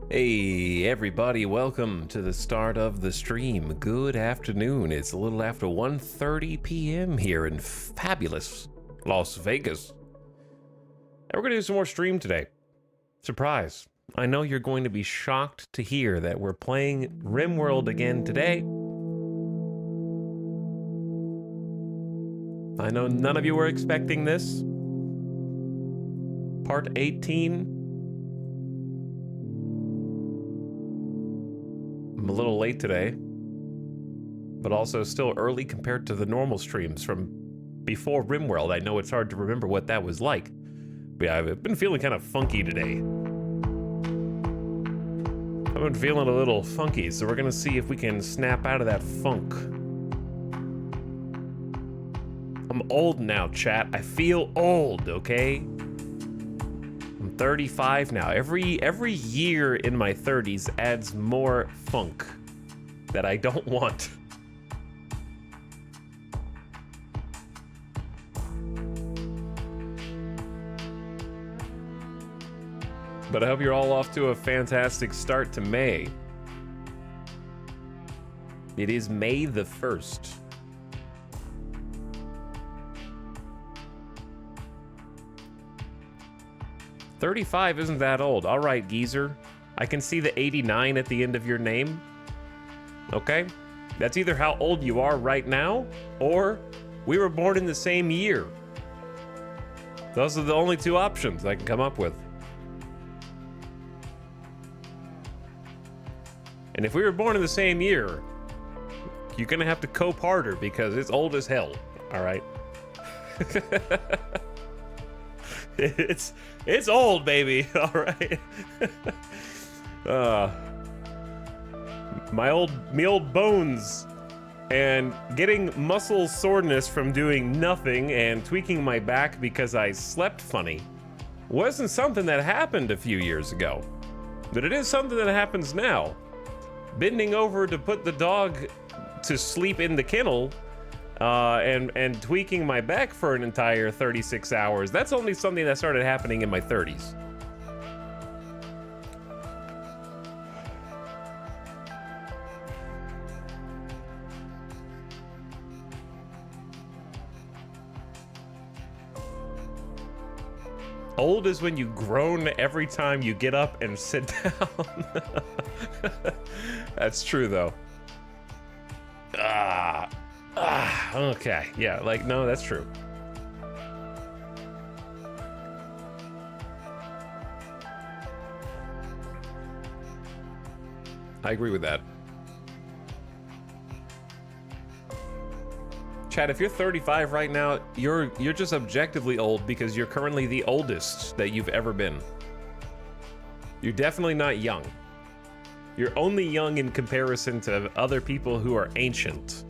Hey everybody, welcome to the start of the stream. Good afternoon. It's a little after 1:30 p.m. here in fabulous Las Vegas. And we're gonna do some more stream today. Surprise. I know you're going to be shocked to hear that we're playing RimWorld again today. I know none of you were expecting this. Part 18. I'm a little late today, but also still early compared to the normal streams from before RimWorld. I know it's hard to remember what that was like, but yeah, I've been feeling kind of funky today. I've been feeling a little funky, so we're gonna see if we can snap out of that funk. I'm old now, chat. I feel old, okay? I'm 35 now. Every year in my 30s adds more funk that I don't want. But I hope you're all off to a fantastic start to May. It is May the 1st. $35 isn't that old. All right, geezer. I can see the 89 at the end of your name. Okay? That's either how old you are right now, or we were born in the same year. Those are the only two options I can come up with. And if we were born in the same year, you're gonna have to cope harder because it's old as hell. All right? It's old, baby. All right. My old bones and getting muscle soreness from doing nothing and tweaking my back because I slept funny wasn't something that happened a few years ago, but it is something that happens now. Bending over to put the dog to sleep in the kennel and tweaking my back for an entire 36 hours, that's only something that started happening in my 30s. Old is when you groan every time you get up and sit down. That's true, though. Okay. Yeah, like, no, that's true. I agree with that. Chad, if you're 35 right now, you're just objectively old because you're currently the oldest that you've ever been. You're definitely not young. You're only young in comparison to other people who are ancient.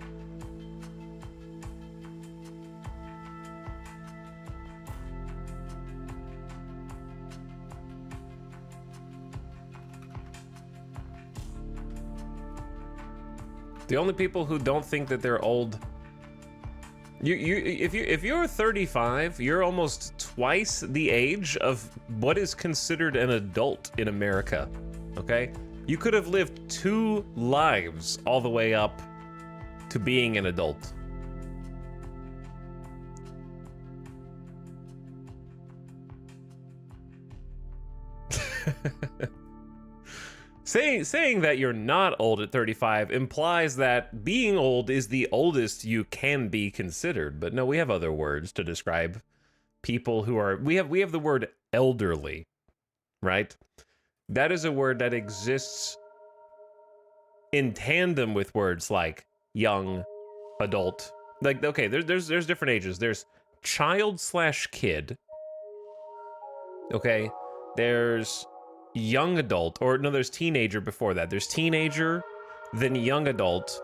The only people who don't think that they're old, if you're 35, you're almost twice the age of what is considered an adult in America. Okay? You could have lived 2 lives all the way up to being an adult. Saying that you're not old at 35 implies that being old is the oldest you can be considered. But no, we have other words to describe people who are... We have the word elderly, right? That is a word that exists in tandem with words like young, adult. Like, okay, there's different ages. There's child/kid. Okay, there's young adult, or no, there's teenager before that. There's teenager, then young adult,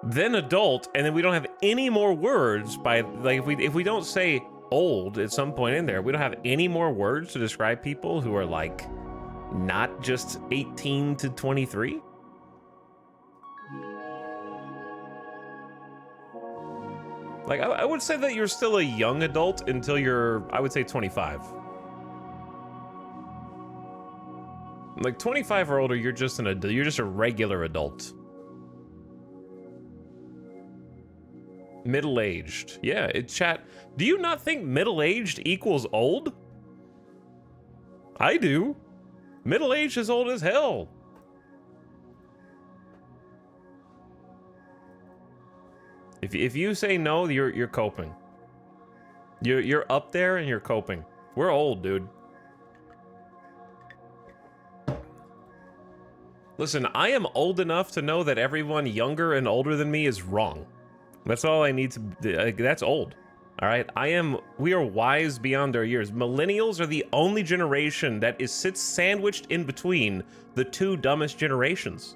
then adult, and then we don't have any more words by, like, if we don't say old at some point in there, we don't have any more words to describe people who are like not just 18 to 23. Like, I would say that you're still a young adult until you're, I would say, 25. Like 25 or older, you're just an adult. You're just a regular adult. Middle-aged. Yeah, chat. Do you not think middle-aged equals old? I do. Middle-aged is old as hell. If you say no, you're coping. You're up there and you're coping. We're old, dude. Listen, I am old enough to know that everyone younger and older than me is wrong. That's all I need to. That's old. All right, we are wise beyond our years. Millennials are the only generation that sits sandwiched in between the two dumbest generations.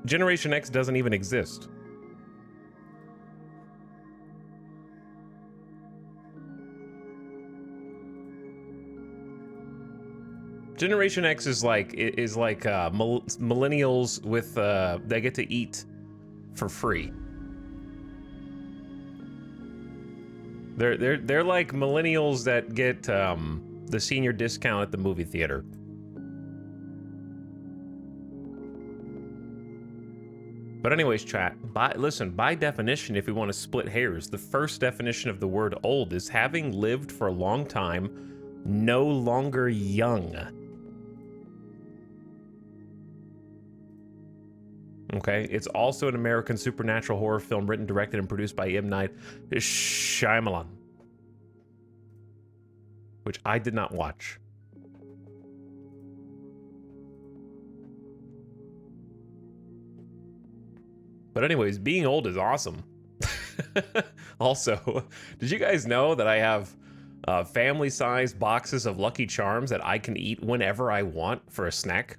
Generation X doesn't even exist. Generation X is like millennials with they get to eat for free. They're like millennials that get the senior discount at the movie theater. But anyways, chat, listen, by definition, if we want to split hairs, the first definition of the word old is having lived for a long time, no longer young. Okay, it's also an American supernatural horror film written, directed, and produced by M. Night Shyamalan, which I did not watch. But anyways, being old is awesome. Also, did you guys know that I have family-sized boxes of Lucky Charms that I can eat whenever I want for a snack?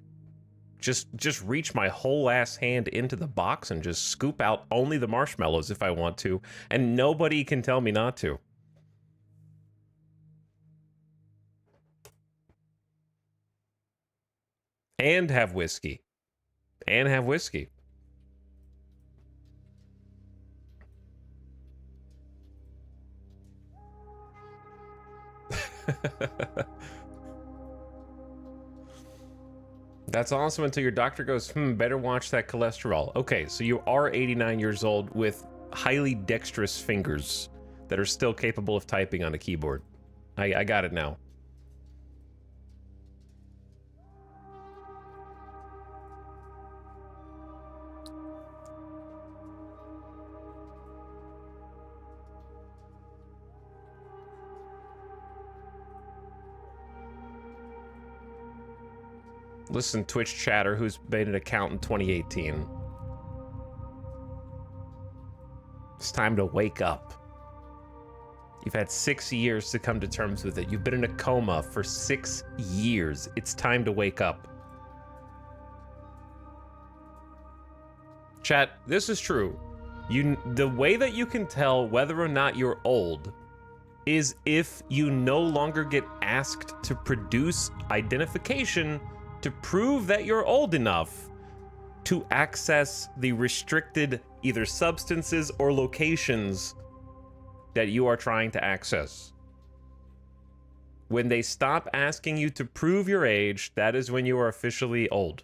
Just reach my whole ass hand into the box and just scoop out only the marshmallows if I want to, and nobody can tell me not to. And have whiskey. And have whiskey. That's awesome until your doctor goes, better watch that cholesterol. Okay, so you are 89 years old with highly dexterous fingers that are still capable of typing on a keyboard. I got it now. Listen, Twitch chatter, who's made an account in 2018. It's time to wake up. You've had 6 years to come to terms with it. You've been in a coma for 6 years. It's time to wake up. Chat, this is true. The way that you can tell whether or not you're old is if you no longer get asked to produce identification to prove that you're old enough to access the restricted either substances or locations that you are trying to access. When they stop asking you to prove your age, that is when you are officially old.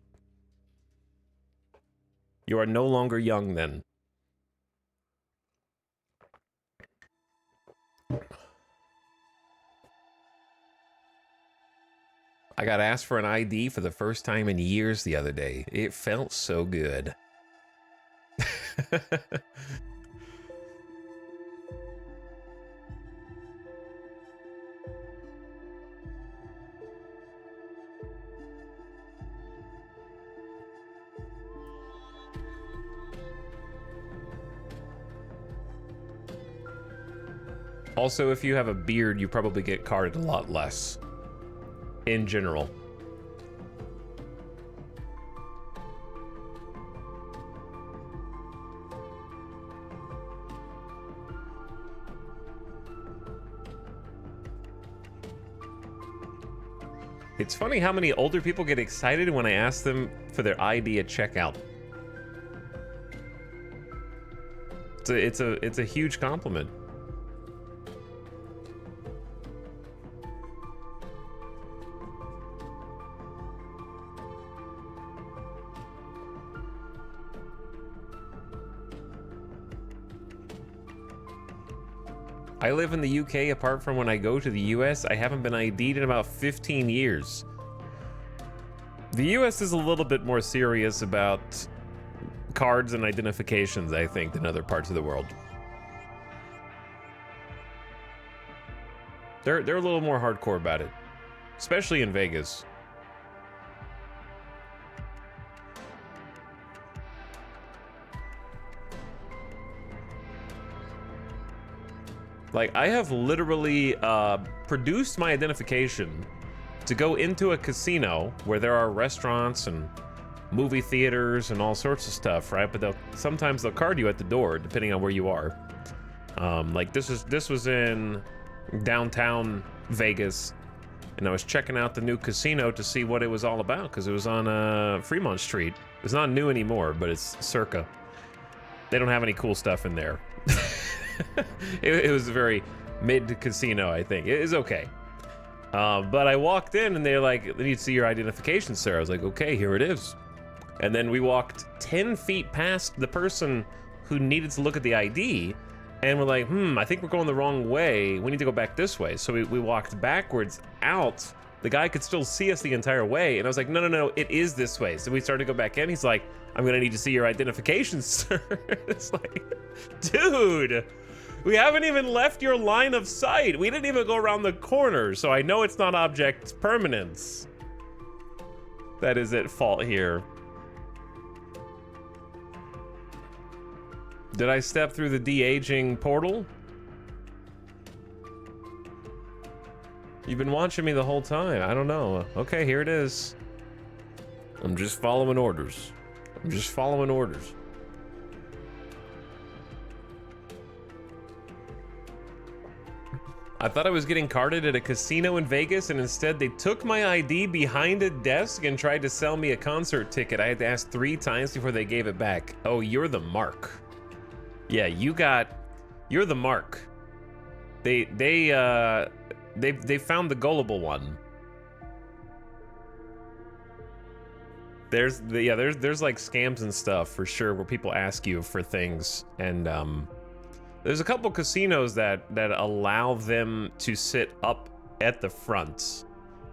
You are no longer young then. I got asked for an ID for the first time in years the other day. It felt so good. Also, if you have a beard, you probably get carded a lot less. In general. It's funny how many older people get excited when I ask them for their ID at checkout. It's a huge compliment. I live in the UK. Apart from when I go to the US, I haven't been ID'd in about 15 years. The US is a little bit more serious about cards and identifications, I think, than other parts of the world. They're a little more hardcore about it, especially in Vegas. Like, I have literally produced my identification to go into a casino where there are restaurants and movie theaters and all sorts of stuff, right? But sometimes they'll card you at the door depending on where you are. Like this was in downtown Vegas, and I was checking out the new casino to see what it was all about because it was on Fremont Street. It's not new anymore, but it's circa. They don't have any cool stuff in there. It was a very mid casino, I think. It is okay. But I walked in and they're like, "They need to see your identification, sir." I was like, "Okay, here it is." And then we walked 10 feet past the person who needed to look at the ID, and we're like, I think we're going the wrong way. We need to go back this way. So we walked backwards out. The guy could still see us the entire way, and I was like, no, it is this way. So we started to go back in. He's like, "I'm gonna need to see your identification, sir." It's like, dude, we haven't even left your line of sight. We didn't even go around the corner, so I know it's not object permanence that is at fault here. Did I step through the de-aging portal? You've been watching me the whole time. I don't know. Okay, here it is. I'm just following orders. I'm just following orders. I thought I was getting carded at a casino in Vegas, and instead they took my ID behind a desk and tried to sell me a concert ticket. I had to ask 3 times before they gave it back. Oh, you're the mark. Yeah, you're the mark. They found the gullible one. There's like scams and stuff for sure where people ask you for things, and there's a couple casinos that allow them to sit up at the front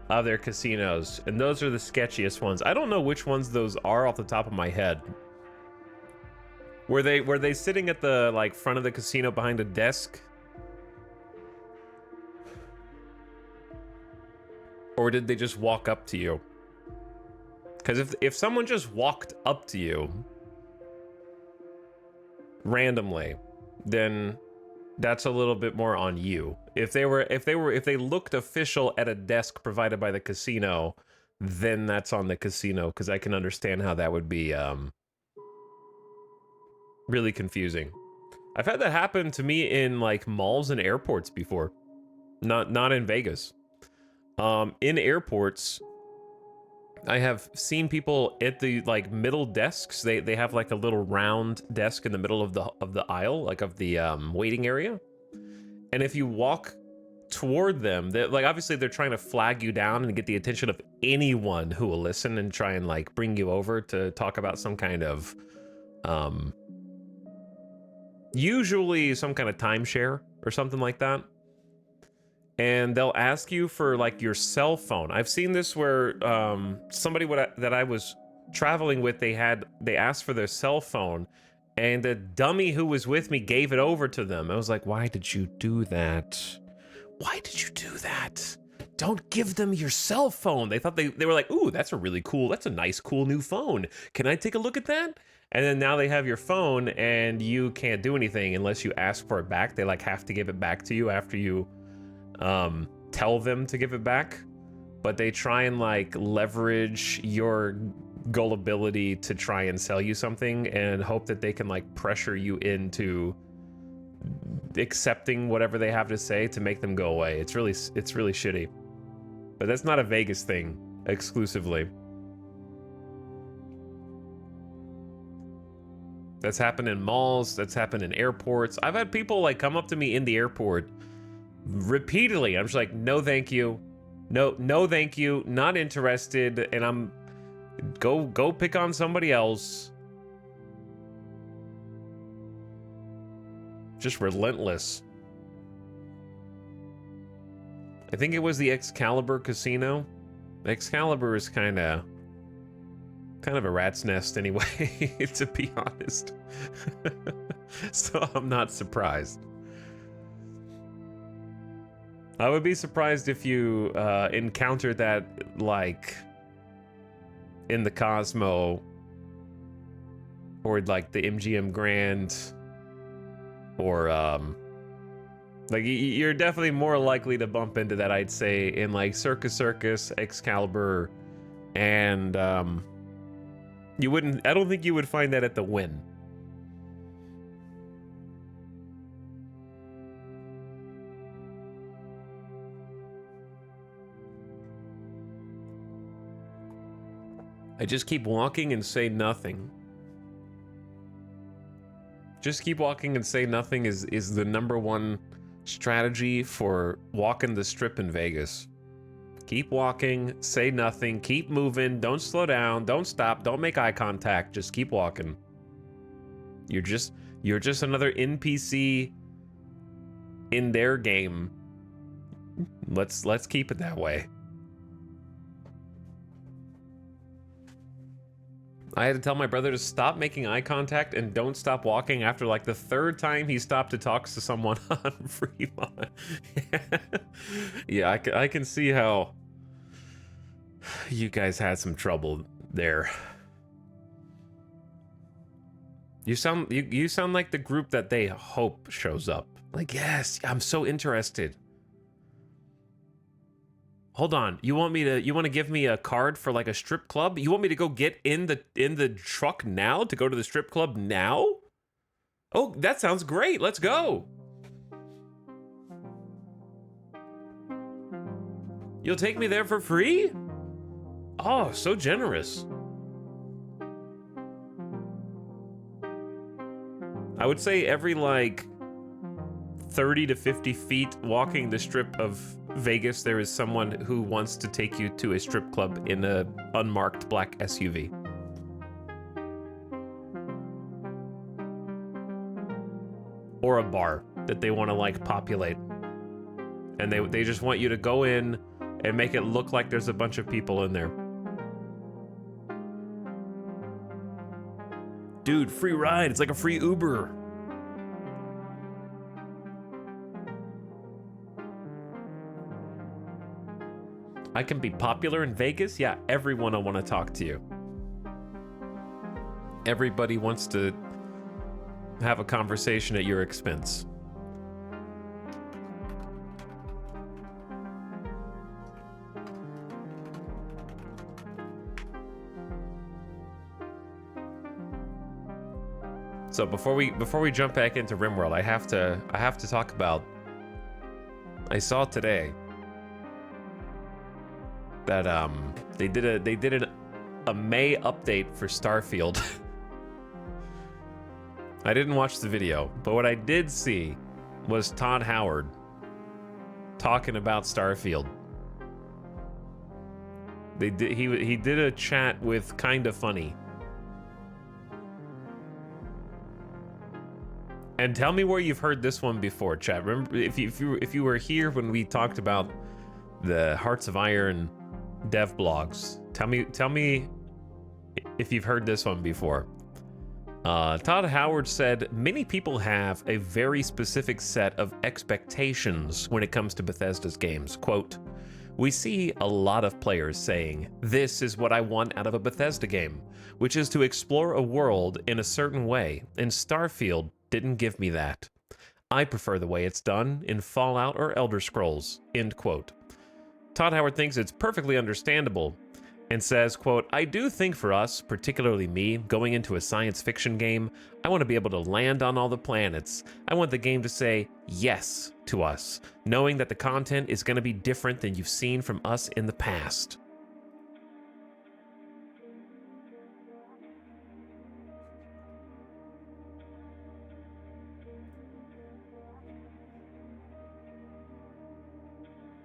of their casinos, and those are the sketchiest ones. I don't know which ones those are off the top of my head. Were they sitting at the like front of the casino behind a desk? Or did they just walk up to you? Because if someone just walked up to you randomly, then that's a little bit more on you. If they looked official at a desk provided by the casino, then that's on the casino, because I can understand how that would be really confusing. I've had that happen to me in like malls and airports before. Not in Vegas. In airports, I have seen people at the like middle desks. They have like a little round desk in the middle of the aisle, like of the waiting area. And if you walk toward them, like obviously they're trying to flag you down and get the attention of anyone who will listen and try and like bring you over to talk about some kind of usually some kind of timeshare or something like that. And they'll ask you for like your cell phone. I've seen this where somebody that I was traveling with, they asked for their cell phone, and the dummy who was with me gave it over to them. I was like, why did you do that? Why did you do that? Don't give them your cell phone. They thought they were like, ooh, that's a nice, cool new phone. Can I take a look at that? And then now they have your phone, and you can't do anything unless you ask for it back. They like have to give it back to you after you tell them to give it back. But they try and like leverage your gullibility to try and sell you something and hope that they can like pressure you into accepting whatever they have to say to make them go away. It's really shitty. But that's not a Vegas thing exclusively. That's happened in malls, that's happened in airports. I've had people like come up to me in the airport repeatedly. I'm just like, no thank you. No thank you, not interested, and I'm go pick on somebody else. Just relentless. I think it was the Excalibur Casino. Excalibur is kind of a rat's nest anyway, to be honest. So I'm not surprised. I would be surprised if you encountered that, like, in the Cosmo, or like the MGM Grand, or like you're definitely more likely to bump into that, I'd say, in like Circus Circus, Excalibur, and you wouldn't. I don't think you would find that at the Wynn. I just keep walking and say nothing. Just keep walking and say nothing is the #1 strategy for walking the strip in Vegas. Keep walking, say nothing, keep moving, don't slow down, don't stop, don't make eye contact, just keep walking. You're just another NPC in their game. Let's keep it that way. I had to tell my brother to stop making eye contact and don't stop walking after like the 3rd time he stopped to talk to someone on Fremont. Yeah, I can see how you guys had some trouble there. You sound like the group that they hope shows up. Like, yes, I'm so interested. Hold on, you want to give me a card for like a strip club? You want me to go get in the truck now to go to the strip club now? Oh, that sounds great. Let's go. You'll take me there for free? Oh, so generous. I would say every like 30 to 50 feet walking the strip of Vegas, there is someone who wants to take you to a strip club in a unmarked black SUV. Or a bar that they want to like populate. And they just want you to go in and make it look like there's a bunch of people in there. Dude, free ride. It's like a free Uber. I can be popular in Vegas? Yeah, everyone will want to talk to you. Everybody wants to have a conversation at your expense. So before we jump back into RimWorld, I have to talk about. I saw today that they did a May update for Starfield. I didn't watch the video, but what I did see was Todd Howard talking about Starfield. He did a chat with Kinda Funny. And tell me where you've heard this one before, chat. Remember, if you were here when we talked about the Hearts of Iron dev blogs, tell me if you've heard this one before. Todd Howard said, many people have a very specific set of expectations when it comes to Bethesda's games. Quote, we see a lot of players saying, this is what I want out of a Bethesda game, which is to explore a world in a certain way, and Starfield didn't give me that. I prefer the way it's done in Fallout or Elder Scrolls, end quote. Todd Howard thinks it's perfectly understandable and says, quote, I do think for us, particularly me, going into a science fiction game, I want to be able to land on all the planets. I want the game to say yes to us, knowing that the content is going to be different than you've seen from us in the past.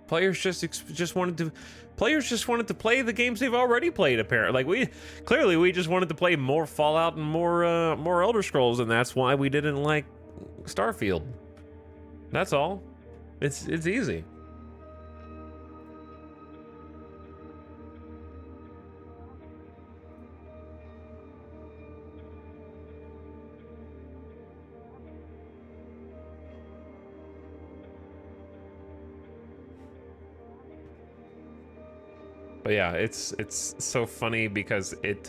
Players just wanted to play the games they've already played. Apparently, like we just wanted to play more Fallout and more Elder Scrolls, and that's why we didn't like Starfield. That's all. It's easy. But yeah, it's so funny because it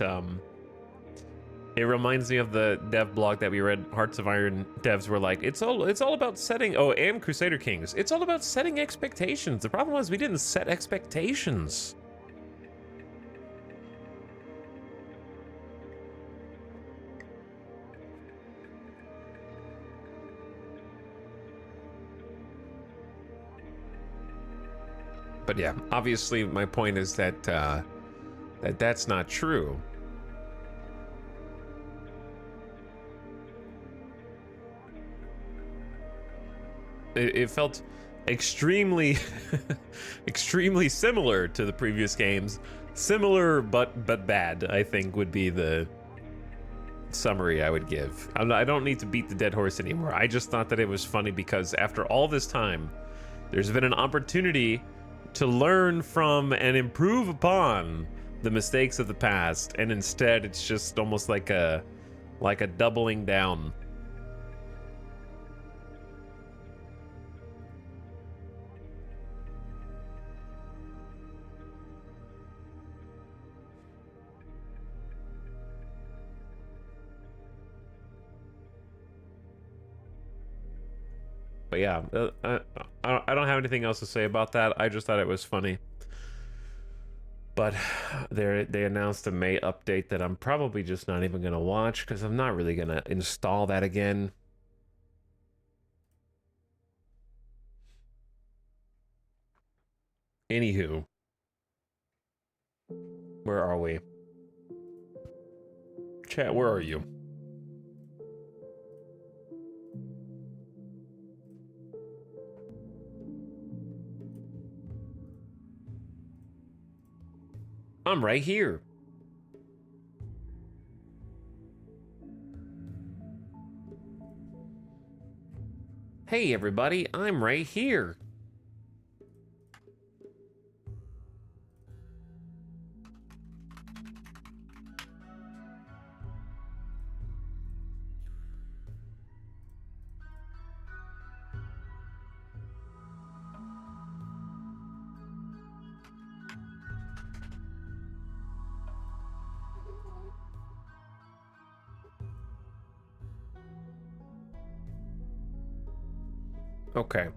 reminds me of the dev blog that we read. Hearts of Iron devs were like, it's all about setting, oh, and Crusader Kings. It's all about setting expectations. The problem was we didn't set expectations. But yeah, obviously my point is that that's not true. It felt extremely extremely similar to the previous games. Similar but bad, I think, would be the summary I would give. I don't need to beat the dead horse anymore. I just thought that it was funny because after all this time, there's been an opportunity to learn from and improve upon the mistakes of the past, and instead it's just almost like a doubling down. But yeah, I don't have anything else to say about that. I just thought it was funny. But they announced a May update that I'm probably just not even going to watch because I'm not really going to install that again. Anywho, where are we? Chat, where are you? I'm right here. Hey everybody, I'm right here. Okay.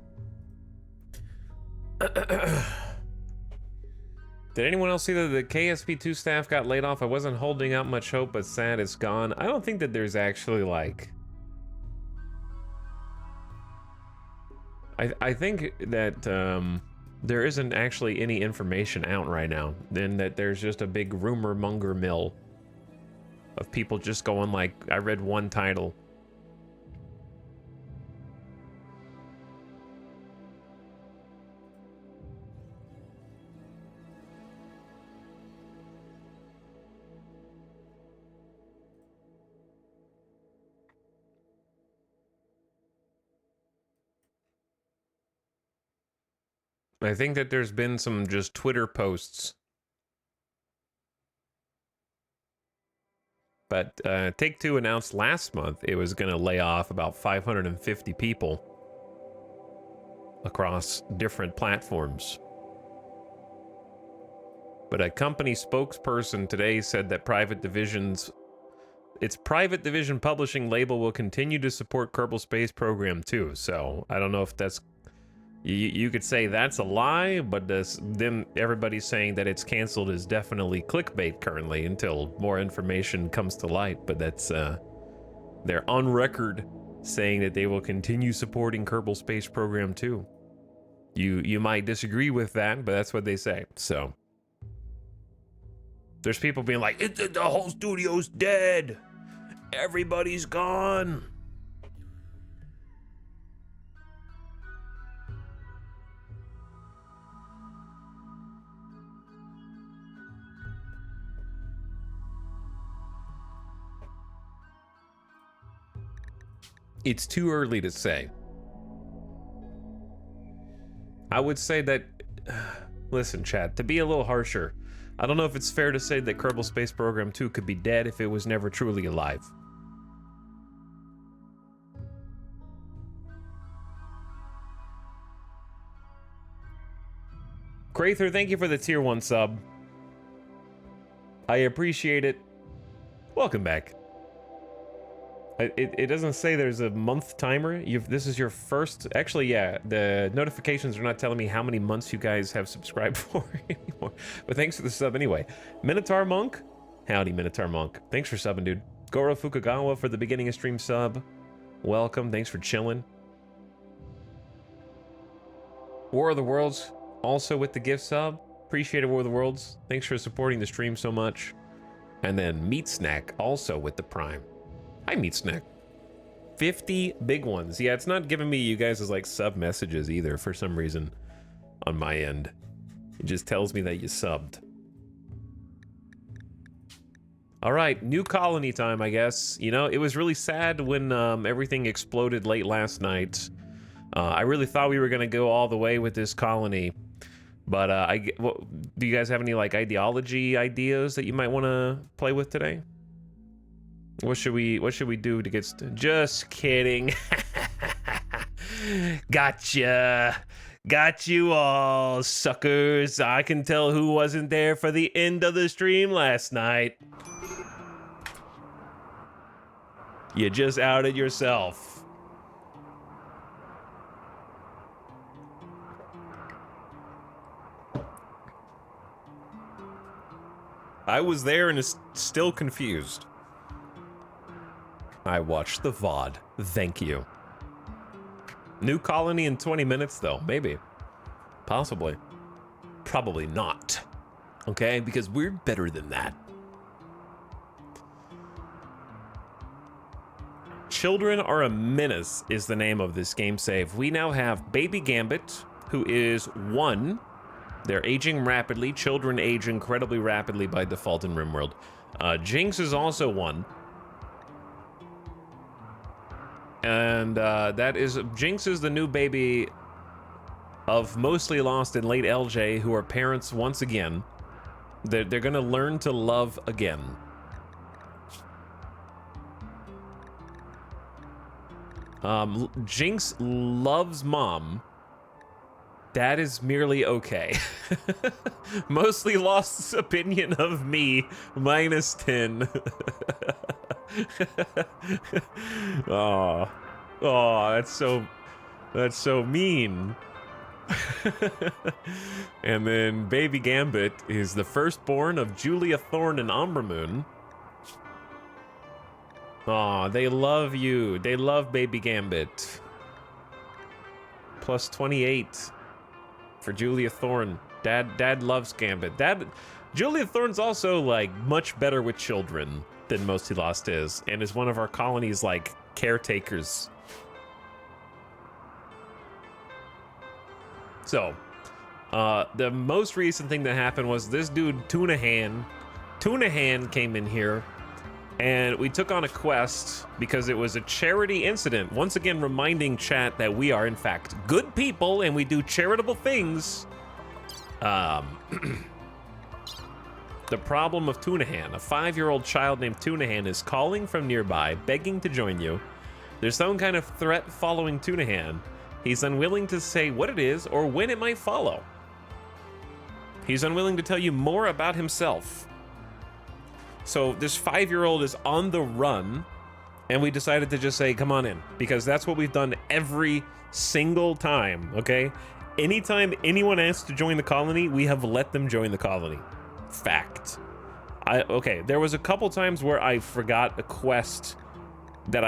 Did anyone else see that the KSP2 staff got laid off? I wasn't holding out much hope, but sad it's gone. I don't think that there's actually like... I think that there isn't actually any information out right now. Then that there's just a big rumor monger mill of people just going like, I read one title. I think that there's been some just Twitter posts. But Take-Two announced last month it was going to lay off about 550 people across different platforms. But a company spokesperson today said that its Private Division publishing label will continue to support Kerbal Space Program 2. So I don't know if that's... You could say that's a lie, but everybody's saying that it's canceled is definitely clickbait currently until more information comes to light. But that's they're on record saying that they will continue supporting Kerbal Space Program 2. You might disagree with that, but that's what they say. So there's people being like, the whole studio's dead. Everybody's gone. It's too early to say. I would say that, listen, Chad, to be a little harsher, I don't know if it's fair to say that Kerbal Space Program 2 could be dead if it was never truly alive. Crather, thank you for the tier 1 sub. I appreciate it. Welcome back. It doesn't say there's a month timer. This is your first. Actually, yeah, the notifications are not telling me how many months you guys have subscribed for anymore. But thanks for the sub anyway. Minotaur Monk, howdy Minotaur Monk. Thanks for subbing, dude. Goro Fukagawa for the beginning of stream sub. Welcome. Thanks for chilling. War of the Worlds also with the gift sub. Appreciate it, War of the Worlds. Thanks for supporting the stream so much. And then Meat Snack also with the Prime. Hi, Meat Snack. 50 big ones. Yeah, it's not giving me you guys' like sub messages either for some reason on my end. It just tells me that you subbed. All right, new colony time, I guess. You know, it was really sad when everything exploded late last night. I really thought we were gonna go all the way with this colony. But do you guys have any like ideology ideas that you might want to play with today? What should we do to get just kidding. Gotcha. Got you all, suckers. I can tell who wasn't there for the end of the stream last night. You just outed yourself. I was there and is still confused. I watched the VOD. Thank you. New colony in 20 minutes, though. Maybe. Possibly. Probably not. Okay? Because we're better than that. Children Are a Menace is the name of this game save. We now have Baby Gambit, who is 1. They're aging rapidly. Children age incredibly rapidly by default in RimWorld. Jinx is also 1. And that is, Jinx is the new baby of mostly lost and late LJ, who are parents once again. They're gonna learn to love again. Jinx loves mom. Dad is merely okay. Mostly Lost's opinion of me, -10. Oh, that's so mean. And then Baby Gambit is the firstborn of Julia Thorne and Umbra Moon. Aw, they love you. They love Baby Gambit. Plus 28 for Julia Thorne. Dad loves Gambit. Julia Thorne's also like much better with children than Mostly Lost is, and is one of our colony's like caretakers. So, the most recent thing that happened was this dude Tuna Hand came in here, and we took on a quest because it was a charity incident. Once again, reminding chat that we are in fact good people and we do charitable things. The problem of Tunahan. A 5-year-old child named Tunahan is calling from nearby, begging to join you. There's some kind of threat following Tunahan. He's unwilling to say what it is or when it might follow. He's unwilling to tell you more about himself. So this 5-year-old is on the run, and we decided to just say, come on in, because that's what we've done every single time, okay? Anytime anyone asks to join the colony, we have let them join the colony. Fact. Okay, there was a couple times where I forgot a quest that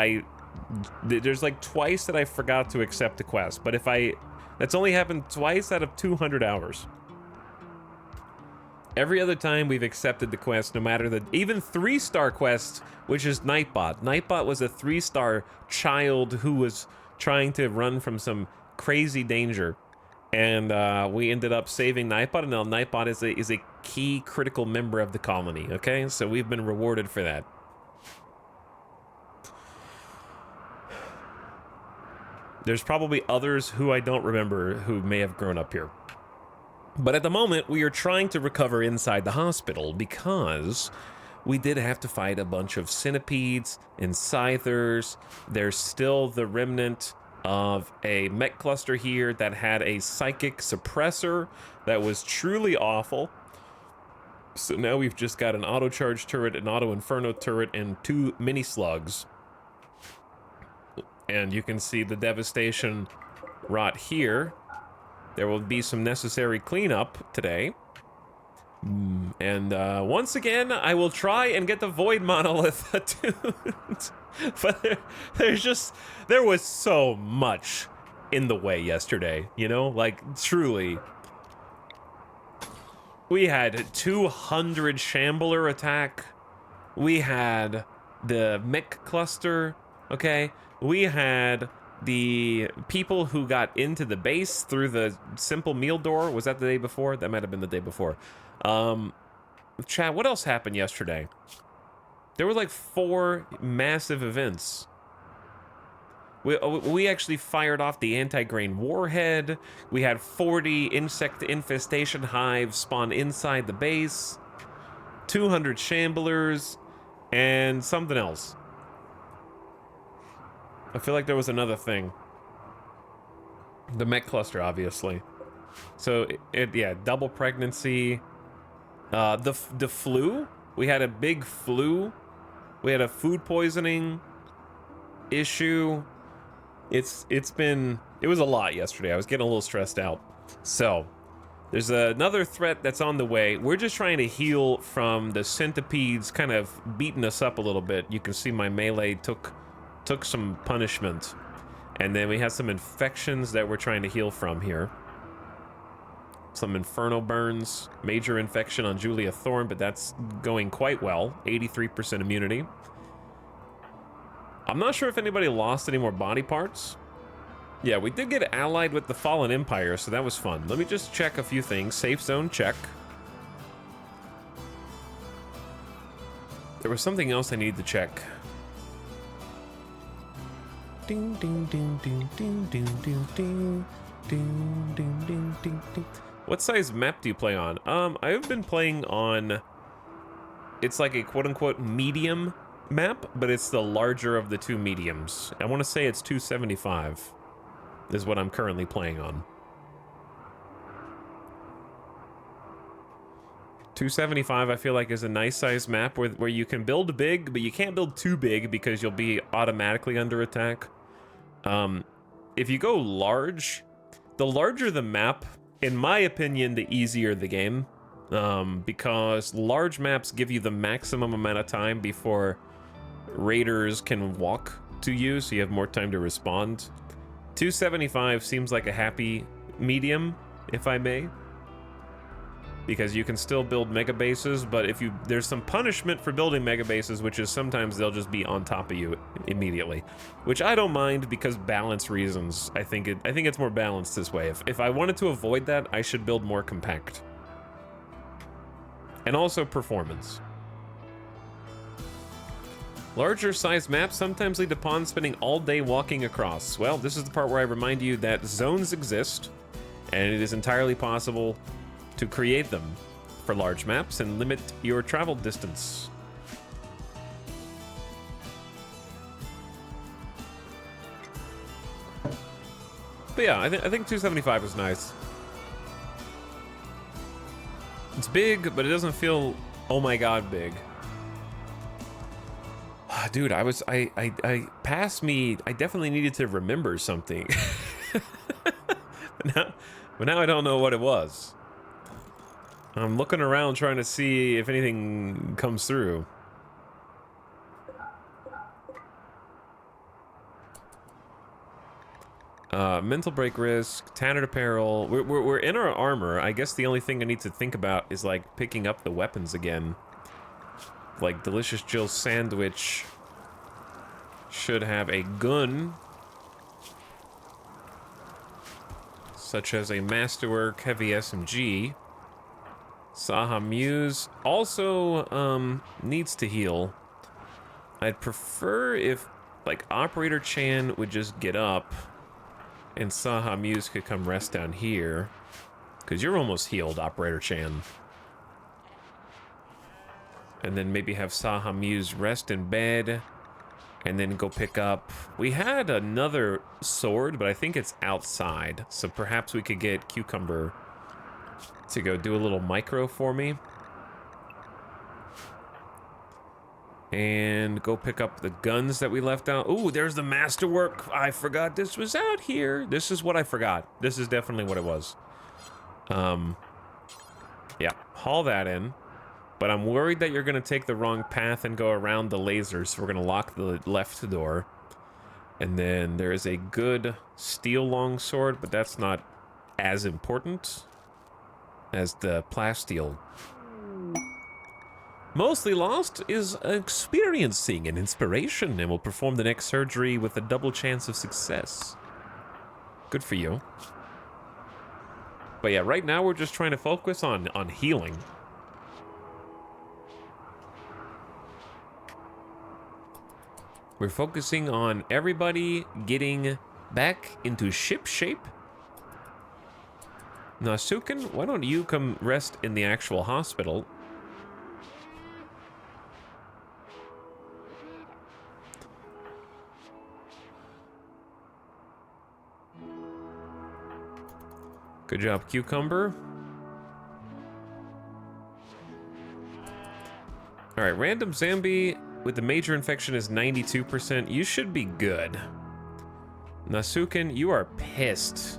there's like twice that I forgot to accept a quest, but that's only happened twice out of 200 hours. Every other time we've accepted the quest, no matter even 3-star quest, which is Nightbot. Nightbot was a 3-star child who was trying to run from some crazy danger. And we ended up saving Nightbot, and now Nightbot is a key critical member of the colony, okay? So we've been rewarded for that. There's probably others who I don't remember who may have grown up here. But at the moment, we are trying to recover inside the hospital because we did have to fight a bunch of centipedes and scythers. There's still the remnant of a mech cluster here that had a psychic suppressor that was truly awful. So now we've just got an auto charge turret, an auto inferno turret, and 2 mini slugs. And you can see the devastation rot here. There will be some necessary cleanup today. And once again, I will try and get the Void Monolith attuned. But there was so much in the way yesterday, you know? Like, truly. We had 200 Shambler attack. We had the mech cluster, okay? We had the people who got into the base through the simple meal door. Was that the day before? That might have been the day before. Chat, what else happened yesterday? There were like 4 massive events. We actually fired off the anti-grain warhead. We had 40 insect infestation hives spawn inside the base. 200 shamblers. And something else. I feel like there was another thing. The mech cluster, obviously. So, yeah, double pregnancy. The flu. We had a big flu. We had a food poisoning issue. It was a lot yesterday. I was getting a little stressed out. So, there's another threat that's on the way. We're just trying to heal from the centipedes kind of beating us up a little bit. You can see my melee took some punishment. And then we had some infections that we're trying to heal from here. Some inferno burns, major infection on Julia Thorne, but that's going quite well. 83% immunity. I'm not sure if anybody lost any more body parts. Yeah, we did get allied with the Fallen Empire, so that was fun. Let me just check a few things. Safe zone, check. There was something else I needed to check. Ding, ding, ding, ding, ding, ding, ding, ding, ding, ding, ding, ding, ding. What size map do you play on? I've been playing on... It's like a quote-unquote medium map, but it's the larger of the 2 mediums. I want to say it's 275 is what I'm currently playing on. 275 I feel like is a nice size map where you can build big, but you can't build too big because you'll be automatically under attack. If you go large, the larger the map, in my opinion, the easier the game. Because large maps give you the maximum amount of time before raiders can walk to you, so you have more time to respond. 275 seems like a happy medium, if I may. Because you can still build mega bases, but there's some punishment for building mega bases, which is sometimes they'll just be on top of you immediately, which I don't mind because balance reasons. I think it's more balanced this way. If I wanted to avoid that, I should build more compact. And also performance. Larger size maps sometimes lead to pawns spending all day walking across. Well, this is the part where I remind you that zones exist, and it is entirely possible to create them for large maps and limit your travel distance. But yeah, I think 275 is nice. It's big, but it doesn't feel, oh my god, big. Dude, I definitely needed to remember something. but now I don't know what it was. I'm looking around trying to see if anything comes through. Mental break risk, tattered apparel. We're in our armor. I guess the only thing I need to think about is like picking up the weapons again. Like Delicious Jill's sandwich should have a gun, such as a Masterwork heavy SMG. Saha Muse also needs to heal. I'd prefer if like Operator Chan would just get up and Saha Muse could come rest down here, because you're almost healed, Operator Chan. And then maybe have Saha Muse rest in bed and then go pick up. We had another sword, but I think it's outside, so perhaps we could get Cucumber to go do a little micro for me. And go pick up the guns that we left out. Ooh, there's the masterwork. I forgot this was out here. This is what I forgot. This is definitely what it was. Yeah, haul that in. But I'm worried that you're gonna take the wrong path and go around the lasers. So we're gonna lock the left door. And then there is a good steel longsword, but that's not as important as the plasteel. Mostly Lost is experiencing an inspiration and will perform the next surgery with a double chance of success. Good for you. But yeah, right now we're just trying to focus on healing. We're focusing on everybody getting back into ship shape. Nasuken, why don't you come rest in the actual hospital? Good job, Cucumber. All right, random zombie with the major infection is 92%. You should be good. Nasuken, you are pissed.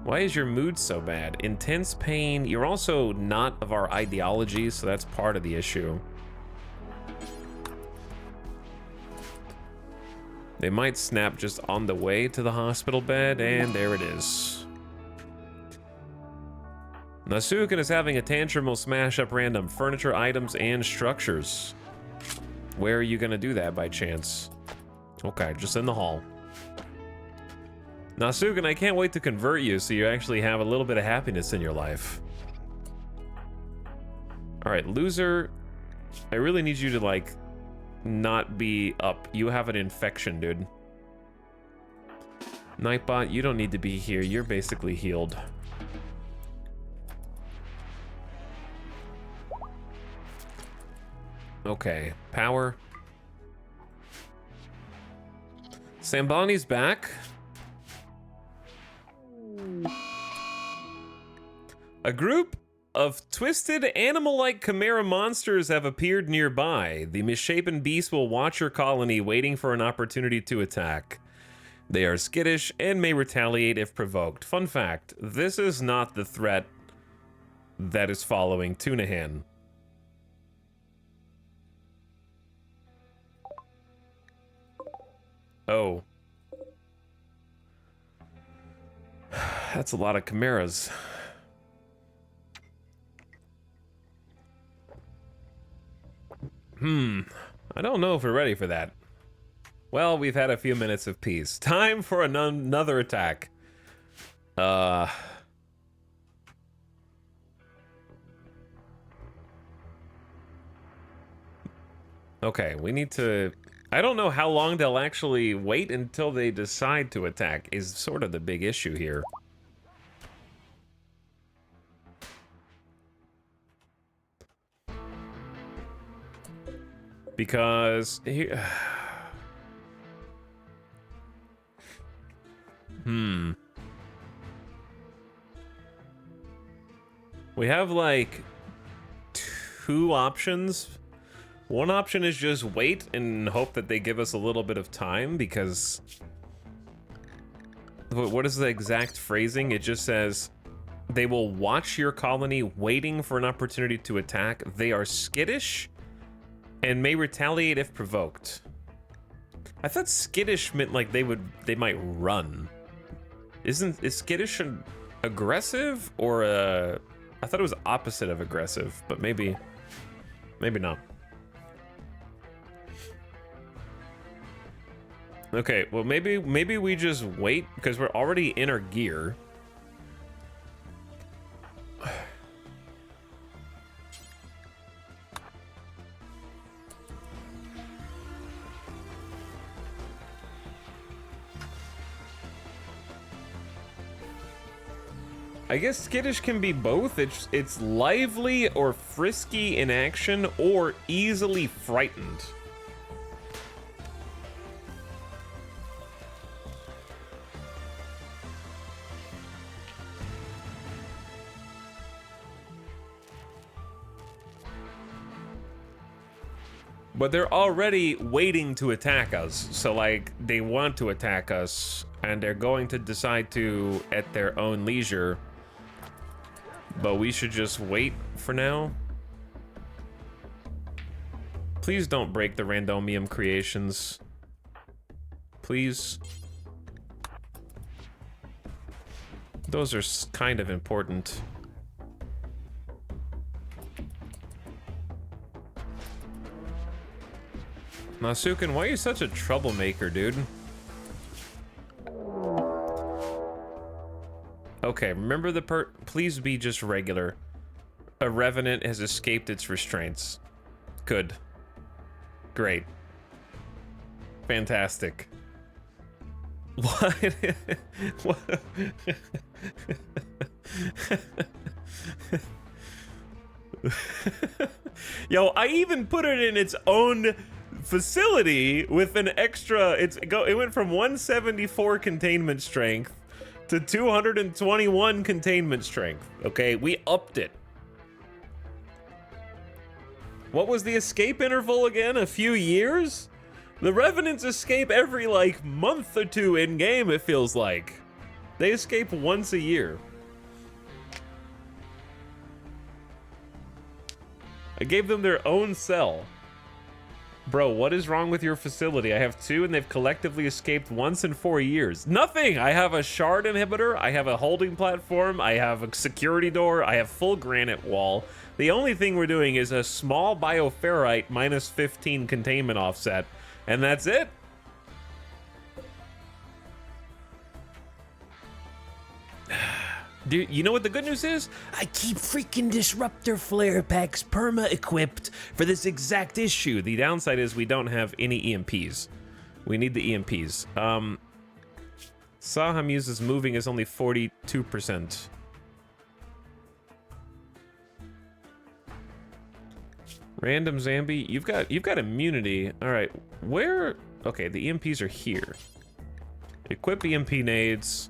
Why is your mood so bad? Intense pain. You're also not of our ideology, so that's part of the issue. They might snap just on the way to the hospital bed, and there it is. Nasuken is having a tantrum, will smash up random furniture, items, and structures. Where are you gonna do that by chance? Okay, just in the hall. Nasuken, I can't wait to convert you so you actually have a little bit of happiness in your life. Alright, loser. I really need you to, like, not be up. You have an infection, dude. Nightbot, you don't need to be here. You're basically healed. Okay, power. Sambani's back. A group of twisted animal-like chimera monsters have appeared nearby. The misshapen beast will watch your colony, waiting for an opportunity to attack. They are skittish and may retaliate if provoked. Fun fact, this is not the threat that is following Tunahan. Oh. That's a lot of chimeras. I don't know if we're ready for that. Well, we've had a few minutes of peace. Time for another attack. Okay, we need to... I don't know how long they'll actually wait until they decide to attack, is sort of the big issue here. Because... We have, like, two options. One option is just wait and hope that they give us a little bit of time, because... What is the exact phrasing? It just says, they will watch your colony waiting for an opportunity to attack. They are skittish and may retaliate if provoked. I thought skittish meant like they might run. Is skittish aggressive or I thought it was opposite of aggressive, but maybe not. Okay, well maybe we just wait because we're already in our gear. I guess skittish can be both. It's lively or frisky in action or easily frightened. But they're already waiting to attack us. So, like, they want to attack us, and they're going to decide to at their own leisure. But we should just wait for now. Please don't break the randomium creations. Please. Those are kind of important. Nasuken, why are you such a troublemaker, dude? Okay, remember the please be just regular. A revenant has escaped its restraints. Good. Great. Fantastic. What? What? Yo, I even put it in its own facility with an extra. It went from 174 containment strength to 221 containment strength. Okay, we upped it. What was the escape interval again? A few years? The Revenants escape every, like, month or two in-game, it feels like. They escape once a year. I gave them their own cell. Bro, what is wrong with your facility? I have 2 and they've collectively escaped once in 4 years. Nothing! I have a shard inhibitor, I have a holding platform, I have a security door, I have full granite wall. The only thing we're doing is a small bioferrite minus 15 containment offset, and that's it. Dude, you know what the good news is? I keep freaking disruptor flare packs perma-equipped for this exact issue. The downside is we don't have any EMPs. We need the EMPs. Saham uses moving is only 42%. Random Zambi, you've got immunity. All right, where? Okay, the EMPs are here. Equip EMP nades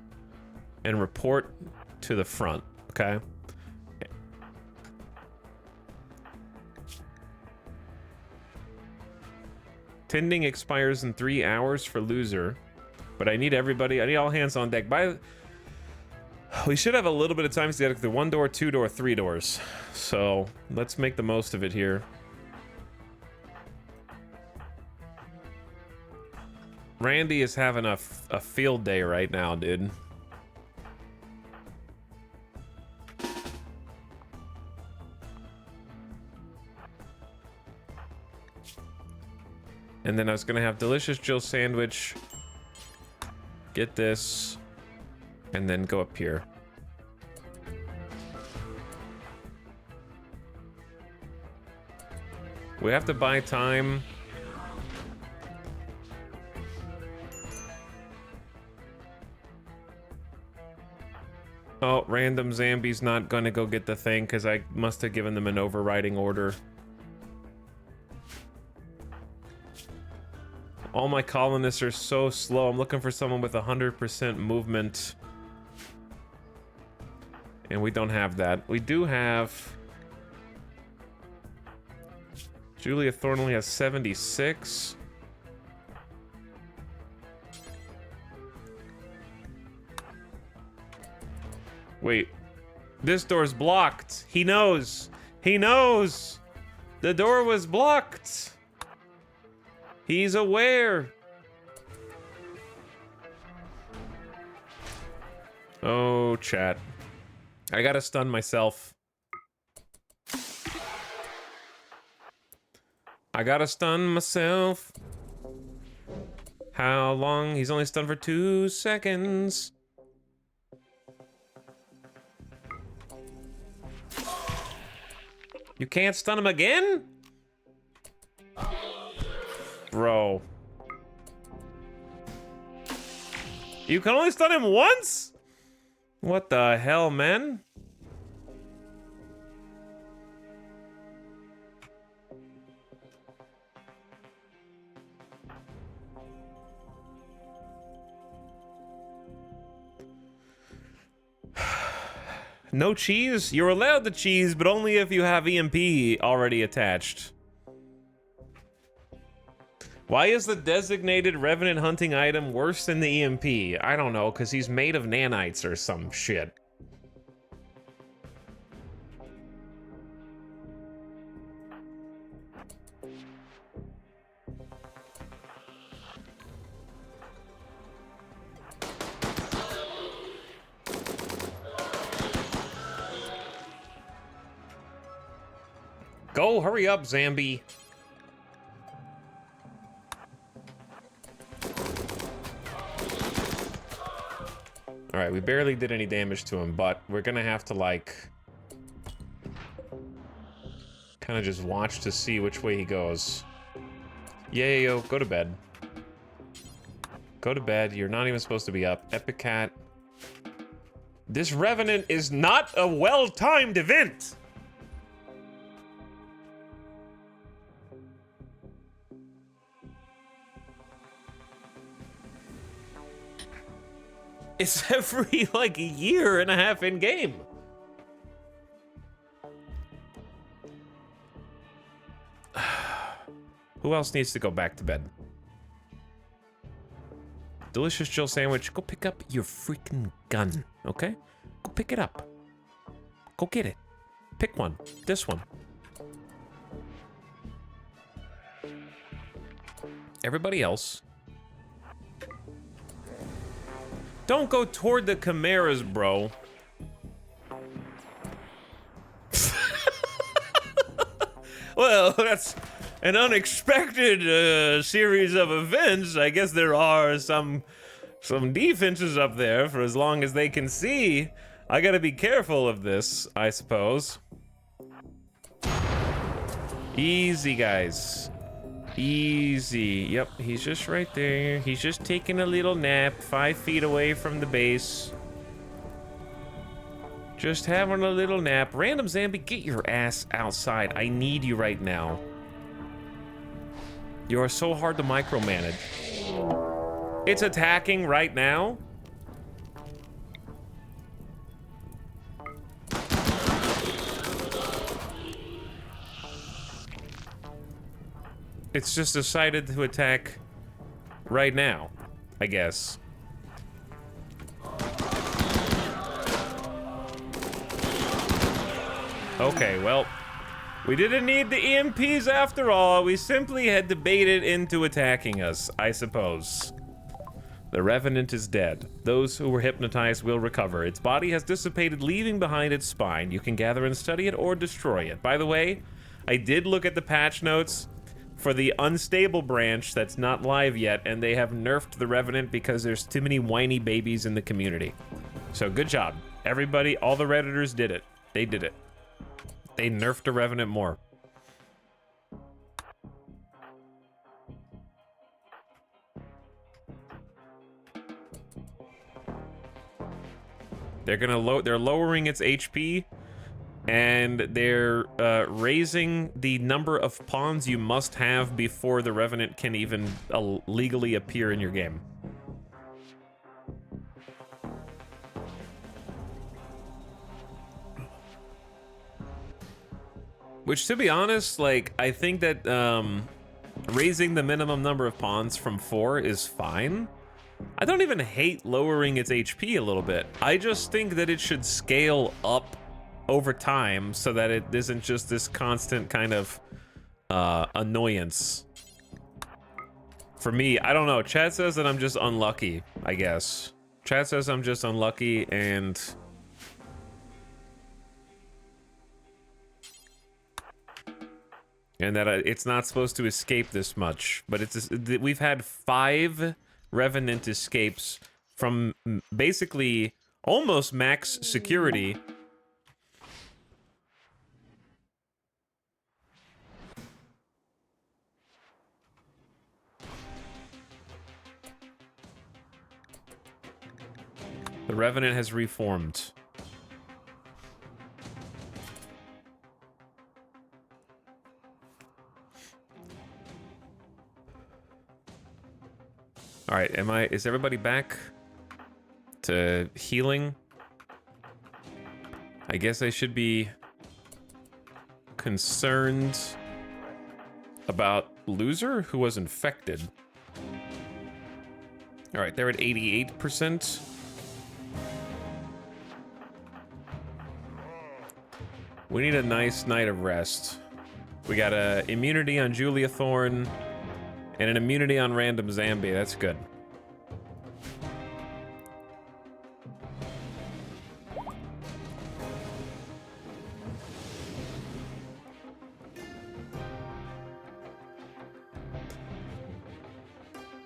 and report to the front. Okay. Tending expires in 3 hours for loser, but I need everybody. I need all hands on deck. We should have a little bit of time to get the 1 door, 2 door, 3 doors. So let's make the most of it here. Randy is having a field day right now, dude. And then I was gonna have Delicious Jill Sandwich, get this, and then go up here. We have to buy time. Oh, Random Zambi's not gonna go get the thing because I must have given them an overriding order. All my colonists are so slow. I'm looking for someone with 100% movement. And we don't have that. We do have... Julia Thorne only has 76. Wait. This door's blocked. He knows. He knows. The door was blocked. He's aware. Oh, chat. I gotta stun myself. I gotta stun myself. How long? He's only stunned for 2 seconds. You can't stun him again? Bro. You can only stun him once? What the hell, man? No cheese? You're allowed the cheese, but only if you have EMP already attached. Why is the designated Revenant hunting item worse than the EMP? I don't know, because he's made of nanites or some shit. Go, hurry up, Zambi. All right, we barely did any damage to him, but we're gonna have to, like, kind of just watch to see which way he goes. Yeah, yo, go to bed. Go to bed. You're not even supposed to be up. Epic Cat. This Revenant is not a well-timed event. It's every, like, a year and a half in game. Who else needs to go back to bed? Delicious Jill sandwich. Go pick up your freaking gun, okay? Go pick it up. Go get it. Pick one. This one. Everybody else. Don't go toward the chimeras, bro. Well, that's an unexpected series of events. I guess there are some defenses up there for as long as they can see. I gotta be careful of this, I suppose. Easy, guys. Easy. Yep, he's just right there. He's just taking a little nap 5 feet away from the base. Just having a little nap. Random Zambi, get your ass outside. I need you right now. You are so hard to micromanage. It's attacking right now? It's just decided to attack right now, I guess. Okay, well, we didn't need the EMPs after all. We simply had to bait it into attacking us, I suppose. The Revenant is dead. Those who were hypnotized will recover. Its body has dissipated, leaving behind its spine. You can gather and study it or destroy it. By the way, I did look at the patch notes for the unstable branch that's not live yet, and they have nerfed the Revenant because there's too many whiny babies in the community. So good job. Everybody, all the Redditors did it. They did it. They nerfed the Revenant more. They're lowering its HP, and they're raising the number of pawns you must have before the Revenant can even legally appear in your game. Which, to be honest, like, I think that raising the minimum number of pawns from 4 is fine. I don't even hate lowering its HP a little bit. I just think that it should scale up over time so that it isn't just this constant kind of annoyance. For me, I don't know. Chat says that I'm just unlucky, I guess. Chat says I'm just unlucky and... and that it's not supposed to escape this much. But it's we've had 5 Revenant escapes from basically almost max security. The Revenant has reformed. All right, is everybody back to healing? I guess I should be concerned about loser who was infected. All right, they're at 88%. We need a nice night of rest. We got a immunity on Julia Thorne and an immunity on random Zambi. That's good.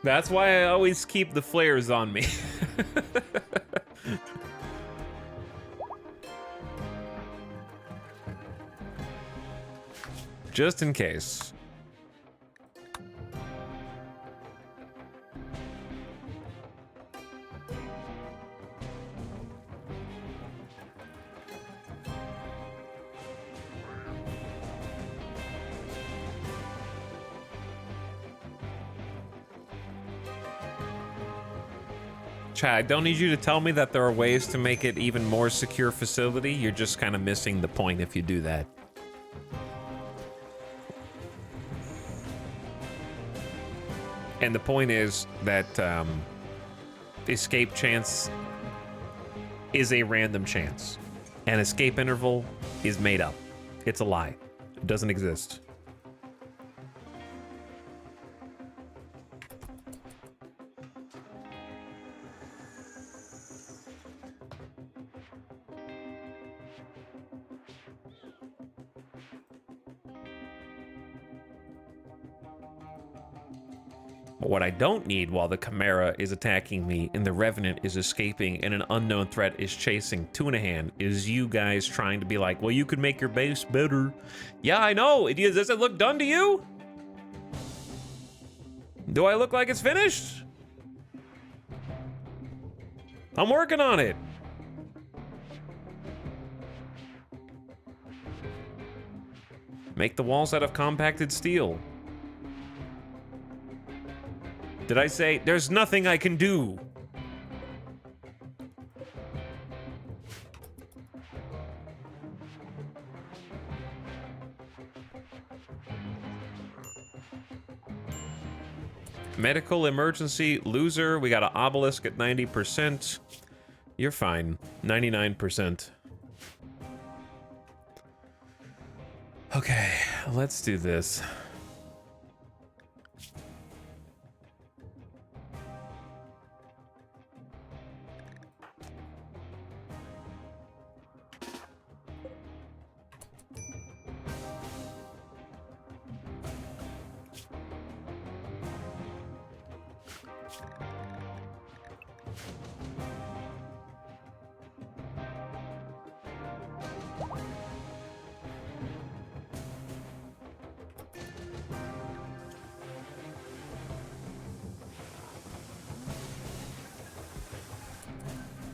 That's why I always keep the flares on me. Just in case. Chad, I don't need you to tell me that there are ways to make it even more secure facility. You're just kind of missing the point if you do that. And the point is that escape chance is a random chance. An escape interval is made up. It's a lie. It doesn't exist. But what I don't need while the Chimera is attacking me and the Revenant is escaping and an unknown threat is chasing Tunahan is you guys trying to be like, well, you could make your base better. Yeah, I know. Does it look done to you? Do I look like it's finished? I'm working on it. Make the walls out of compacted steel. Did I say, there's nothing I can do? Medical emergency, loser. We got an obelisk at 90%. You're fine. 99%. Okay, let's do this.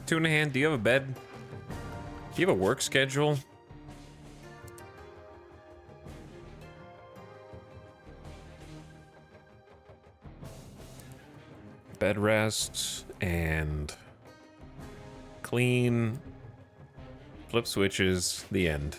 Tunahan, do you have a bed? Do you have a work schedule? Bed rest and clean, flip switches, the end.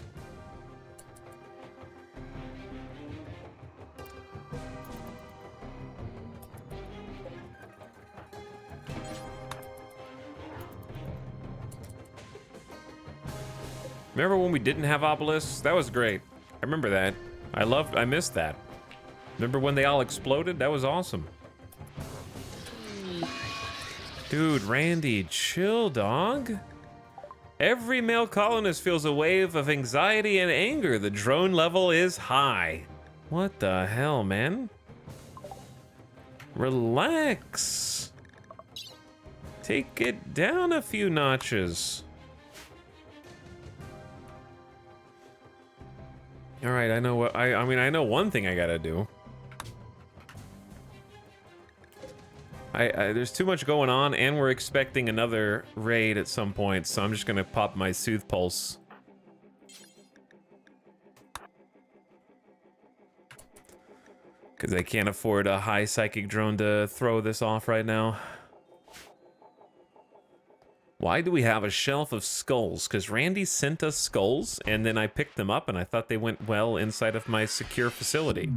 Remember when we didn't have obelisks? That was great. I remember that. I missed that. Remember when they all exploded? That was awesome. Dude, Randy, chill, dog. Every male colonist feels a wave of anxiety and anger. The drone level is high. What the hell, man? Relax. Take it down a few notches. All right, I know what I mean. I know one thing I gotta do. There's too much going on, and we're expecting another raid at some point, so I'm just gonna pop my Soothe Pulse. Because I can't afford a high psychic drone to throw this off right now. Why do we have a shelf of skulls? Because Randy sent us skulls, and then I picked them up, and I thought they went well inside of my secure facility.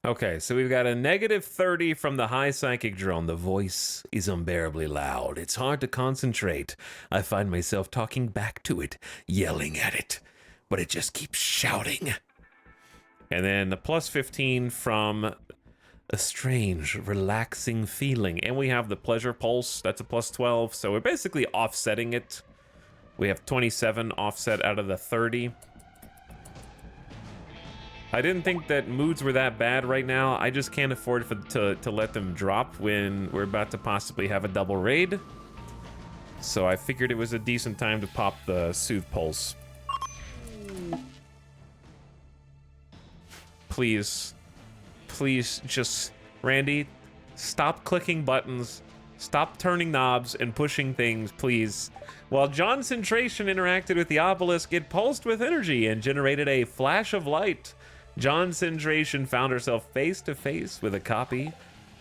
Okay, so we've got a -30 from the high psychic drone. The voice is unbearably loud. It's hard to concentrate. I find myself talking back to it, yelling at it, but it just keeps shouting. And then the +15 from a strange, relaxing feeling. And we have the pleasure pulse. That's a +12. So we're basically offsetting it. We have 27 offset out of the 30. I didn't think that moods were that bad right now. I just can't afford to let them drop when we're about to possibly have a double raid. So I figured it was a decent time to pop the Soothe Pulse. Please. Please, just... Randy, stop clicking buttons. Stop turning knobs and pushing things, please. While John's Centration interacted with the obelisk, it pulsed with energy and generated a flash of light. John's Centration found herself face to face with a copy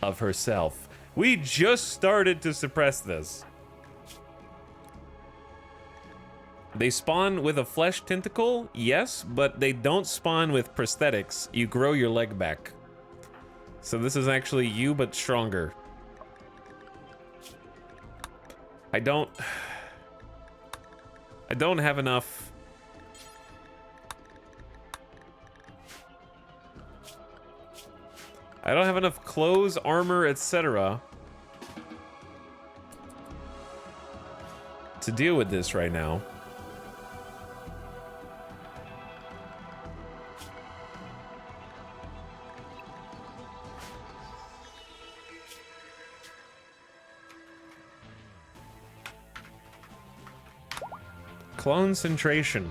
of herself. We just started to suppress this. They spawn with a flesh tentacle, yes, but they don't spawn with prosthetics. You grow your leg back. So this is actually you, but stronger. I don't have enough. I don't have enough clothes, armor, etc. to deal with this right now. Clone Centration.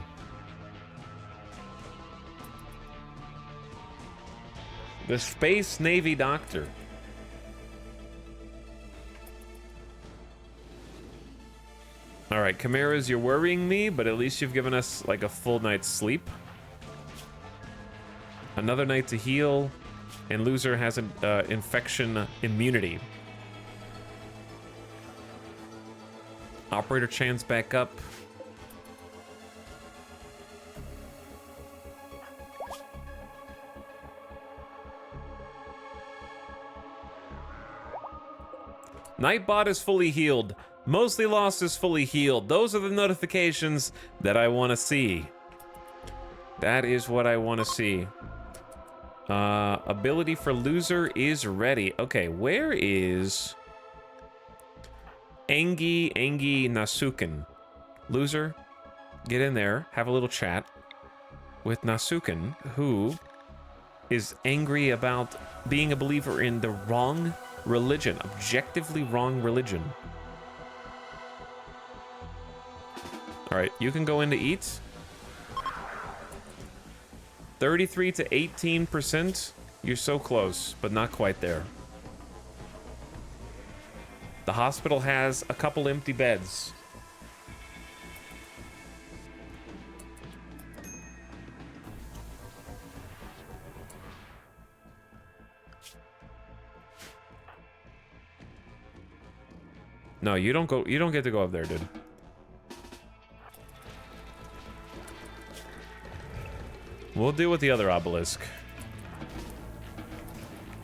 The Space Navy Doctor. All right, Chimeras, you're worrying me, but at least you've given us like a full night's sleep. Another night to heal, and Loser has an infection immunity. Operator Chan's back up. Nightbot is fully healed. Mostly Lost is fully healed. Those are the notifications that I want to see. That is what I want to see. Ability for Loser is ready. Okay, where is Angie Nasuken? Loser, get in there. Have a little chat with Nasuken, who is angry about being a believer in the wrong religion, objectively wrong religion. All right, you can go in to eat. 33 to 18%. You're so close, but not quite there. The hospital has a couple empty beds. No, you don't go. You don't get to go up there, dude. We'll deal with the other obelisk.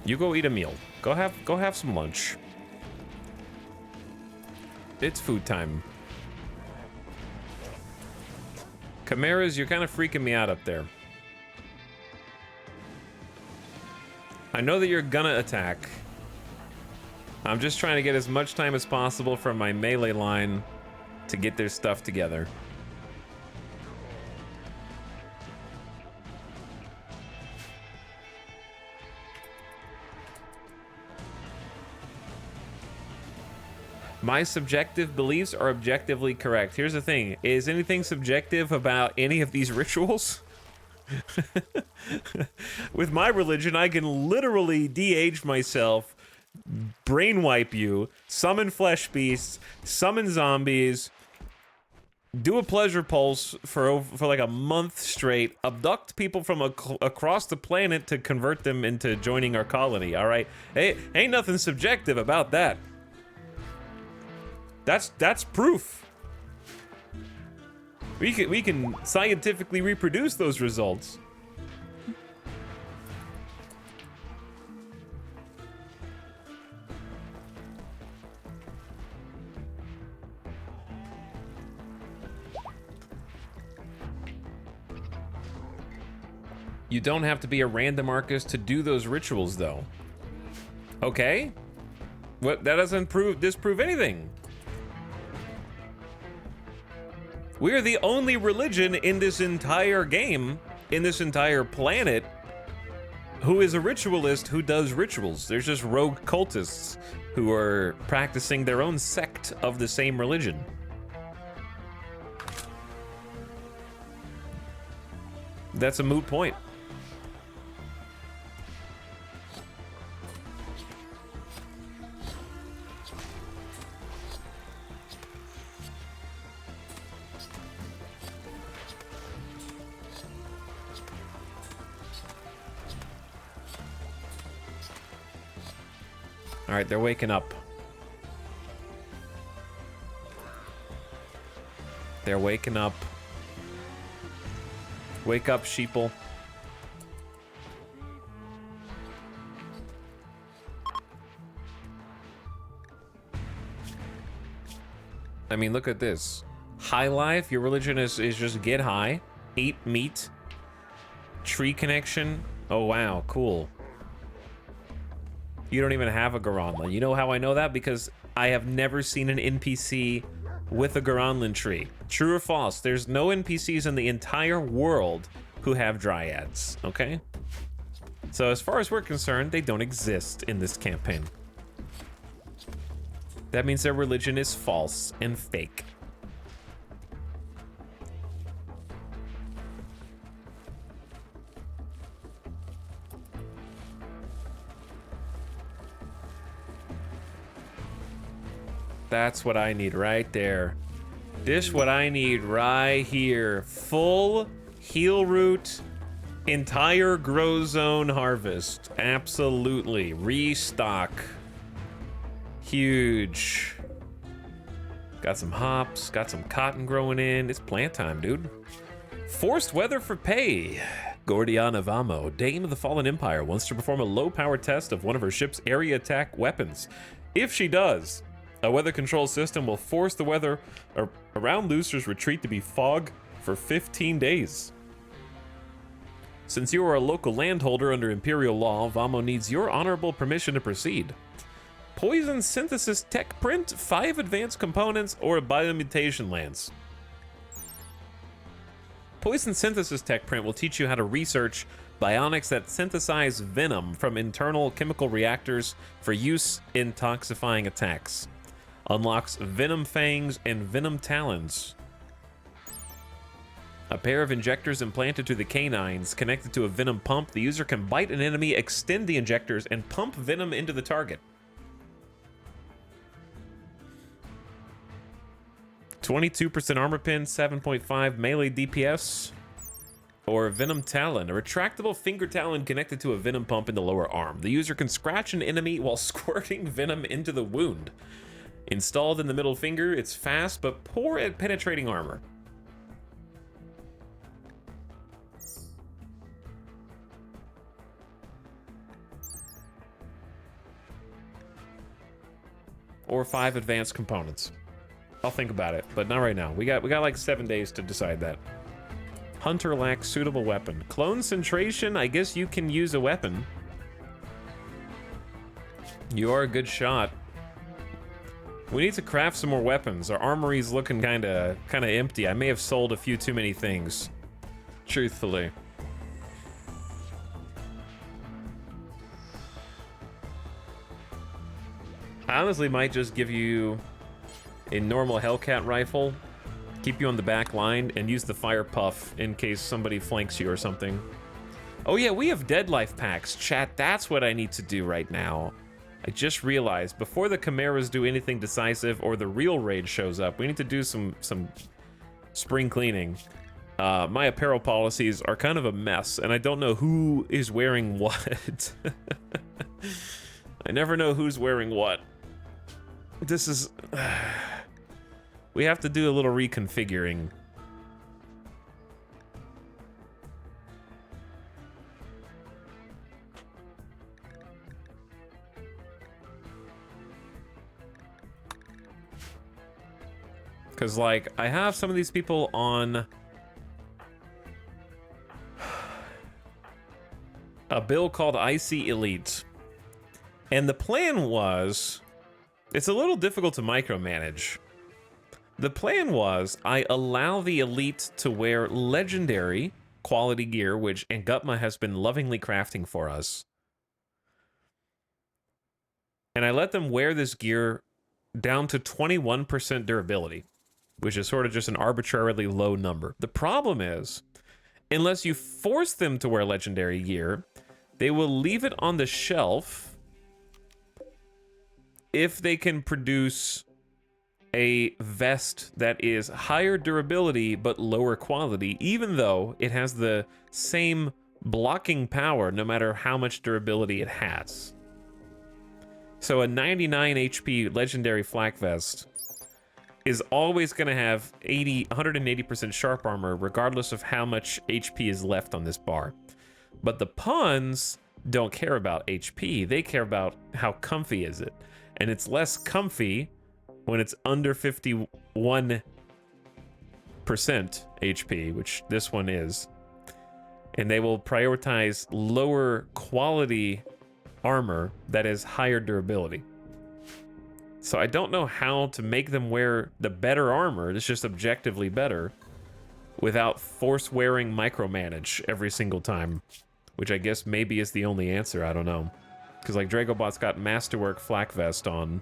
You go eat a meal. Go have some lunch. It's food time. Chimeras, you're kind of freaking me out up there. I know that you're gonna attack. I'm just trying to get as much time as possible from my melee line to get their stuff together. My subjective beliefs are objectively correct. Here's the thing. Is anything subjective about any of these rituals? With my religion, I can literally de-age myself, brain wipe you, summon flesh beasts, summon zombies, do a pleasure pulse for like a month straight, abduct people from across the planet to convert them into joining our colony, all right? Hey, ain't nothing subjective about that. That's proof. We can scientifically reproduce those results. You don't have to be a random artist to do those rituals, though. Okay? What? That doesn't disprove anything. We're the only religion in this entire game, in this entire planet, who is a ritualist who does rituals. There's just rogue cultists who are practicing their own sect of the same religion. That's a moot point. All right, they're waking up. They're waking up. Wake up, sheeple. I mean, look at this. High life, your religion is just get high, eat meat, tree connection. Oh, wow, cool. You don't even have a Garanlan. You know how I know that? Because I have never seen an NPC with a Garanlan tree. True or false? There's no NPCs in the entire world who have dryads, okay? So as far as we're concerned, they don't exist in this campaign. That means their religion is false and fake. That's what I need right there. This what I need right here. Full heal root, entire grow zone harvest. Absolutely. Restock. Huge. Got some hops, got some cotton growing in. It's plant time, dude. Forced weather for pay. Gordiana Vamo, Dame of the Fallen Empire, wants to perform a low-power test of one of her ship's area attack weapons. If she does, a weather control system will force the weather around Lucer's retreat to be fog for 15 days. Since you are a local landholder under Imperial law, Vamo needs your honorable permission to proceed. Poison synthesis tech print, 5 advanced components, or a biomutation lance. Poison synthesis tech print will teach you how to research bionics that synthesize venom from internal chemical reactors for use in toxifying attacks. Unlocks venom fangs and venom talons. A pair of injectors implanted to the canines connected to a venom pump. The user can bite an enemy, extend the injectors, and pump venom into the target. 22% armor pin, 7.5 melee DPS. Or Venom Talon, a retractable finger talon connected to a venom pump in the lower arm. The user can scratch an enemy while squirting venom into the wound. Installed in the middle finger, it's fast but poor at penetrating armor. Or 5 advanced components. I'll think about it, but not right now. We got like 7 days to decide that. Hunter lacks suitable weapon. Clone Centration, I guess you can use a weapon. You are a good shot. We need to craft some more weapons. Our armory's looking kinda empty. I may have sold a few too many things. Truthfully. I honestly might just give you a normal Hellcat rifle, keep you on the back line, and use the fire puff in case somebody flanks you or something. Oh yeah, we have dead life packs. Chat, that's what I need to do right now. I just realized, before the Chimeras do anything decisive or the real raid shows up, we need to do some spring cleaning. My apparel policies are kind of a mess, and I don't know who is wearing what. I never know who's wearing what. This is... we have to do a little reconfiguring. Because, like, I have some of these people on... a build called Icy Elite. And the plan was, it's a little difficult to micromanage. The plan was I allow the Elite to wear legendary quality gear, which Angutma has been lovingly crafting for us. And I let them wear this gear down to 21% durability, which is sort of just an arbitrarily low number. The problem is, unless you force them to wear legendary gear, they will leave it on the shelf if they can produce a vest that is higher durability but lower quality, even though it has the same blocking power no matter how much durability it has. So a 99 HP legendary flak vest is always going to have 180% sharp armor regardless of how much HP is left on this bar. But the pawns don't care about HP, they care about how comfy is it. And it's less comfy when it's under 51% HP, which this one is. And they will prioritize lower quality armor that is higher durability. So I don't know how to make them wear the better armor that's just objectively better without force wearing micromanage every single time, which I guess maybe is the only answer. I don't know, because like Dragobot's got Masterwork flak vest on,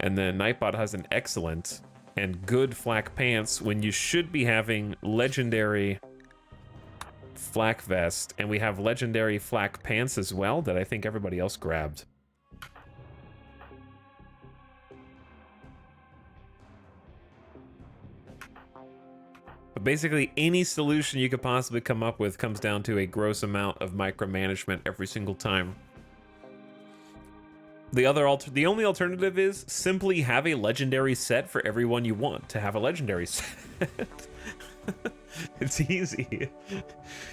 and then Nightbot has an excellent and good flak pants when you should be having legendary flak vest, and we have legendary flak pants as well that I think everybody else grabbed. But basically any solution you could possibly come up with comes down to a gross amount of micromanagement every single time. The only alternative is simply have a legendary set for everyone you want to have a legendary set. It's easy.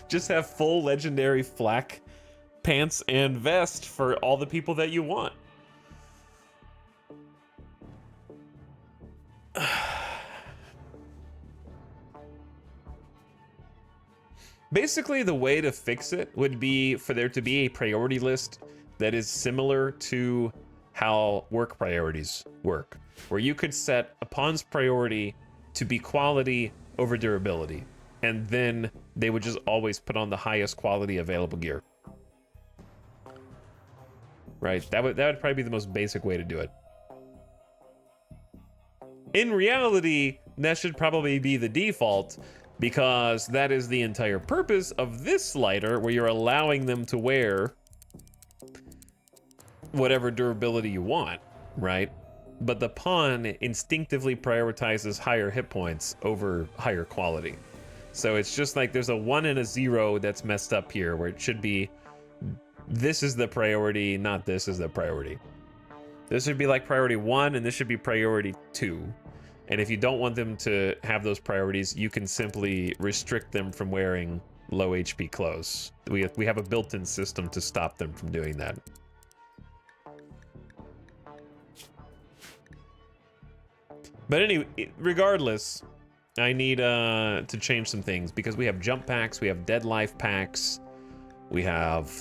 Just have full legendary flak pants and vest for all the people that you want. Basically, the way to fix it would be for there to be a priority list that is similar to how work priorities work, where you could set a pawn's priority to be quality over durability, and then they would just always put on the highest quality available gear. Right? That would probably be the most basic way to do it. In reality, that should probably be the default, because that is the entire purpose of this slider, where you're allowing them to wear whatever durability you want, right? But the pawn instinctively prioritizes higher hit points over higher quality. So it's just like there's a 1 and a 0 that's messed up here, where it should be this is the priority, not this is the priority. This should be like priority 1, and this should be priority 2. And if you don't want them to have those priorities, you can simply restrict them from wearing low HP clothes. We have a built-in system to stop them from doing that. But anyway, regardless, I need to change some things, because we have jump packs, we have dead life packs, we have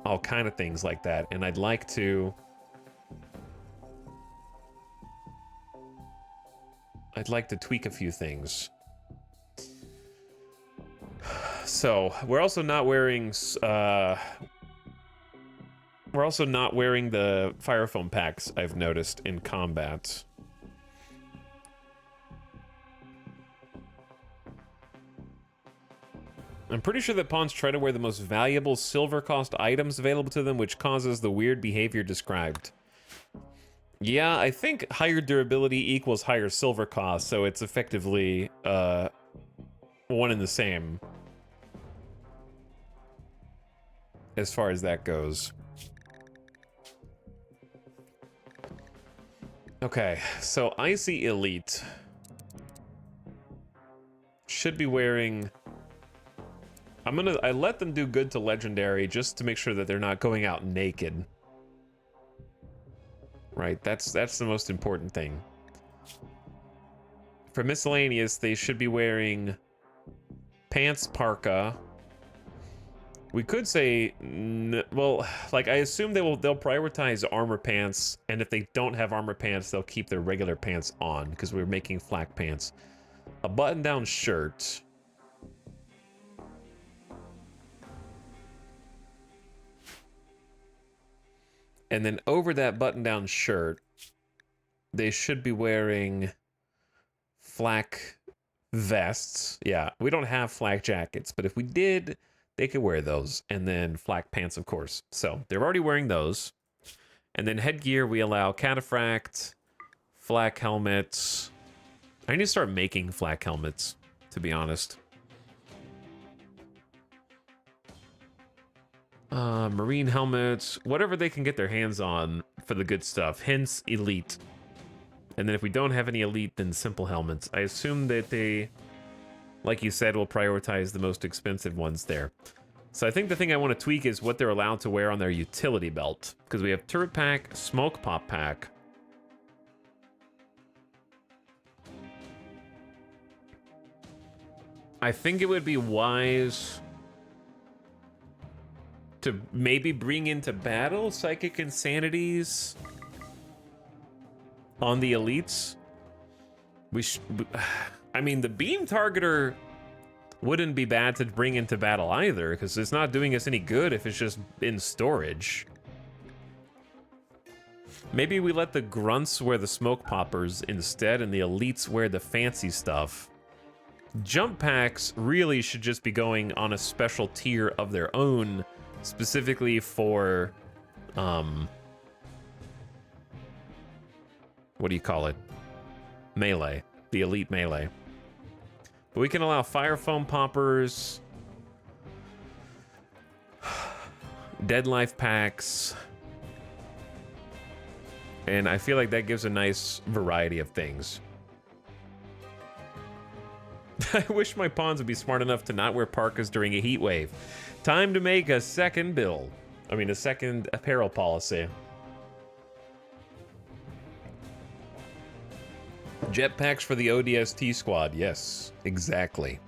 all kind of things like that, and I'd like to tweak a few things. So we're also not wearing the fire foam packs, I've noticed, in combat. I'm pretty sure that pawns try to wear the most valuable silver cost items available to them, which causes the weird behavior described. Yeah, I think higher durability equals higher silver cost, so it's effectively one and the same as far as that goes. Okay, so Icy Elite should be wearing... I let them do good to legendary just to make sure that they're not going out naked. Right, that's the most important thing. For miscellaneous, they should be wearing pants, parka, We could say, well, like I assume they'll prioritize armor pants, and if they don't have armor pants, they'll keep their regular pants on because we're making flak pants. A button-down shirt. And then over that button-down shirt, they should be wearing flak vests. Yeah, we don't have flak jackets, but if we did, they could wear those. And then flak pants, of course. So they're already wearing those. And then headgear, we allow cataphract, flak helmets. I need to start making flak helmets, to be honest. Marine helmets, whatever they can get their hands on for the good stuff. Hence, elite. And then if we don't have any elite, then simple helmets. I assume that they, like you said, will prioritize the most expensive ones there. So I think the thing I want to tweak is what they're allowed to wear on their utility belt. Because we have turret pack, smoke pop pack. I think it would be wise to maybe bring into battle psychic insanities on the elites. I mean, the beam targeter wouldn't be bad to bring into battle either, because it's not doing us any good if it's just in storage. Maybe we let the grunts wear the smoke poppers instead, and the elites wear the fancy stuff. Jump packs really should just be going on a special tier of their own, specifically for, what do you call it? Melee, the elite melee. But we can allow fire foam poppers, dead life packs, and I feel like that gives a nice variety of things. I wish my pawns would be smart enough to not wear parkas during a heat wave. Time to make a second build. I mean, a second apparel policy. Jetpacks for the ODST squad. Yes, exactly.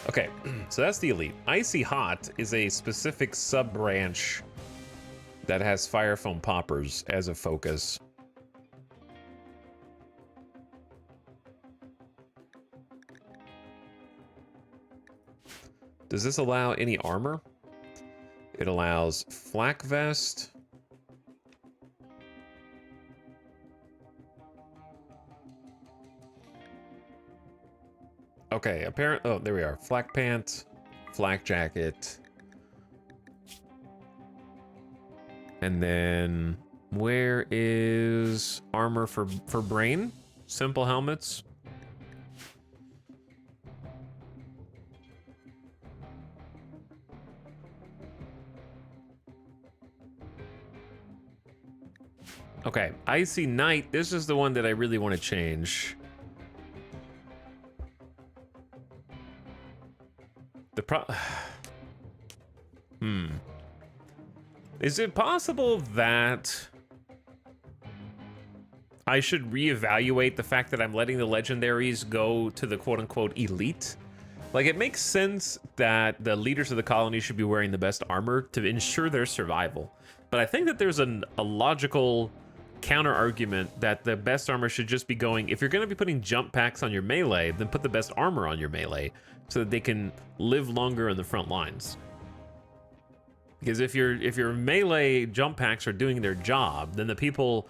Okay, so that's the elite. Icy Hot is a specific sub-branch that has fire foam poppers as a focus. Does this allow any armor? It allows flak vest. Okay, oh, there we are. Flak pant, flak jacket. And then where is armor for brain? Simple helmets. Okay, Icy Night. This is the one that I really want to change. Is it possible that I should reevaluate the fact that I'm letting the legendaries go to the quote-unquote elite? Like, it makes sense that the leaders of the colony should be wearing the best armor to ensure their survival. But I think that there's a logical counter argument that the best armor should just be going, if you're going to be putting jump packs on your melee, then put the best armor on your melee so that they can live longer in the front lines. Because if your melee jump packs are doing their job, then the people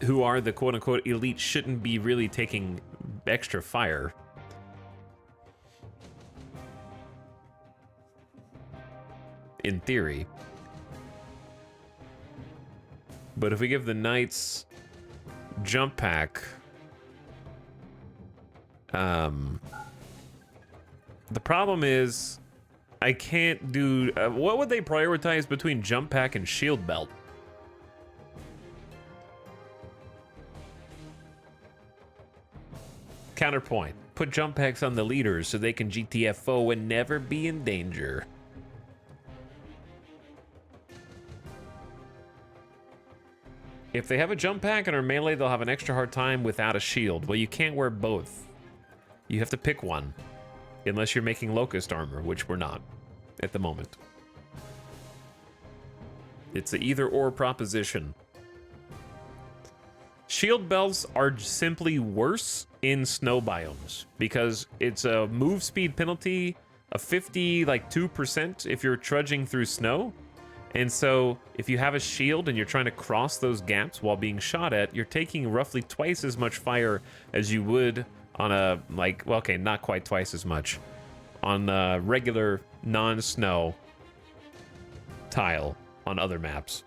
who are the quote-unquote elite shouldn't be really taking extra fire. In theory. But if we give the knights jump pack, the problem is I can't do, what would they prioritize between jump pack and shield belt? Counterpoint, put jump packs on the leaders so they can GTFO and never be in danger. If they have a jump pack and are melee, they'll have an extra hard time without a shield. Well, you can't wear both. You have to pick one. Unless you're making Locust armor, which we're not at the moment. It's an either-or proposition. Shield belts are simply worse in snow biomes because it's a move speed penalty of 2% if you're trudging through snow. And so if you have a shield and you're trying to cross those gaps while being shot at, you're taking roughly twice as much fire as you would on a, well, okay, not quite twice as much, on a regular non-snow tile on other maps.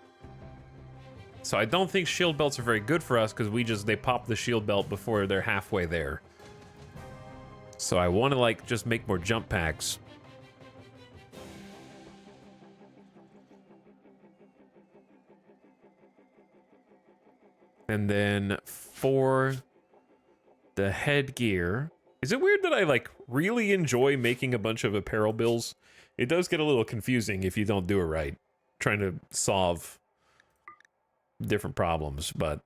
So I don't think shield belts are very good for us because they pop the shield belt before they're halfway there. So I want to just make more jump packs. And then for the headgear, is it weird that I really enjoy making a bunch of apparel bills? It does get a little confusing if you don't do it right, trying to solve different problems, but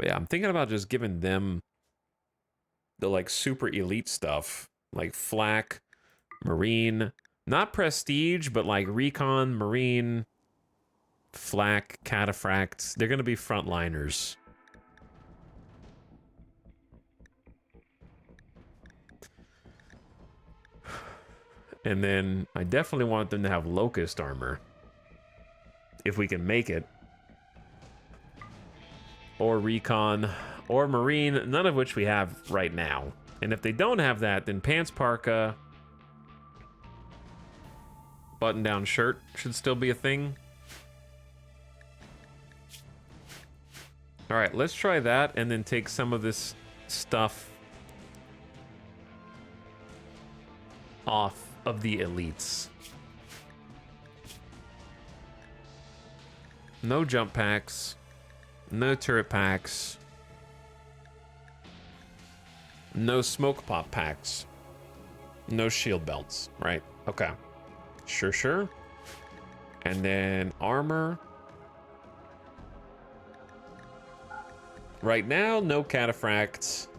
yeah, I'm thinking about just giving them the super elite stuff, like flak, marine, not prestige, but recon, marine, flak, cataphracts. They're gonna be frontliners. And then I definitely want them to have locust armor, if we can make it. Or recon, or marine, none of which we have right now. And if they don't have that, then pants parka, button-down shirt should still be a thing. All right, let's try that and then take some of this stuff off of the elites. No jump packs, no turret packs, no smoke pop packs, no shield belts, right? Okay. Sure. And then armor. Right now, no cataphracts.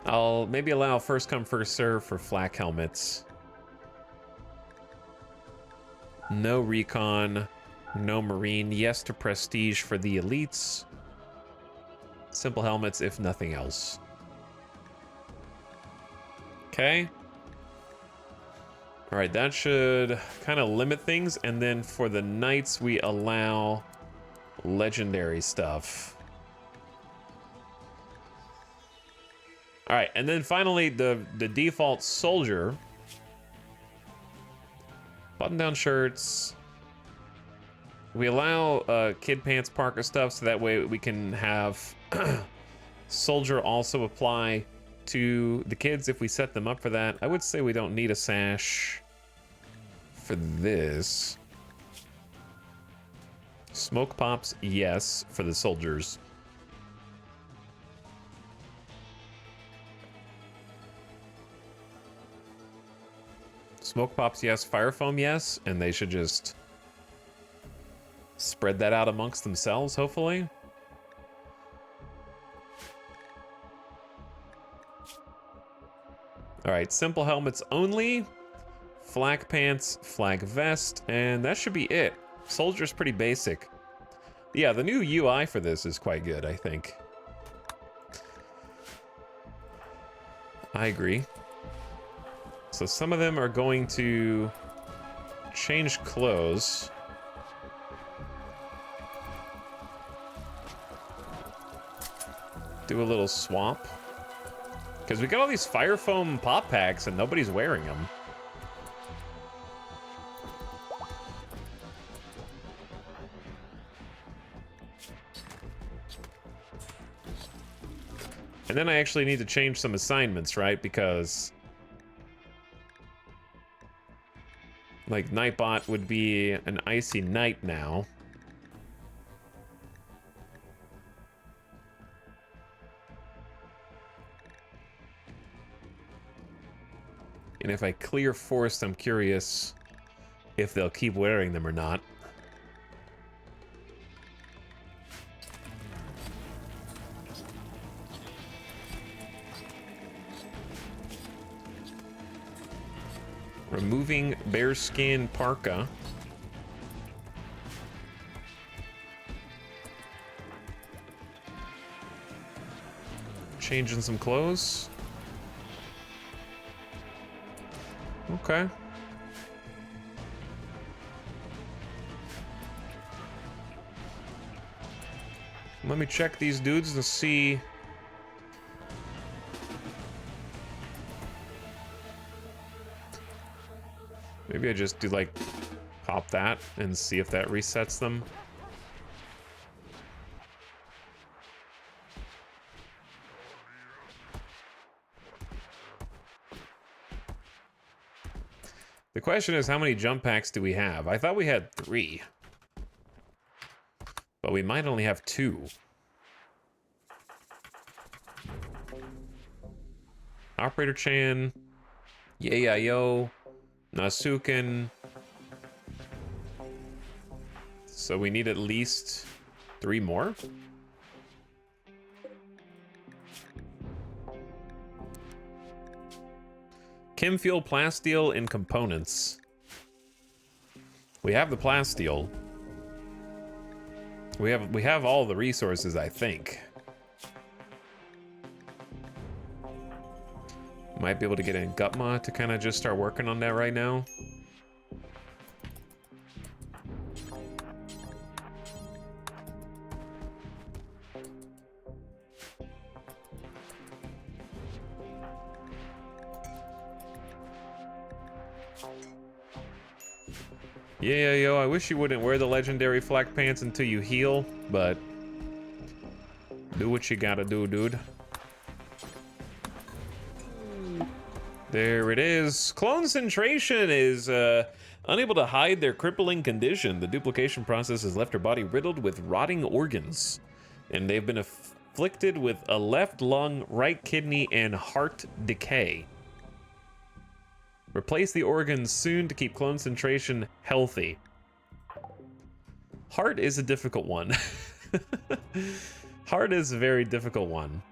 I'll maybe allow first come, first serve for flak helmets. No recon, no marine. Yes to prestige for the elites. Simple helmets, if nothing else. Okay. All right, that should kind of limit things. And then for the knights, we allow legendary stuff. All right, and then finally, the default soldier. Button-down shirts. We allow kid pants parka stuff, so that way we can have soldier also apply to the kids if we set them up for that. I would say we don't need a sash for this. Smoke pops, yes, for the soldiers. Smoke pops, yes. Fire foam, yes. And they should just spread that out amongst themselves, hopefully. All right, simple helmets only. Flak pants, flak vest, and that should be it. Soldier's pretty basic. Yeah, the new UI for this is quite good, I think. I agree. So some of them are going to change clothes. Do a little swap. Because we got all these fire foam pop packs and nobody's wearing them. And then I actually need to change some assignments, right? Because like Nightbot would be an icy knight now. And if I clear forest, I'm curious if they'll keep wearing them or not. Removing bearskin parka. Changing some clothes. Okay. Let me check these dudes to see. Maybe I just do like pop that and see if that resets them. The question is, how many jump packs do we have? I thought we had 3. But we might only have 2. Operator Chan. Yayo. Nasuken. So we need at least 3 more? Chem fuel, plasteel, and components. We have the plasteel. We have all the resources, I think. Might be able to get in Gutma to kind of just start working on that right now. Yeah, yo, I wish you wouldn't wear the legendary flak pants until you heal, but do what you gotta do, dude. There it is. Clone Centration is unable to hide their crippling condition. The duplication process has left her body riddled with rotting organs, and they've been afflicted with a left lung, right kidney, and heart decay. Replace the organs soon to keep Clone Centration healthy. Heart is a difficult one. Heart is a very difficult one.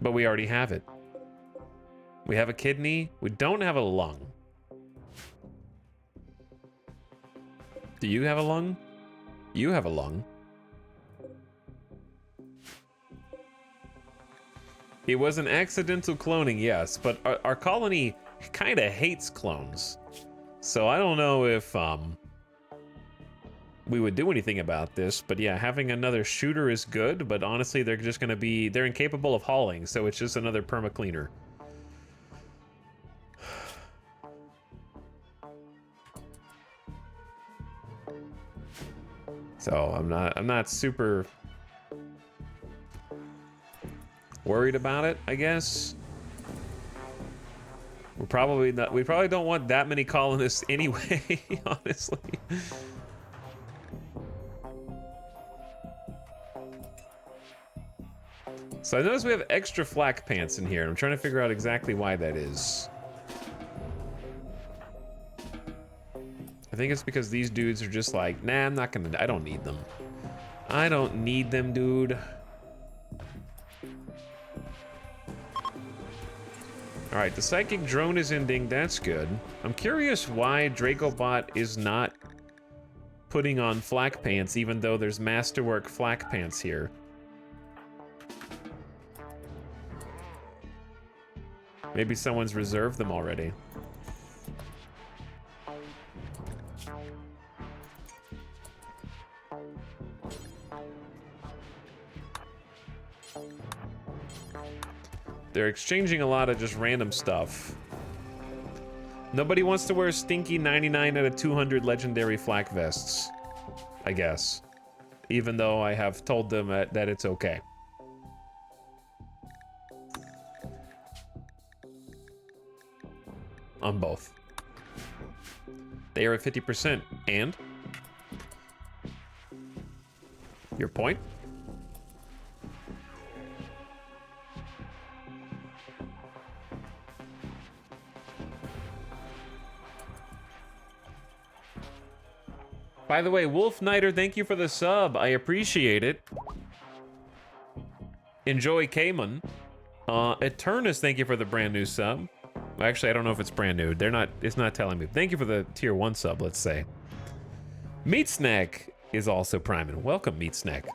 But we already have it. We have a kidney. We don't have a lung. Do you have a lung? You have a lung. It was an accidental cloning, yes, but our colony kind of hates clones. So I don't know if we would do anything about this, but yeah, having another shooter is good, but honestly, they're just gonna be, they're incapable of hauling, so it's just another perma cleaner. So I'm not super worried about it, I guess. We probably don't want that many colonists anyway, honestly. So I notice we have extra flak pants in here, and I'm trying to figure out exactly why that is. I think it's because these dudes are just like, nah, I don't need them. I don't need them, dude. All right, the psychic drone is ending. That's good. I'm curious why Dracobot is not putting on flak pants, even though there's masterwork flak pants here. Maybe someone's reserved them already. They're exchanging a lot of just random stuff. Nobody wants to wear stinky 99 out of 200 legendary flak vests, I guess. Even though I have told them that it's okay. On both. They are at 50%. And? Your point? By the way, Wolf Nighter, thank you for the sub. I appreciate it. Enjoy Cayman. Eternus, thank you for the brand new sub. Actually, I don't know if it's brand new. It's not telling me. Thank you for the tier 1 sub, let's say. Meat Snack is also priming. Welcome, Meat Snack.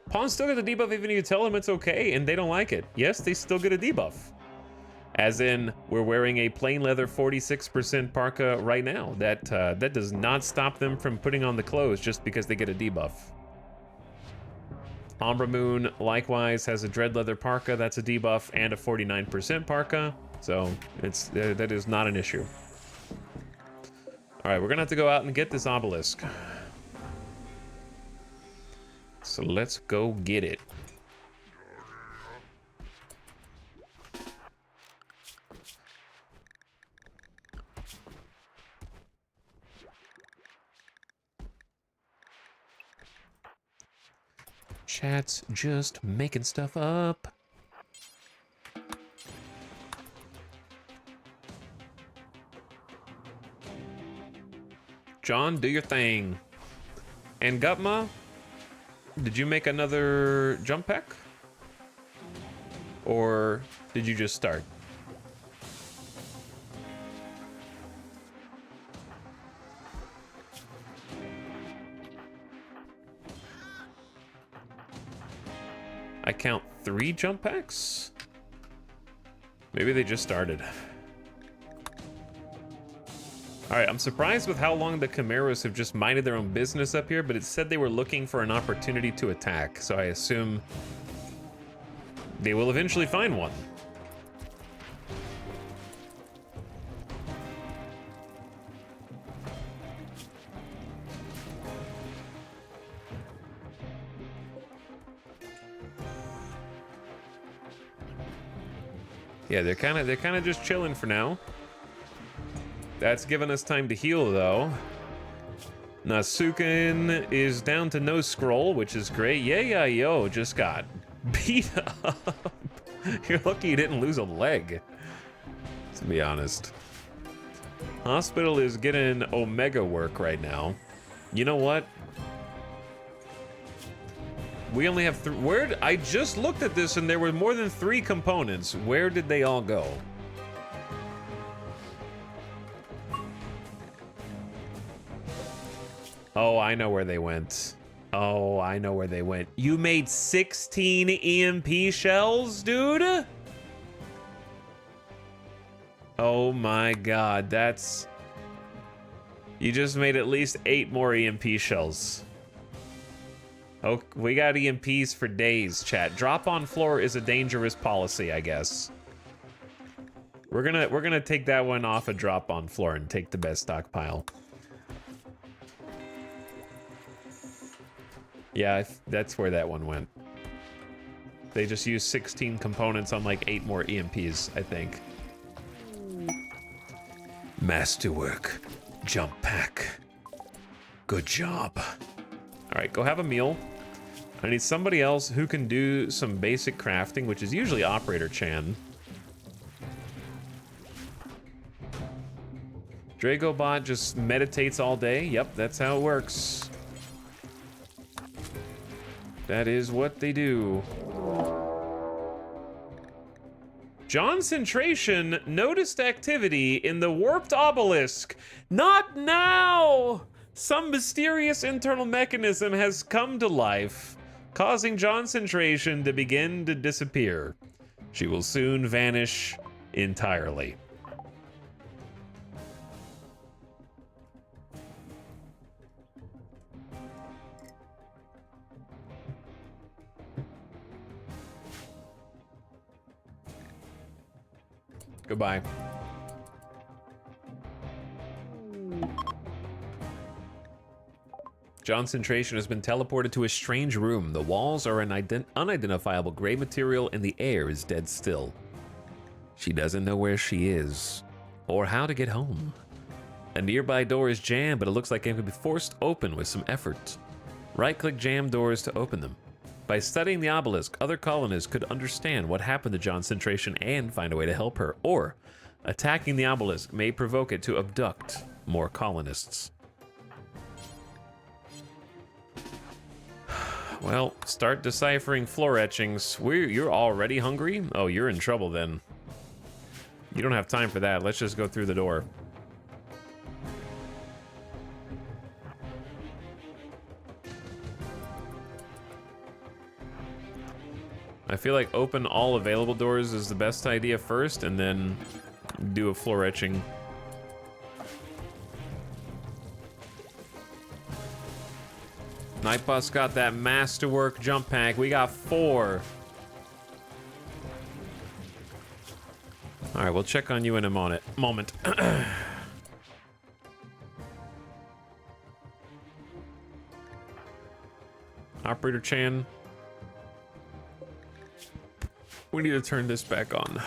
Pawns still get the debuff even if you tell them it's okay and they don't like it. Yes, they still get a debuff. As in, we're wearing a plain leather 46% parka right now. That does not stop them from putting on the clothes just because they get a debuff. Umbra Moon likewise has a dread leather parka, that's a debuff, and a 49% parka. So that is not an issue. All right, we're gonna have to go out and get this obelisk. So let's go get it. Chat's just making stuff up. John, do your thing. And Gutma, did you make another jump pack? Or did you just start? I count 3 jump packs? Maybe they just started. All right, I'm surprised with how long the Chimeras have just minded their own business up here, but it said they were looking for an opportunity to attack, so I assume they will eventually find one. Yeah, they're kind of just chilling for now. That's given us time to heal, though. Nasuken is down to no scroll, which is great. Yeah, yo, just got beat up. You're lucky you didn't lose a leg, to be honest. Hospital is getting Omega work right now. You know what? We only have 3. I just looked at this and there were more than 3 components. Where did they all go? Oh, I know where they went. Oh, I know where they went. You made 16 EMP shells, dude? Oh my god, that's... You just made at least 8 more EMP shells. Oh, we got EMPs for days, chat. Drop on floor is a dangerous policy, I guess. We're gonna take that one off a drop on floor and take the best stockpile. Yeah, that's where that one went. They just used 16 components on like 8 more EMPs, I think. Masterwork. Jump pack. Good job. All right, go have a meal. I need somebody else who can do some basic crafting, which is usually Operator Chan. Dragobot just meditates all day. Yep, that's how it works. That is what they do. Johncentration noticed activity in the warped obelisk. Not now! Some mysterious internal mechanism has come to life, causing Johncentration to begin to disappear. She will soon vanish entirely. Goodbye. Johncentration has been teleported to a strange room. The walls are an unidentifiable gray material and the air is dead still. She doesn't know where she is or how to get home. A nearby door is jammed, but it looks like it can be forced open with some effort. Right-click jam doors to open them. By studying the obelisk, other colonists could understand what happened to Johncentration and find a way to help her, or Attacking the obelisk may provoke it to abduct more colonists. Well, start deciphering floor etchings. You're already hungry? Oh, you're in trouble then. You don't have time for that. Let's just go through the door. I feel like open all available doors is the best idea first, and then do a floor etching. Nightbus got that masterwork jump pack. We got 4. All right, we'll check on you in a moment. Operator Chan. We need to turn this back on.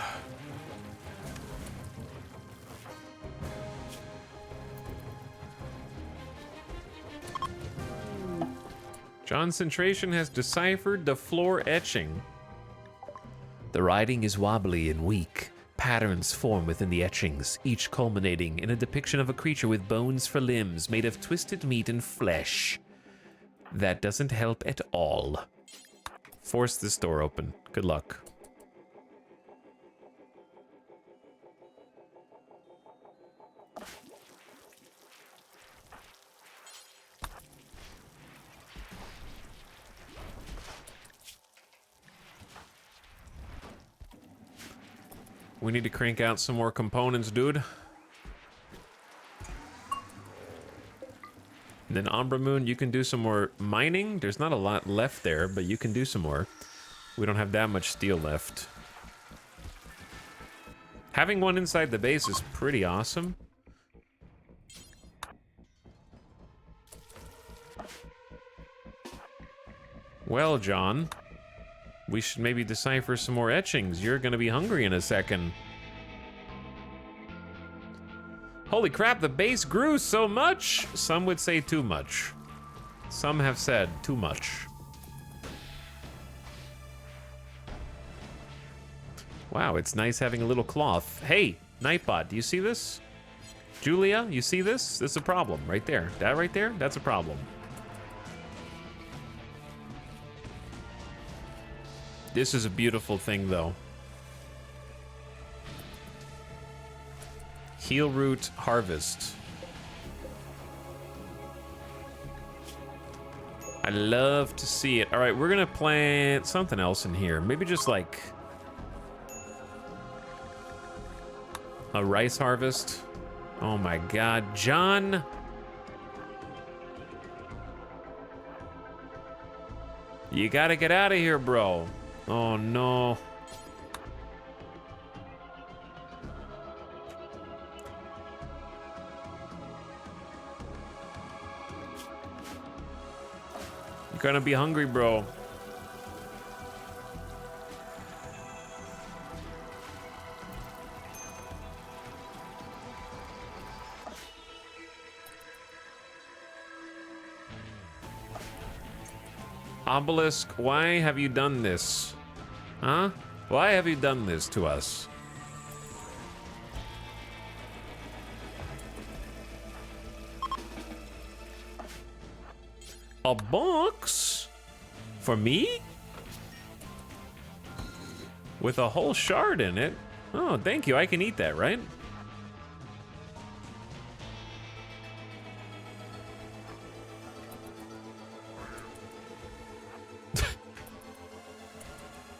Concentration has deciphered the floor etching. The writing is wobbly and weak. Patterns form within the etchings, each culminating in a depiction of a creature with bones for limbs made of twisted meat and flesh. That doesn't help at all. Force this door open. Good luck. We need to crank out some more components, dude. And then Umbra Moon, you can do some more mining. There's not a lot left there, but you can do some more. We don't have that much steel left. Having one inside the base is pretty awesome. Well, John, we should maybe decipher some more etchings. You're gonna be hungry in a second. Holy crap, the base grew so much! Some would say too much. Some have said too much. Wow, it's nice having a little cloth. Hey, Nightbot, do you see this? Julia, you see this? This is a problem right there. That right there, that's a problem. This is a beautiful thing, though. Heel root harvest. I love to see it. All right, we're gonna plant something else in here. Maybe just like a rice harvest. Oh my God, John. You gotta get out of here, bro. Oh no. You're gonna be hungry, bro. Obelisk, why have you done this? Huh? Why have you done this to us? A box? For me? With a whole shard in it? Oh, thank you. I can eat that, right?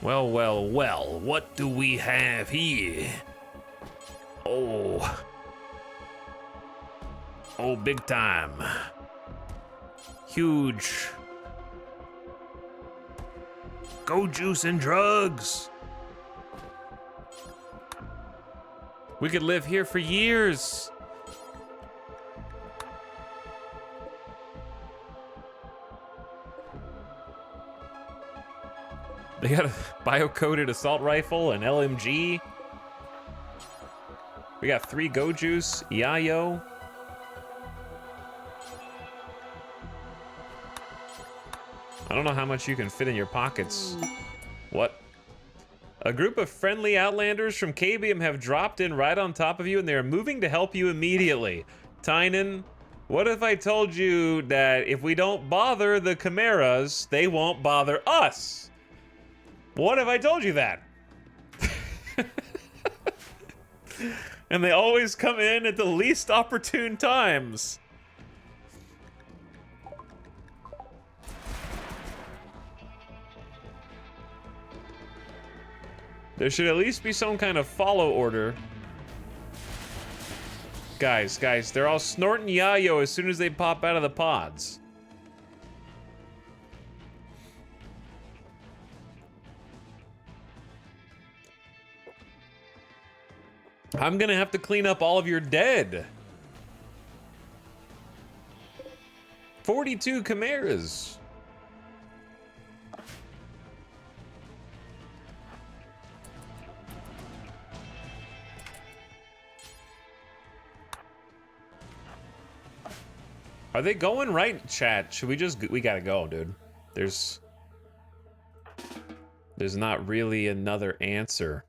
Well, well, well, what do we have here? Oh. Oh, big time. Huge. Go juice and drugs. We could live here for years. They got a bio-coded assault rifle, an LMG. We got 3 Go Juice, Yayo. I don't know how much you can fit in your pockets. What? A group of friendly outlanders from Cabium have dropped in right on top of you, and they are moving to help you immediately. Tynan, what if I told you that if we don't bother the chimeras, they won't bother us? What if I told you that? And they always come in at the least opportune times. There should at least be some kind of follow order. Guys, they're all snorting yayo as soon as they pop out of the pods. I'm gonna have to clean up all of your dead. 42 chimeras. Are they going right, chat? Should we just... We gotta go, dude. There's not really another answer.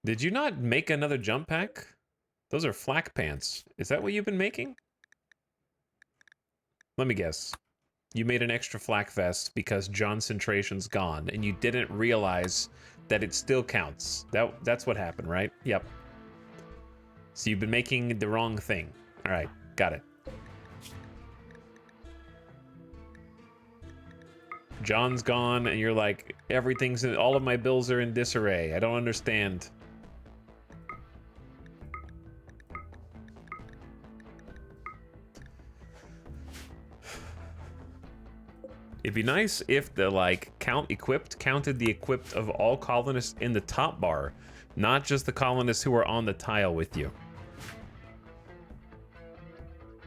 Did you not make another jump pack? Those are flak pants. Is that what you've been making? Let me guess. You made an extra flak vest because Johncentration's gone, and you didn't realize that it still counts. That's what happened, right? Yep. So you've been making the wrong thing. All right, got it. John's gone, and you're like, everything's in, all of my bills are in disarray. I don't understand. It'd be nice if the, like, counted the equipped of all colonists in the top bar, not just the colonists who are on the tile with you.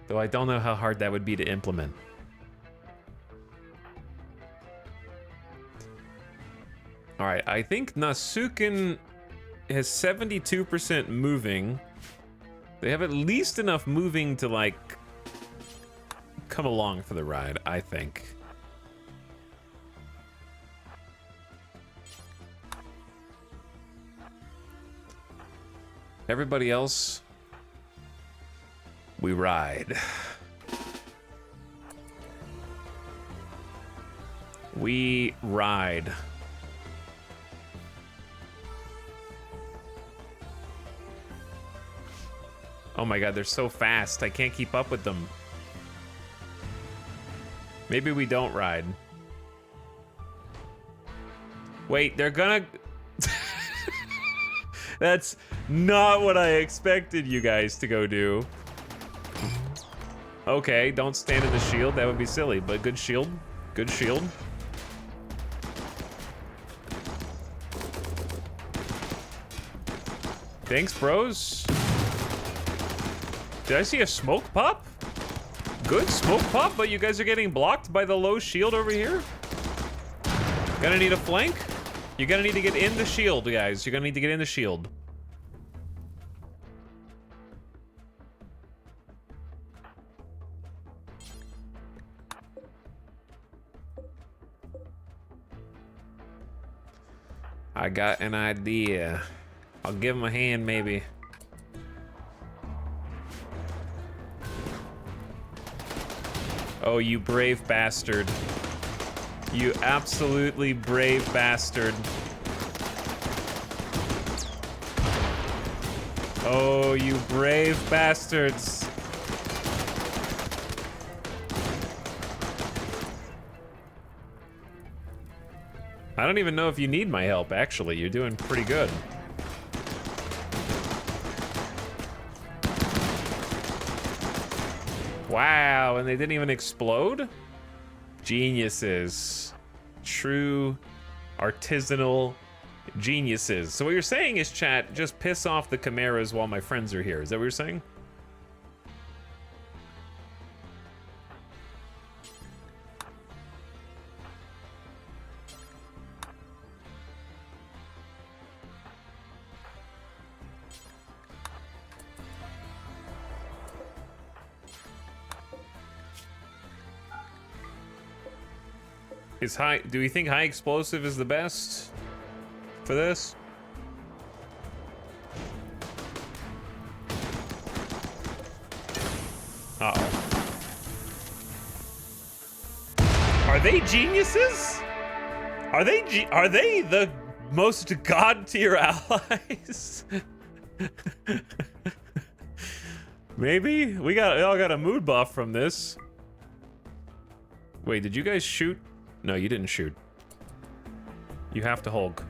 Though I don't know how hard that would be to implement. All right, I think Nasuken has 72% moving. They have at least enough moving to, like, come along for the ride, I think. Everybody else, we ride. We ride. Oh my god, they're so fast. I can't keep up with them. Maybe we don't ride. Wait, they're gonna... That's not what I expected you guys to go do. Okay, don't stand in the shield. That would be silly, but good shield. Good shield. Thanks, bros. Did I see a smoke pop? Good smoke pop, but you guys are getting blocked by the low shield over here? Gonna need a flank? You're gonna need to get in the shield, guys. You're gonna need to get in the shield. I got an idea. I'll give him a hand, maybe. Oh, you brave bastard. You absolutely brave bastard. Oh, you brave bastards. I don't even know if you need my help, actually. You're doing pretty good. Wow, and they didn't even explode? Geniuses. True artisanal geniuses. So what you're saying is, chat, just piss off the chimeras while my friends are here. Is that what you're saying? Do we think high explosive is the best for this? Uh-oh. Are they geniuses? Are they the most god tier allies? Maybe we all got a mood buff from this. Wait, did you guys shoot? No, you didn't shoot. You have to Hulk.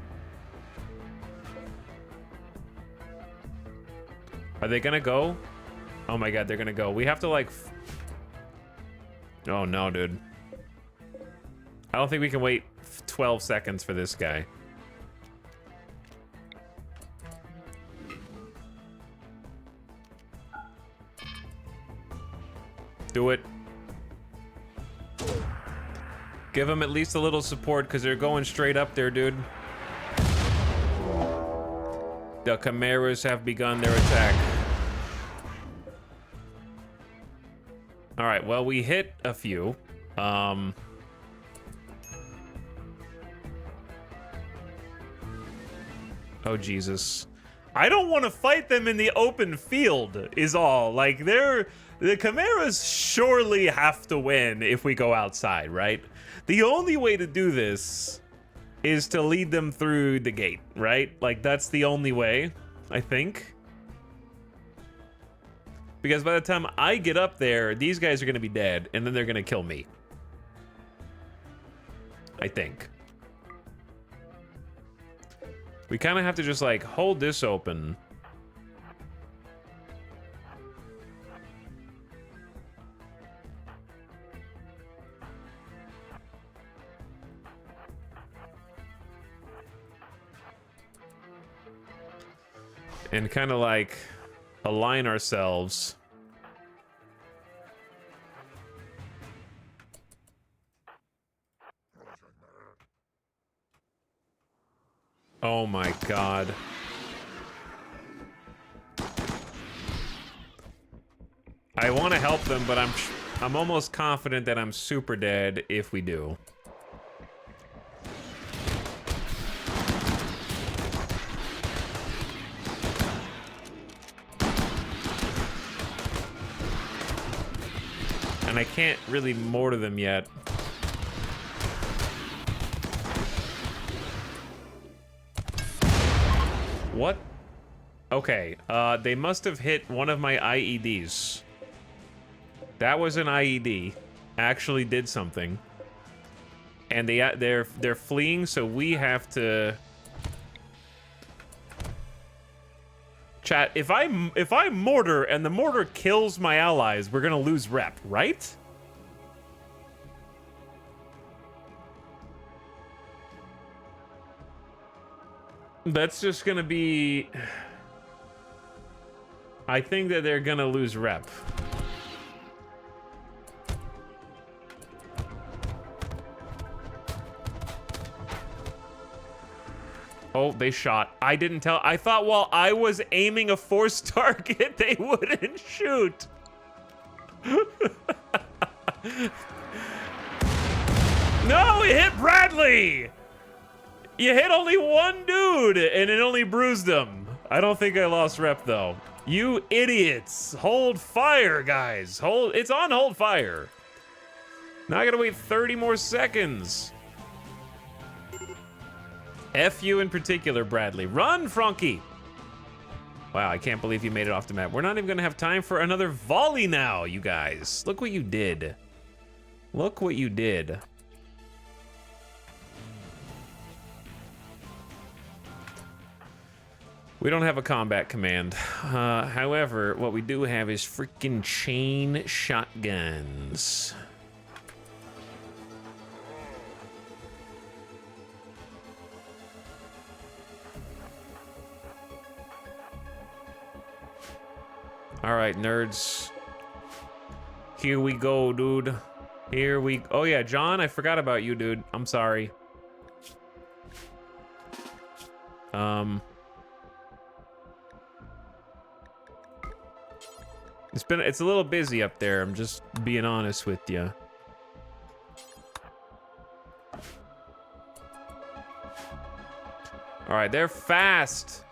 Are they gonna go? Oh my god, they're gonna go. We have to like... Oh no, dude. I don't think we can wait 12 seconds for this guy. Do it. Give them at least a little support because they're going straight up there, dude. The Chimeras have begun their attack. All right, well, we hit a few. Oh, Jesus. I don't want to fight them in the open field, is all. Like, the Chimeras surely have to win if we go outside, right? The only way to do this is to lead them through the gate, right? Like, that's the only way, I think. Because by the time I get up there, these guys are going to be dead, and then they're going to kill me. I think. We kind of have to just, like, hold this open. And kind of, like, align ourselves. Oh my god. I want to help them, but I'm almost confident that I'm super dead if we do. And I can't really mortar them yet. What? Okay, they must have hit one of my IEDs. That was an IED. Actually did something. And they're fleeing, so we have to... Chat, if I mortar and the mortar kills my allies, we're gonna lose rep, right? That's just gonna be... I think that they're gonna lose rep. Oh, they shot. I didn't tell. I thought while I was aiming a forced target, they wouldn't shoot. No, it hit Bradley! You hit only one dude, and it only bruised him. I don't think I lost rep, though. You idiots. Hold fire, guys. It's on hold fire. Now I gotta wait 30 more seconds. F you in particular, Bradley. Run, Frankie! Wow, I can't believe you made it off the map. We're not even gonna have time for another volley now, you guys. Look what you did. Look what you did. We don't have a combat command. However, what we do have is freaking chain shotguns. All right, nerds. Here we go, dude. Here we... Oh, yeah, John, I forgot about you, dude. I'm sorry. It's a little busy up there. I'm just being honest with you. All right, they're fast.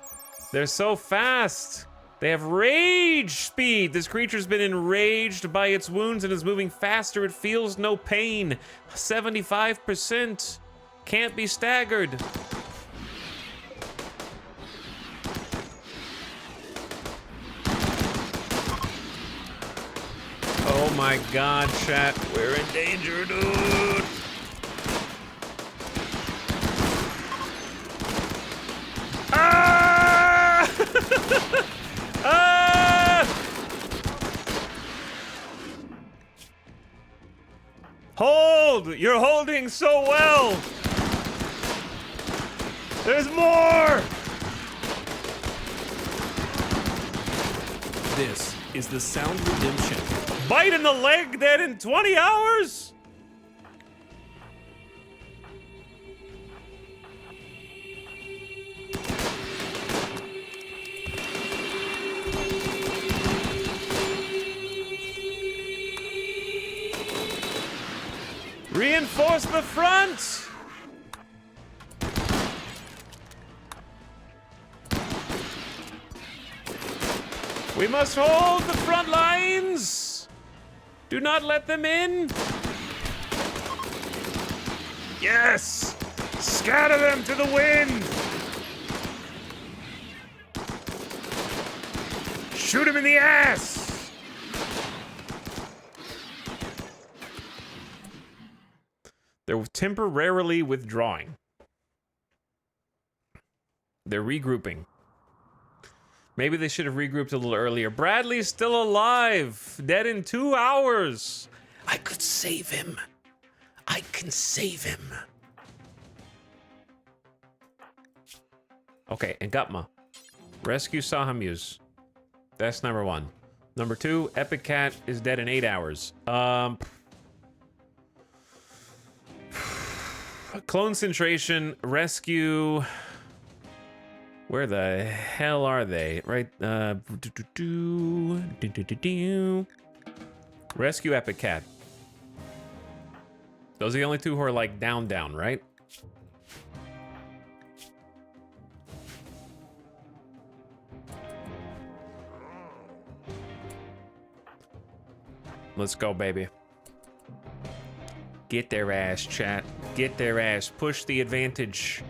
They're so fast. They have rage speed. This creature's been enraged by its wounds and is moving faster. It feels no pain. 75%. Can't be staggered. Oh my god, chat. We're in danger, dude. Ah! Ah! Hold! You're holding so well! There's more! This is the Sound Redemption. Bite in the leg dead in 20 hours? Reinforce the front! We must hold the front lines! Do not let them in! Yes! Scatter them to the wind! Shoot him in the ass! They're temporarily withdrawing. They're regrouping. Maybe they should have regrouped a little earlier. Bradley's still alive. Dead in 2 hours. I could save him. I can save him. Okay, and Gutma. Rescue Sahamus. That's number 1. Number 2, Epic Cat is dead in 8 hours. Concentration, rescue. Where the hell are they? Right, rescue Epic Cat. Those are the only two who are like down, right? Let's go, baby. Get their ass, chat. Get their ass. Push the advantage.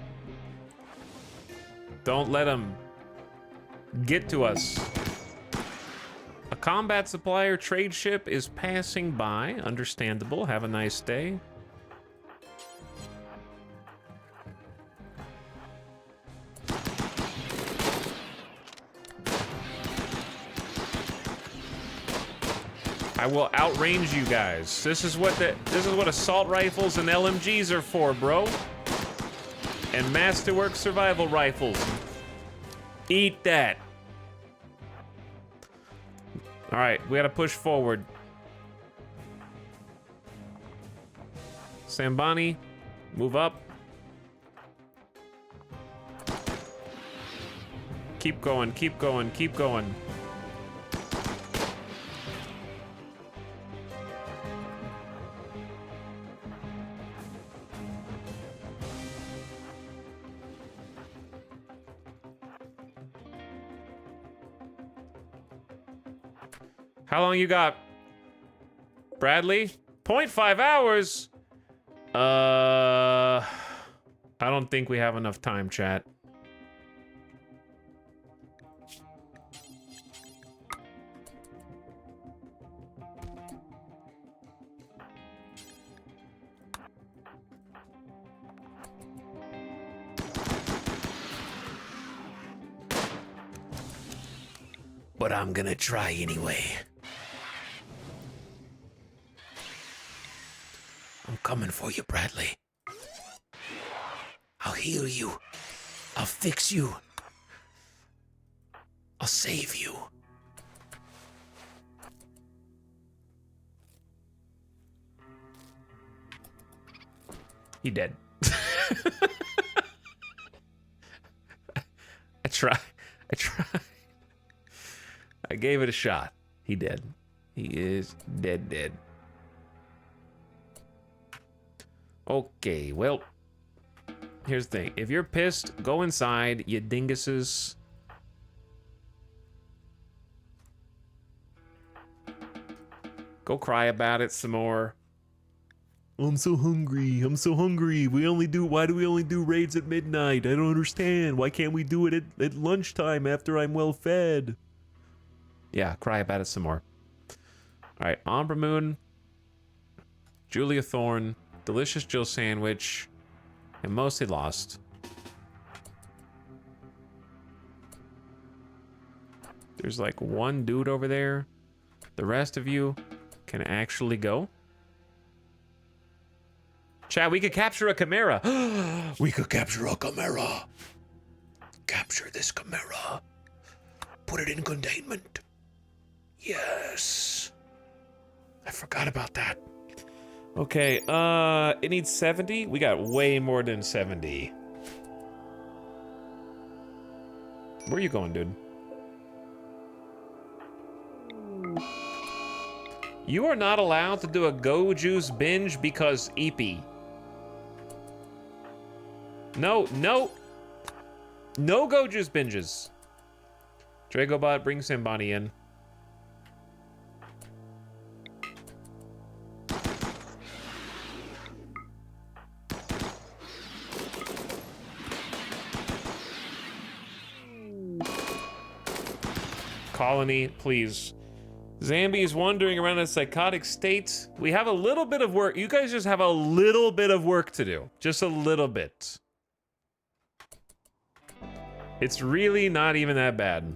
Don't let them get to us. A combat supplier trade ship is passing by. Understandable. Have a nice day. I will outrange you guys. This is what assault rifles and LMGs are for, bro. And Masterwork survival rifles. Eat that. All right, we gotta push forward. Sambani, move up. Keep going, keep going, keep going. How long you got, Bradley? 0.5 hours? I don't think we have enough time, chat. But I'm gonna try anyway. I'm coming for you, Bradley. I'll heal you. I'll fix you. I'll save you. He dead. I tried. I gave it a shot. He dead. He is dead. Okay, well, Here's the thing. If you're pissed, go inside, you dinguses. Go cry about it some more. I'm so hungry. I'm so hungry. Why do we only do raids at midnight? I don't understand. Why can't we do it at lunchtime after I'm well fed? Yeah, cry about it some more. All right, Amber Moon, Julia Thorne, Delicious Jill Sandwich, and Mostly Lost. There's like one dude over there. The rest of you can actually go. Chat, we could capture a chimera. We could capture a chimera. Capture this chimera. Put it in containment. Yes. I forgot about that. Okay, it needs 70. We got way more than 70. Where are you going, dude? You are not allowed to do a Go Juice binge because EP. No, no. No Go Juice binges. Dragobot, bring Simbani in. Colony, please. Zambi's wandering around in a psychotic state. We have a little bit of work. You guys just have a little bit of work to do. Just a little bit. It's really not even that bad.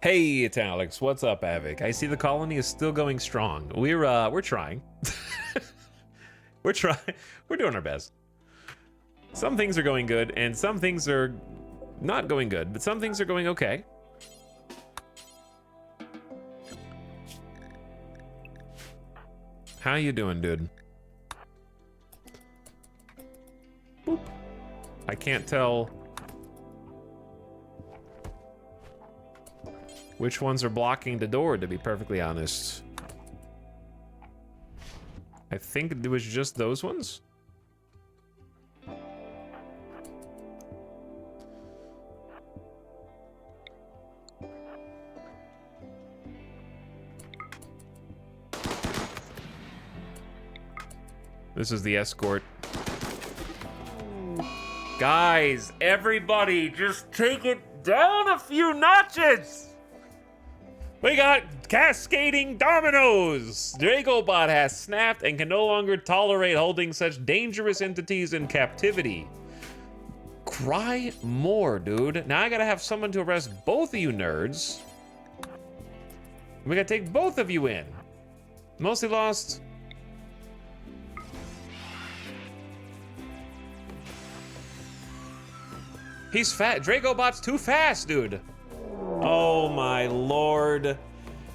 Hey, it's Alex. What's up, Avic? I see the colony is still going strong. We're trying. We're trying. We're doing our best. Some things are going good, and some things are not going good, but some things are going okay. How you doing, dude? Boop. I can't tell which ones are blocking the door, to be perfectly honest. I think it was just those ones. This is the escort. Guys, everybody, just take it down a few notches. We got cascading dominoes. Dragobot has snapped and can no longer tolerate holding such dangerous entities in captivity. Cry more, dude. Now I gotta have someone to arrest both of you nerds. We gotta take both of you in. Mostly Lost. He's fat. Dragobot's too fast, dude. Oh my lord.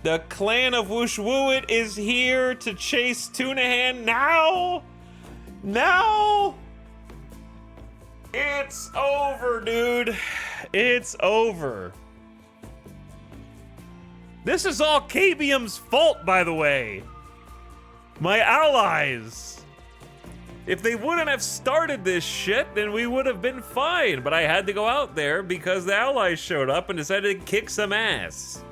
The clan of Wooshwooit is here to chase Tunahan now? Now? It's over, dude. It's over. This is all Cabium's fault, by the way. My allies. If they wouldn't have started this shit, then we would have been fine. But I had to go out there because the allies showed up and decided to kick some ass.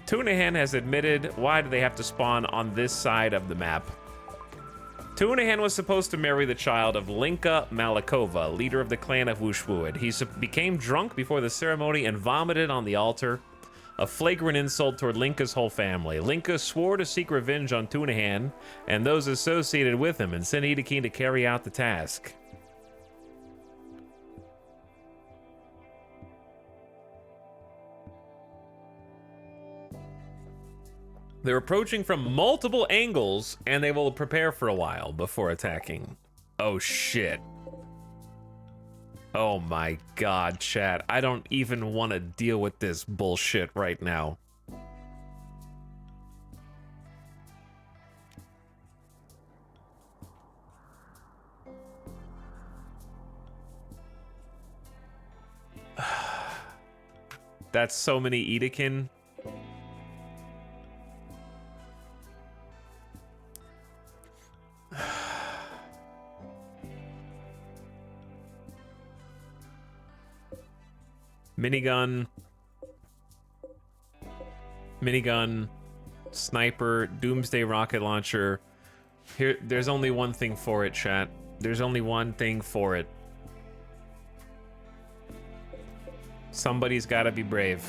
Tunahan has admitted, why do they have to spawn on this side of the map? Tunahan was supposed to marry the child of Linka Malikova, leader of the clan of Wooshwooit. He became drunk before the ceremony and vomited on the altar. A flagrant insult toward Linka's whole family. Linka swore to seek revenge on Tunahan and those associated with him and sent Edekeen to carry out the task. They're approaching from multiple angles and they will prepare for a while before attacking. Oh shit. Oh my god, chat. I don't even want to deal with this bullshit right now. That's so many Edekeen. Minigun. Minigun. Sniper. Doomsday rocket launcher. Here, there's only one thing for it, chat. There's only one thing for it. Somebody's gotta be brave.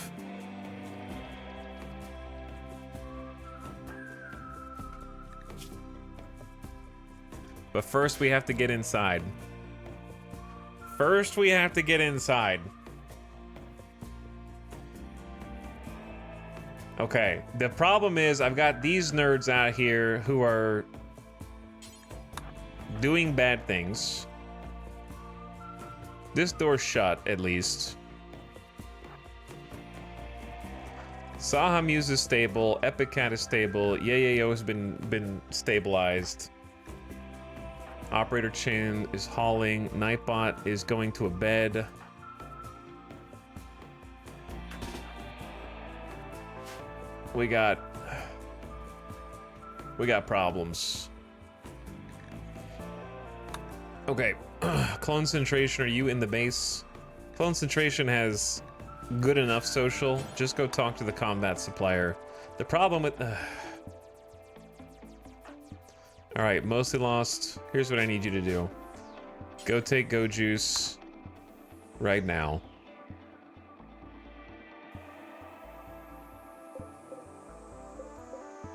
But first we have to get inside. First we have to get inside. Okay, the problem is I've got these nerds out here who are doing bad things. This door's shut, at least. Saham is stable, Epic Cat is stable, Yayo has been stabilized. Operator Chin is hauling, Nightbot is going to a bed. We got problems. Okay, Clone Centration, are you in the base? Clone Centration has good enough social. Just go talk to the combat supplier. The problem with... All right, mostly lost. Here's what I need you to do. Go take Go Juice right now.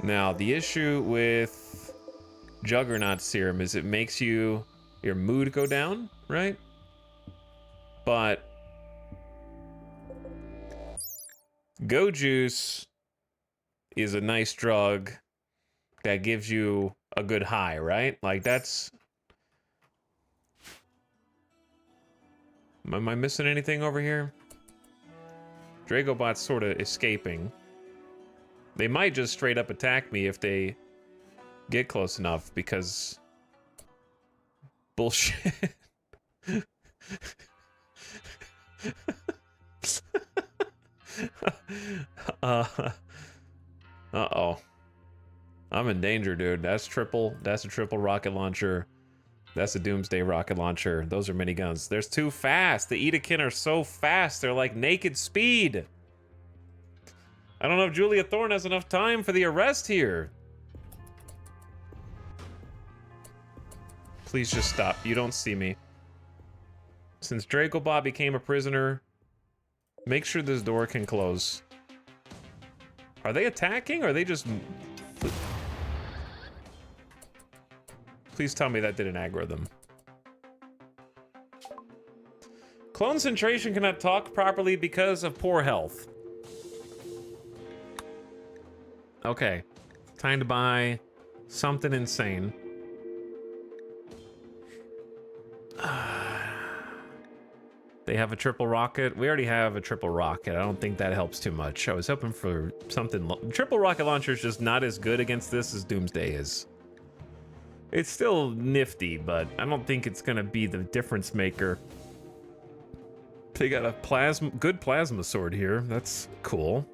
Now, the issue with Juggernaut Serum is it makes your mood go down, right? But Go Juice is a nice drug that gives you a good high, right? Like that's... Am I missing anything over here? Dragobot's sort of escaping. They might just straight up attack me if they get close enough, because... Bullshit. Uh-oh. I'm in danger, dude. That's a triple rocket launcher. That's a Doomsday rocket launcher. Those are miniguns. They're too fast. The Edakin are so fast. They're like naked speed. I don't know if Julia Thorne has enough time for the arrest here. Please just stop. You don't see me. Since Dragobot became a prisoner, make sure this door can close. Are they attacking or are they just... Please tell me that didn't aggro them. Clone Centration cannot talk properly because of poor health. Okay. Time to buy something insane. They have a triple rocket. We already have a triple rocket. I don't think that helps too much. I was hoping for something... Triple rocket launcher is just not as good against this as Doomsday is. It's still nifty, but I don't think it's gonna be the difference maker. They got a good plasma sword here. That's cool.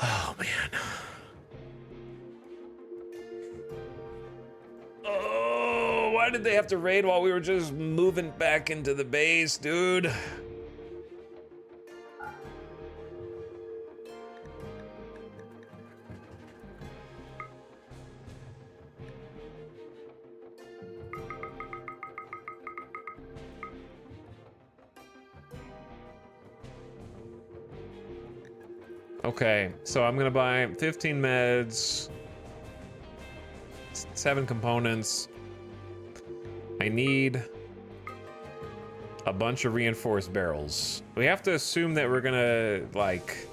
Oh, man. Oh, why did they have to raid while we were just moving back into the base, dude? Okay, so I'm gonna buy 15 meds, 7 components. I need a bunch of reinforced barrels. We have to assume that we're gonna like,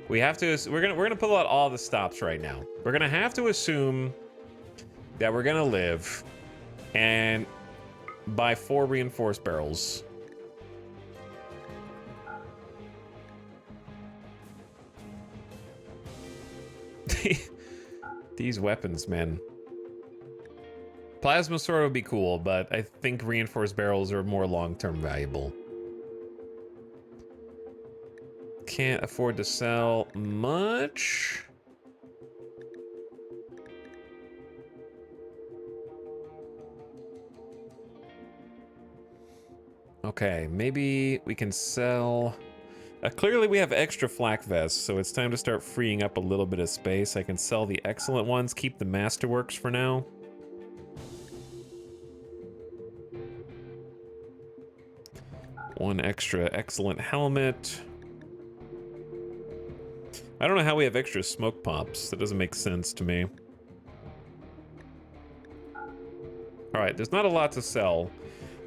we're gonna pull out all the stops right now. We're gonna have to assume that we're gonna live and buy 4 reinforced barrels. These weapons, man. Plasma sword would be cool, but I think reinforced barrels are more long-term valuable. Can't afford to sell much. Okay, maybe we can sell... clearly we have extra flak vests, so it's time to start freeing up a little bit of space. I can sell the excellent ones, keep the masterworks for now. One extra excellent helmet. I don't know how we have extra smoke pops. That doesn't make sense to me. Alright, there's not a lot to sell.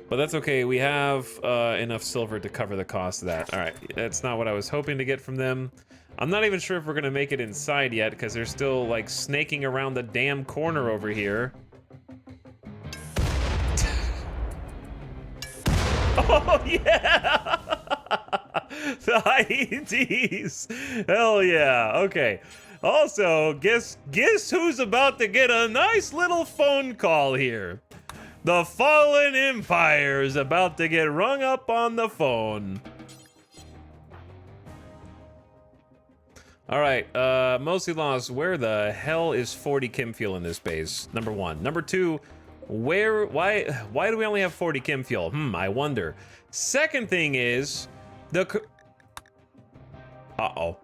But that's okay, we have enough silver to cover the cost of that. Alright, that's not what I was hoping to get from them. I'm not even sure if we're gonna make it inside yet, because they're still, like, snaking around the damn corner over here. Oh, yeah! The IEDs! Hell yeah, okay. Also, guess who's about to get a nice little phone call here? The fallen empire is about to get rung up on the phone. All right, mostly lost. Where the hell is 40 chem fuel in this base? Number one. Number two, why do we only have 40 chem fuel? I wonder. Second thing is, uh-oh.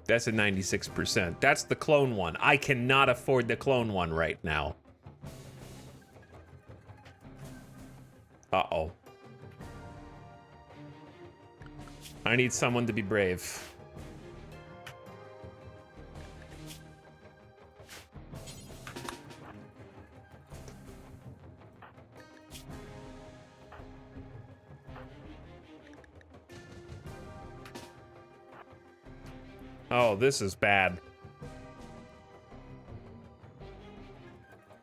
That's a 96%. That's the clone one. I cannot afford the clone one right now. Uh-oh. I need someone to be brave. Oh, this is bad.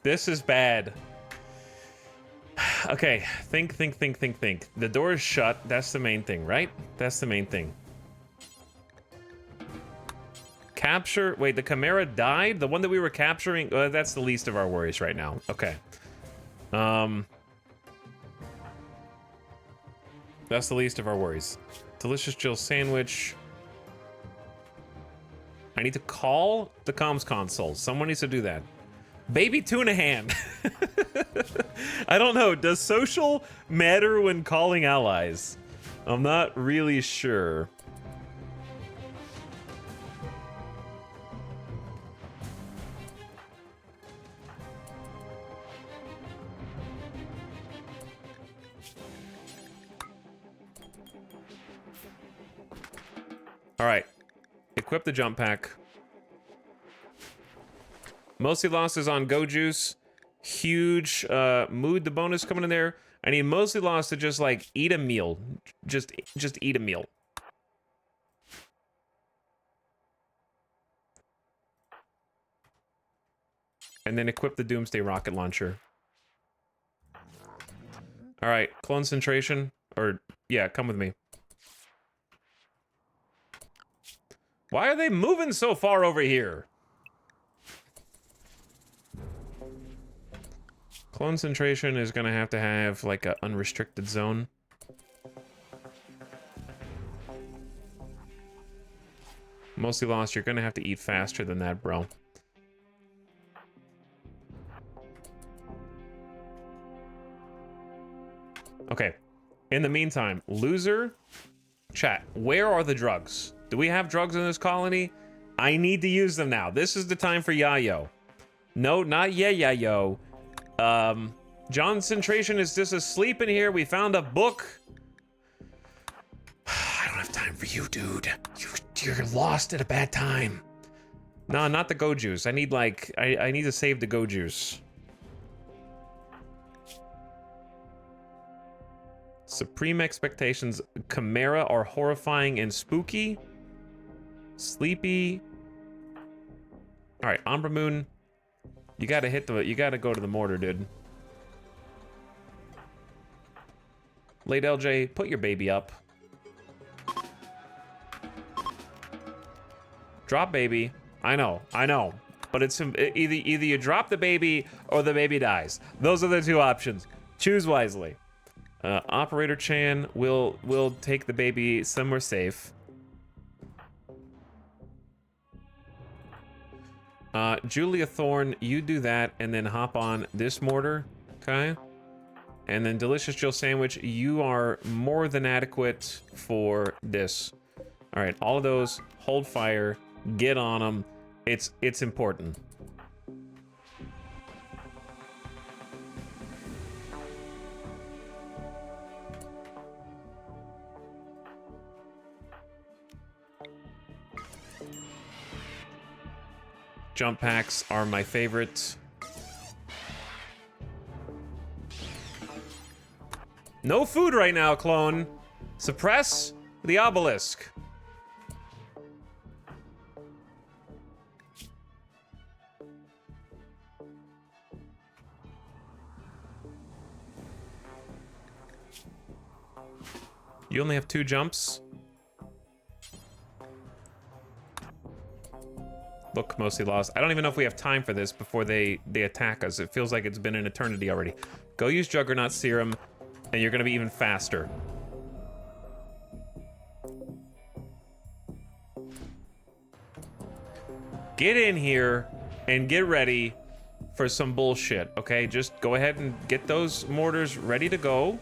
This is bad. Okay, think. The door is shut. That's the main thing, right? That's the main thing. Capture... Wait, the Chimera died? The one that we were capturing? That's the least of our worries right now. Okay. That's the least of our worries. Delicious Jill sandwich. I need to call the comms console. Someone needs to do that. Baby tuna hand. I don't know. Does social matter when calling allies? I'm not really sure. All right. Equip the jump pack. Mostly lost is on Go Juice. Huge mood the bonus coming in there. I need mostly lost to just like eat a meal. Just eat a meal. And then equip the Doomsday rocket launcher. All right, concentration, or yeah, come with me. Why are they moving so far over here? Concentration is gonna have to have like an unrestricted zone. Mostly lost, you're gonna have to eat faster than that, bro. Okay, in the meantime, loser, chat, where are the drugs? Do we have drugs in this colony? I need to use them now. This is the time for Yayo. No, not Yayo. Concentration is just asleep in here. We found a book. I don't have time for you, dude. You're lost at a bad time. No, not the Go Juice. I need like, I need to save the Go Juice. Supreme expectations. Chimera are horrifying and spooky. Sleepy. All right, Umbra Moon. You gotta go to the mortar, dude. Late LJ, put your baby up. Drop baby. I know. But it's either you drop the baby or the baby dies. Those are the two options. Choose wisely. Operator Chan will take the baby somewhere safe. Julia Thorne, you do that, and then hop on this mortar, okay? And then Delicious Jill Sandwich, you are more than adequate for this. All right, all of those, hold fire, get on them. It's important. Jump packs are my favorite. No food right now, clone. Suppress the obelisk. You only have 2 jumps. Look, mostly lost. I don't even know if we have time for this before they attack us. It feels like it's been an eternity already. Go use Juggernaut Serum, and you're gonna be even faster. Get in here and get ready for some bullshit, okay? Just go ahead and get those mortars ready to go.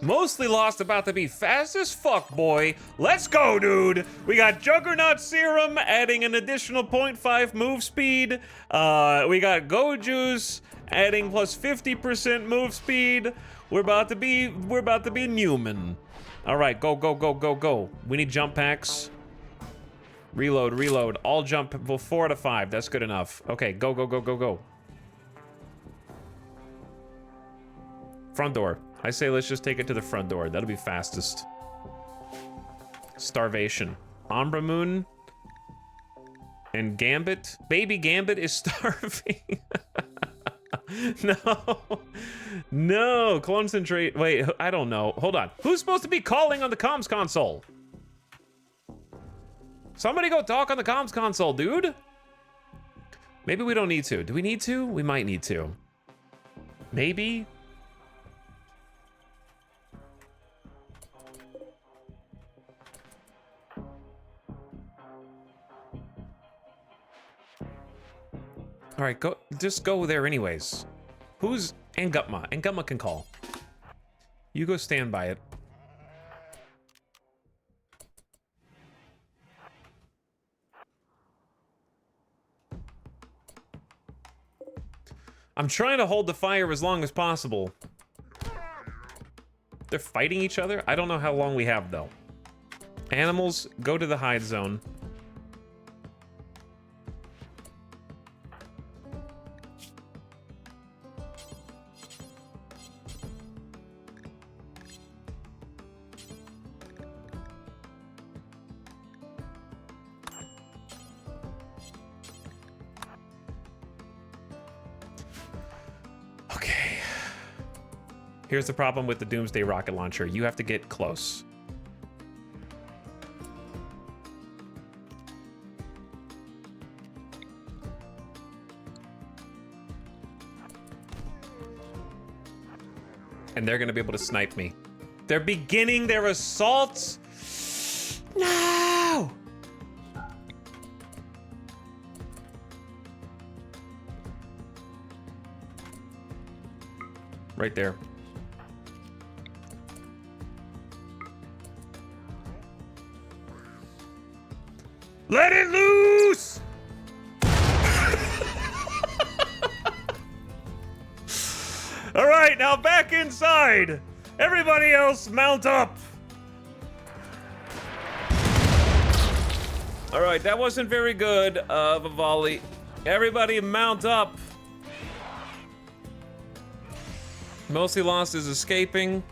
Mostly Lost about to be fast as fuck, boy. Let's go, dude. We got Juggernaut Serum adding an additional 0.5 move speed. We got Go Juice adding plus 50% move speed. We're about to be Newman. All right, go, go, go, go, go. We need jump packs. Reload, reload. All jump, well, 4 out of 5. That's good enough. Okay, go, go, go, go, go. Front door. I say let's just take it to the front door. That'll be fastest. Starvation. Umbra Moon and Gambit. Baby Gambit is starving. No. No. Concentrate. Wait, I don't know. Hold on. Who's supposed to be calling on the comms console? Somebody go talk on the comms console, dude. Maybe we don't need to. Do we need to? We might need to. Maybe. All right, go. Just go there anyways. Who's Angutma? Angutma can call. You go stand by it. I'm trying to hold the fire as long as possible. They're fighting each other? I don't know how long we have, though. Animals, go to the hide zone. Here's the problem with the Doomsday rocket launcher. You have to get close. And they're gonna be able to snipe me. They're beginning their assault. No! Right there. Let it loose! All right, now back inside. Everybody else mount up. All right, that wasn't very good of a volley. Everybody mount up. Mostly Lost is escaping.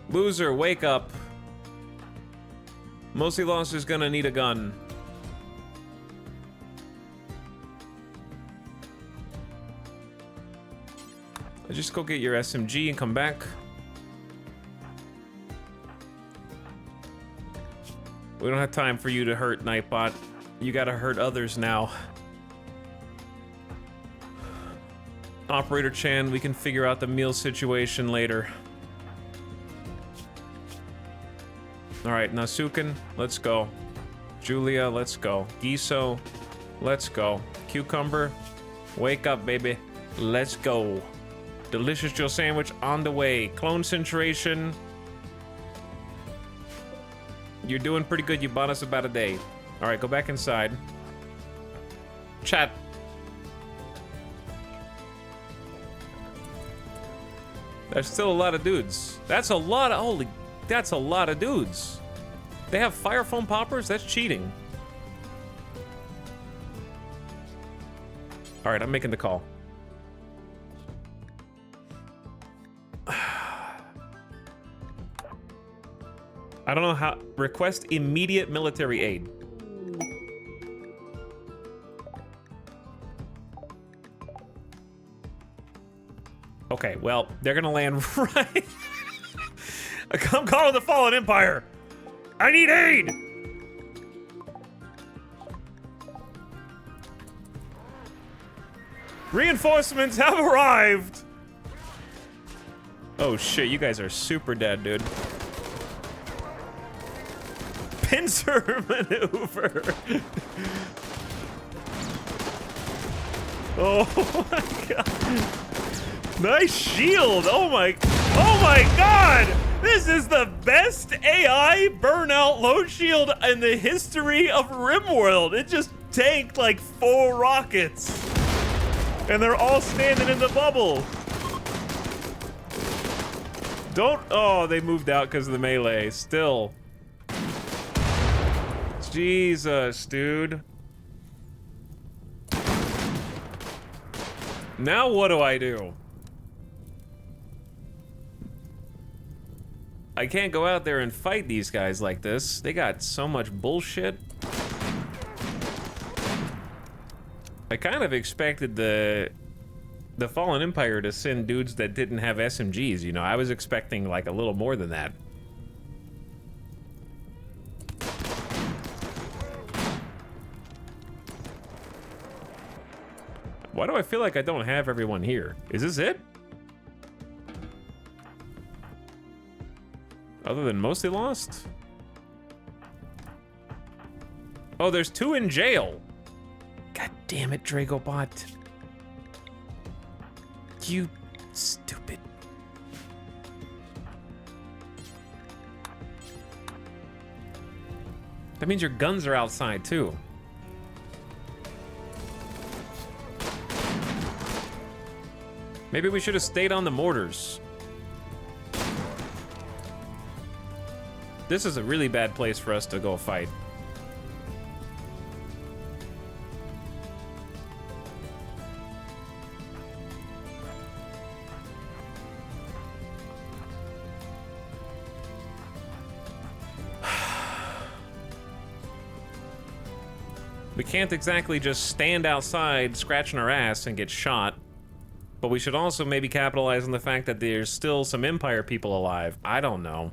Loser, wake up. Mostly Lost is gonna need a gun. Just go get your SMG and come back. We don't have time for you to hurt, Nightbot. You gotta hurt others now. Operator Chan, we can figure out the meal situation later. All right, Nasuken, let's go. Julia, let's go. Giso, let's go. Cucumber, wake up, baby. Let's go. Delicious Joe sandwich on the way. Clone Centration. You're doing pretty good. You bought us about a day. All right, go back inside. Chat. There's still a lot of dudes. That's a lot of, holy, that's a lot of dudes. They have fire foam poppers? That's cheating. All right, I'm making the call. I don't know how, request immediate military aid. Okay, well, they're gonna land right. I'm calling the Fallen Empire. I need aid. Reinforcements have arrived. Oh shit, you guys are super dead, dude. Pincer maneuver. Oh my god. Nice shield. Oh my god. This is the best AI burnout low shield in the history of RimWorld. It just tanked like 4 rockets. And they're all standing in the bubble. Don't, oh, they moved out because of the melee. Still. Jesus, dude. Now what do I do? I can't go out there and fight these guys like this. They got so much bullshit. I kind of expected the Fallen Empire to send dudes that didn't have SMGs, you know? I was expecting like a little more than that. Why do I feel like I don't have everyone here? Is this it? Other than mostly lost? Oh, there's 2 in jail. God damn it, Dragobot. You stupid. That means your guns are outside too. Maybe we should have stayed on the mortars. This is a really bad place for us to go fight. We can't exactly just stand outside scratching our ass and get shot. But we should also maybe capitalize on the fact that there's still some Empire people alive. I don't know.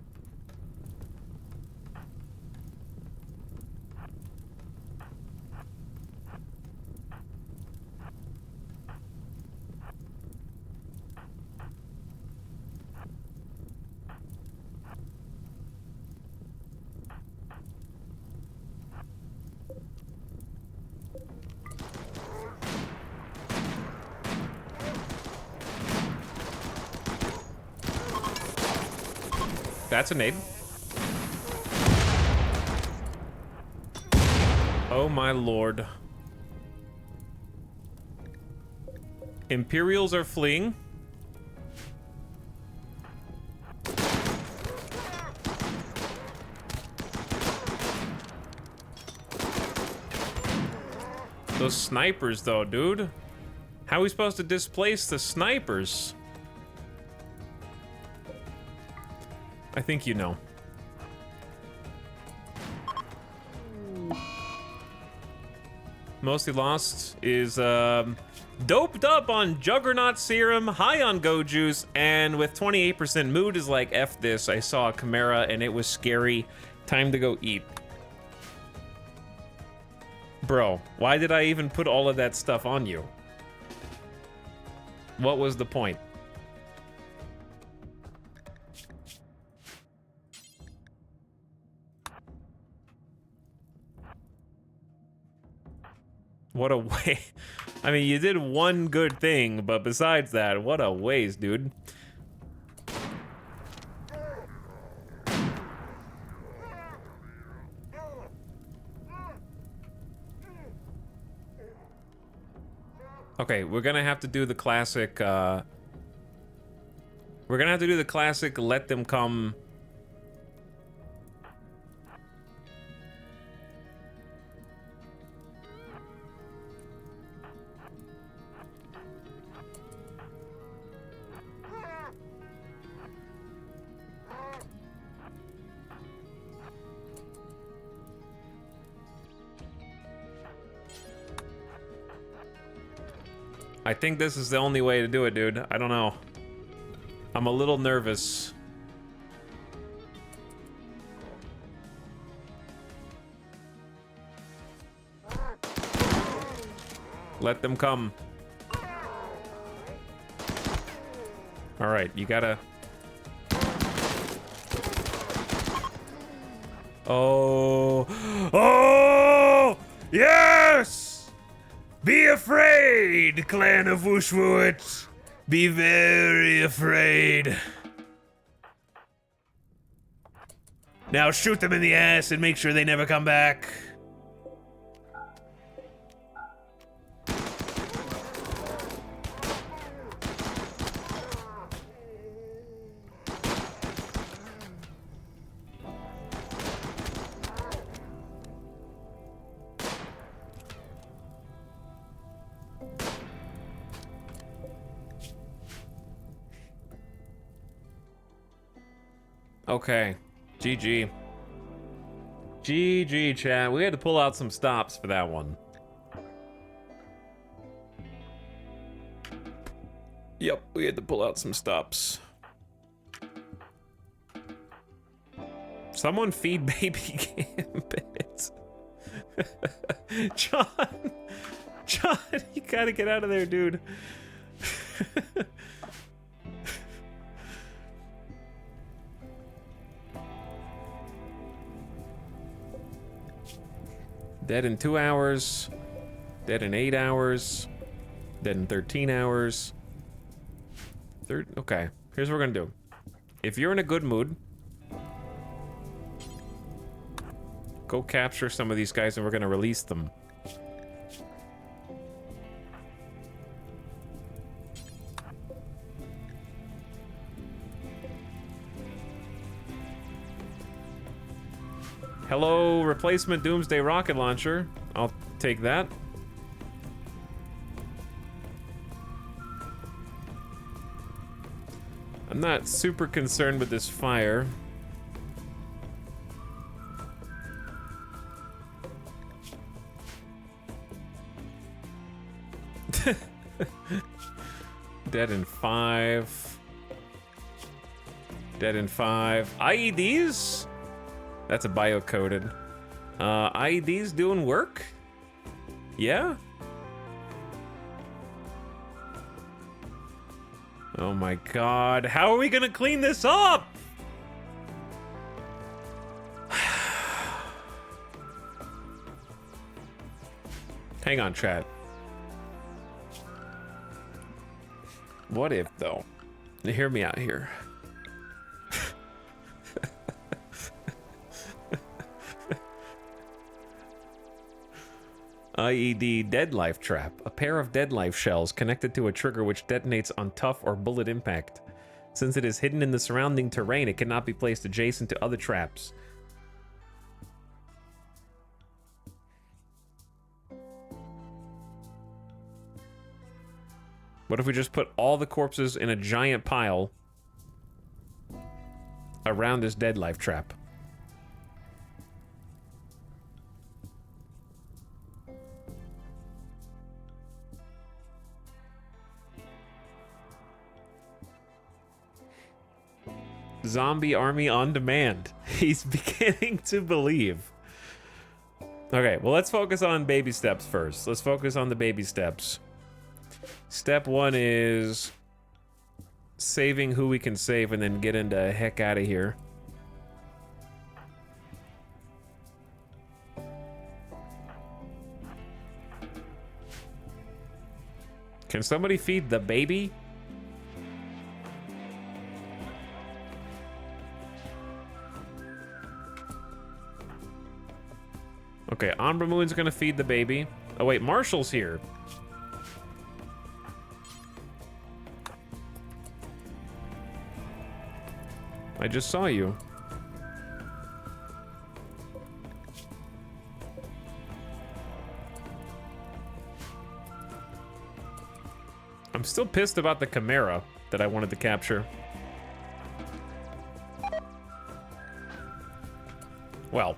That's a nade. Oh my lord. Imperials are fleeing. Those snipers though, dude. How are we supposed to displace the snipers? I think you know. Mostly Lost is doped up on Juggernaut Serum, high on Go Juice, and with 28% mood is like, F this, I saw a Chimera and it was scary. Time to go eat. Bro, why did I even put all of that stuff on you? What was the point? What a way. I mean, you did one good thing, but besides that, what a waste, dude. Okay, we're gonna have to do the classic, let them come. I think this is the only way to do it, dude. I don't know. I'm a little nervous. Let them come. All right, you gotta... Oh... Oh! Yes! Be afraid, clan of Wooshwoot. Be very afraid. Now shoot them in the ass and make sure they never come back. Okay, GG. GG, chat. We had to pull out some stops for that one. Yep, we had to pull out some stops. Someone feed baby Gambit. John, you gotta get out of there, dude. Dead in 2 hours. Dead in 8 hours. Dead in 13 hours. Okay, here's what we're gonna do. If you're in a good mood, go capture some of these guys and we're gonna release them. Hello, replacement Doomsday rocket launcher. I'll take that. I'm not super concerned with this fire. Dead in 5. Dead in 5. IEDs? That's a bio-coded. IEDs doing work? Yeah? Oh my god, how are we gonna clean this up? Hang on, chat. What if, though? Hear me out here. IED Dead Life Trap. A pair of dead life shells connected to a trigger which detonates on tough or bullet impact. Since it is hidden in the surrounding terrain, it cannot be placed adjacent to other traps. What if we just put all the corpses in a giant pile around this dead life trap? Zombie army on demand. He's beginning to believe. Okay, well, let's focus on baby steps first. Let's focus on the baby steps. Step 1 is saving who we can save and then get into heck out of here. Can somebody feed the baby? Okay, Umbra Moon's gonna feed the baby. Oh wait, Marshall's here. I just saw you. I'm still pissed about the Chimera that I wanted to capture. Well.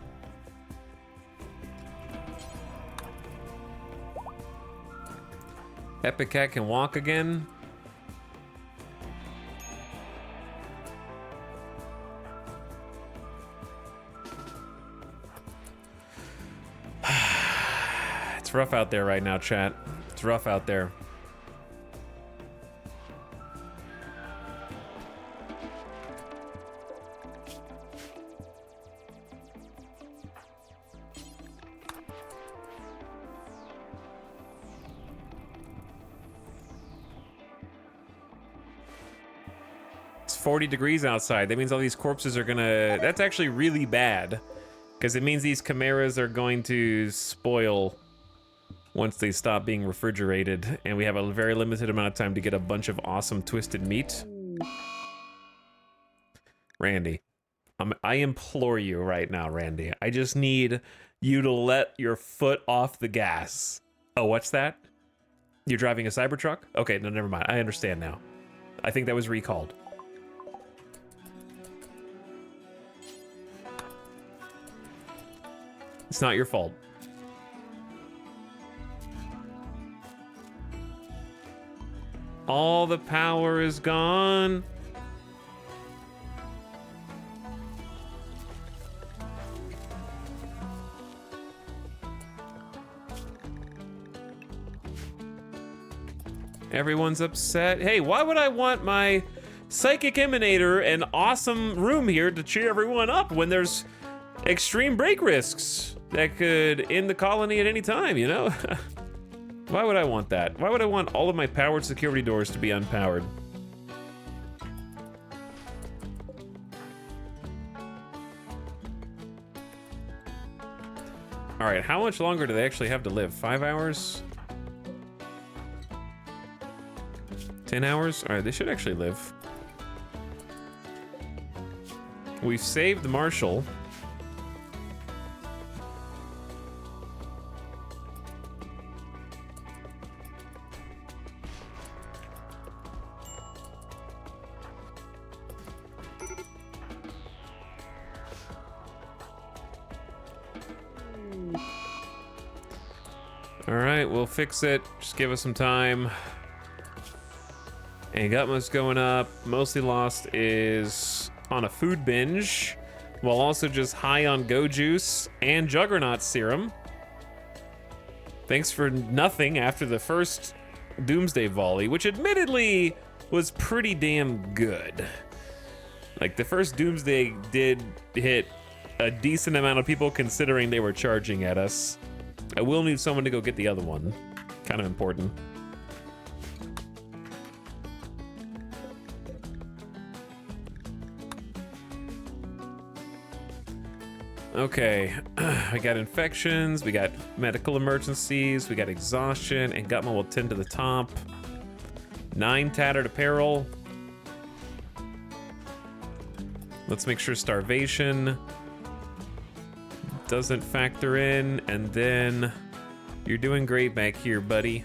Epic Cat can walk again. It's rough out there right now, chat. It's rough out there. It's 40 degrees outside. That means all these corpses are gonna... That's actually really bad. Because it means these chimeras are going to spoil once they stop being refrigerated, and we have a very limited amount of time to get a bunch of awesome twisted meat. Randy, I implore you right now, Randy. I just need you to let your foot off the gas. Oh, what's that? You're driving a Cybertruck? Okay, no, never mind. I understand now. I think that was recalled. It's not your fault. All the power is gone. Everyone's upset. Hey, why would I want my psychic emanator and awesome room here to cheer everyone up when there's extreme break risks that could end the colony at any time, you know? Why would I want that? Why would I want all of my powered security doors to be unpowered? All right, how much longer do they actually have to live? 5 hours? 10 hours? All right, they should actually live. We've saved Marshall. All right, we'll fix it. Just give us some time. And Gutma's going up. Mostly Lost is on a food binge, while also just high on Go Juice and Juggernaut Serum. Thanks for nothing after the first Doomsday Volley, which admittedly was pretty damn good. Like, the first Doomsday did hit a decent amount of people considering they were charging at us. I will need someone to go get the other one. Kind of important. Okay, we got infections, we got medical emergencies, we got exhaustion, and Gutma will tend to the top. 9 tattered apparel. Let's make sure starvation doesn't factor in, and then you're doing great back here, buddy.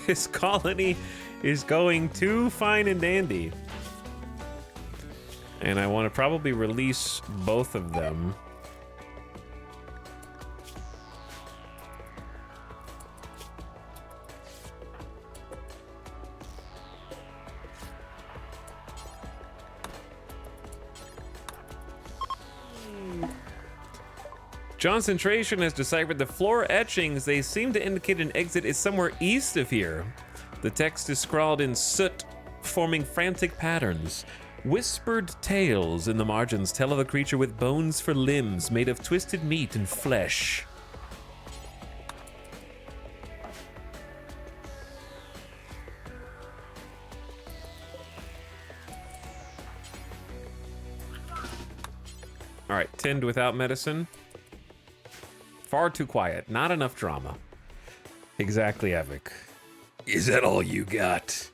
This colony is going too fine and dandy. And I want to probably release both of them. Concentration has deciphered the floor etchings. They seem to indicate an exit is somewhere east of here. The text is scrawled in soot, forming frantic patterns. Whispered tales in the margins tell of a creature with bones for limbs, made of twisted meat and flesh. All right, tend without medicine. Far too quiet. Not enough drama. Exactly, Evic. Is that all you got?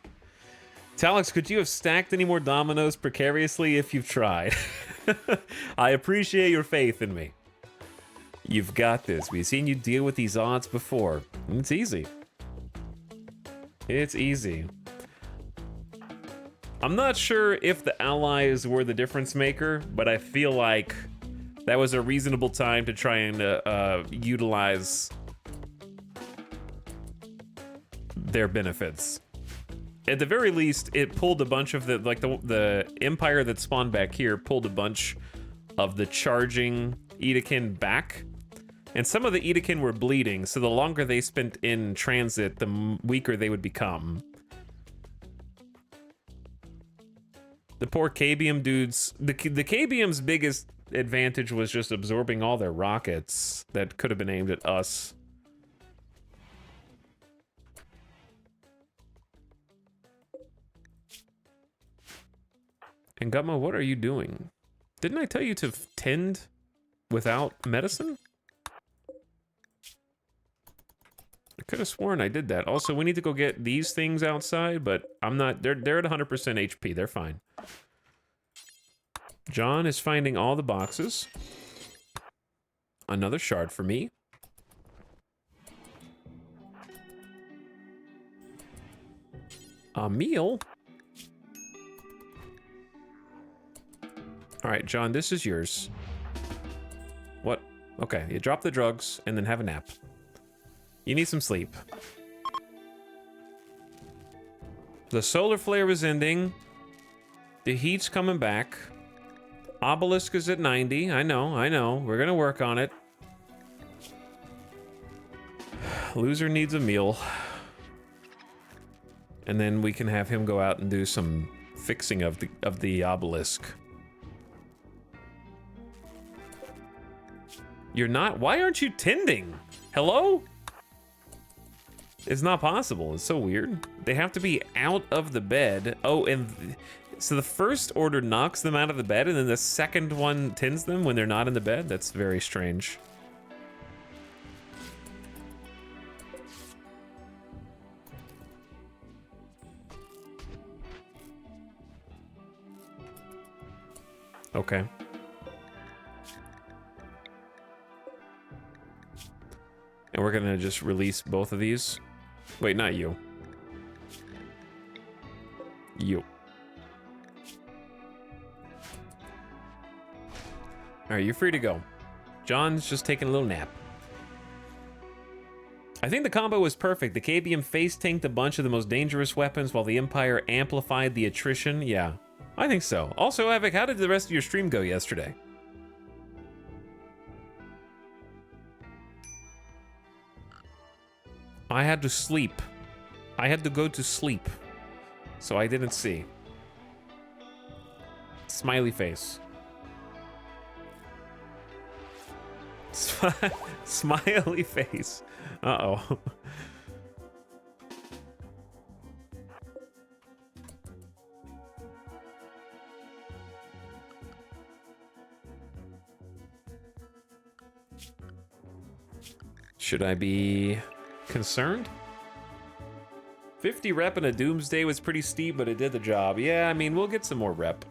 Talix, could you have stacked any more dominoes precariously if you've tried? I appreciate your faith in me. You've got this. We've seen you deal with these odds before. It's easy. It's easy. I'm not sure if the allies were the difference maker, but I feel like that was a reasonable time to try and utilize their benefits. At the very least, it pulled a bunch of the empire that spawned back here pulled a bunch of the charging Edekin back. And some of the Edekin were bleeding, so the longer they spent in transit, the weaker they would become. The poor Cabium dudes. The Cabium's biggest advantage was just absorbing all their rockets that could have been aimed at us. And Gutma, what are you doing? Didn't I tell you to tend without medicine? I could have sworn I did that. Also, we need to go get these things outside, but I'm not. They're at 100% HP. They're fine. John is finding all the boxes. Another shard for me. A meal? All right, John, this is yours. What? Okay, you drop the drugs and then have a nap. You need some sleep. The solar flare is ending. The heat's coming back. Obelisk is at 90. I know. We're gonna work on it. Loser needs a meal. And then we can have him go out and do some fixing of the obelisk. You're not? Why aren't you tending? Hello? It's not possible. It's so weird. They have to be out of the bed. Oh, and so the first order knocks them out of the bed, and then the second one tends them when they're not in the bed? That's very strange. Okay. And we're gonna just release both of these. Wait, not you. You. All right, you're free to go. John's just taking a little nap. I think the combo was perfect. The KBM face tanked a bunch of the most dangerous weapons while the Empire amplified the attrition. Yeah, I think so. Also, Avik, how did the rest of your stream go yesterday? I had to sleep. I had to go to sleep. So I didn't see. Smiley face. Smiley face. Uh-oh. Should I be concerned? 50 rep in a Doomsday was pretty steep, but it did the job. Yeah, I mean, we'll get some more rep.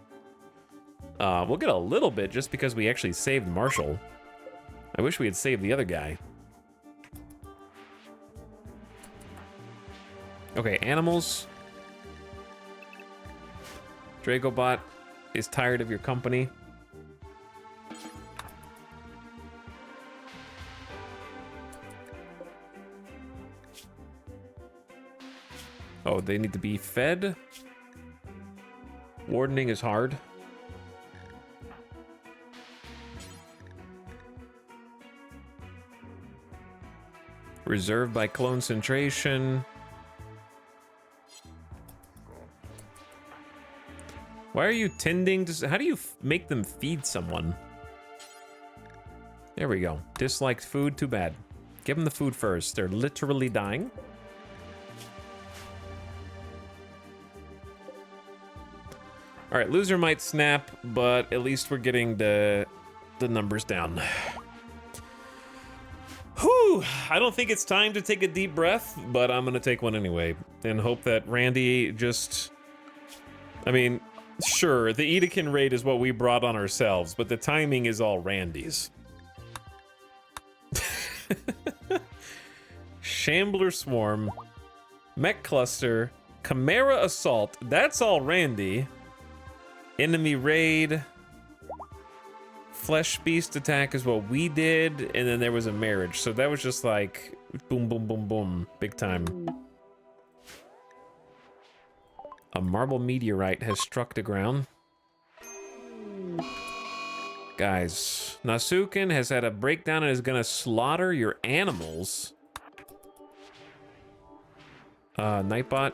We'll get a little bit just because we actually saved Marshall. I wish we had saved the other guy. Okay, animals. Dragobot is tired of your company. Oh, they need to be fed. Wardening is hard. Reserved by clone centration. Why are you tending to... How do you make them feed someone? There we go. Disliked food, too bad. Give them the food first. They're literally dying. All right, loser might snap, but at least we're getting the numbers down. Whew, I don't think it's time to take a deep breath, but I'm gonna take one anyway and hope that Randy just... I mean, sure, the Edekin raid is what we brought on ourselves, but the timing is all Randy's. Shambler Swarm, Mech Cluster, Chimera Assault, that's all Randy. Enemy Raid, Flesh Beast Attack is what we did, and then there was a marriage, so that was just like boom, boom, boom, boom, big time. A marble meteorite has struck the ground. Guys, Nasuken has had a breakdown and is gonna slaughter your animals. Nightbot.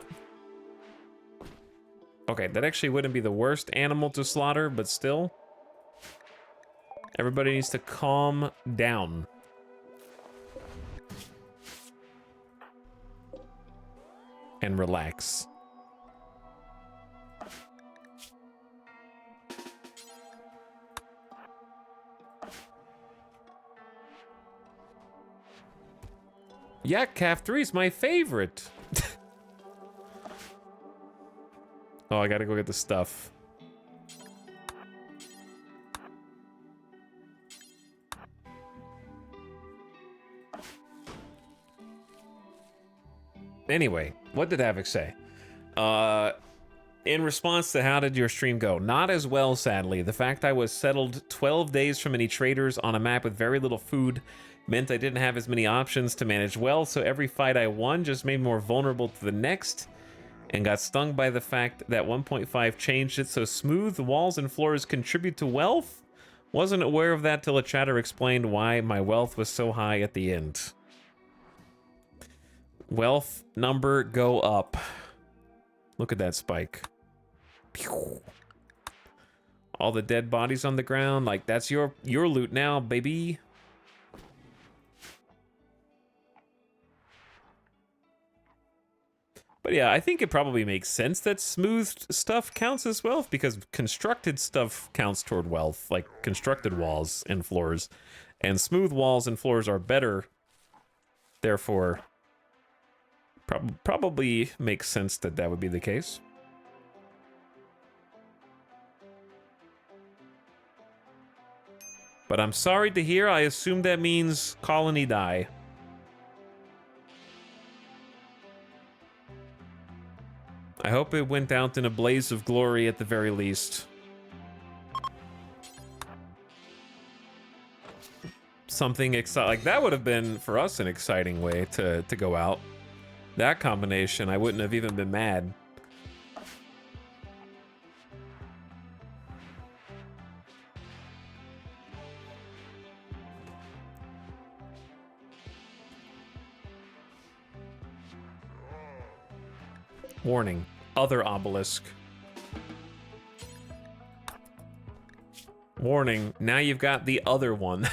Okay, that actually wouldn't be the worst animal to slaughter, but still. Everybody needs to calm down. And relax. Yeah, Calf 3 is my favorite. Oh, I gotta go get the stuff. Anyway, what did Havok say? In response to how did your stream go? Not as well, sadly. The fact I was settled 12 days from any traders on a map with very little food meant I didn't have as many options to manage well, so every fight I won just made me more vulnerable to the next, and got stung by the fact that 1.5 changed it so smooth walls and floors contribute to wealth. Wasn't aware of that till a chatter explained why my wealth was so high at the end. Wealth number go up. Look at that spike. Pew. All the dead bodies on the ground, like that's your loot now, baby. But yeah, I think it probably makes sense that smooth stuff counts as wealth, because constructed stuff counts toward wealth, like constructed walls and floors. And smooth walls and floors are better, therefore, probably makes sense that that would be the case. But I'm sorry to hear, I assume that means colony die. I hope it went out in a blaze of glory at the very least. Something exciting, like that would have been, for us, an exciting way to go out. That combination, I wouldn't have even been mad. Warning. Other obelisk. Warning, now you've got the other one.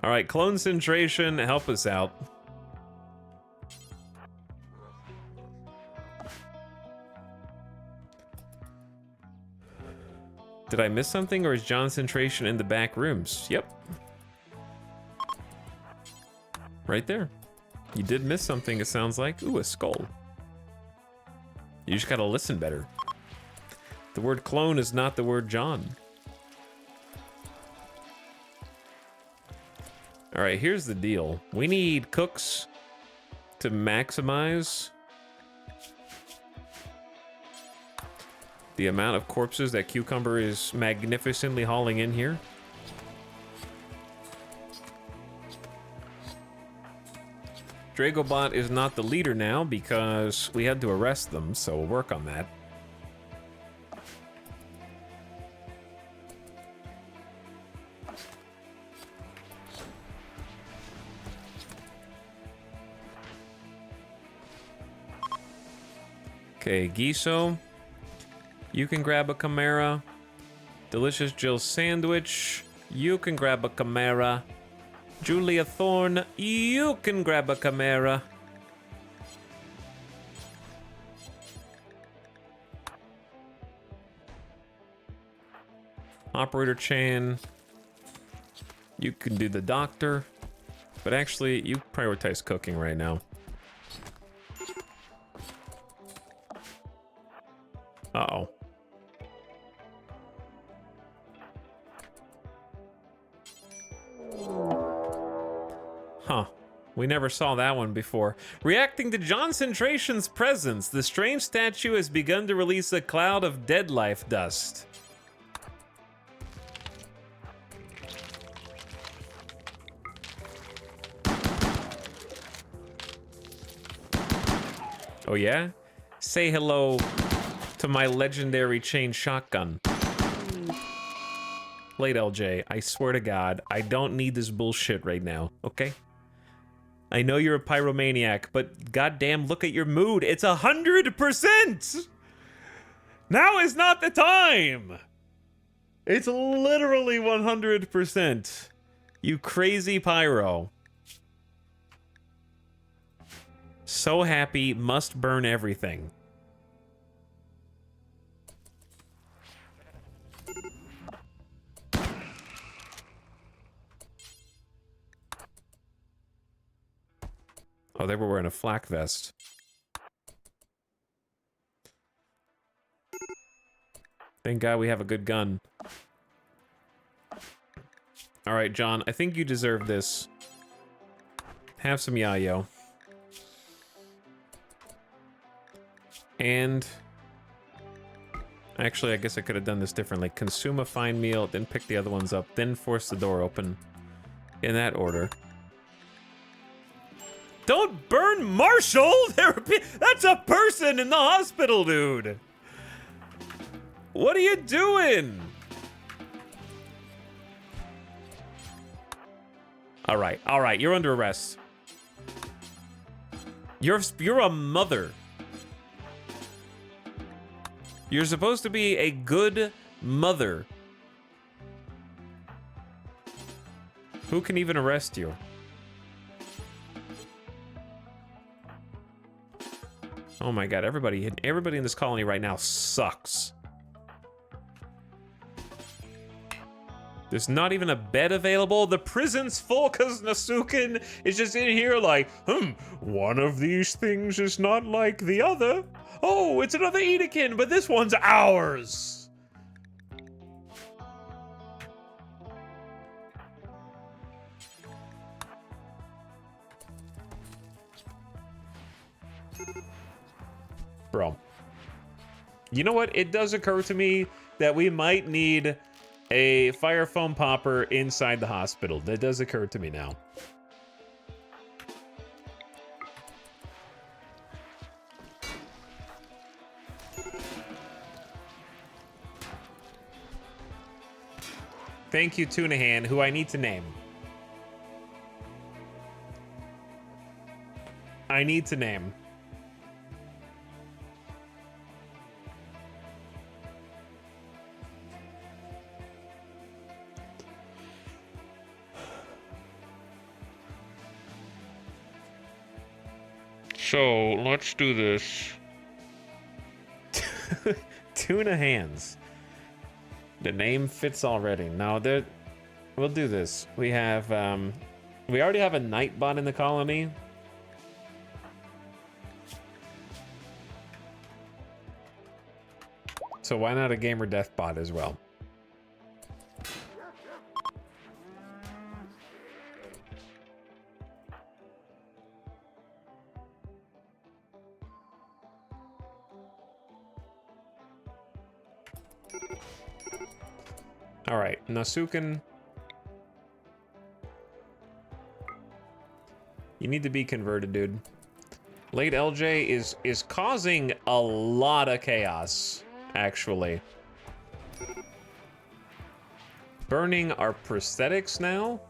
All right, clone centration, help us out. Did I miss something, or is John centration in the back rooms? Yep. Right there. You did miss something, it sounds like. Ooh, a skull. You just gotta listen better. The word clone is not the word John. All right, here's the deal. We need cooks to maximize the amount of corpses that Cucumber is magnificently hauling in here. Dragobot is not the leader now because we had to arrest them, so we'll work on that. Okay, Giso. You can grab a Chimera. Delicious Jill Sandwich. You can grab a Chimera. Julia Thorne. You can grab a Chimera. Operator Chan. You can do the doctor. But actually, you prioritize cooking right now. Uh-oh. Huh. We never saw that one before. Reacting to Joncentration's presence, the strange statue has begun to release a cloud of dead life dust. Oh yeah? Say hello to my legendary chain shotgun. Late LJ, I swear to God, I don't need this bullshit right now, okay? I know you're a pyromaniac, but goddamn, look at your mood. It's 100%! Now is not the time! It's literally 100%. You crazy pyro. So happy, must burn everything. Oh, they were wearing a flak vest. Thank God we have a good gun. All right, John, I think you deserve this. Have some yayo. And actually, I guess I could have done this differently. Consume a fine meal, then pick the other ones up, then force the door open. In that order. Don't burn Marshall! That's a person in the hospital, dude! What are you doing? All right, you're under arrest. You're a mother. You're supposed to be a good mother. Who can even arrest you? Oh my God, everybody in this colony right now sucks. There's not even a bed available. The prison's full because Nasukin is just in here like, one of these things is not like the other. Oh, it's another Edekin, but this one's ours. Bro. You know what? It does occur to me that we might need a fire foam popper inside the hospital. That does occur to me now. Thank you, Tuna Hand, who I need to name. I need to name. So, let's do this. Tuna Hands. The name fits already. Now, we'll do this. We have, we already have a Nightbot in the colony. So why not a Gamer Deathbot as well? All right, Nasukin. You need to be converted, dude. Late LJ is causing a lot of chaos, actually. Burning our prosthetics now?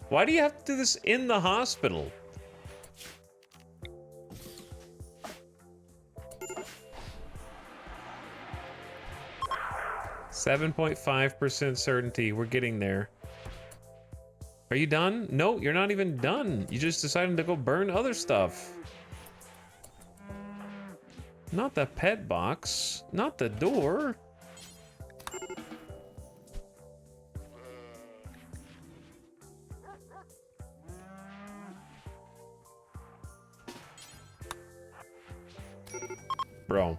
Why do you have to do this in the hospital? 7.5% certainty. We're getting there. Are you done? No, you're not even done. You just decided to go burn other stuff. Not the pet box. Not the door. Bro.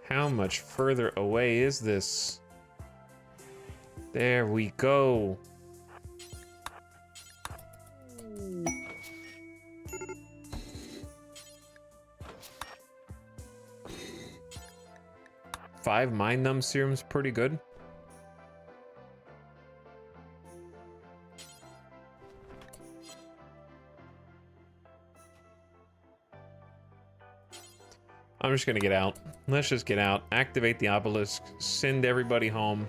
How much further away is this? There we go. Five mind numb serums, pretty good. I'm just gonna get out. Let's just get out. Activate the obelisk. Send everybody home.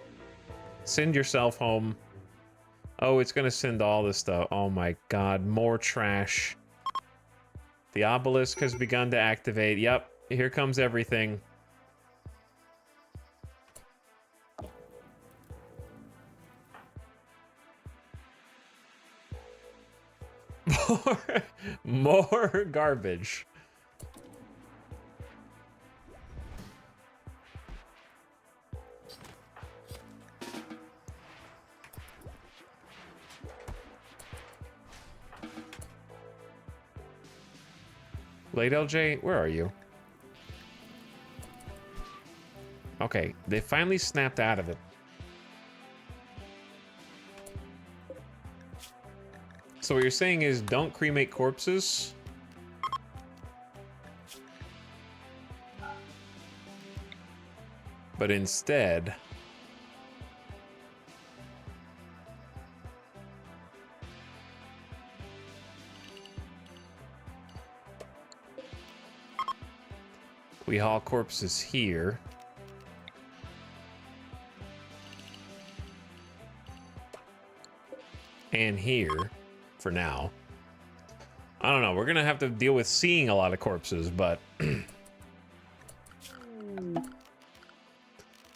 Send yourself home. Oh, it's gonna send all this stuff. Oh my god, more trash. The obelisk has begun to activate. Yep, here comes everything. More garbage. Late LJ, where are you? Okay, they finally snapped out of it. So what you're saying is don't cremate corpses? But instead... we haul corpses here. And here, for now. I don't know, we're gonna have to deal with seeing a lot of corpses, but... and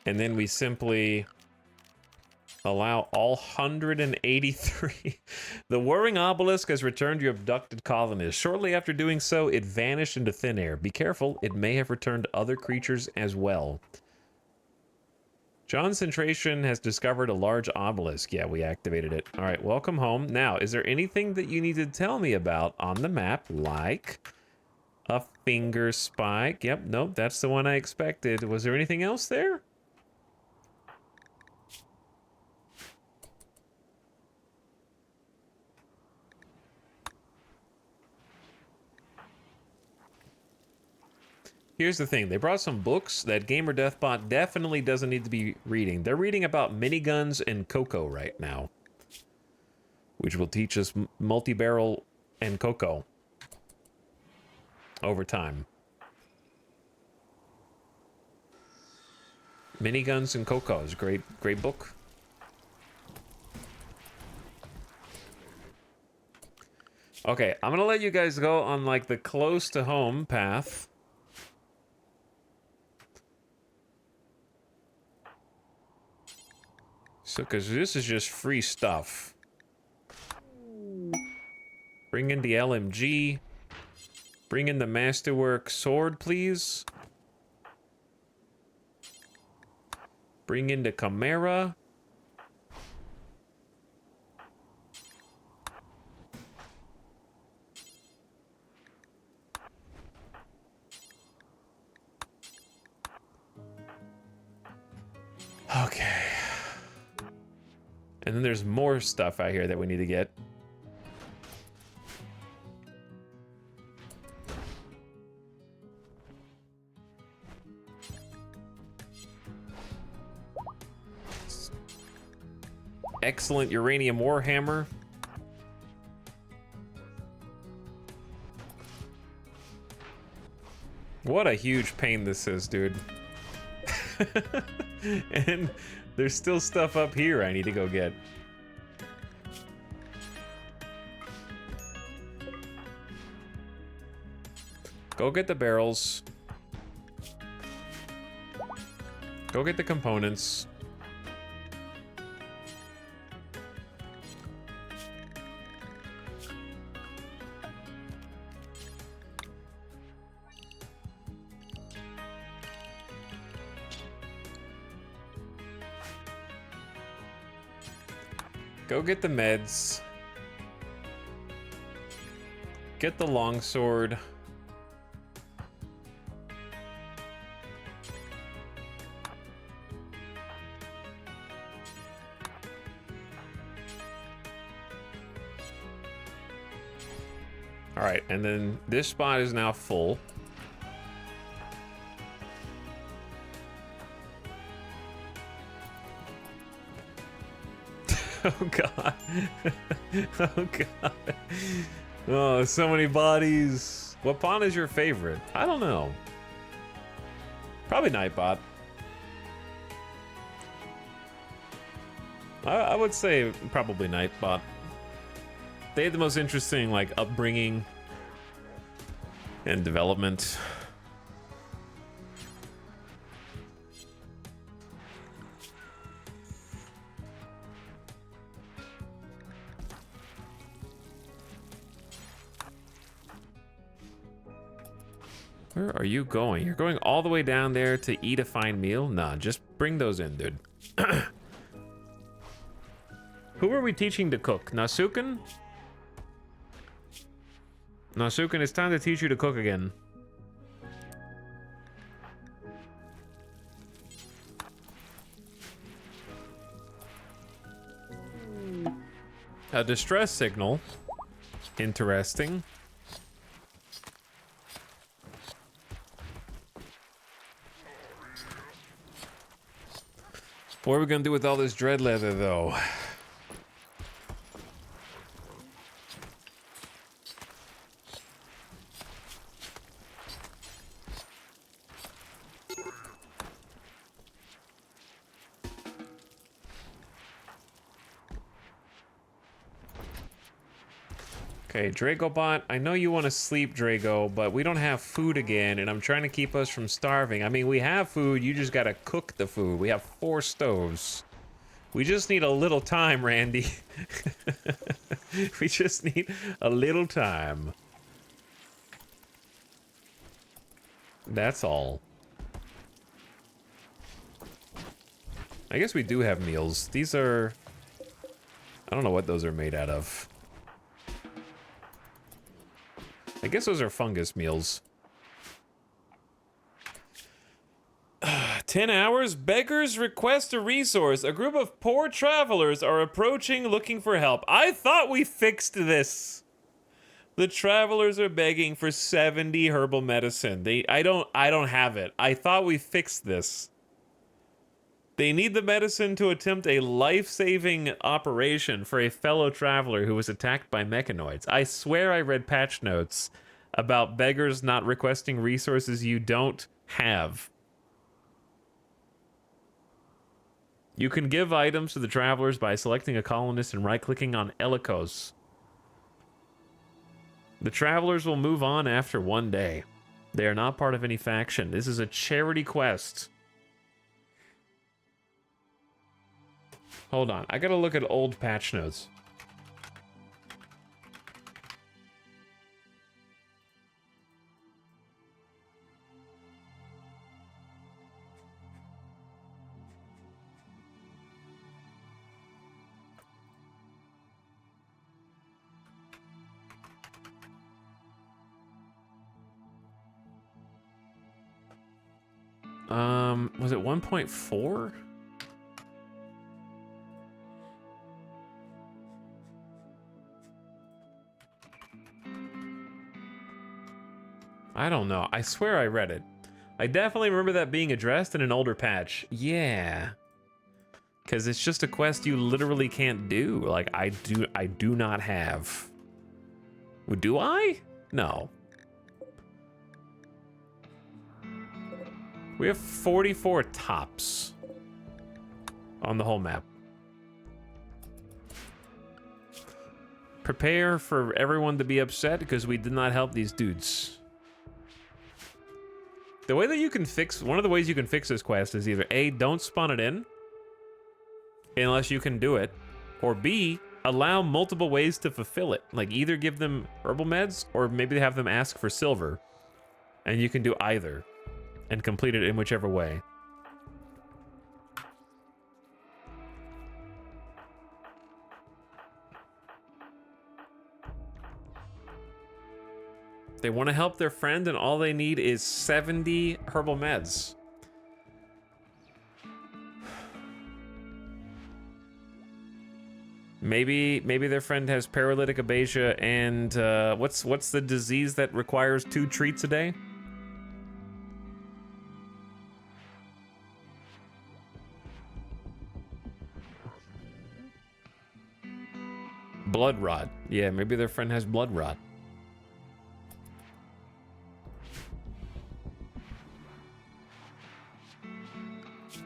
then we simply allow all 183. The whirring obelisk has returned your abducted colonists. Shortly after doing so, it vanished into thin air. Be careful, it may have returned other creatures as well. John Centration has discovered a large obelisk. Yeah, we activated it. All right, welcome home. Now, is there anything that you need to tell me about on the map, like a finger spike? Yep, nope, that's the one I expected. Was there anything else there? Here's the thing, they brought some books that Gamer Deathbot definitely doesn't need to be reading. They're reading about miniguns and Coco right now, which will teach us multi-barrel and Coco over time. Miniguns and Coco is a great book. Okay, I'm gonna let you guys go on like the close to home path. So, because this is just free stuff. Bring in the LMG. Bring in the Masterwork sword, please. Bring in the Chimera. Okay. And then there's more stuff out here that we need to get. Excellent uranium warhammer. What a huge pain this is, dude. And there's still stuff up here I need to go get. Go get the barrels. Go get the components. Go get the meds. Get the longsword. All right, and then this spot is now full. Oh god. Oh god. Oh, so many bodies. What pawn is your favorite? I don't know. Probably Nightbot. I would say probably Nightbot. They had the most interesting, like, upbringing and development. Where are you going? You're going all the way down there to eat a fine meal? Nah, just bring those in, dude. Who are we teaching to cook? Nasuken? Nasuken, it's time to teach you to cook again. A distress signal. Interesting. What are we gonna do with all this dread leather, though? Okay, Dragobot, I know you want to sleep, Drago, but we don't have food again, and I'm trying to keep us from starving. I mean, we have food, you just gotta cook the food. We have 4 stoves. We just need a little time, Randy. We just need a little time. That's all. I guess we do have meals. These are... I don't know what those are made out of. I guess those are fungus meals. 10 hours? Beggars request a resource. A group of poor travelers are approaching looking for help. I thought we fixed this. The travelers are begging for 70 herbal medicine. I don't have it. I thought we fixed this. They need the medicine to attempt a life-saving operation for a fellow traveler who was attacked by mechanoids. I swear I read patch notes about beggars not requesting resources you don't have. You can give items to the travelers by selecting a colonist and right-clicking on Elikos. The travelers will move on after 1 day. They are not part of any faction. This is a charity quest. Hold on, I gotta look at old patch notes. Was it 1.4? I don't know. I swear I read it. I definitely remember that being addressed in an older patch. Yeah. Because it's just a quest you literally can't do. Like, I do not have. Do I? No. We have 44 tops on the whole map. Prepare for everyone to be upset because we did not help these dudes. The way that you can fix, one of the ways you can fix this quest is either A, don't spawn it in, unless you can do it, or B, allow multiple ways to fulfill it. Like either give them herbal meds, or maybe have them ask for silver, and you can do either, and complete it in whichever way. They want to help their friend, and all they need is 70 herbal meds. Maybe their friend has paralytic abasia and what's the disease that requires 2 treats a day? Blood rot. Yeah, maybe their friend has blood rot.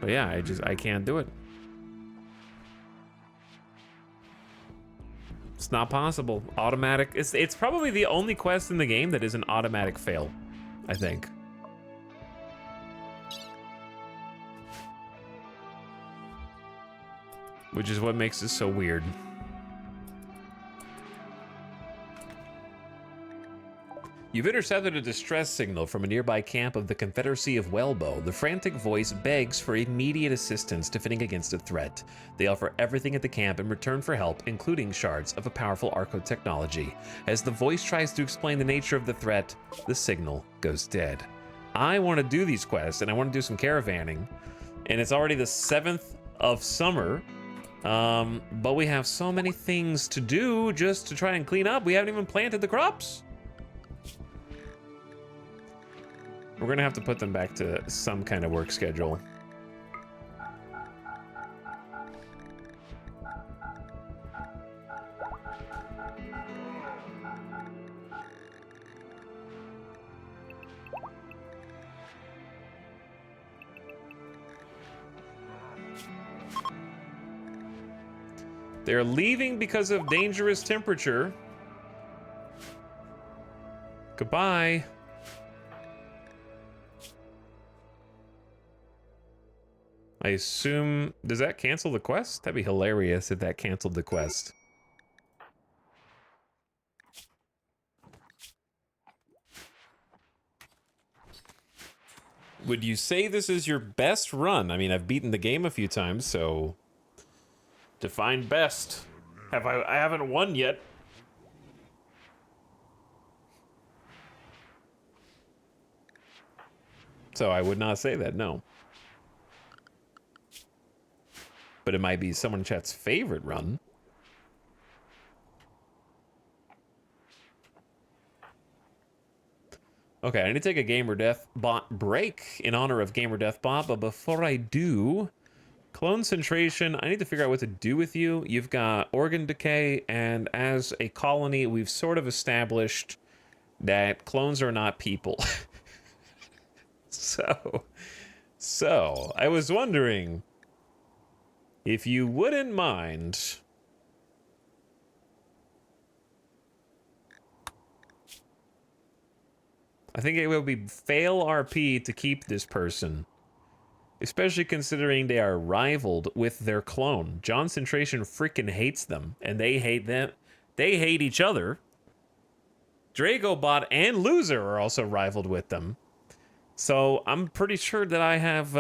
But yeah, I can't do it. It's not possible. Automatic. It's probably the only quest in the game that is an automatic fail, I think. Which is what makes this so weird. You've intercepted a distress signal from a nearby camp of the Confederacy of Wellbow. The frantic voice begs for immediate assistance defending against a threat. They offer everything at the camp in return for help, including shards of a powerful Arco technology. As the voice tries to explain the nature of the threat, the signal goes dead. I want to do these quests, and I want to do some caravanning, and it's already the 7th of summer, but we have so many things to do just to try and clean up. We haven't even planted the crops. We're gonna have to put them back to some kind of work schedule. They're leaving because of dangerous temperature. Goodbye. I assume, does that cancel the quest? That'd be hilarious if that canceled the quest. Would you say this is your best run? I mean, I've beaten the game a few times, so define best. I haven't won yet. So I would not say that, no. But it might be someone in chat's favorite run. Okay, I need to take a Gamer Death Bot break in honor of Gamer Death Bot, but before I do, clone centration, I need to figure out what to do with you. You've got organ decay, and as a colony, we've sort of established that clones are not people. So, I was wondering if you wouldn't mind I think it will be fail RP to keep this person, especially considering they are rivaled with their clone. John Centration freaking hates them, and they hate them. They hate each other. Dragobot and Loser are also rivaled with them. So I'm pretty sure that I have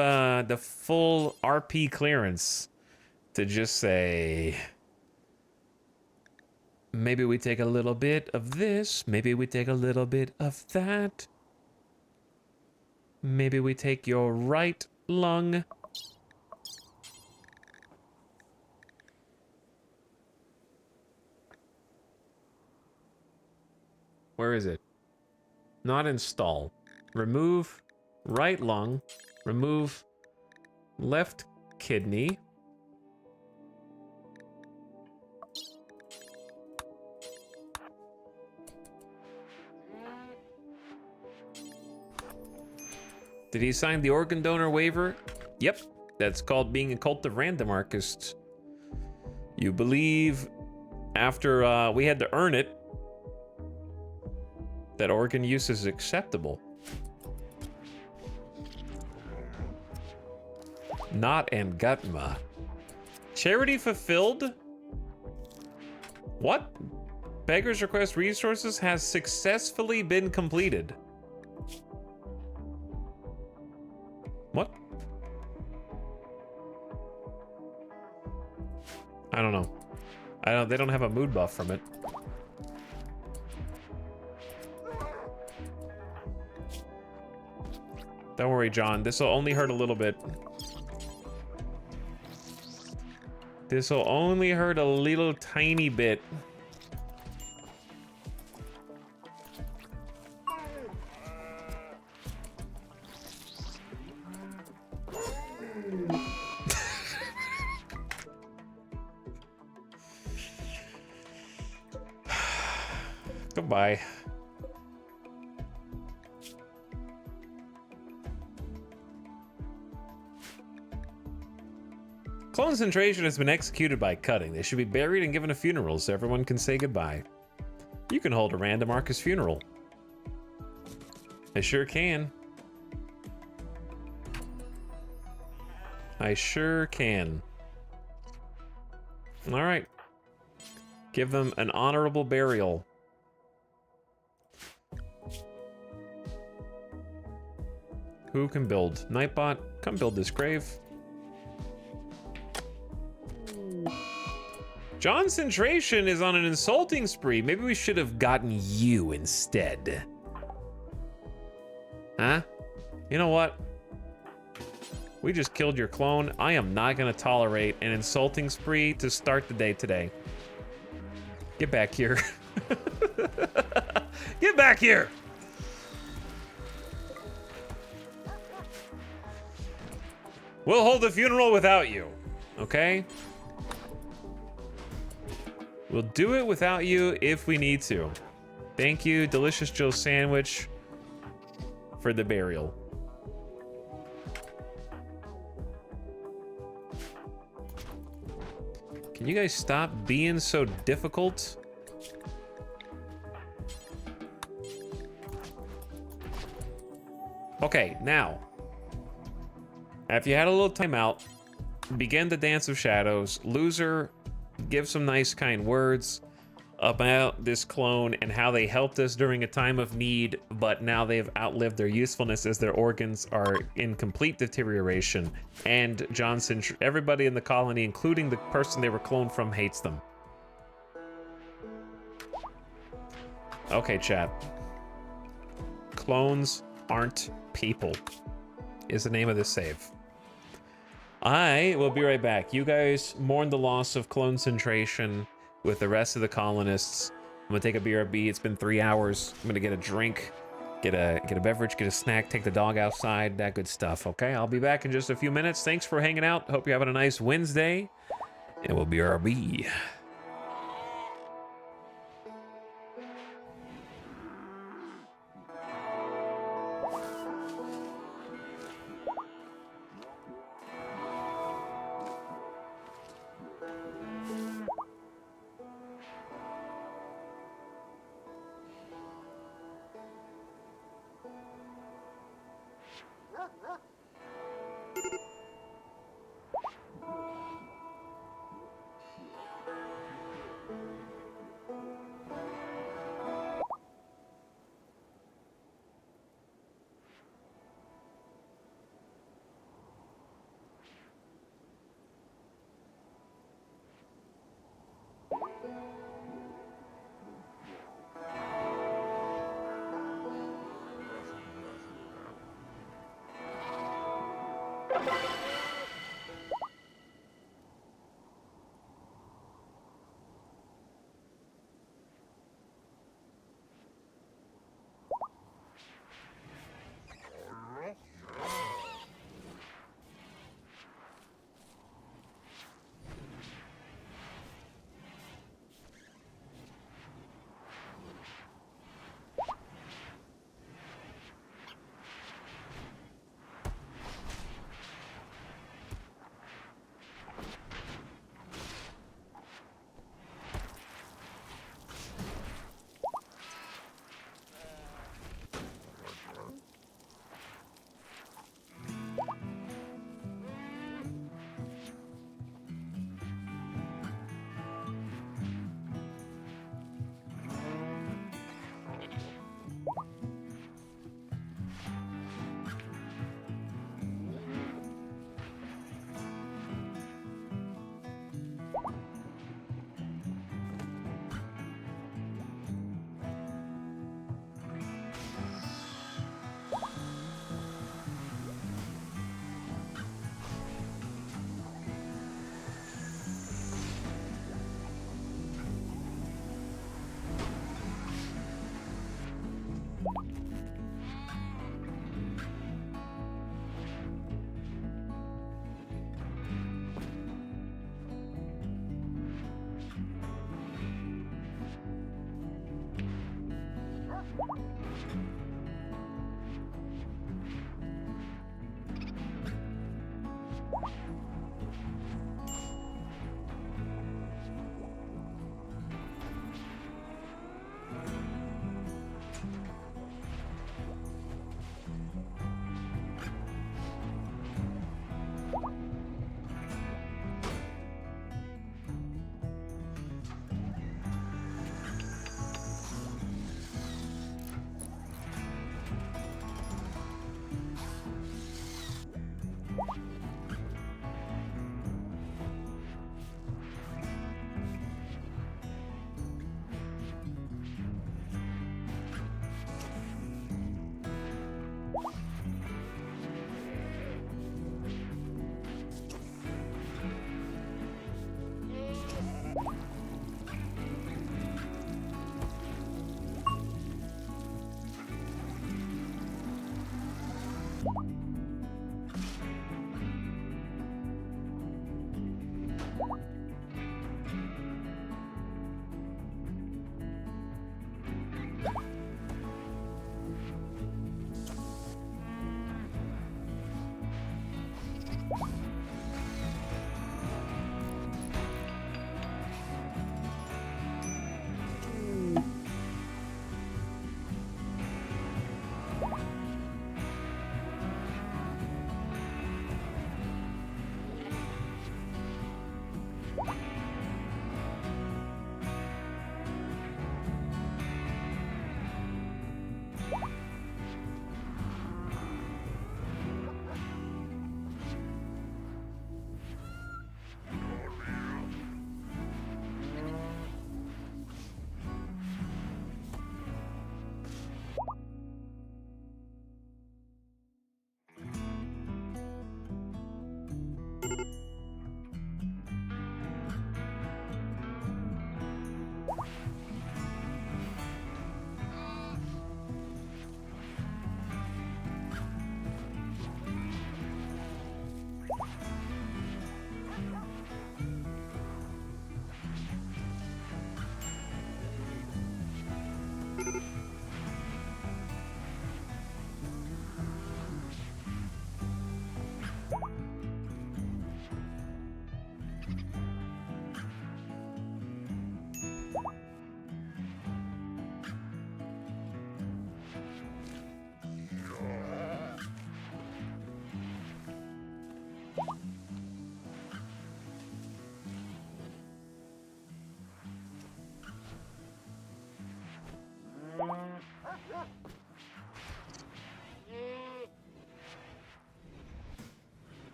the full RP clearance to just say, maybe we take a little bit of this, maybe we take a little bit of that. Maybe we take your right lung. Where is it? Not install. Remove right lung. Remove left kidney. Did he sign the organ donor waiver? Yep, that's called being a cult of randomarchists. You believe after we had to earn it that organ use is acceptable. Not and Gutma. Charity fulfilled? What? Beggar's request resources has successfully been completed. What? I don't know. They don't have a mood buff from it. Don't worry, John. This will only hurt a little bit. This will only hurt a little tiny bit. Goodbye. Concentration has been executed by cutting. They should be buried and given a funeral so everyone can say goodbye. You can hold a random Marcus funeral. I sure can. I sure can. All right. Give them an honorable burial. Who can build? Nightbot, come build this grave. Concentration is on an insulting spree. Maybe we should have gotten you instead. Huh? You know what? We just killed your clone. I am not gonna tolerate an insulting spree to start the day today. Get back here. Get back here! We'll hold the funeral without you, okay? We'll do it without you if we need to. Thank you, Delicious Joe Sandwich, for the burial. Can you guys stop being so difficult? Okay, now, after you had a little timeout, begin the Dance of Shadows. Loser, give some nice, kind words about this clone and how they helped us during a time of need, but now they've outlived their usefulness as their organs are in complete deterioration. And Johnson, everybody in the colony, including the person they were cloned from, hates them. Okay, chat. Clones aren't people, is the name of this save. I will be right back. You guys mourn the loss of concentration with the rest of the colonists. I'm gonna take a BRB. It's been 3 hours. I'm gonna get a drink, get a beverage, get a snack, take the dog outside, that good stuff. Okay, I'll be back in just a few minutes. Thanks for hanging out. Hope you're having a nice Wednesday, and we'll BRB.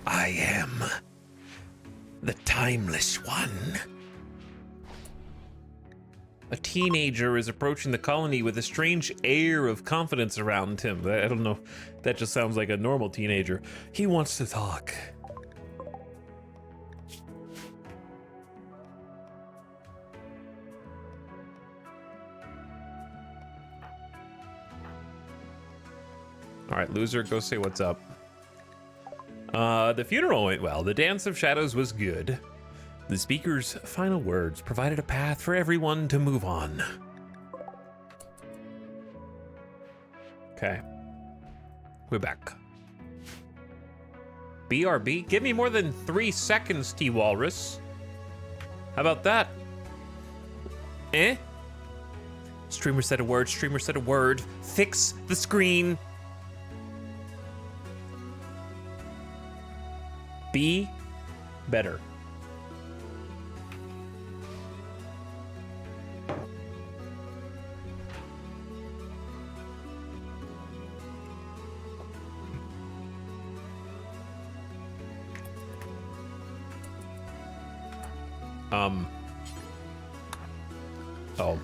I am the timeless one. A teenager is approaching the colony with a strange air of confidence around him. I don't know. That just sounds like a normal teenager. He wants to talk. All right, loser, go say what's up. The funeral went well. The Dance of Shadows was good. The speaker's final words provided a path for everyone to move on. Okay. We're back. BRB? Give me more than 3 seconds, T-Walrus. How about that? Eh? Streamer said a word, streamer said a word. Fix the screen. Be better. Oh.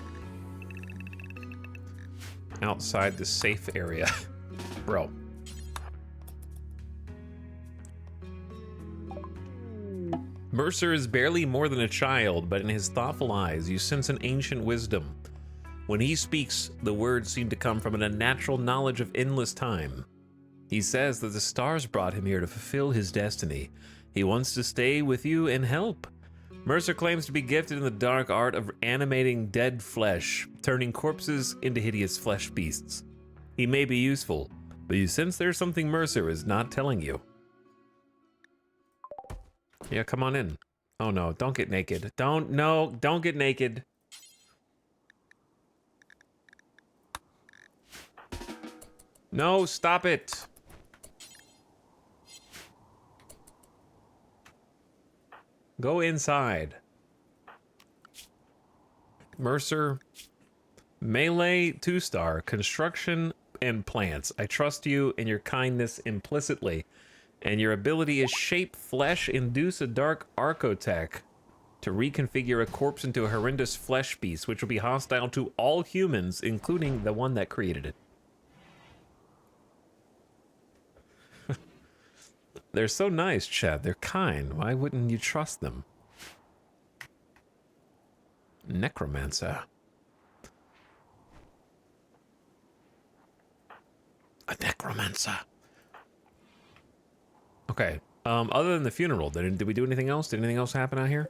Outside the safe area. Bro. Mercer is barely more than a child, but in his thoughtful eyes, you sense an ancient wisdom. When he speaks, the words seem to come from an unnatural knowledge of endless time. He says that the stars brought him here to fulfill his destiny. He wants to stay with you and help. Mercer claims to be gifted in the dark art of animating dead flesh, turning corpses into hideous flesh beasts. He may be useful, but you sense there's something Mercer is not telling you. Yeah, come on in. Oh no, don't get naked. Don't get naked. No, stop it. Go inside. Mercer, melee 2-star, construction and plants. I trust you and your kindness implicitly. And your ability is shape flesh, induce a dark archotech to reconfigure a corpse into a horrendous flesh beast, which will be hostile to all humans, including the one that created it. They're so nice, Chad. They're kind. Why wouldn't you trust them? Necromancer. A necromancer. Okay. Other than the funeral, did we do anything else? Did anything else happen out here?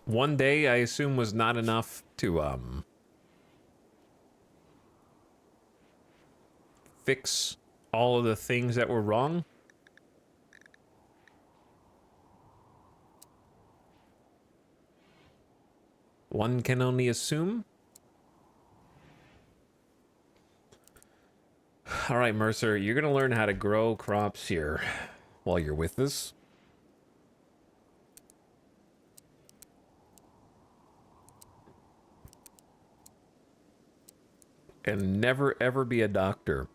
One day, I assume, was not enough to, fix all of the things that were wrong. One can only assume. All right, Mercer, you're going to learn how to grow crops here while you're with us. And never, ever be a doctor.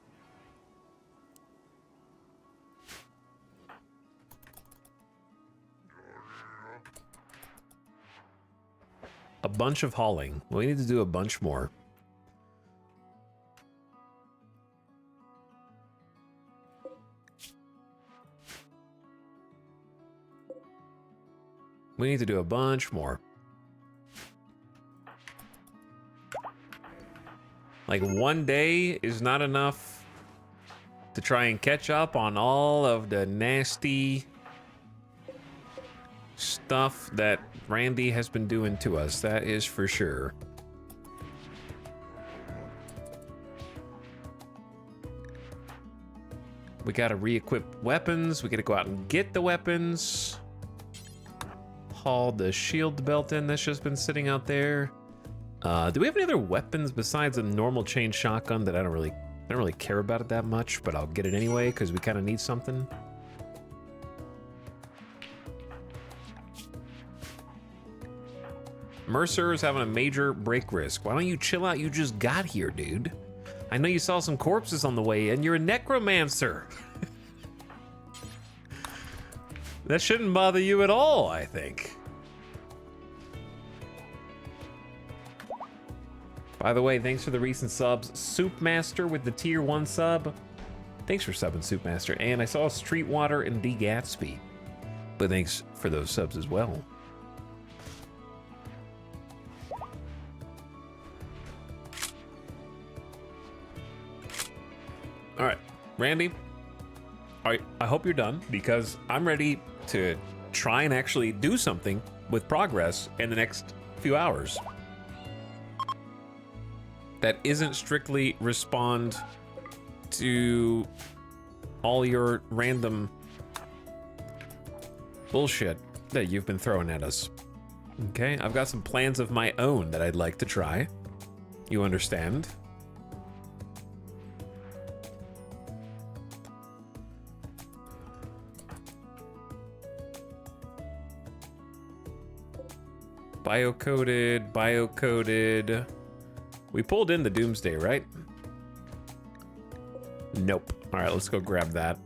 A bunch of hauling. We need to do a bunch more. We need to do a bunch more. Like, one day is not enough to try and catch up on all of the nasty stuff that Randy has been doing to us. That is for sure. We gotta re-equip weapons. We gotta go out and get the weapons. Haul the shield belt in that's just been sitting out there. Do we have any other weapons besides a normal chain shotgun that I don't really I don't really care about it that much, but I'll get it anyway because we kind of need something. Mercer is having a major break risk. Why don't you chill out? You just got here, dude. I know you saw some corpses on the way in. You're a necromancer. That shouldn't bother you at all, I think. By the way, thanks for the recent subs. Soup Master with the tier 1 sub. Thanks for subbing, Soup Master. And I saw Streetwater and D. Gatsby. But thanks for those subs as well. All right, Randy, I hope you're done because I'm ready to try and actually do something with progress in the next few hours. That isn't strictly respond to all your random bullshit that you've been throwing at us. Okay, I've got some plans of my own that I'd like to try. You understand? Biocoded. We pulled in the Doomsday, right? Nope. All right, let's go grab that.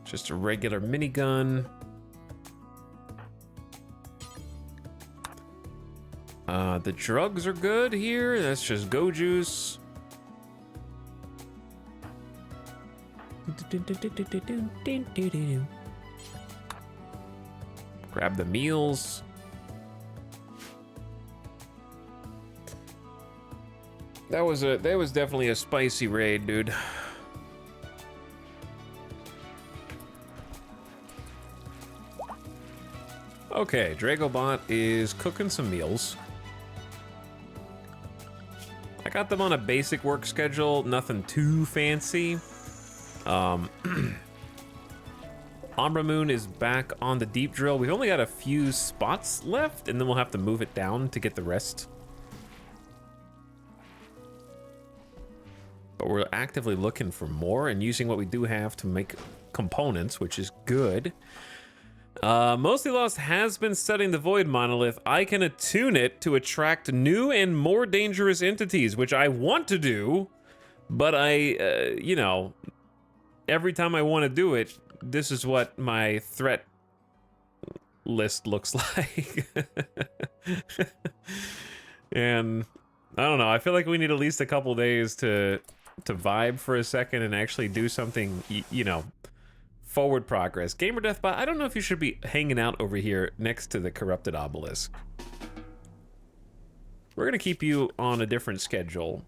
Just a regular minigun. The drugs are good here. That's just go juice. Grab the meals. That was definitely a spicy raid, dude. Okay, Dragobot is cooking some meals. I got them on a basic work schedule, nothing too fancy. Umbra Moon is back on the deep drill. We've only got a few spots left, and then we'll have to move it down to get the rest. But we're actively looking for more and using what we do have to make components, which is good. Mostly Lost has been studying the Void Monolith. I can attune it to attract new and more dangerous entities, which I want to do, but you know, every time I want to do it, this is what my threat list looks like. And I don't know, I feel like we need at least a couple days to vibe for a second and actually do something, you know, forward progress. Gamer Deathbot, I don't know if you should be hanging out over here next to the corrupted obelisk. We're gonna keep you on a different schedule.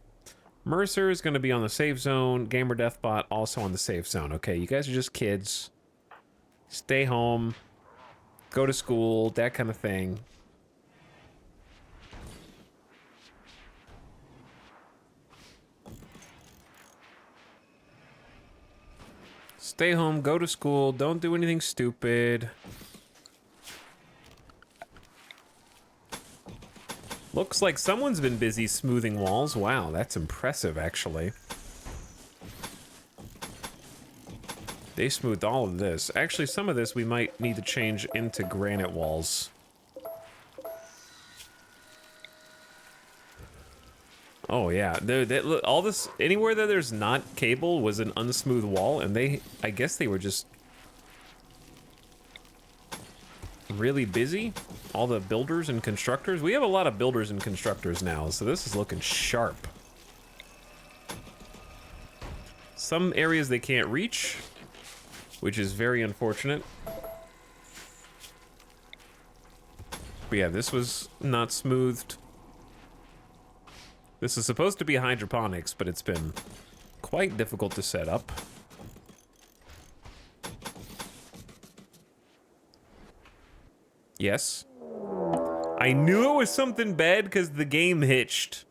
Mercer is gonna be on the safe zone. Gamer Deathbot also on the safe zone. Okay, you guys are just kids. Stay home, go to school, that kind of thing. Stay home, go to school, don't do anything stupid. Looks like someone's been busy smoothing walls. Wow, that's impressive, actually. They smoothed all of this. Actually, some of this we might need to change into granite walls. Oh yeah, look, all this, anywhere that there's not cable was an unsmooth wall, and I guess they were just really busy. All the builders and constructors. We have a lot of builders and constructors now, so this is looking sharp. Some areas they can't reach, which is very unfortunate. But yeah, this was not smoothed. This is supposed to be hydroponics, but it's been quite difficult to set up. Yes. I knew it was something bad because the game hitched.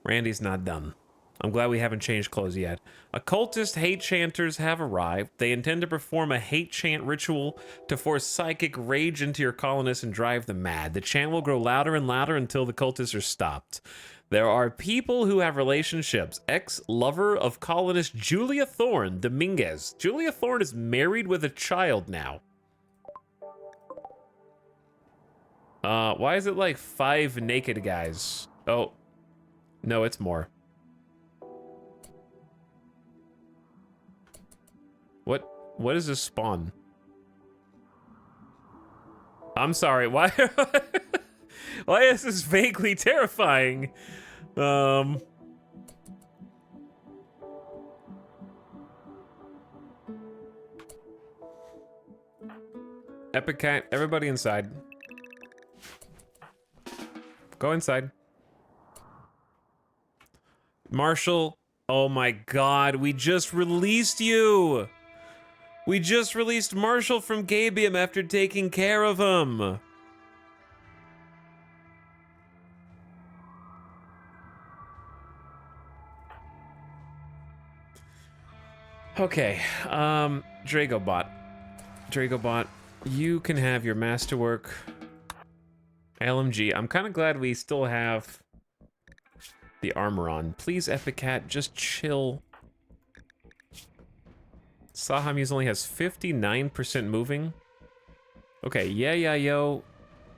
Randy's not done. I'm glad we haven't changed clothes yet. Occultist hate chanters have arrived. They intend to perform a hate chant ritual to force psychic rage into your colonists and drive them mad. The chant will grow louder and louder until the cultists are stopped. There are people who have relationships. Ex-lover of colonist Julia Thorne Dominguez. Julia Thorne is married with a child now. Why is it like 5 naked guys? Oh, no, it's more. What is this spawn? I'm sorry, why why is this vaguely terrifying? Epic Cat, everybody inside. Go inside. Marshall, oh my god, we just released you! We just released Marshall from Gabium after taking care of him. Okay, Dragobot. Dragobot, you can have your masterwork. LMG, I'm kind of glad we still have the armor on. Please, Epic Cat, just chill. Sahamus only has 59% moving. Okay, yo,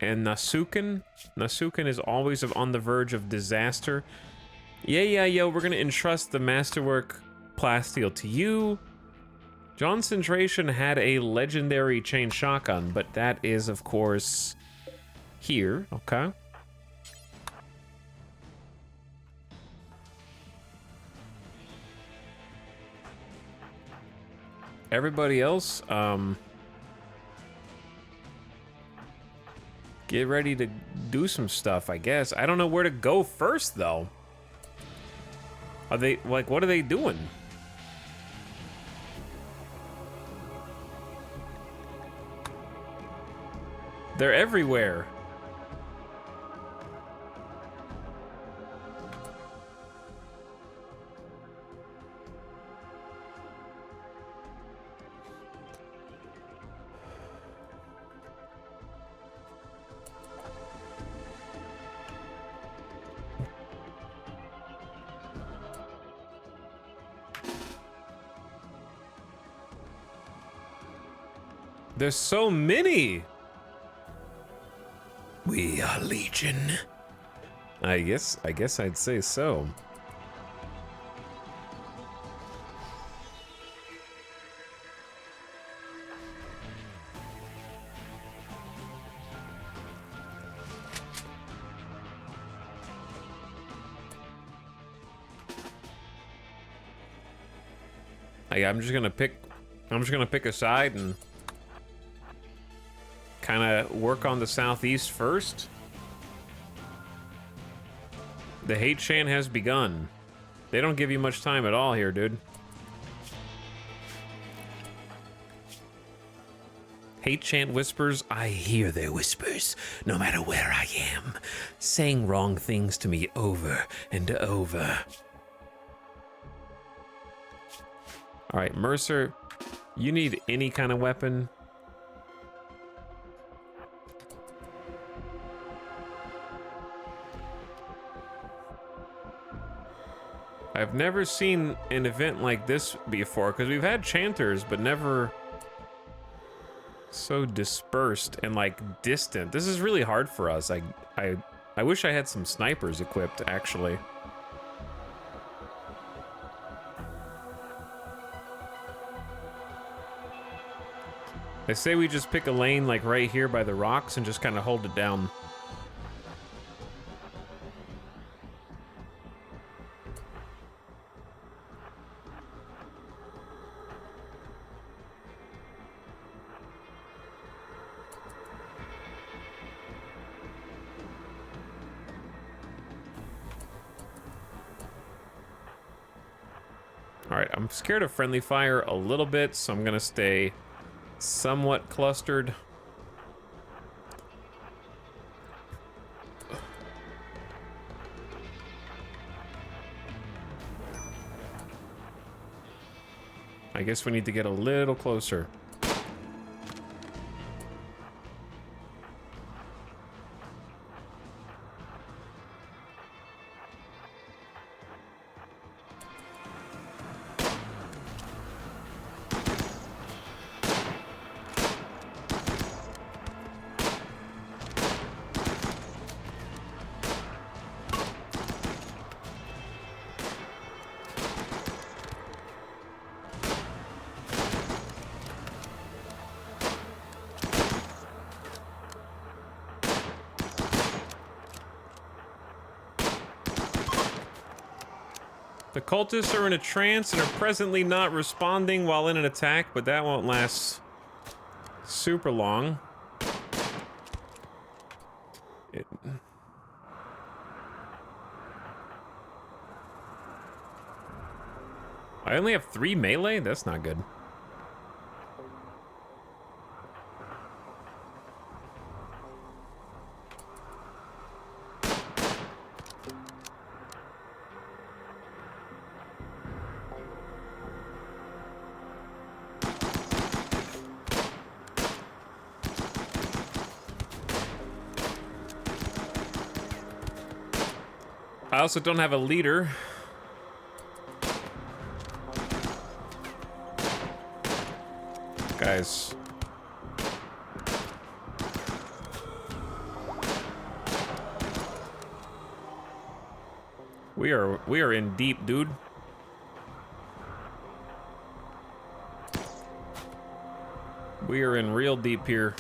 and Nasuken. Nasuken is always on the verge of disaster. Yo, we're gonna entrust the masterwork plasteel to you. John Centration had a legendary chain shotgun, but that is, of course, here. Okay. Everybody else, get ready to do some stuff, I guess. I don't know where to go first, though. Are they, like, what are they doing? They're everywhere. There's so many. We are Legion. I guess I'd say so. I'm just gonna pick a side and kind of work on the southeast first. The hate chant has begun. They don't give you much time at all here, dude. Hate chant whispers, I hear their whispers, no matter where I am, saying wrong things to me over and over. All right, Mercer, you need any kind of weapon. I've never seen an event like this before, because we've had chanters, but never so dispersed and like distant. This is really hard for us. I wish I had some snipers equipped, actually. I say we just pick a lane like right here by the rocks and just kind of hold it down. All right, I'm scared of friendly fire a little bit, so I'm gonna stay somewhat clustered. I guess we need to get a little closer. The cultists are in a trance and are presently not responding while in an attack, but that won't last super long. I only have 3 melee? That's not good. I also don't have a leader. Guys. We are in deep, dude. We are in real deep here.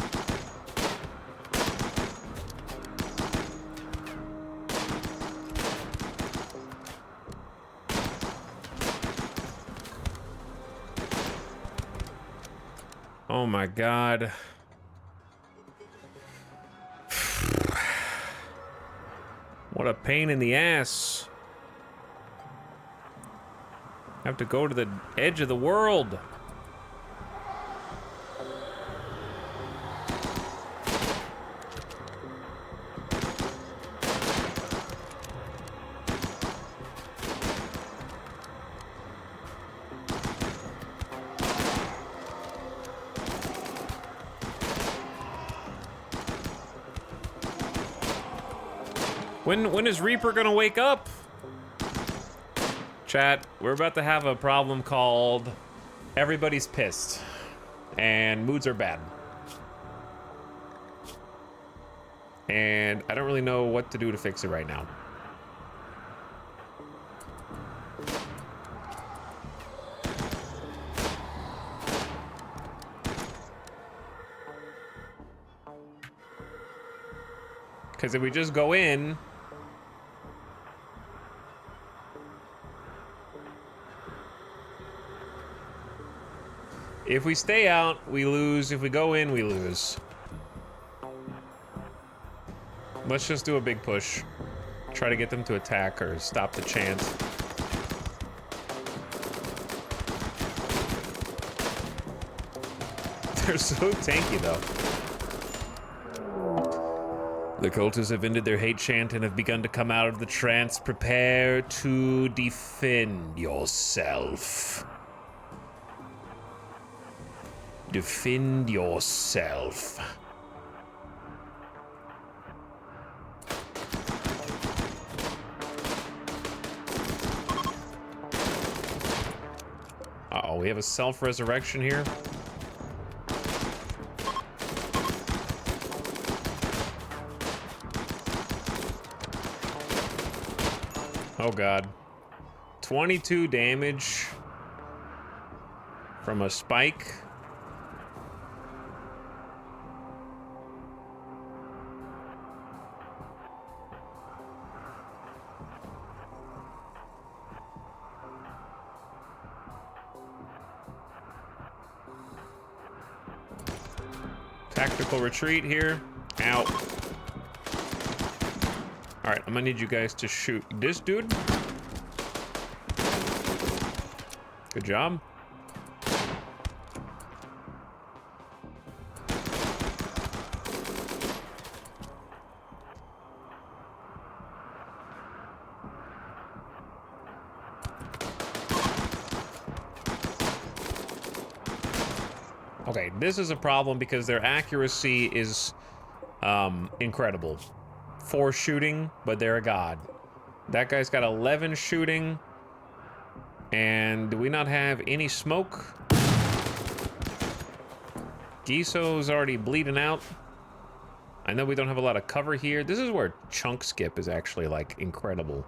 Oh my God. What a pain in the ass. I have to go to the edge of the world. When is Reaper gonna wake up? Chat, we're about to have a problem called everybody's pissed and moods are bad. And I don't really know what to do to fix it right now. Because if we just go in, if we stay out, we lose. If we go in, we lose. Let's just do a big push. Try to get them to attack or stop the chant. They're so tanky, though. The cultists have ended their hate chant and have begun to come out of the trance. Prepare to defend yourself. Defend yourself. Uh-oh, we have a self-resurrection here. Oh God. 22 damage from a spike. Tactical retreat here. Ow. Alright, I'm gonna need you guys to shoot this dude. Good job. Okay, this is a problem because their accuracy is incredible. 4 shooting, but they're a god. That guy's got 11 shooting. And do we not have any smoke? Giso's already bleeding out. I know we don't have a lot of cover here. This is where chunk skip is actually, like, incredible.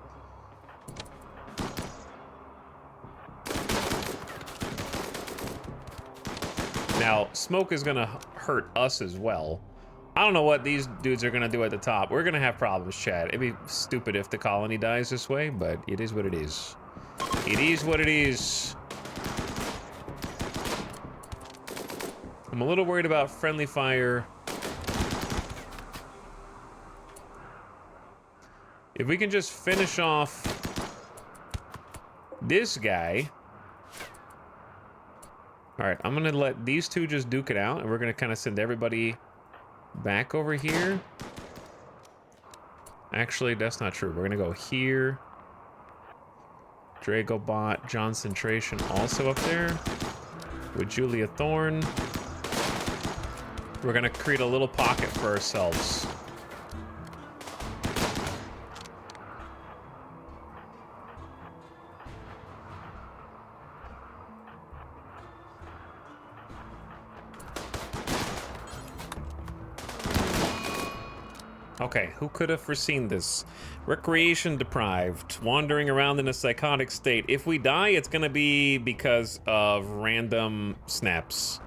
Now, smoke is gonna hurt us as well. I don't know what these dudes are gonna do at the top. We're gonna have problems, Chad. It'd be stupid if the colony dies this way, but it is what it is. It is what it is. I'm a little worried about friendly fire. If we can just finish off this guy. All right, I'm gonna let these two just duke it out, and we're gonna kind of send everybody back over here. Actually, that's not true. We're gonna go here. Dragobot, Johncentration also up there with Julia Thorne. We're gonna create a little pocket for ourselves. Okay, who could have foreseen this? Recreation deprived, wandering around in a psychotic state. If we die, it's gonna be because of random snaps.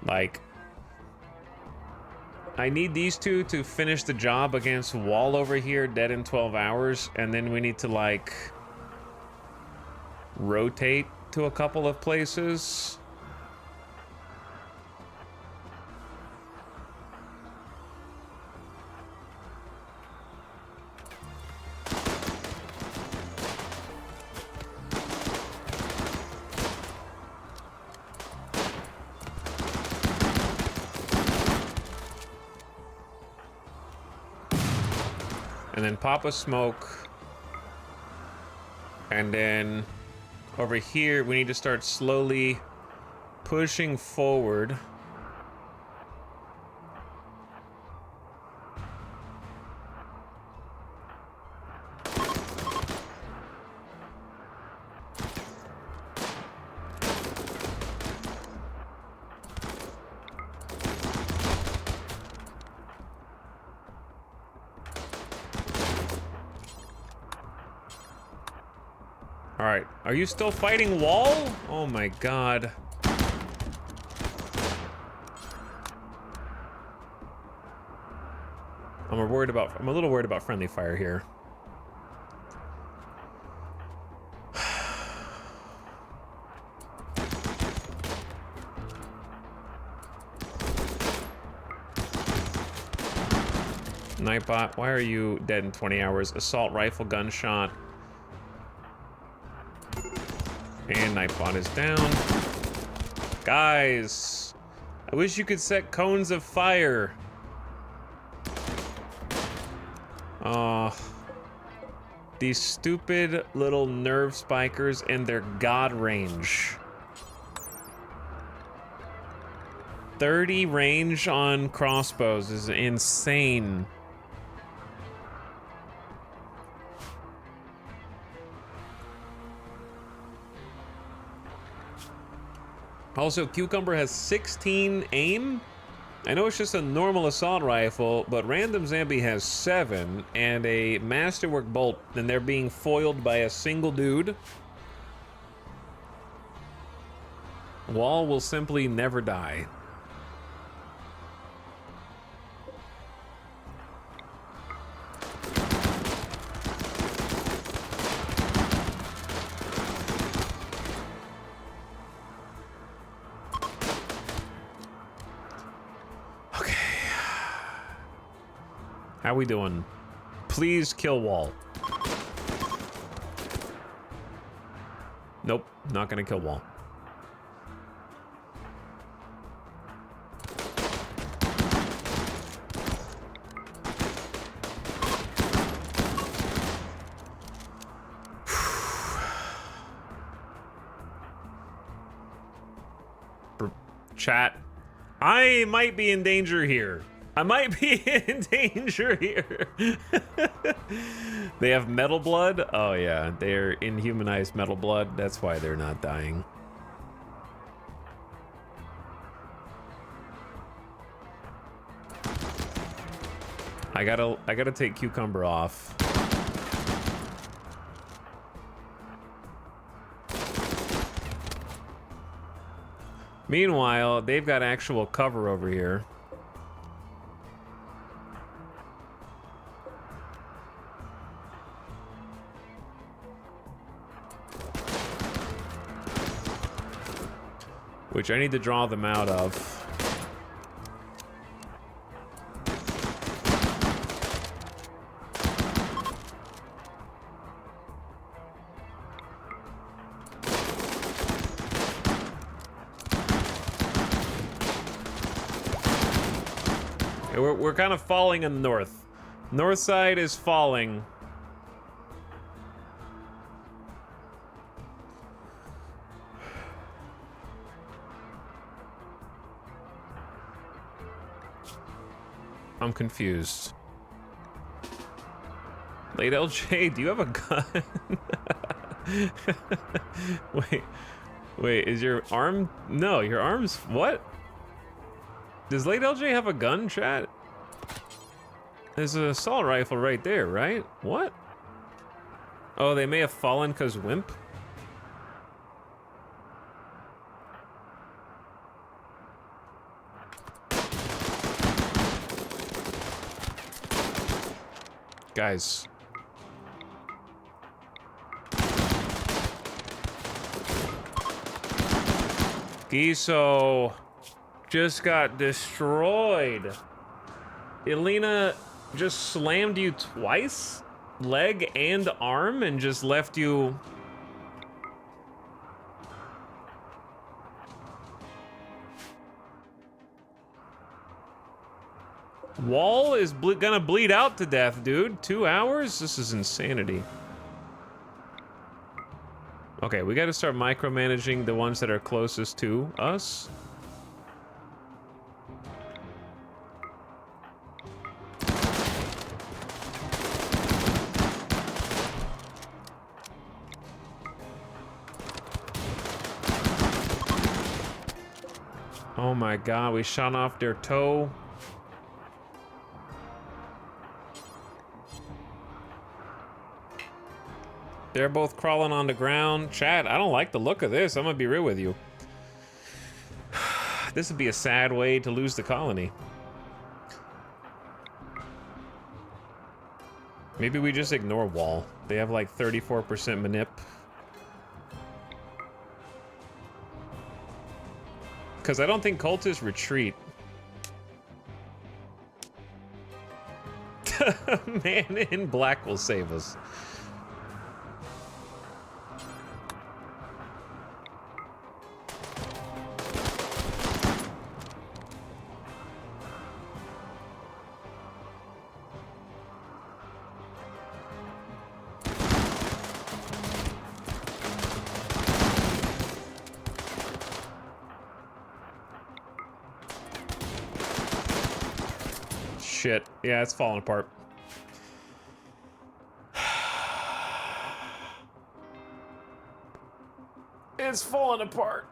Like, I need these two to finish the job against Wall over here, dead in 12 hours, and then we need to, like, rotate to a couple of places. And then pop a smoke. And then over here, we need to start slowly pushing forward. All right, are you still fighting Wall? Oh my God. I'm a little worried about friendly fire here. Nightbot, why are you dead in 20 hours? Assault rifle gunshot. And Nightbot is down. Guys, I wish you could set cones of fire. These stupid little nerve spikers and their god range. 30 range on crossbows is insane. Also, Cucumber has 16 aim. I know it's just a normal assault rifle, but Random Zombie has 7 and a Masterwork bolt, and they're being foiled by a single dude. Wall will simply never die. How we doing? Please kill Wall. Nope, not gonna kill Wall. I might be in danger here. I might be in danger here. They have metal blood? Oh yeah, they're inhumanized metal blood. That's why they're not dying. I gotta take cucumber off. Meanwhile, they've got actual cover over here. Which I need to draw them out of. We're kind of falling in the north. North side is falling. I'm confused. Late LJ, do you have a gun? Wait, is your arm? No, your arm's what? Does Late LJ have a gun, chat? There's an assault rifle right there, right? What? Oh, they may have fallen because wimp? Guys. Giso just got destroyed. Elena just slammed you twice, leg and arm, and just left you. Wall is gonna bleed out to death, dude. 2 hours? This is insanity. Okay, we gotta start micromanaging the ones that are closest to us. Oh my god, we shot off their toe. They're both crawling on the ground. Chat, I don't like the look of this. I'm gonna be real with you. This would be a sad way to lose the colony. Maybe we just ignore wall. They have like 34% manip. Because I don't think cultists retreat. Man in black will save us. Shit. Yeah, it's falling apart. It's falling apart.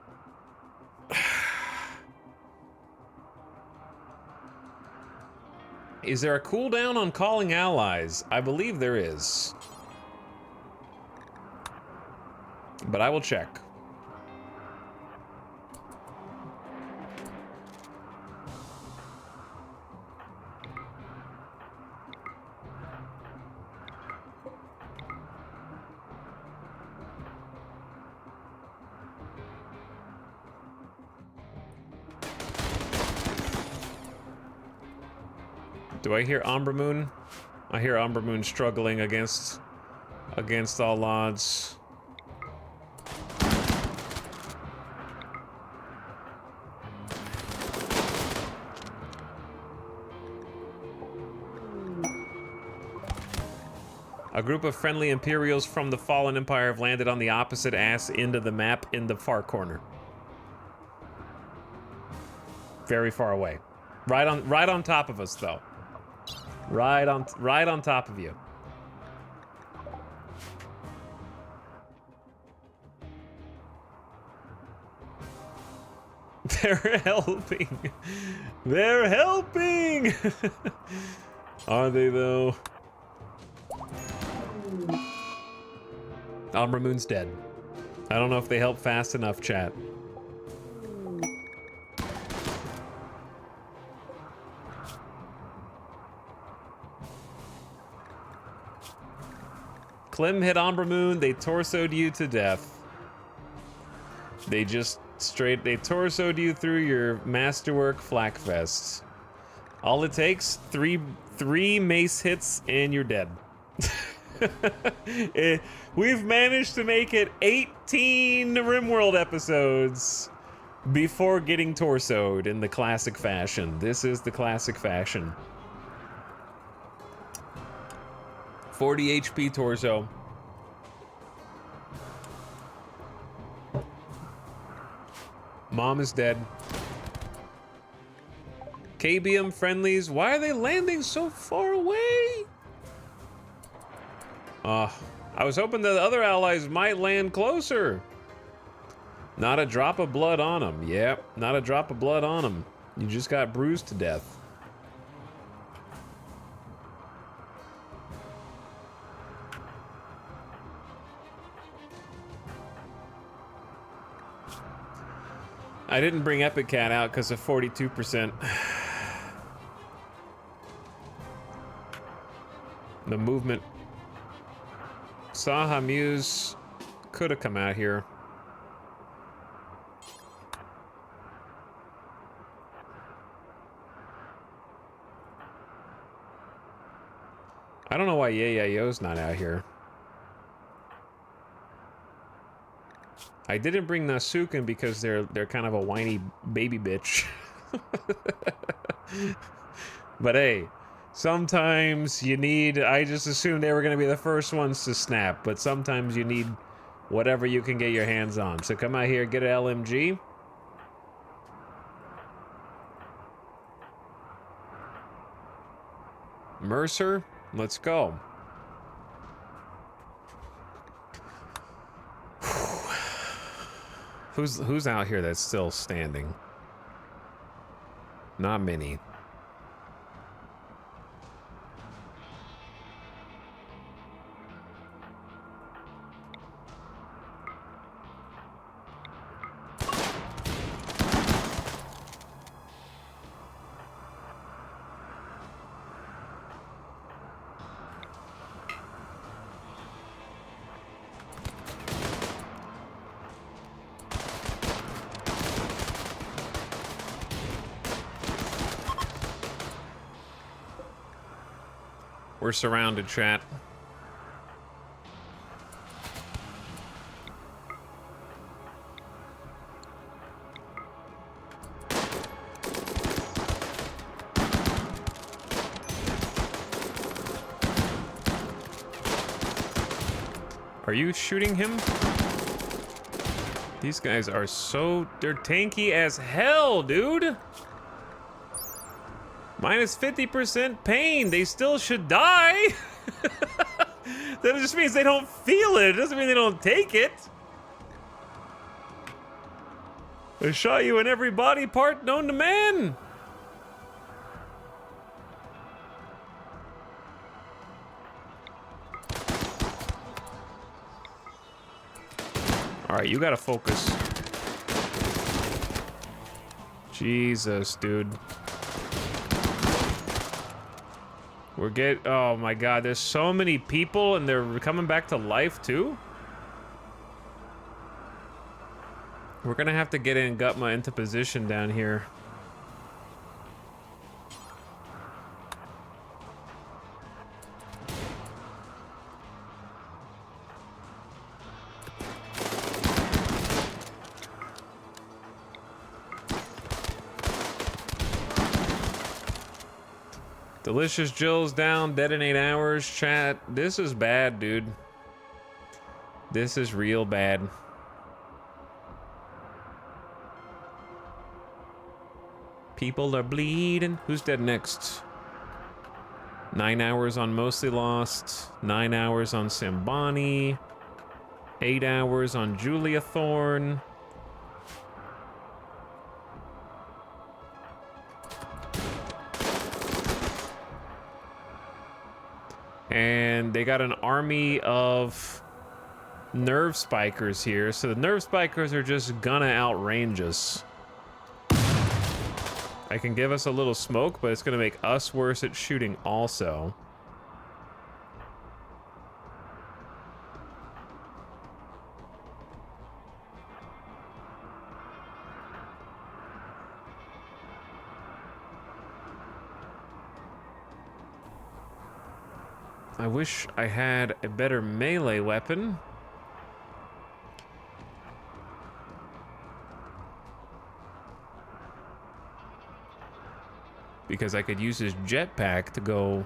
Is there a cooldown on calling allies? I believe there is. But I will check. Do I hear Umbra Moon? I hear Umbra Moon struggling against all odds. A group of friendly Imperials from the Fallen Empire have landed on the opposite ass end of the map in the far corner. very far away. Right on top of us, though. Right on top of you. They're helping. They're helping. Are they though? Umbra Moon's dead. I don't know if they help fast enough, chat. Clem hit Umbra Moon, they torsoed you to death. They just they torsoed you through your masterwork flak vests. All it takes, three mace hits and you're dead. We've managed to make it 18 RimWorld episodes before getting torsoed in the classic fashion. This is the classic fashion. 40 HP torso. Mom is dead. KBM friendlies, why are they landing so far away? I was hoping that the other allies might land closer. Not a drop of blood on them. Yep, not a drop of blood on them. You just got bruised to death. I didn't bring Epic Cat out because of 42%. The movement. Saha Muse could have come out here. I don't know why Yayo's not out here. I didn't bring Nasuken because they're kind of a whiny baby bitch. But hey, sometimes you need, I just assumed they were going to be the first ones to snap, but sometimes you need whatever you can get your hands on. So come out here, get an LMG. Mercer, let's go. Who's out here that's still standing? Not many. We're surrounded, chat. Are you shooting him? These guys are they're tanky as hell, dude. Minus 50% pain. They still should die. That just means they don't feel it. It doesn't mean they don't take it. I shot you in every body part known to man. All right, you gotta focus. Jesus, dude. Oh my god, there's so many people and they're coming back to life too? We're gonna have to get Gutma into position down here. Delicious Jill's down, dead in 8 hours. Chat, this is bad, dude. This is real bad. People are bleeding. Who's dead next? 9 hours on Mostly Lost. 9 hours on Sambani. 8 hours on Julia Thorne. And they got an army of nerve spikers here. So the nerve spikers are just gonna outrange us. I can give us a little smoke, but it's gonna make us worse at shooting also. I wish I had a better melee weapon. Because I could use his jetpack to go.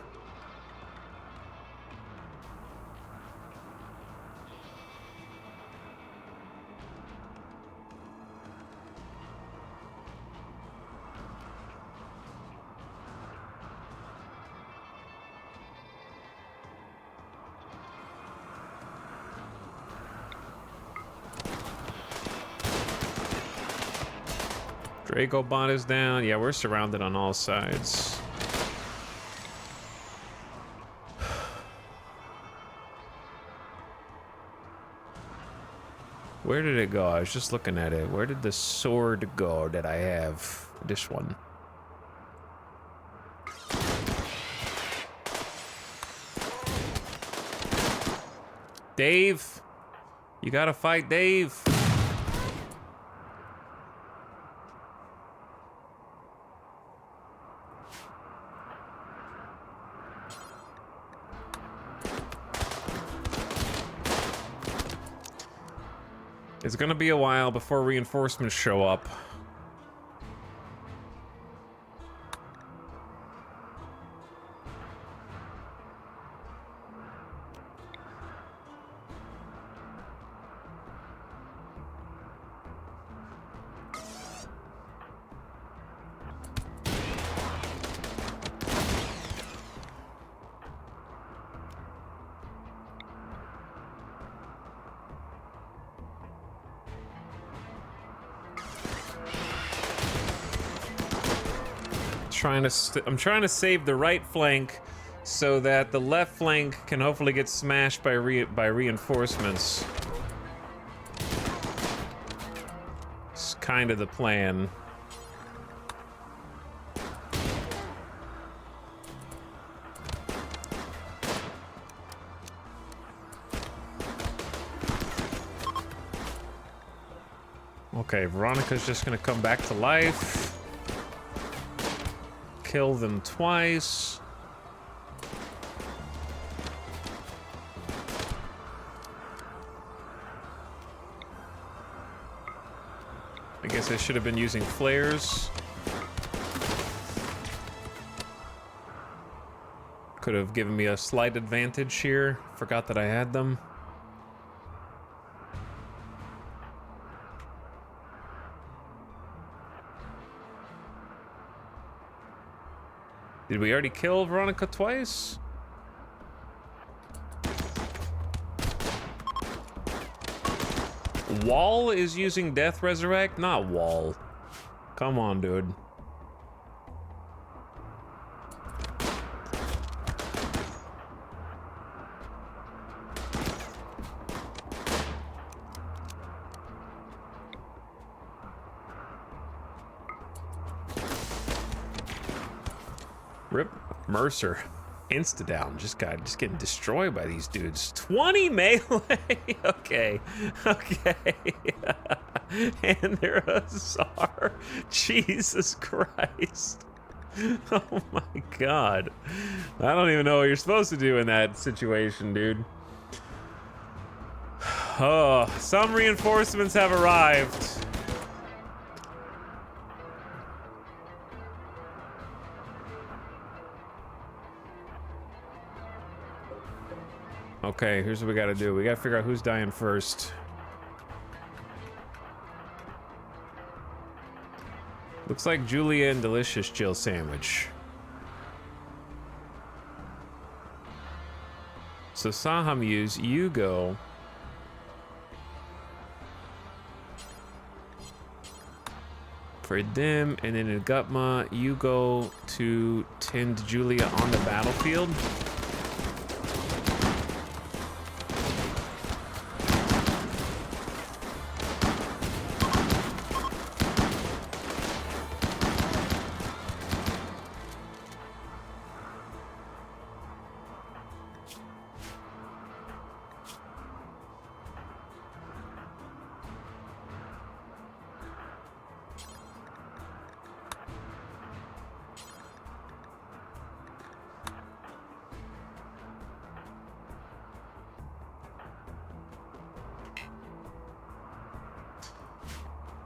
Draco bot is down. Yeah, we're surrounded on all sides. Where did it go? I was just looking at it. Where did the sword go that I have? This one. Dave! You gotta fight Dave! It's gonna be a while before reinforcements show up. I'm trying to save the right flank so that the left flank can hopefully get smashed by reinforcements. It's kind of the plan. Okay, Veronica's just gonna come back to life. Kill them twice. I guess I should have been using flares. Could have given me a slight advantage here. Forgot that I had them. Did we already kill Veronica twice? Wall is using Death Resurrect? Not Wall. Come on, dude. Rip Mercer. Insta-down. Just getting destroyed by these dudes. 20 melee? Okay. Okay. And they're a czar. Jesus Christ. Oh my god. I don't even know what you're supposed to do in that situation, dude. Oh, some reinforcements have arrived. Okay, here's what we gotta do. We gotta figure out who's dying first. Looks like Julia and Delicious Jill sandwich. So Sahamuse, you go. For them, and then in Gutma, you go to tend Julia on the battlefield.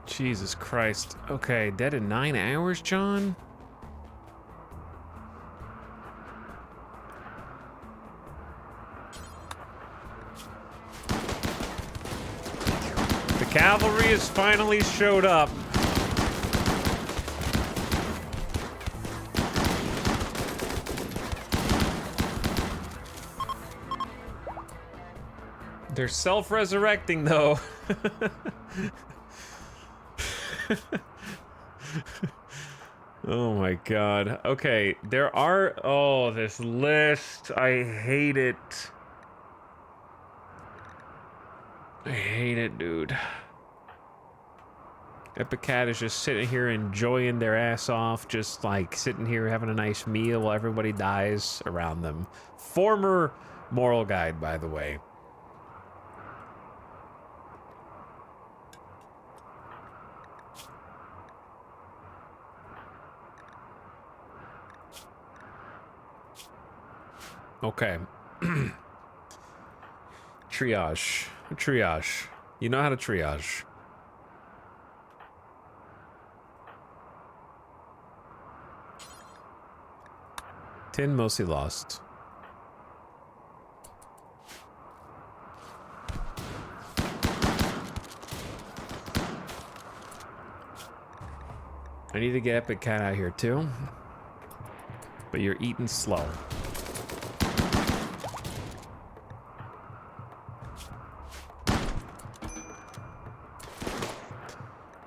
Jesus Christ. Okay, dead in 9 hours, John? The cavalry has finally showed up. They're self-resurrecting, though. Oh my god. Okay, there are... Oh, this list. I hate it. I hate it, dude. Epic Cat is just sitting here enjoying their ass off, just like sitting here having a nice meal while everybody dies around them. Former moral guide, by the way. Okay. Triage. Triage. You know how to triage. Tin mostly lost. I need to get Epic Cat out here too. But you're eating slow.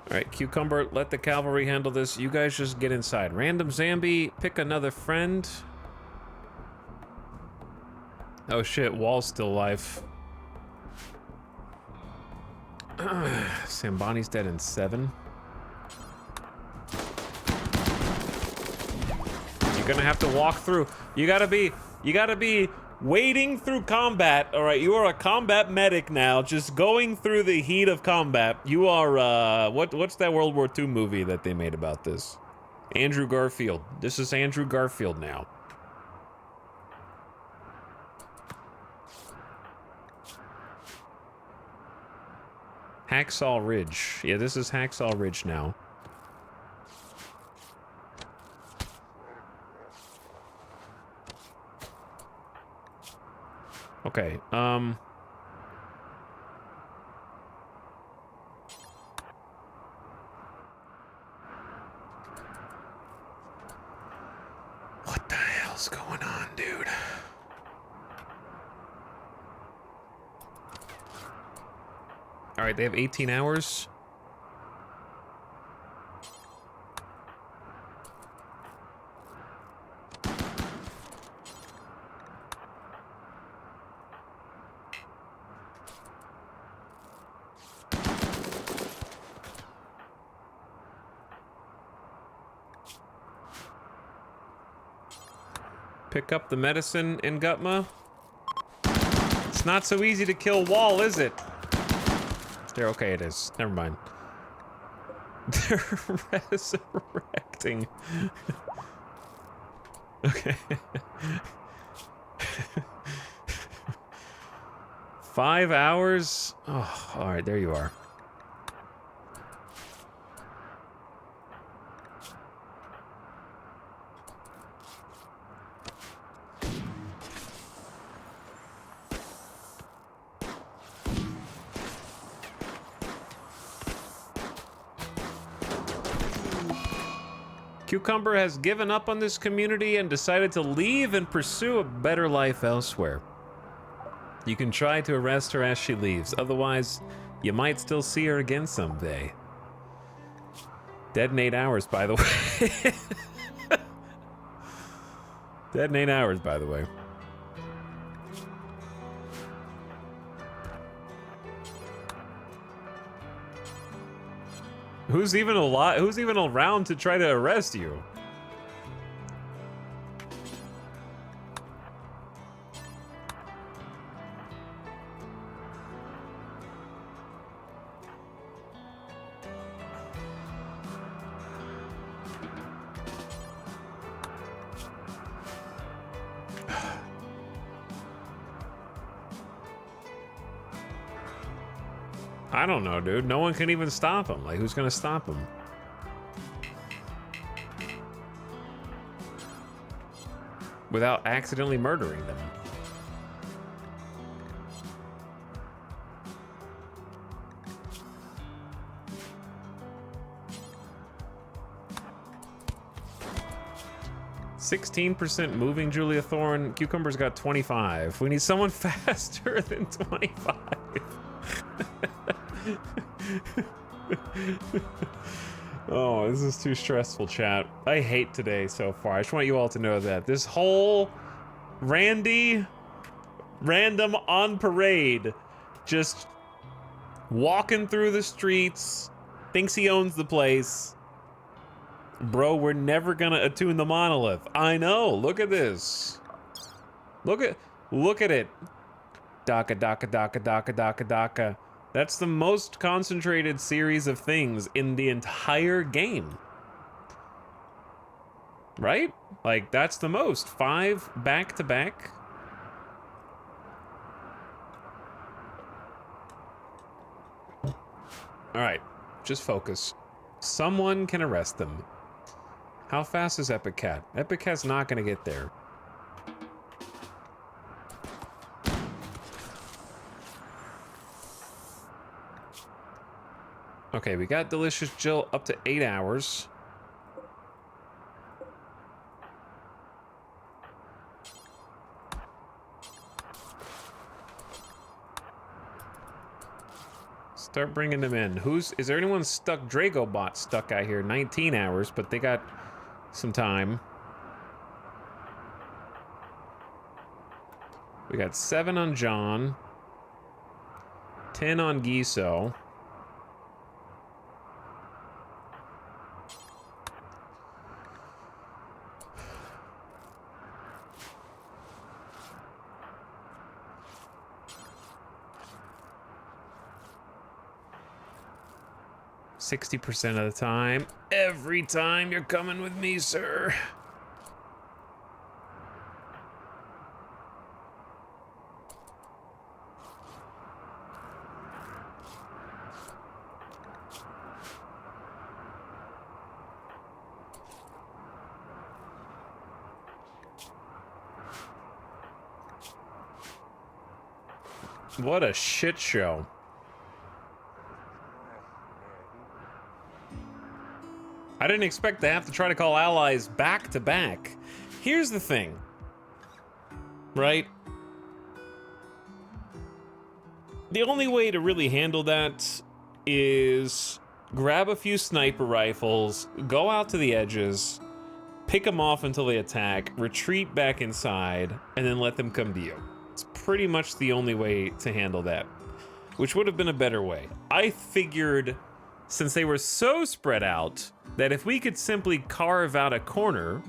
Alright, Cucumber, let the cavalry handle this. You guys just get inside. Random Zambi, pick another friend. Oh shit, Wall's still alive. Sambani's dead in 7. You're gonna have to walk through. You gotta be wading through combat. All right, you are a combat medic now, just going through the heat of combat. You are, what's that World War II movie that they made about this? Andrew Garfield. This is Andrew Garfield now. Hacksaw Ridge. Yeah, this is Hacksaw Ridge now. Okay, what the hell's going on, dude? All right, they have 18 hours. Pick up the medicine in Gutma. It's not so easy to kill Wall, is it? There, okay, it is. Never mind. They're resurrecting. Okay. 5 hours? Oh, all right, there you are. Cucumber has given up on this community and decided to leave and pursue a better life elsewhere. You can try to arrest her as she leaves, otherwise you might still see her again someday. Dead in 8 hours, by the way. Dead in 8 hours, by the way. Who's even alive? Who's even around to try to arrest you? I don't know, dude. No one can even stop him. Like, who's gonna stop him? Without accidentally murdering them. "16% moving, Julia Thorne. Cucumber's got 25. We need someone faster than 25. Oh, this is too stressful, chat. I hate today so far. I just want you all to know that. This whole random on parade, just walking through the streets, thinks he owns the place. Bro, we're never gonna attune the monolith. I know, look at this. Look at it. Daka, daka, daka, daka, daka, daka. That's the most concentrated series of things in the entire game. Right? Like, that's the most. 5 back to back. Alright, just focus. Someone can arrest them. How fast is Epic Cat? Epic Cat's not gonna get there. Okay, we got Delicious Jill up to 8 hours. Start bringing them in. Is there anyone stuck? Dragobot stuck out here. 19 hours, but they got some time. We got 7 on John. 10 on Giso. "60% of the time. Every time you're coming with me, sir." What a shit show. I didn't expect to have to try to call allies back to back. Here's the thing, right? The only way to really handle that is grab a few sniper rifles, go out to the edges, pick them off until they attack, retreat back inside, and then let them come to you. It's pretty much the only way to handle that, which would have been a better way. I figured, since they were so spread out, that if we could simply carve out a corner,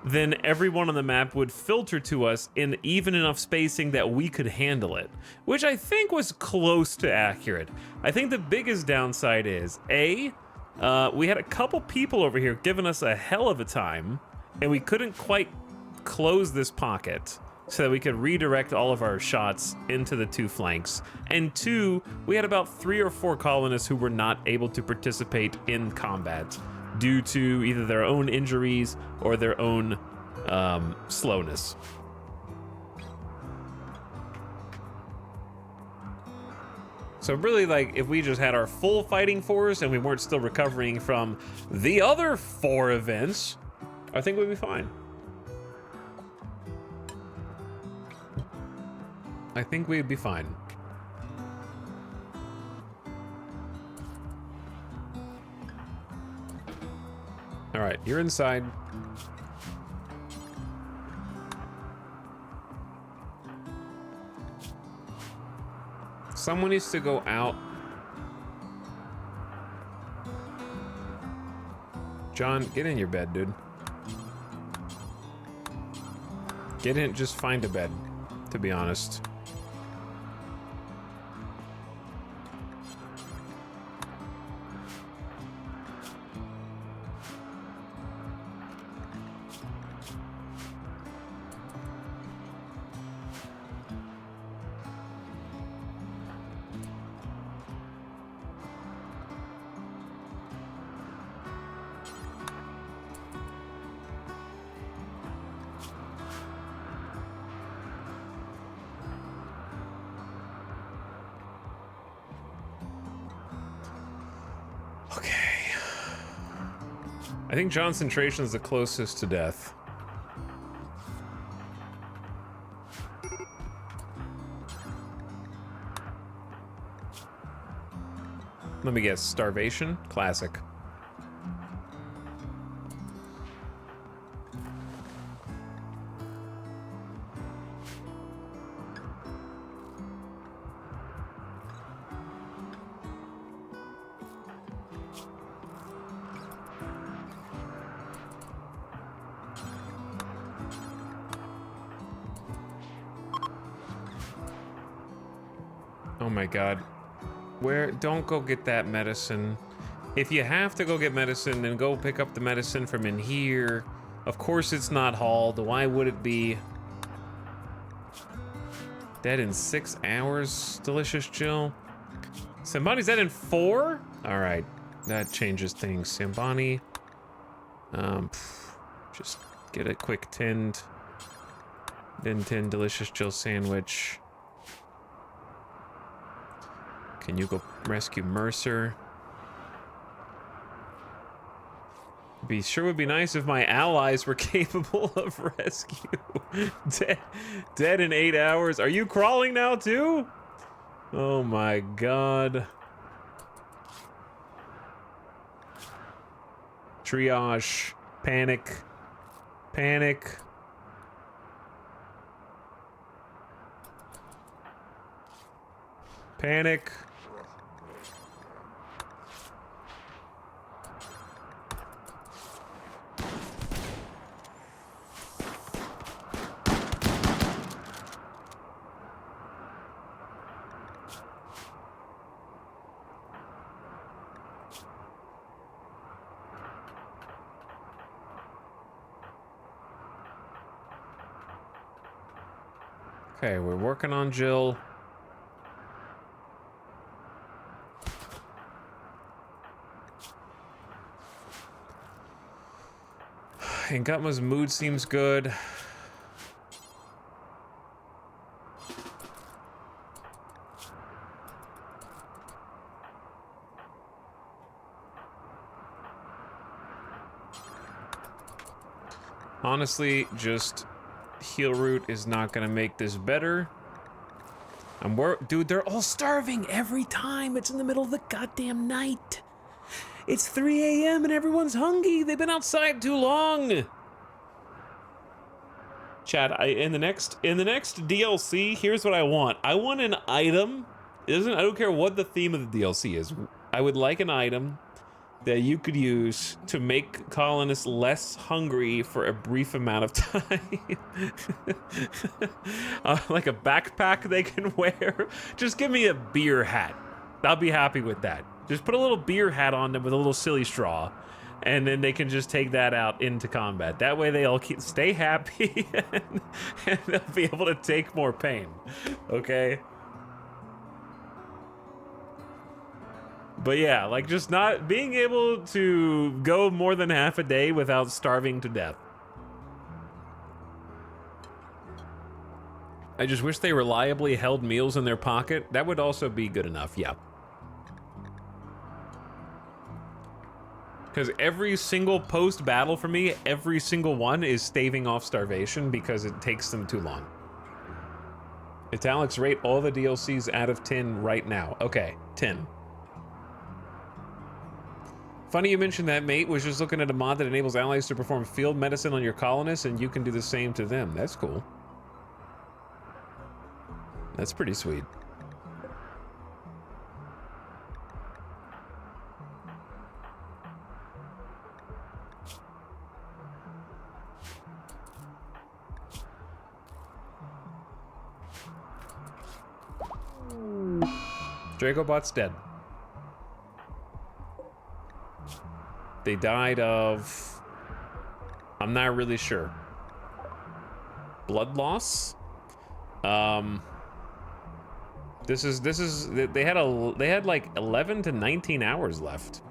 then everyone on the map would filter to us in even enough spacing that we could handle it, which I think was close to accurate. I think the biggest downside is, we had a couple people over here giving us a hell of a time, and we couldn't quite close this pocket so that we could redirect all of our shots into the 2 flanks. And 2, we had about 3 or 4 colonists who were not able to participate in combat due to either their own injuries or their own slowness. So really, like, if we just had our full fighting force and we weren't still recovering from the other 4 events, I think we'd be fine. I think we'd be fine. All right, you're inside. Someone needs to go out. John, get in your bed, dude. Get in, just find a bed, to be honest. I think concentration is the closest to death. Let me guess, starvation? Classic. Oh my god. Don't go get that medicine. If you have to go get medicine, then go pick up the medicine from in here. Of course it's not hauled. Why would it be? Dead in 6 hours, Delicious Jill. Sambani's dead in 4? Alright, that changes things. Sambani. Just get a quick tinned Delicious Jill sandwich. Can you go rescue Mercer? Would be nice if my allies were capable of rescue. Dead in 8 hours. Are you crawling now too? Oh my god. Triage. Panic. Panic. Panic. Okay, we're working on Jill. And Gutma's mood seems good. Honestly, just heal root is not gonna make this better. Dude, they're all starving every time. It's in the middle of the goddamn night. It's 3 a.m. and everyone's hungry. They've been outside too long. Chad, in the next DLC, here's what I want. I want an item. I don't care what the theme of the DLC is. I would like an item that you could use to make colonists less hungry for a brief amount of time. Like a backpack they can wear. Just give me a beer hat. I'll be happy with that. Just put a little beer hat on them with a little silly straw, and then they can just take that out into combat. That way they'll stay happy and they'll be able to take more pain. Okay? But yeah, like just not being able to go more than half a day without starving to death. I just wish they reliably held meals in their pocket. That would also be good enough, yeah. Because every single post-battle for me, every single one is staving off starvation because it takes them too long. Italics, rate all the DLCs out of 10 right now. Okay, 10. Funny you mentioned that, mate. Was just looking at a mod that enables allies to perform field medicine on your colonists, and you can do the same to them. That's cool. That's pretty sweet. Dragobot's dead. They died of... I'm not really sure. Blood loss? This is they had like 11 to 19 hours left.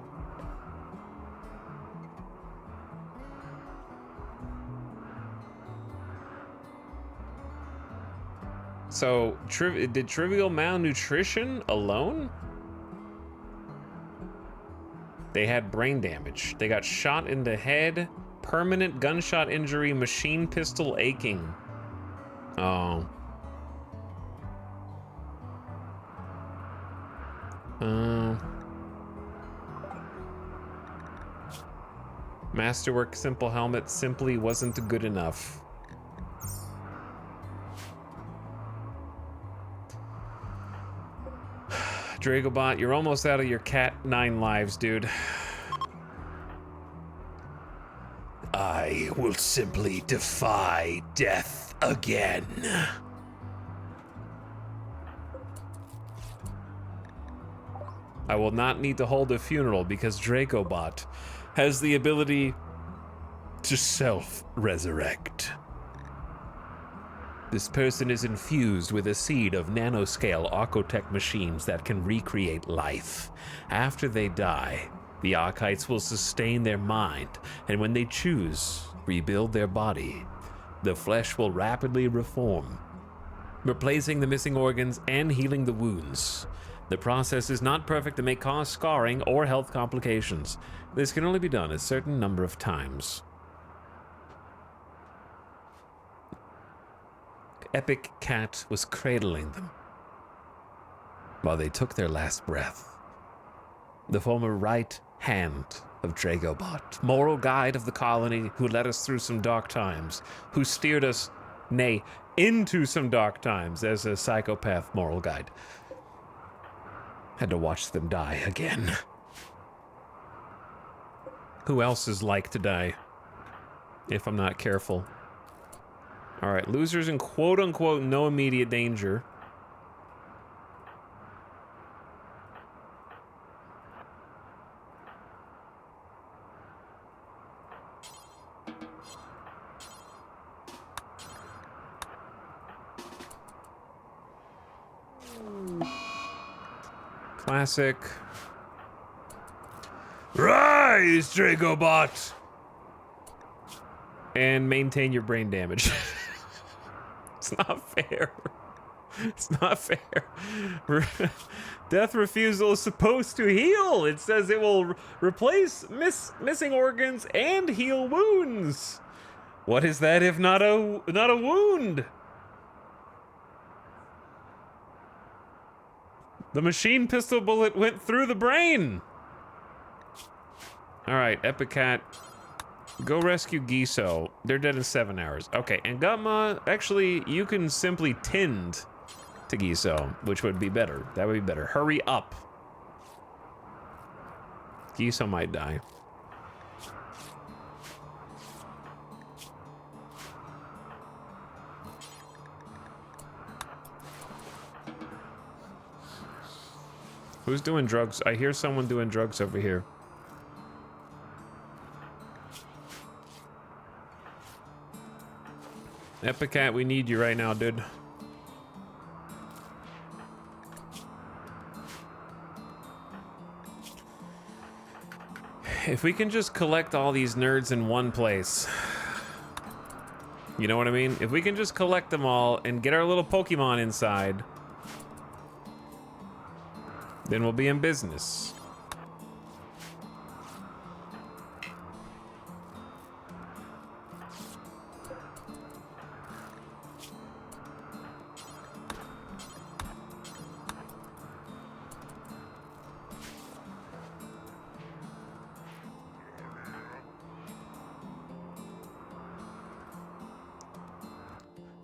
So, did trivial malnutrition alone? They had brain damage. They got shot in the head, permanent gunshot injury, machine pistol aching. Oh. Masterwork simple helmet simply wasn't good enough. Dragobot, you're almost out of your cat 9 lives, dude. I will simply defy death again. I will not need to hold a funeral because Dragobot has the ability to self-resurrect. This person is infused with a seed of nanoscale Archotech machines that can recreate life. After they die, the Archites will sustain their mind, and when they choose, rebuild their body. The flesh will rapidly reform, replacing the missing organs and healing the wounds. The process is not perfect and may cause scarring or health complications. This can only be done a certain number of times. Epic Cat was cradling them while they took their last breath. The former right hand of Dragobot, moral guide of the colony who led us through some dark times, who steered us, nay, into some dark times as a psychopath moral guide. Had to watch them die again. Who else is like to die? If I'm not careful. Alright, losers in quote-unquote no immediate danger. Classic. Rise, Dragobot! And maintain your brain damage. It's not fair. It's not fair. Death refusal is supposed to heal. It says it will replace missing organs and heal wounds. What is that if not a wound? The machine pistol bullet went through the brain. All right, Epicat. Go rescue Giso. They're dead in 7 hours. Okay, and Gutma, actually, you can simply tend to Giso, which would be better. That would be better. Hurry up. Giso might die. Who's doing drugs? I hear someone doing drugs over here. Epicat, we need you right now, dude. If we can just collect all these nerds in one place. You know what I mean? If we can just collect them all and get our little Pokemon inside, then we'll be in business.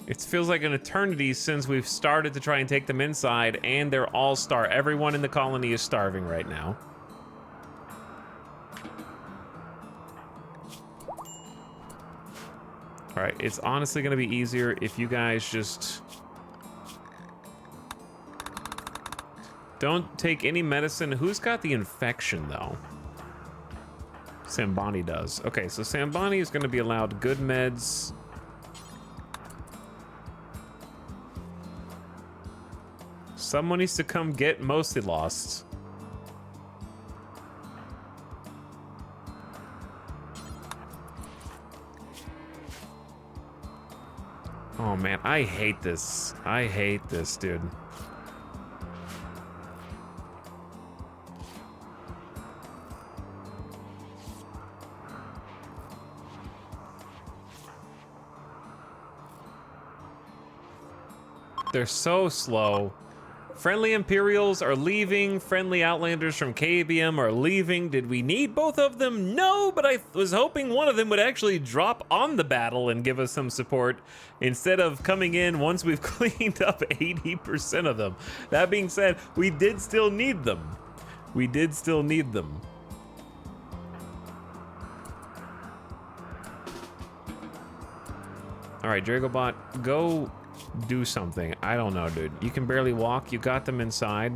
It feels like an eternity since we've started to try and take them inside, and they're all everyone in the colony is starving right now. All right, it's honestly gonna be easier if you guys just don't take any medicine. Who's got the infection though? Sambani does. Okay, so Sambani is gonna be allowed good meds. Someone needs to come get Mostly Lost. Oh man, I hate this. I hate this, dude. They're so slow. Friendly Imperials are leaving. Friendly Outlanders from KBM are leaving. Did we need both of them? No, but I was hoping one of them would actually drop on the battle and give us some support instead of coming in once we've cleaned up 80% of them. That being said, we did still need them. We did still need them. All right, Dragobot, go do something. I don't know, dude. You can barely walk. You got them inside.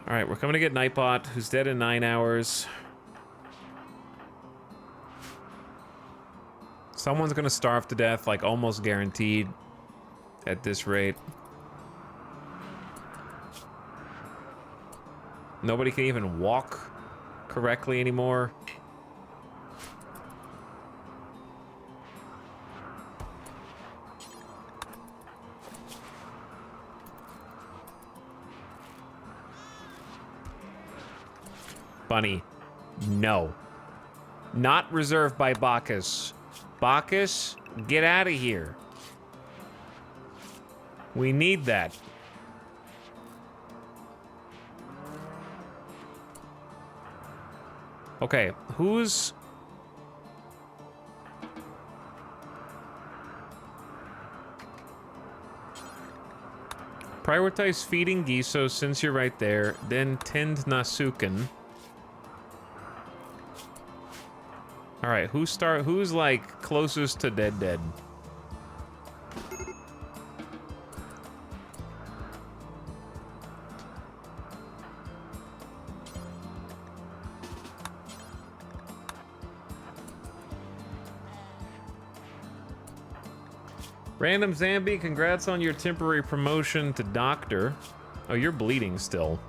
All right, we're coming to get Nightbot, who's dead in 9 hours. Someone's gonna starve to death, like almost guaranteed at this rate. Nobody can even walk correctly anymore. Bunny, no. Not reserved by Bacchus. Bacchus, get out of here. We need that. Okay, who's... Prioritize feeding Giso since you're right there, then tend Nasuken. All right, who's like closest to dead? Random Zambi, congrats on your temporary promotion to doctor. Oh, you're bleeding still.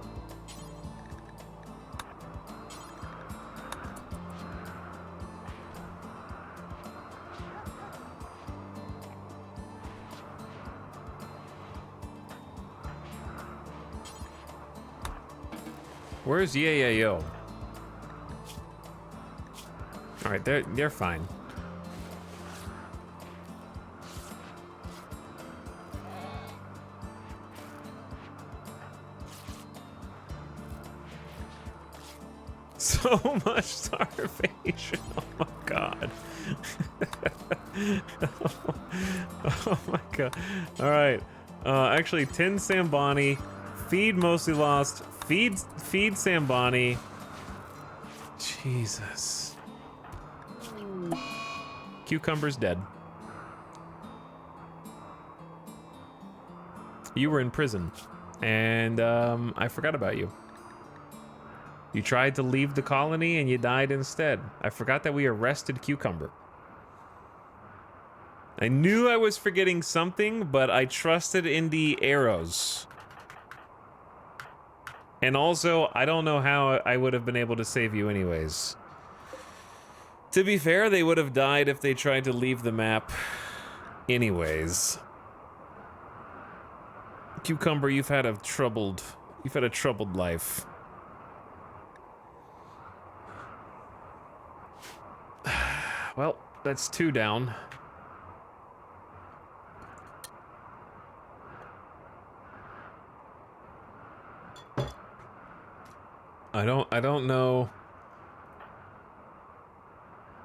Where's Yayo? All right, they're fine. So much starvation. Oh my god. Oh my god. All right. Actually, 10 Sambani. Feed Mostly Lost. Feed Sambani. Jesus. Cucumber's dead. You were in prison, and I forgot about you. You tried to leave the colony and you died instead. I forgot that we arrested Cucumber. I knew I was forgetting something, but I trusted in the arrows. And also, I don't know how I would have been able to save you anyways. To be fair, they would have died if they tried to leave the map anyways. Cucumber, you've had a troubled life. Well, that's 2 down. I don't know.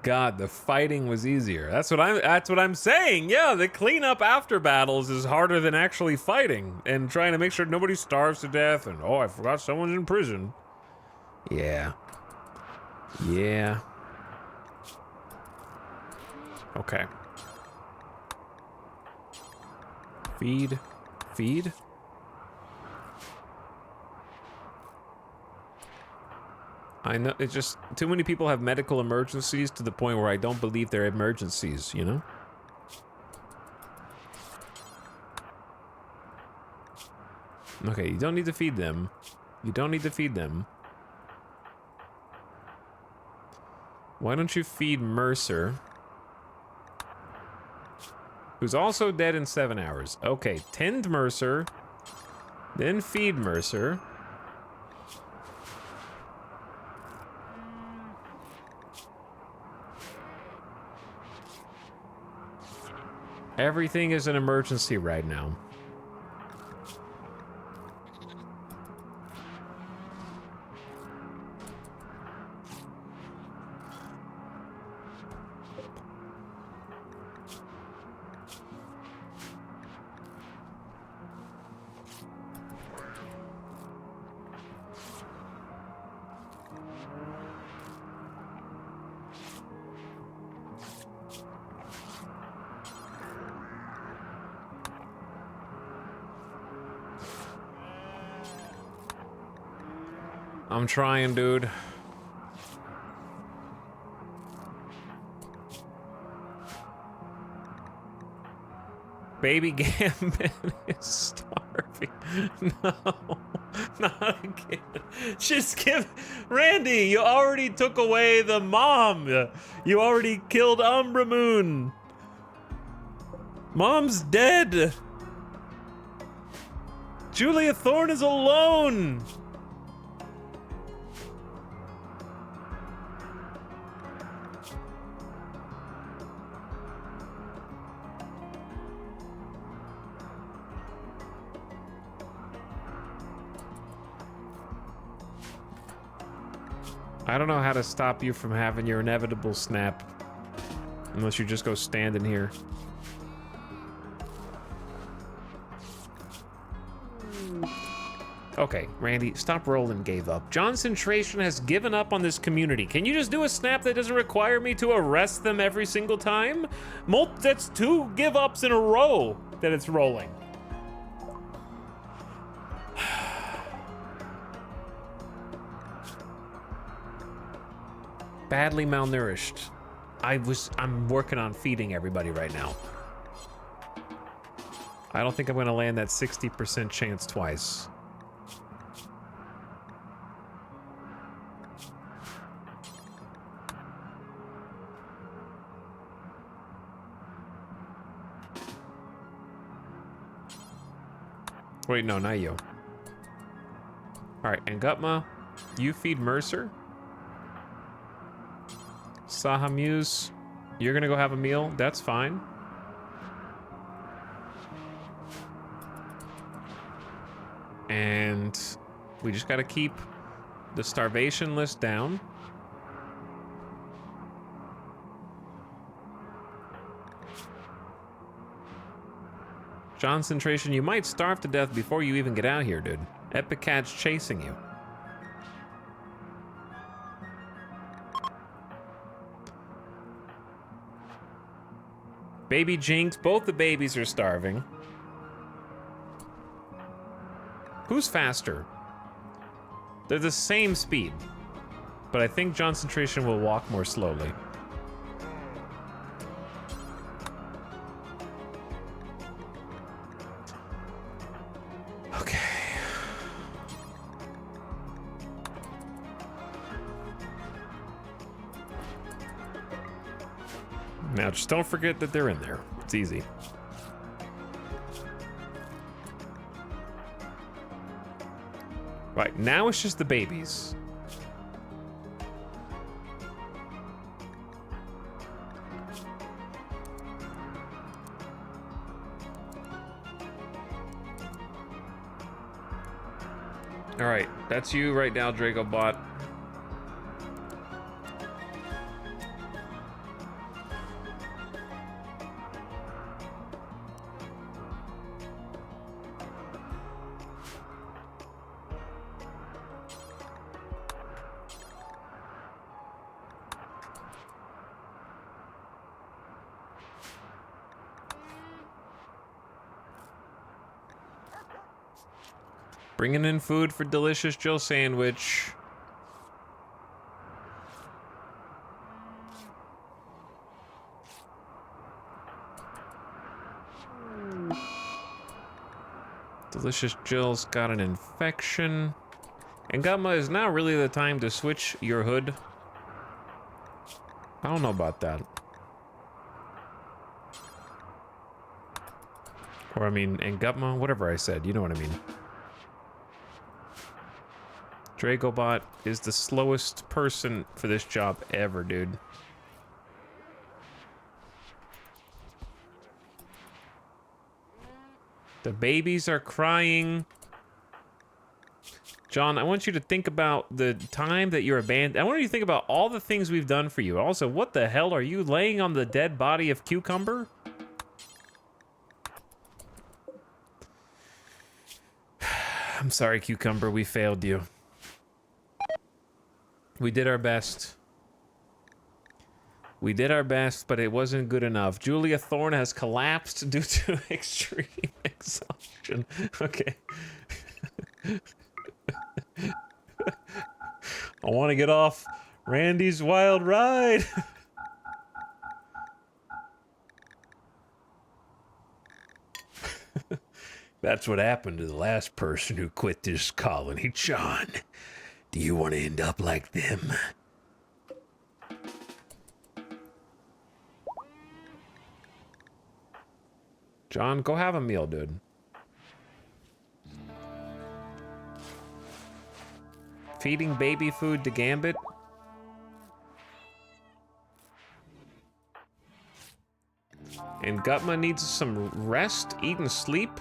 God, the fighting was easier. That's what I'm saying. Yeah, the cleanup after battles is harder than actually fighting and trying to make sure nobody starves to death and oh, I forgot someone's in prison. Yeah. Yeah. Okay. Feed. Feed? I know, it's just too many people have medical emergencies to the point where I don't believe they're emergencies, you know? Okay, you don't need to feed them. You don't need to feed them. Why don't you feed Mercer? Who's also dead in 7 hours. Okay, tend Mercer. Then feed Mercer. Everything is an emergency right now. I'm trying, dude. Baby Gambit is starving. No, not again. Just give... Randy, you already took away the mom. You already killed Umbra Moon. Mom's dead. Julia Thorne is alone. I don't know how to stop you from having your inevitable snap. Unless you just go stand in here. Okay, Randy, stop rolling, gave up. Concentration has given up on this community. Can you just do a snap that doesn't require me to arrest them every single time? That's 2 give-ups in a row that it's rolling. Badly malnourished. I'm working on feeding everybody right now. I don't think I'm gonna land that 60% chance twice. Wait, no, not you. All right, and Gutma, you feed Mercer. Sahamuse, you're gonna go have a meal. That's fine. And we just gotta keep the starvation list down. Concentration, you might starve to death before you even get out here, dude. Epic Cat's chasing you. Baby Jinx, both the babies are starving. Who's faster? They're the same speed, but I think Concentration will walk more slowly. Now, just don't forget that they're in there. It's easy. Right, now it's just the babies. All right, that's you right now, Dracobot. Bringing in food for delicious Jill sandwich. Delicious Jill's got an infection. And Gumma, is now really the time to switch your hood? I don't know about that. Or I mean, and Gutma, whatever I said, you know what I mean. Dracobot is the slowest person for this job ever, dude. The babies are crying. John, I want you to think about the time that you're abandoned. I want you to think about all the things we've done for you. Also, what the hell are you laying on the dead body of Cucumber? I'm sorry, Cucumber, we failed you. We did our best. We did our best, but it wasn't good enough. Julia Thorne has collapsed due to extreme exhaustion. Okay. I want to get off Randy's wild ride. That's what happened to the last person who quit this colony. John, do you want to end up like them? John, go have a meal, dude. Feeding baby food to Gambit? And Gutma needs some rest, eat and sleep?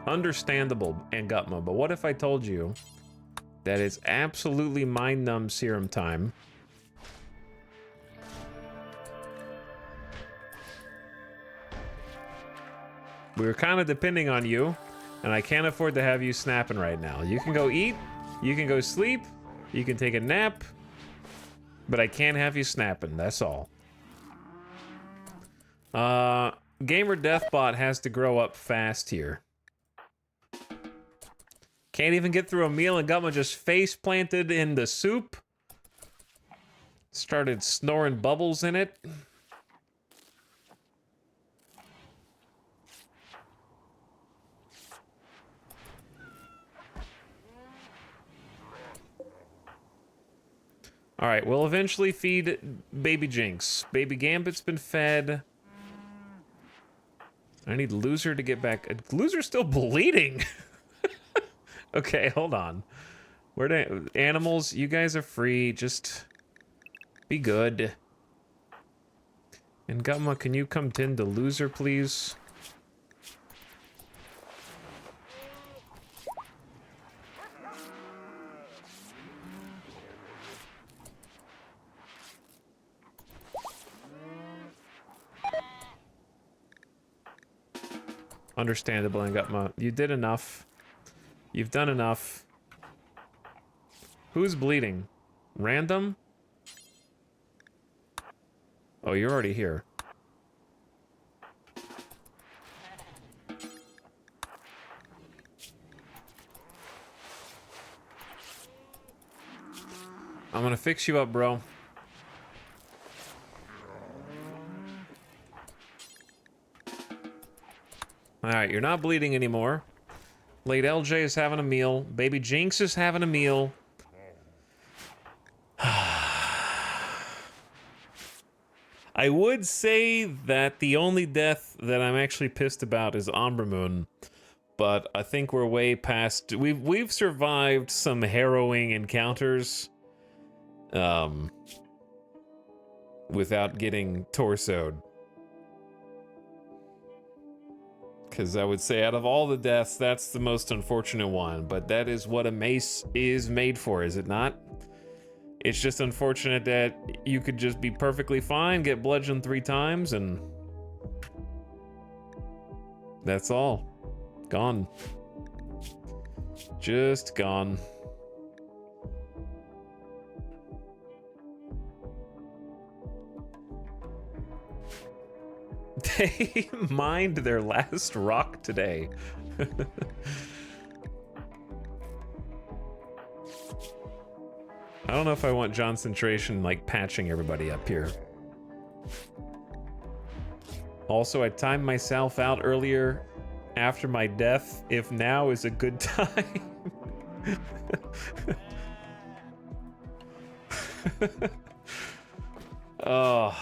Understandable, and Gutma, but what if I told you that it's absolutely mind-numb serum time? We were kind of depending on you, and I can't afford to have you snapping right now. You can go eat, you can go sleep, you can take a nap, but I can't have you snapping, that's all. Gamer Deathbot has to grow up fast here. Can't even get through a meal and Gutma just face planted in the soup. Started snoring bubbles in it. All right, we'll eventually feed Baby Jinx. Baby Gambit's been fed. I need Loser to get back. Loser's still bleeding. Okay, hold on. Where do animals? You guys are free. Just be good. And Gutma, can you come tend to Loser, please? Understandable, and Gutma. You did enough. You've done enough. Who's bleeding? Random? Oh, you're already here. I'm gonna fix you up, bro. Alright, you're not bleeding anymore. Late LJ is having a meal. Baby Jinx is having a meal. I would say that the only death that I'm actually pissed about is Ombre Moon, but I think we're way past. We've survived some harrowing encounters, without getting torsoed. Because I would say out of all the deaths, that's the most unfortunate one. But that is what a mace is made for, is it not? It's just unfortunate that you could just be perfectly fine, get bludgeoned 3 times, and that's all. Gone. Just gone. They mined their last rock today. I don't know if I want Johncentration like patching everybody up here. Also, I timed myself out earlier after my death. If now is a good time. Oh.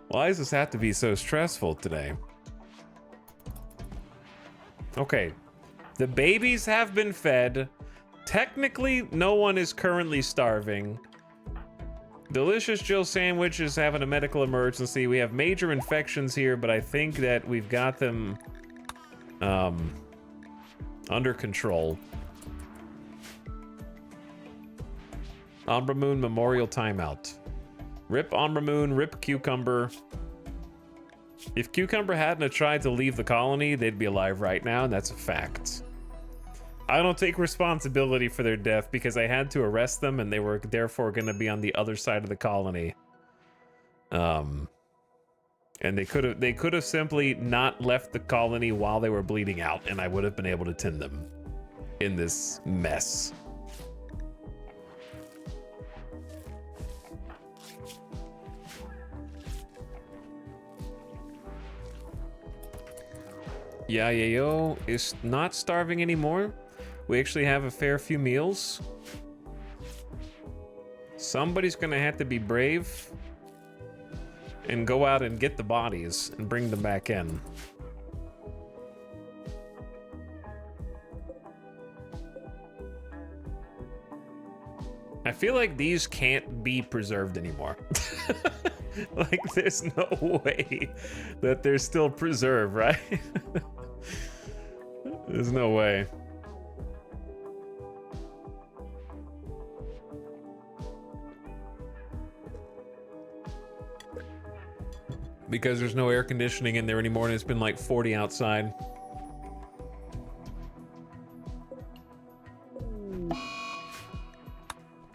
Why does this have to be so stressful today? Okay. The babies have been fed. Technically, no one is currently starving. Delicious Jill Sandwich is having a medical emergency. We have major infections here, but I think that we've got them under control. Ombre Moon Memorial Timeout. Rip Ombre Moon, rip Cucumber. If Cucumber hadn't tried to leave the colony, they'd be alive right now, and that's a fact. I don't take responsibility for their death because I had to arrest them, and they were therefore going to be on the other side of the colony. And they could have simply not left the colony while they were bleeding out, and I would have been able to tend them in this mess. Yayo is not starving anymore. We actually have a fair few meals. Somebody's gonna have to be brave and go out and get the bodies and bring them back in. I feel like these can't be preserved anymore. Like, there's no way that they're still preserved, right? There's no way. Because there's no air conditioning in there anymore and it's been like 40 outside.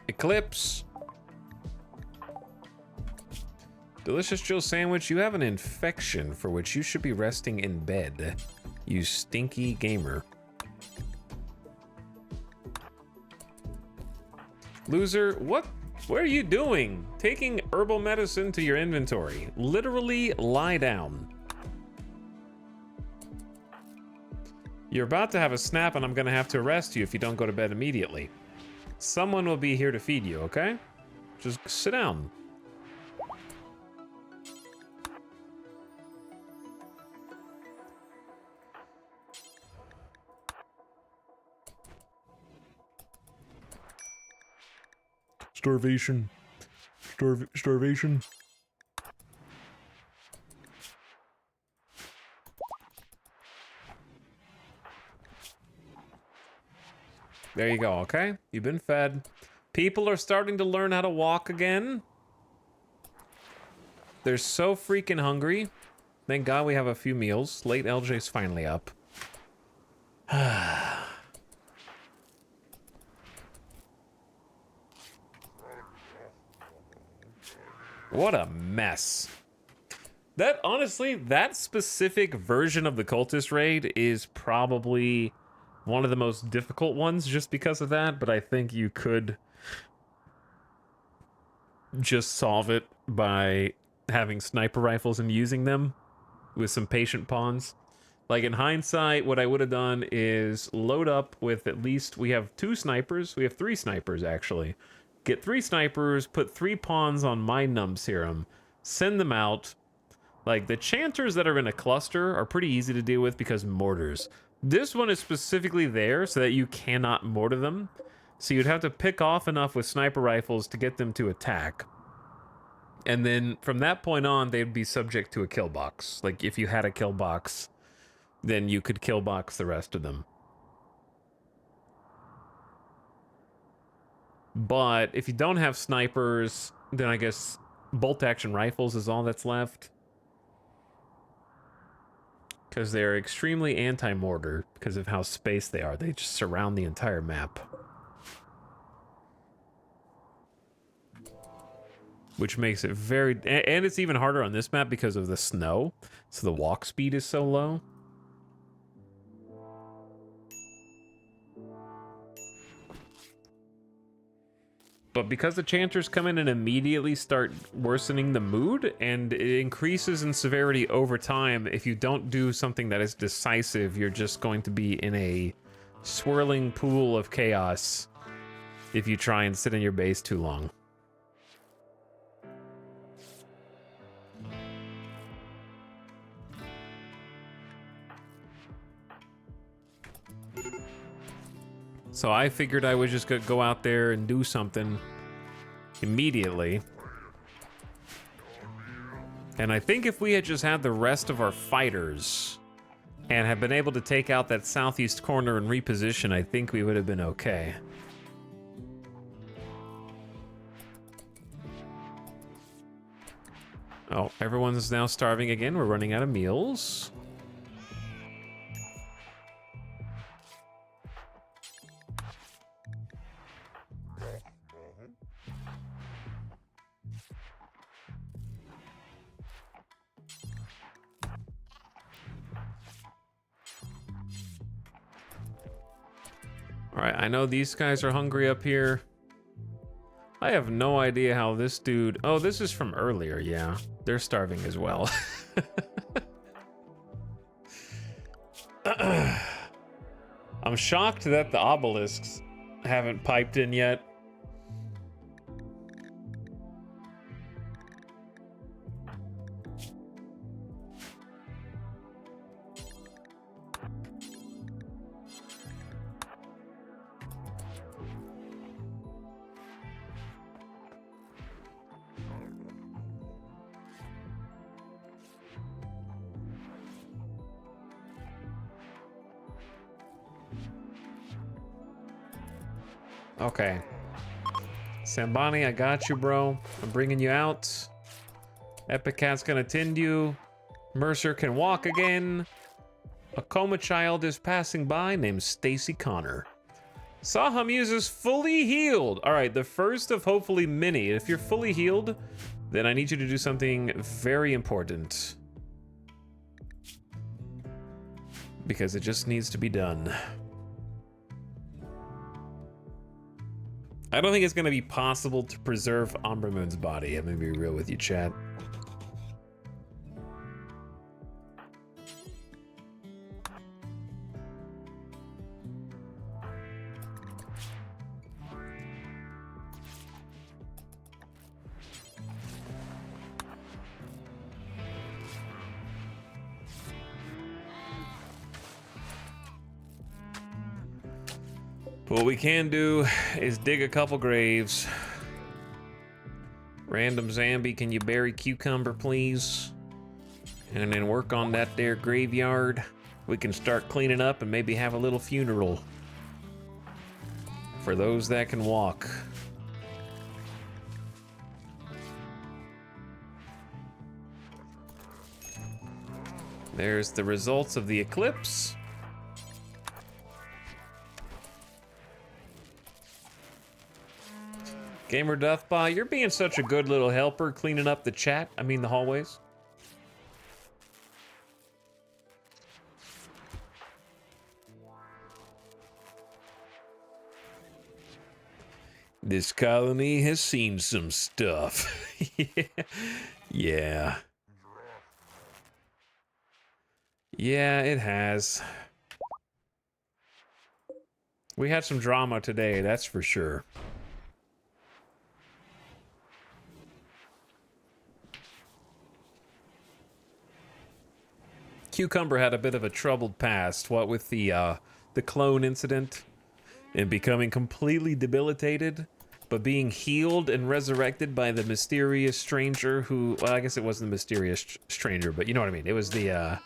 Eclipse. Delicious Jill Sandwich, you have an infection for which you should be resting in bed. You stinky gamer. Loser, what are you doing? Taking herbal medicine to your inventory. Literally lie down. You're about to have a snap and I'm gonna have to arrest you if you don't go to bed immediately. Someone will be here to feed you, okay? Just sit down. Starvation. Starvation. There you go, okay? You've been fed. People are starting to learn how to walk again. They're so freaking hungry. Thank God we have a few meals. Late LJ's finally up. What a mess. That, honestly, that specific version of the cultist raid is probably one of the most difficult ones just because of that, but I think you could just solve it by having sniper rifles and using them with some patient pawns. Like, in hindsight, what I would have done is load up with at least, we have 2 snipers, we have 3 snipers actually, get 3 snipers, put 3 pawns on my num serum, send them out. Like, the chanters that are in a cluster are pretty easy to deal with because mortars. This one is specifically there so that you cannot mortar them. So you'd have to pick off enough with sniper rifles to get them to attack. And then from that point on, they'd be subject to a kill box. Like, if you had a kill box, then you could kill box the rest of them. But if you don't have snipers, then I guess bolt action rifles is all that's left. Because they're extremely anti-mortar because of how spaced they are. They just surround the entire map. Which makes it very... And it's even harder on this map because of the snow. So the walk speed is so low. But because the chanters come in and immediately start worsening the mood, and it increases in severity over time, if you don't do something that is decisive, you're just going to be in a swirling pool of chaos if you try and sit in your base too long. So I figured I would just go out there and do something immediately. And I think if we had just had the rest of our fighters and had been able to take out that southeast corner and reposition, I think we would have been okay. Oh, everyone's now starving again. We're running out of meals. All right, I know these guys are hungry up here. I have no idea how this dude... Oh, this is from earlier, yeah. They're starving as well. I'm shocked that the obelisks haven't piped in yet. Okay. Sambani, I got you, bro. I'm bringing you out. Epic Cat's gonna tend you. Mercer can walk again. A coma child is passing by named Stacy Connor. Sahamuse is fully healed. All right, the first of hopefully many. If you're fully healed, then I need you to do something very important. Because it just needs to be done. I don't think it's going to be possible to preserve Umbra Moon's body. I'm going to be real with you, chat. What we can do is dig a couple graves. Random Zambi, can you bury Cucumber, please? And then work on that there graveyard. We can start cleaning up and maybe have a little funeral for those that can walk. There's the results of the eclipse. Gamer Duthbot, you're being such a good little helper cleaning up the chat. I mean the hallways. This colony has seen some stuff. Yeah. Yeah, it has. We had some drama today, that's for sure. Cucumber had a bit of a troubled past, what with the clone incident and becoming completely debilitated, but being healed and resurrected by the mysterious stranger who, well, I guess it wasn't the mysterious stranger, but you know what I mean. It was the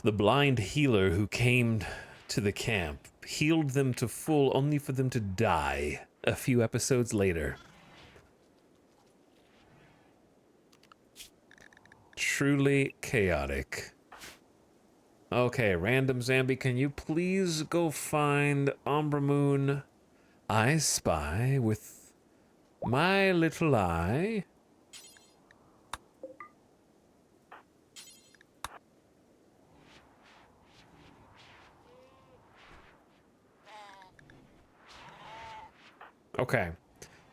blind healer who came to the camp, healed them to full only for them to die a few episodes later. Truly chaotic. Okay, random zombie, can you please go find Umbra Moon I Spy with my little eye? Okay.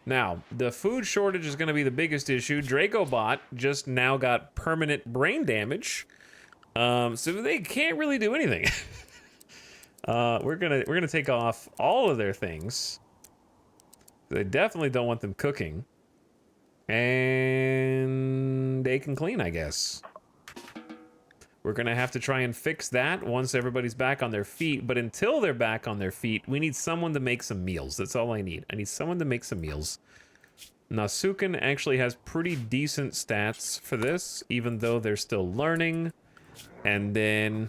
Now, the food shortage is going to be the biggest issue. Dracobot just now got permanent brain damage, so they can't really do anything. We're gonna take off all of their things. They definitely don't want them cooking, and they can clean, I guess. We're gonna have to try and fix that once everybody's back on their feet. But until they're back on their feet, we need someone to make some meals. That's all I need. I need someone to make some meals. Nasuken actually has pretty decent stats for this, even though they're still learning. And then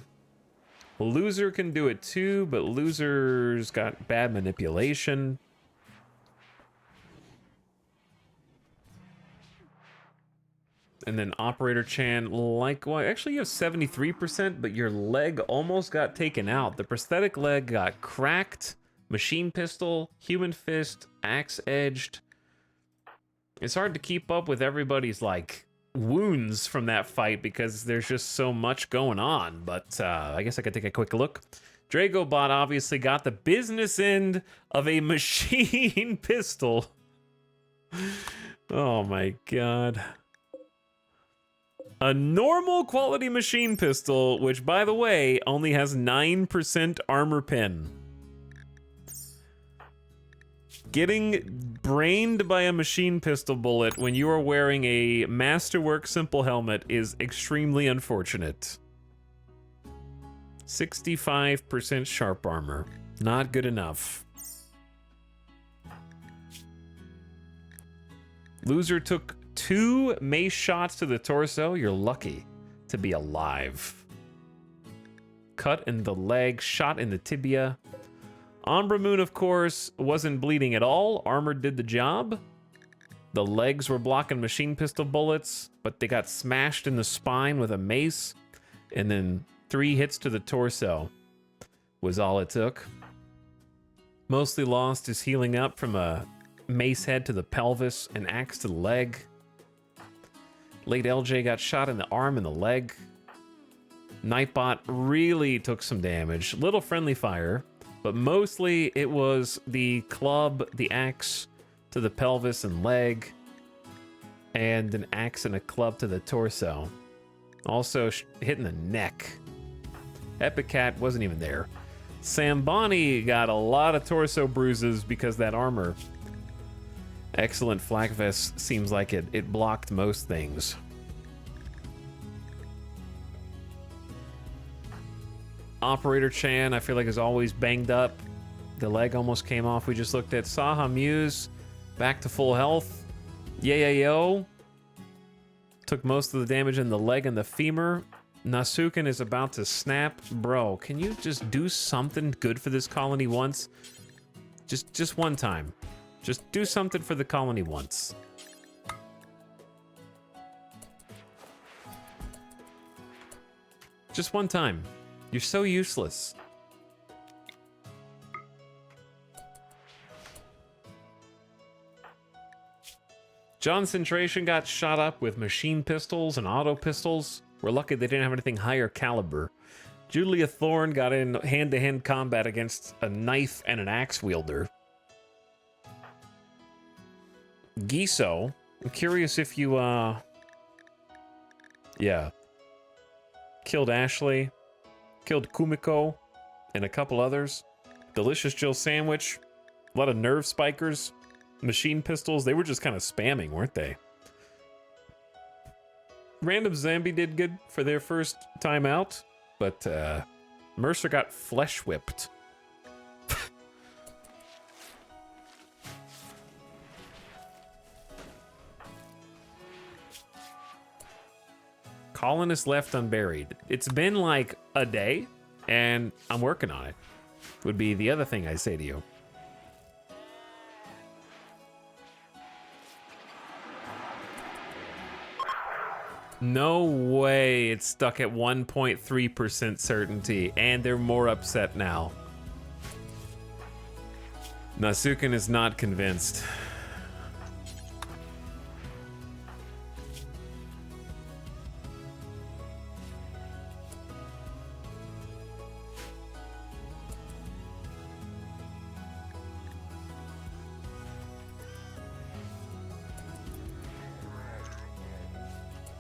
Loser can do it too, but Loser's got bad manipulation. And then Operator Chan, likewise. Actually, you have 73%, but your leg almost got taken out. The prosthetic leg got cracked. Machine pistol, human fist, axe edged. It's hard to keep up with everybody's, like, wounds from that fight because there's just so much going on. But I guess I could take a quick look. Dragobot obviously got the business end of a machine pistol. Oh my god. A normal quality machine pistol, which, by the way, only has 9% armor pen. Getting brained by a machine pistol bullet when you are wearing a Masterwork Simple helmet is extremely unfortunate. 65% sharp armor. Not good enough. Loser took 2 mace shots to the torso. You're lucky to be alive. Cut in the leg, shot in the tibia. Umbra Moon, of course, wasn't bleeding at all. Armor did the job. The legs were blocking machine pistol bullets, but they got smashed in the spine with a mace. And then 3 hits to the torso was all it took. Mostly Lost is healing up from a mace head to the pelvis, an axe to the leg. Late LJ got shot in the arm and the leg. Nightbot really took some damage. Little friendly fire, but mostly it was the club, the axe to the pelvis and leg, and an axe and a club to the torso. Also hitting the neck. Epic Cat wasn't even there. Sambani got a lot of torso bruises because that armor. Excellent flak vest seems like it blocked most things. Operator Chan, I feel like, is always banged up. The leg almost came off. We just looked at Saha Muse, back to full health. Yayo took most of the damage in the leg and the femur. Nasuken is about to snap. Bro, can you just do something good for this colony once? Just one time. Just do something for the colony once. Just one time. You're so useless. John Centration got shot up with machine pistols and auto pistols. We're lucky they didn't have anything higher caliber. Julia Thorne got in hand-to-hand combat against a knife and an axe wielder. Giso, I'm curious if you, yeah. Killed Ashley, killed Kumiko, and a couple others. Delicious Jill Sandwich, a lot of nerve spikers, machine pistols. They were just kind of spamming, weren't they? Random Zombie did good for their first time out, but Mercer got flesh whipped. Colonist left unburied. It's been like a day, and I'm working on it. Would be the other thing I say to you. No way it's stuck at 1.3% certainty, and they're more upset now. Nasuken is not convinced.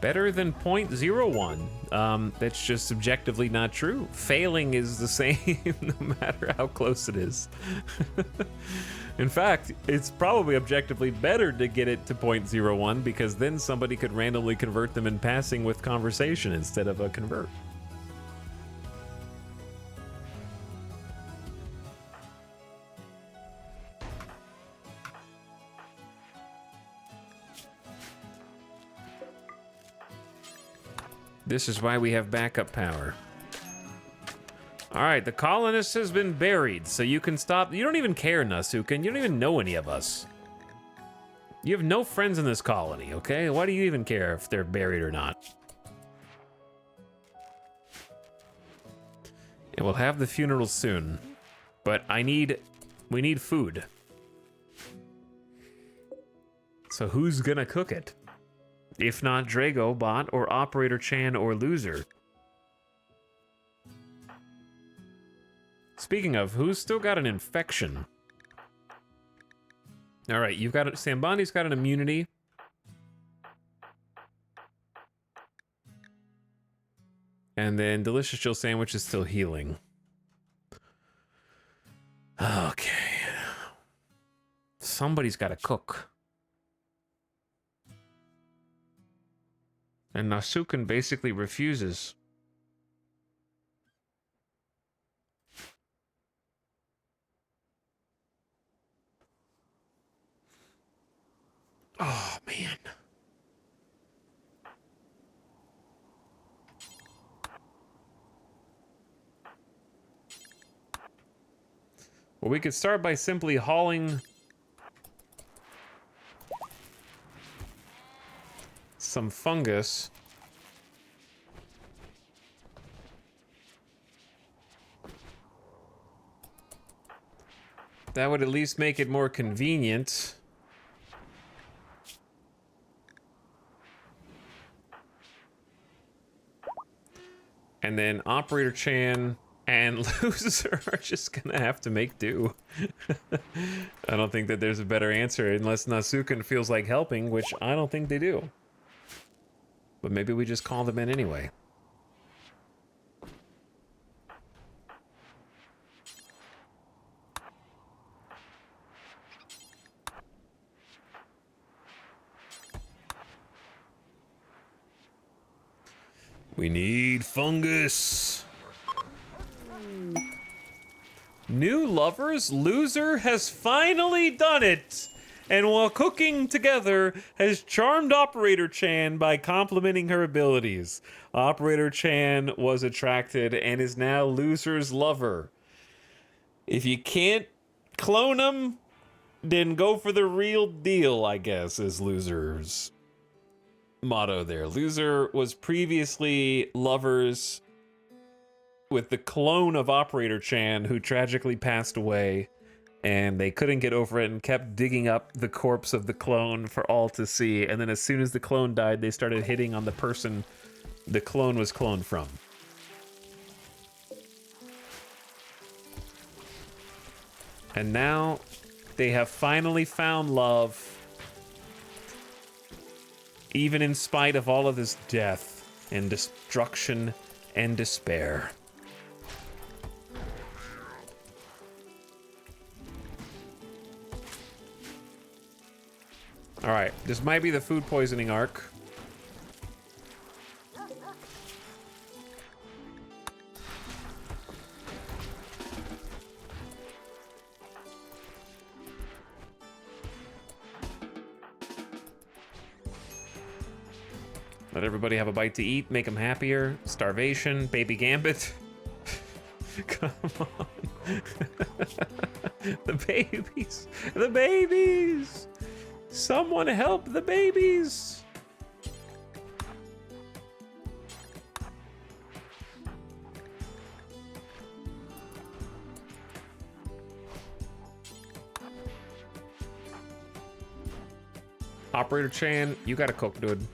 Better than 0.01. That's just subjectively not true. Failing is the same no matter how close it is. In fact, it's probably objectively better to get it to 0.01 because then somebody could randomly convert them in passing with conversation instead of a convert. This is why we have backup power. All right, the colonist has been buried, so you can stop. You don't even care, Nasuken. You don't even know any of us. You have no friends in this colony, okay? Why do you even care if they're buried or not? And we'll have the funeral soon, but we need food. So who's gonna cook it? If not Drago, Bot, or Operator Chan, or Loser. Speaking of, who's still got an infection? All right, you've got Sambani's got an immunity. And then Delicious Chill Sandwich is still healing. Okay. Somebody's got to cook. And Nasuken basically refuses. Oh, man. Well, we could start by simply hauling some fungus. That would at least make it more convenient. And then Operator Chan and Loser are just gonna have to make do. I don't think that there's a better answer unless Nasuken feels like helping, which I don't think they do. But maybe we just call them in anyway. We need fungus. New lovers? Loser has finally done it! And while cooking together, has charmed Operator Chan by complimenting her abilities. Operator Chan was attracted and is now Loser's lover. If you can't clone him, then go for the real deal, I guess, is Loser's motto there. Loser was previously lovers with the clone of Operator Chan, who tragically passed away, and they couldn't get over it and kept digging up the corpse of the clone for all to see. And then as soon as the clone died, they started hitting on the person the clone was cloned from. And now they have finally found love, even in spite of all of this death and destruction and despair. All right, this might be the food poisoning arc. Let everybody have a bite to eat, make them happier. Starvation, baby gambit. Come on. The babies. The babies. Someone help the babies. Operator Chan, you gotta cook, dude.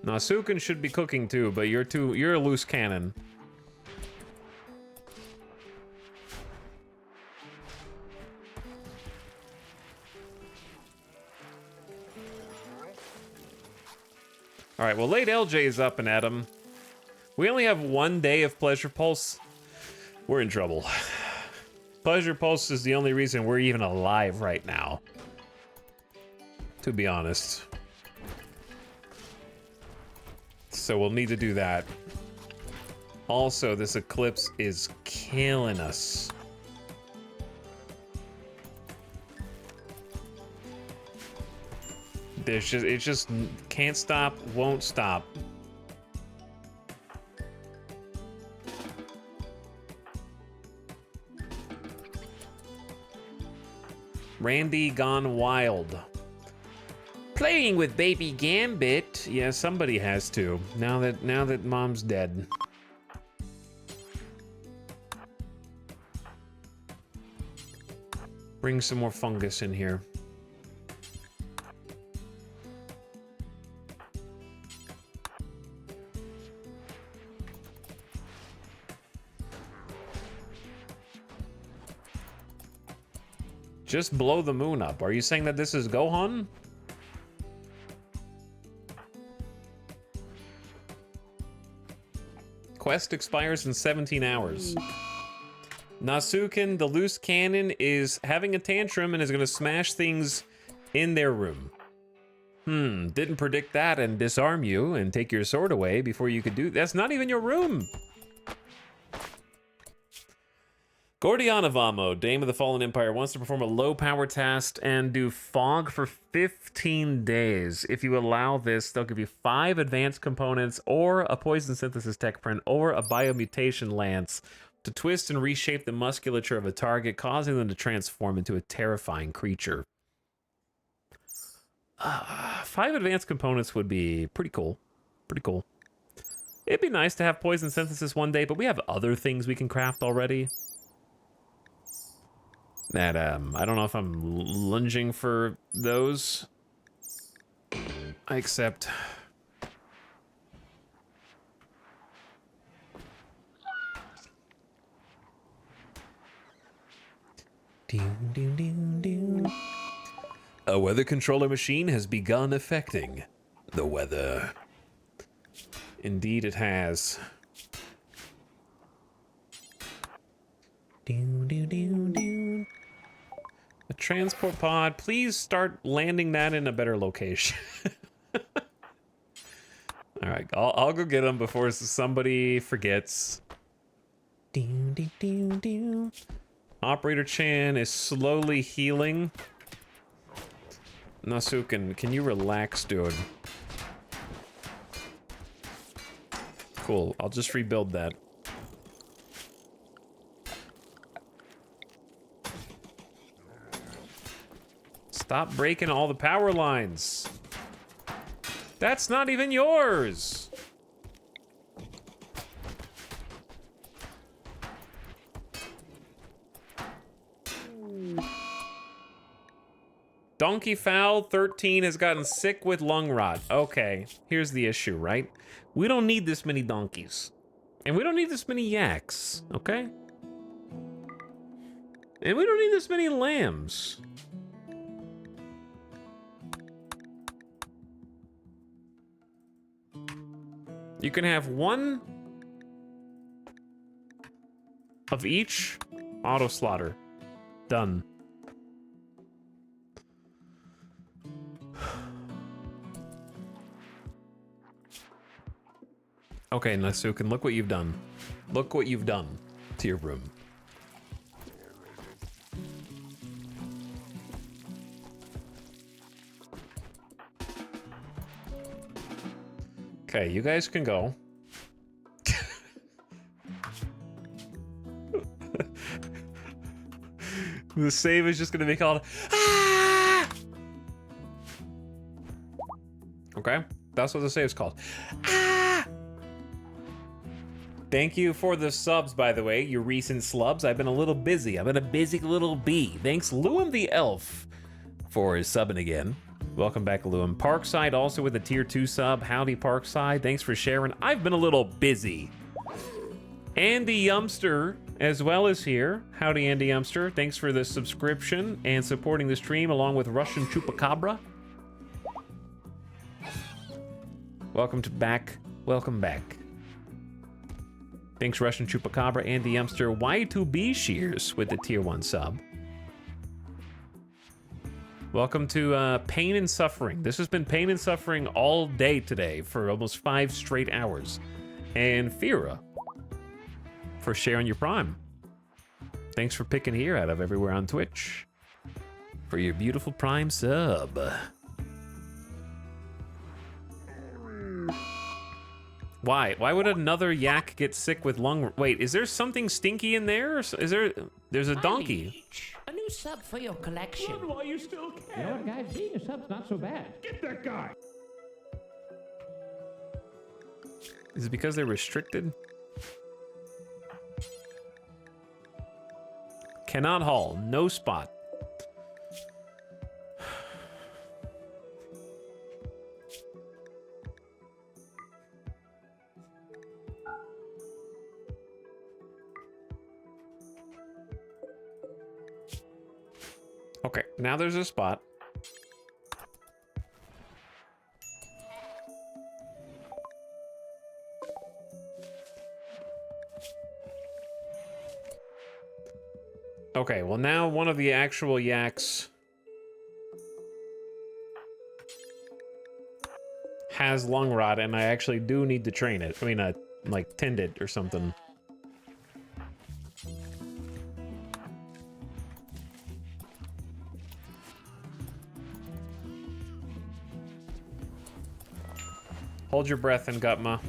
Nasuken should be cooking too, but you're a loose cannon. All right, well, late LJ's up and at him. We only have 1 day of Pleasure Pulse. We're in trouble. Pleasure Pulse is the only reason we're even alive right now. To be honest. So we'll need to do that. Also, this eclipse is killing us. It just can't stop, won't stop. Randy gone wild. Playing with baby Gambit. Yeah, somebody has to. Now that mom's dead. Bring some more fungus in here. Just blow the moon up. Are you saying that this is Gohan? Quest expires in 17 hours. Nasuken, the loose cannon, is having a tantrum and is gonna smash things in their room. Didn't predict that and disarm you and take your sword away before you could do. That's not even your room. Gordiana Vamo, Dame of the Fallen Empire, wants to perform a low-power task and do fog for 15 days. If you allow this, they'll give you 5 advanced components or a poison synthesis tech print or a biomutation lance to twist and reshape the musculature of a target, causing them to transform into a terrifying creature. 5 advanced components would be pretty cool. Pretty cool. It'd be nice to have poison synthesis one day, but we have other things we can craft already. That, I don't know if I'm lunging for those. I accept. A weather controller machine has begun affecting the weather. Indeed it has. A transport pod, please start landing that in a better location. All right, I'll go get them before somebody forgets. Operator Chan is slowly healing. Nasuken, can you relax, dude? Cool, I'll just rebuild that. Stop breaking all the power lines. That's not even yours. Donkey Fowl 13 has gotten sick with lung rot. Okay, here's the issue, right? We don't need this many donkeys. And we don't need this many yaks, okay? And we don't need this many lambs. You can have one of each auto slaughter. Done. Okay, Nasuken, look what you've done. Look what you've done to your room. Okay, you guys can go. The save is just gonna be called ah! Okay, that's what the save is called. Ah! Thank you for the subs, by the way, your recent slubs. I've been a little busy. I've been a busy little bee. Thanks, Lewin the Elf, for his subbing again. Welcome back, Lewin. Parkside also with a tier 2 sub. Howdy, Parkside. Thanks for sharing. I've been a little busy. Andy Yumster as well as here. Howdy, Andy Yumster. Thanks for the subscription and supporting the stream along with Russian Chupacabra. Welcome back. Welcome back. Thanks, Russian Chupacabra, Andy Yumster, Y2B Shears with the tier 1 sub. Welcome to Pain and Suffering. This has been Pain and Suffering all day today for almost 5 straight hours. And Fira for sharing your Prime. Thanks for picking here out of everywhere on Twitch for your beautiful Prime sub. Why? Why would another yak get sick with lung? Wait, is there something stinky in there? Is there? There's a donkey. A new sub for your collection. Why you still care? You know what, guys? Being a sub's not so bad. Get that guy. Is it because they're restricted? Cannot haul. No spot. Okay, now there's a spot. Okay, well now one of the actual yaks has lung rot, and I actually do need to train it. I mean, like tend it or something. Hold your breath, Ngutma.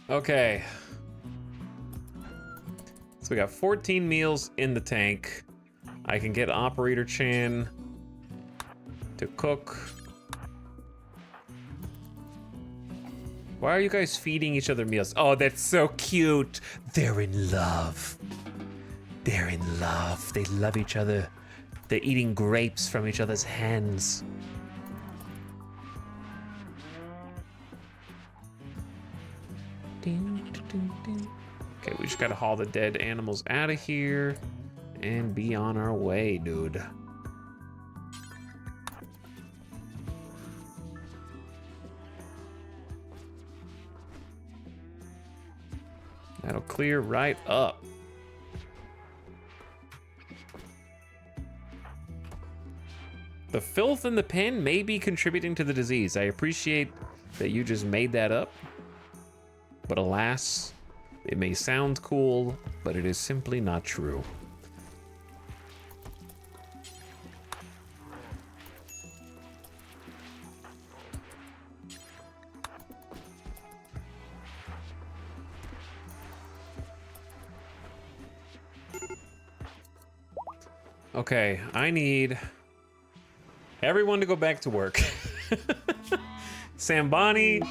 Okay. So we got 14 meals in the tank. I can get Operator Chan to cook. Why are you guys feeding each other meals? Oh, that's so cute. They're in love. They're in love. They love each other. They're eating grapes from each other's hands. Okay, we just gotta haul the dead animals out of here and be on our way, dude. That'll clear right up. The filth in the pen may be contributing to the disease. I appreciate that you just made that up. But alas, it may sound cool, but it is simply not true. Okay, I need everyone to go back to work. Sambani,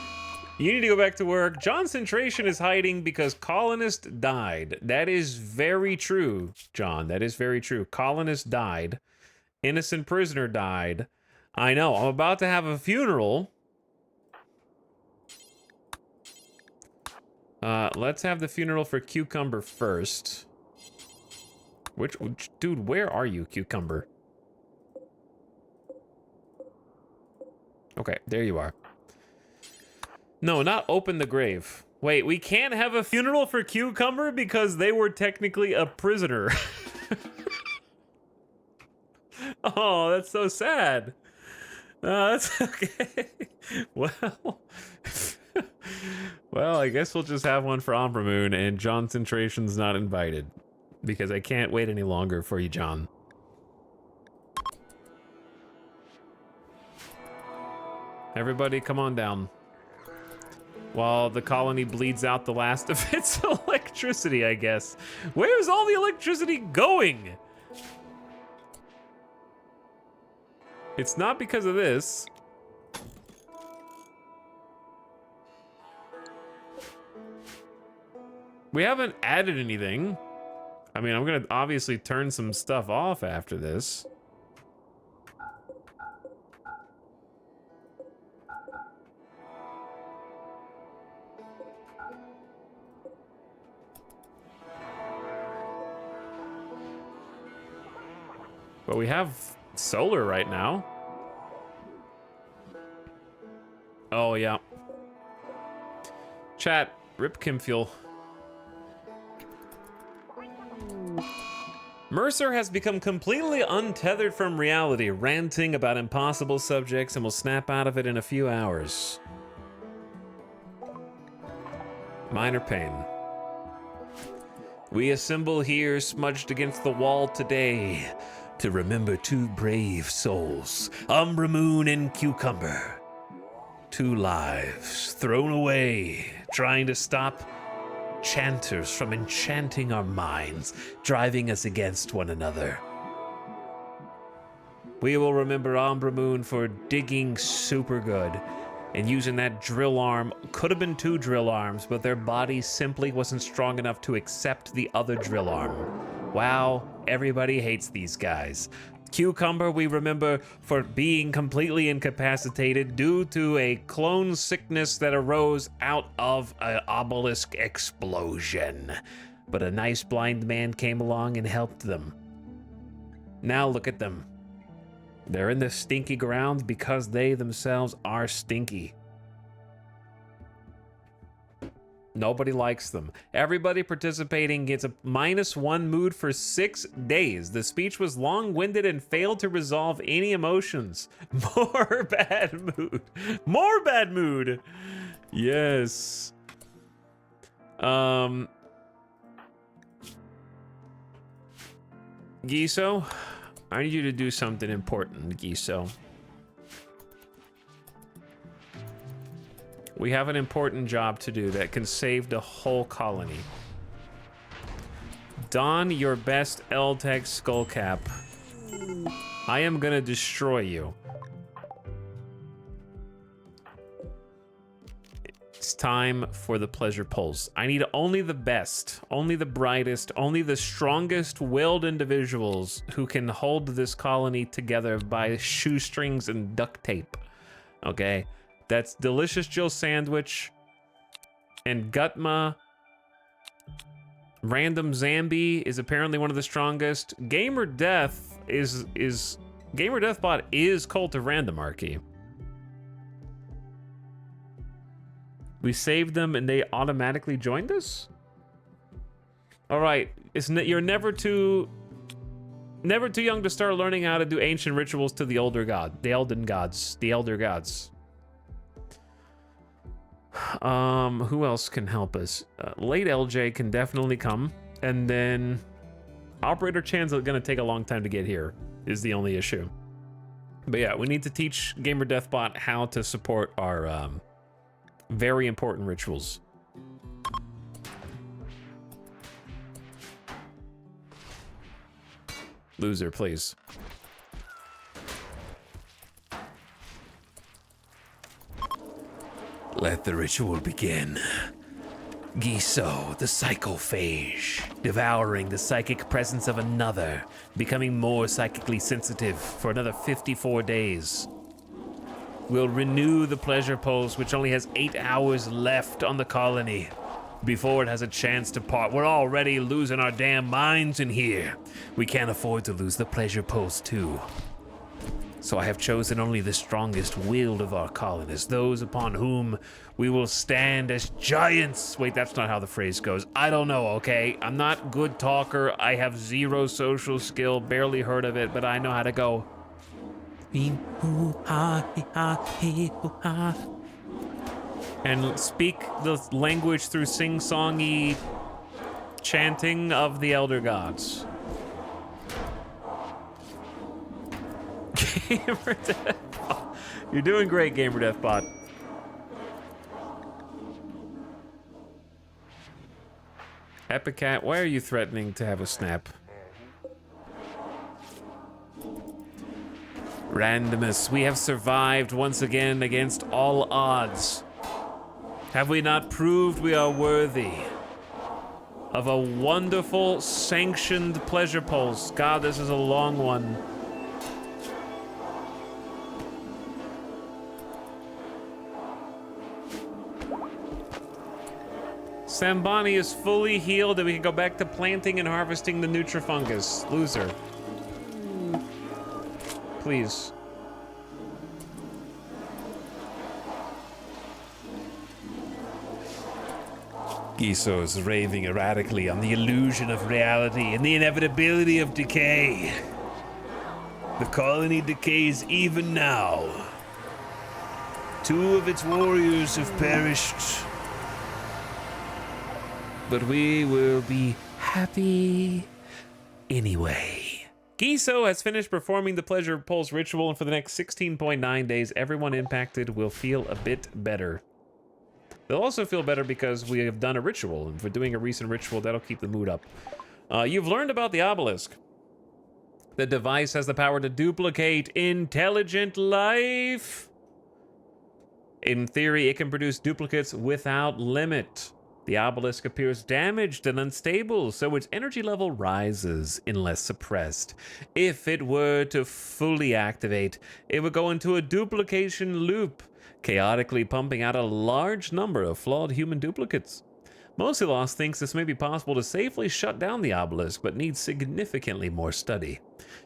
you need to go back to work. John Centration is hiding because Colonist died. That is very true, John. That is very true. Colonist died. Innocent prisoner died. I know. I'm about to have a funeral. Let's have the funeral for Cucumber first. Which dude, where are you, Cucumber? Okay, there you are. No, not open the grave. Wait, we can't have a funeral for Cucumber because they were technically a prisoner. Oh, that's so sad. That's okay. Well, Well, I guess we'll just have one for Ombramoon, and Joncentration's not invited. Because I can't wait any longer for you, John. Everybody, come on down. While the colony bleeds out the last of its electricity, I guess. Where's all the electricity going? It's not because of this. We haven't added anything. I mean, I'm gonna obviously turn some stuff off after this. But we have solar right now. Oh, yeah. Chat, rip Kim Fuel. Mercer has become completely untethered from reality, ranting about impossible subjects and will snap out of it in a few hours. Minor pain. We assemble here, smudged against the wall today, to remember two brave souls, Ombramoon and Cucumber. 2 lives thrown away, trying to stop chanters from enchanting our minds, driving us against one another. We will remember Ombramoon for digging super good and using that drill arm. Could have been 2 drill arms, but their body simply wasn't strong enough to accept the other drill arm. Wow, everybody hates these guys. Cucumber, we remember for being completely incapacitated due to a clone sickness that arose out of an obelisk explosion. But a nice blind man came along and helped them. Now look at them. They're in the stinky ground because they themselves are stinky. Nobody likes them. Everybody participating gets a -1 mood for 6 days. The speech was long-winded and failed to resolve any emotions. More bad mood. More bad mood. Yes. Giso, I need you to do something important, Giso. We have an important job to do that can save the whole colony. Don your best L-Tech skullcap. I am gonna destroy you. It's time for the pleasure pulse. I need only the best, only the brightest, only the strongest willed individuals who can hold this colony together by shoestrings and duct tape. Okay? That's Delicious Jill Sandwich and Gutma. Random Zambi is apparently one of the strongest. Gamer Death is Gamer Deathbot is Cult of Randomarchy. We saved them and they automatically joined us? All right, you're never too young to start learning how to do ancient rituals to the elder gods. Who else can help us? Late LJ can definitely come, and then Operator Chan's gonna take a long time to get here, is the only issue. But yeah, we need to teach Gamer Deathbot how to support our very important rituals. Loser, please. Let the ritual begin. Giso, the psychophage, devouring the psychic presence of another, becoming more psychically sensitive for another 54 days. We'll renew the pleasure pulse, which only has 8 hours left on the colony before it has a chance to part. We're already losing our damn minds in here. We can't afford to lose the pleasure pulse too. So I have chosen only the strongest willed of our colonists, those upon whom we will stand as giants. Wait, that's not how the phrase goes. I don't know, okay? I'm not good talker. I have 0 social skill, barely heard of it, but I know how to go. and speak the language through sing-songy chanting of the elder gods. Gamer Death. You're doing great, Gamer Death Bot. Epicat, why are you threatening to have a snap? Randomus, we have survived once again against all odds. Have we not proved we are worthy of a wonderful, sanctioned pleasure pulse? God, this is a long one. Sambani is fully healed and we can go back to planting and harvesting the Nutrifungus. Loser. Please. Giso is raving erratically on the illusion of reality and the inevitability of decay. The colony decays even now. 2 of its warriors have perished. But we will be happy anyway. Giso has finished performing the Pleasure Pulse ritual, and for the next 16.9 days, everyone impacted will feel a bit better. They'll also feel better because we have done a ritual, and for doing a recent ritual, that'll keep the mood up. You've learned about the obelisk. The device has the power to duplicate intelligent life. In theory, it can produce duplicates without limit. The obelisk appears damaged and unstable, so its energy level rises unless suppressed. If it were to fully activate, it would go into a duplication loop, chaotically pumping out a large number of flawed human duplicates. Mosilos thinks this may be possible to safely shut down the obelisk, but needs significantly more study.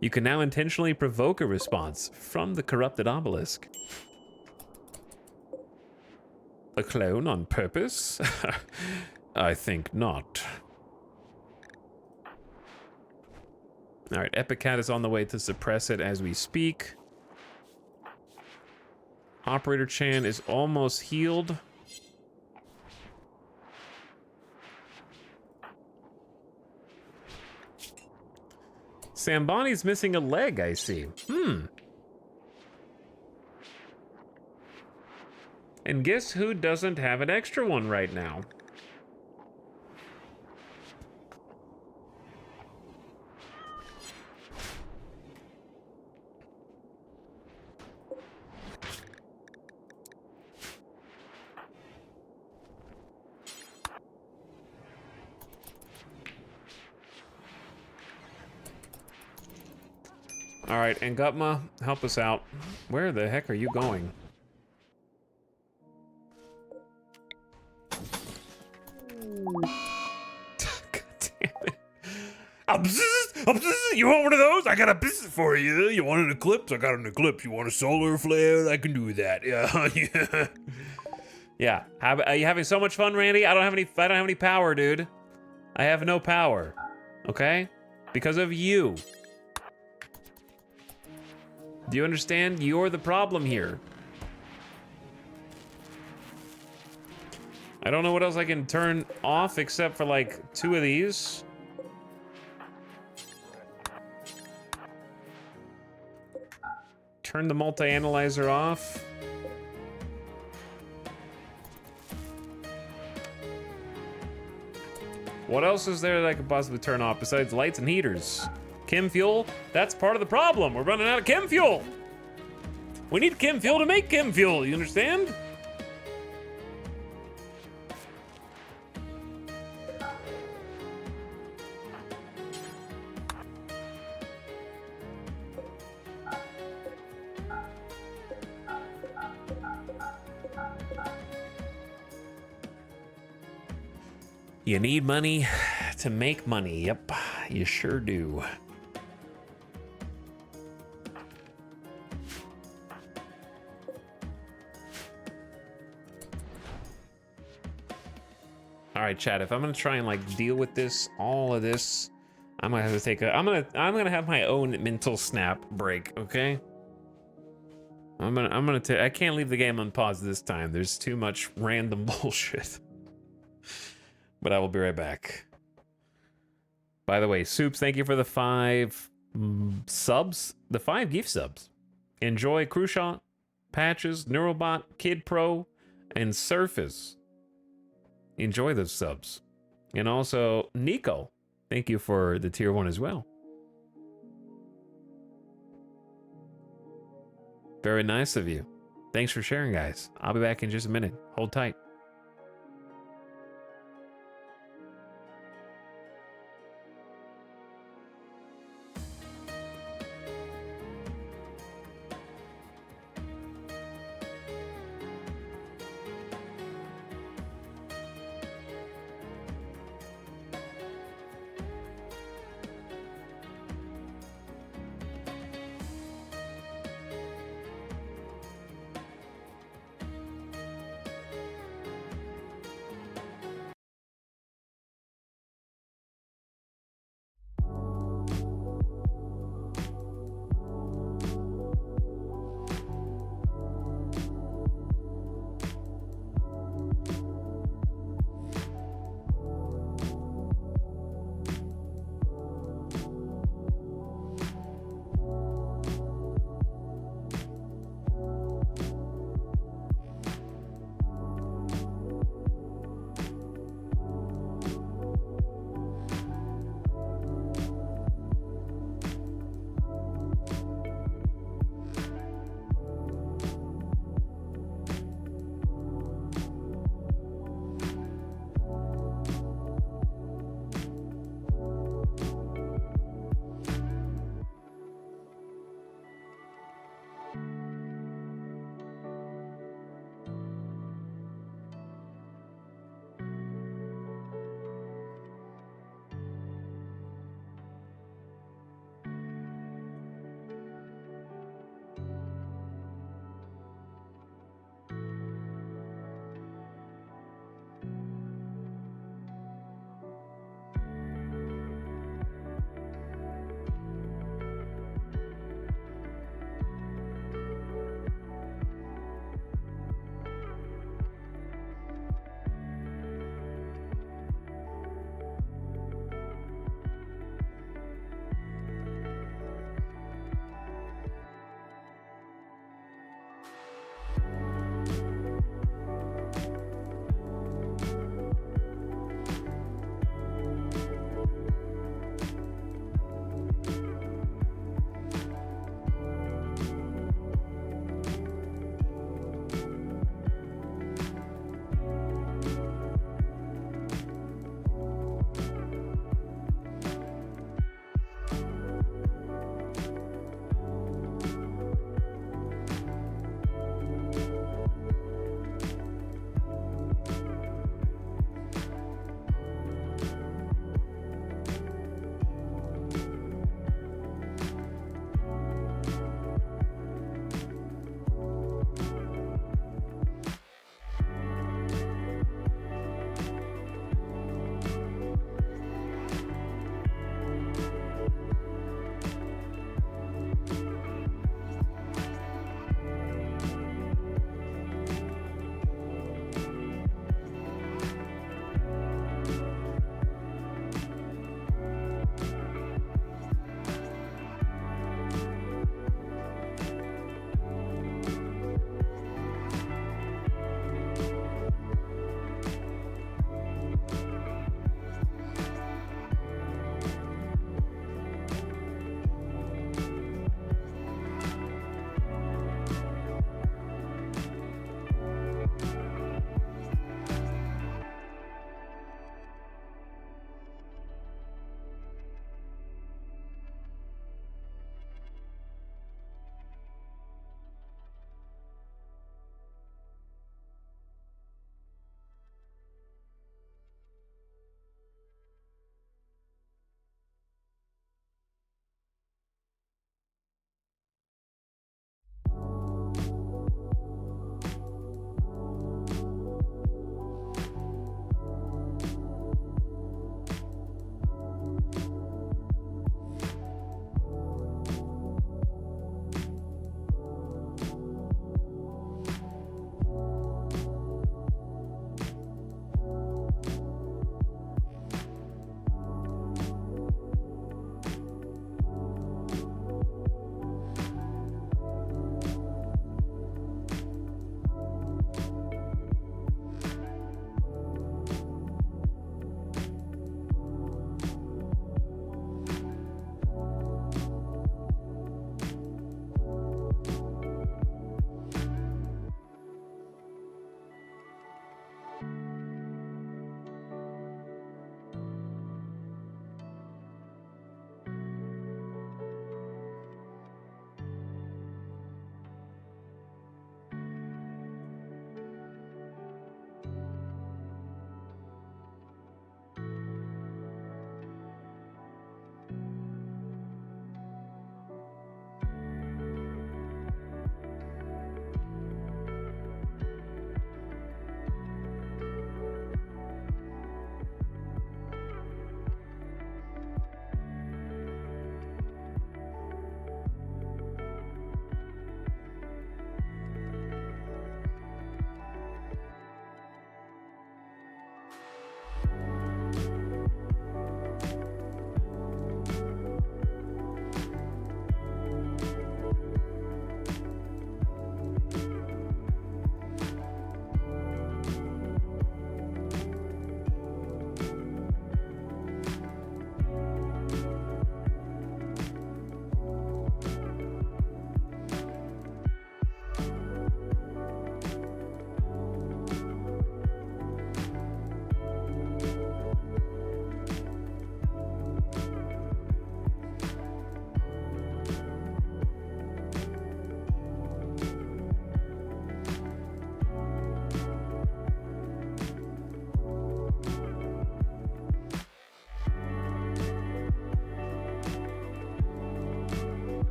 You can now intentionally provoke a response from the corrupted obelisk. A clone on purpose? I think not. Alright, Epicat is on the way to suppress it as we speak. Operator Chan is almost healed. Sambani's missing a leg, I see. And guess who doesn't have an extra one right now? All right, and Gutma, help us out. Where the heck are you going? God damn it. You want one of those? I got a business for you. You want an eclipse? I got an eclipse. You want a solar flare? I can do that. Yeah. Yeah. Are you having so much fun, Randy? I don't have any power, dude. I have no power. Okay? Because of you. Do you understand? You're the problem here. I don't know what else I can turn off except for like 2 of these. Turn the multi-analyzer off. What else is there that I could possibly turn off besides lights and heaters? Chem fuel? That's part of the problem. We're running out of chem fuel. We need chem fuel to make chem fuel, you understand? You need money to make money. Yep, you sure do. All right, chat, if I'm gonna try and like deal with this, all of this, I'm gonna have to take a, I'm gonna have my own mental snap break, okay? I can't leave the game unpaused this time. There's too much random bullshit. But I will be right back. By the way, Soups, thank you for the 5 subs. The 5 gift subs. Enjoy Crucial, Patches, Neurobot, Kid Pro, and Surface. Enjoy those subs. And also, Nico, thank you for the tier 1 as well. Very nice of you. Thanks for sharing, guys. I'll be back in just a minute. Hold tight.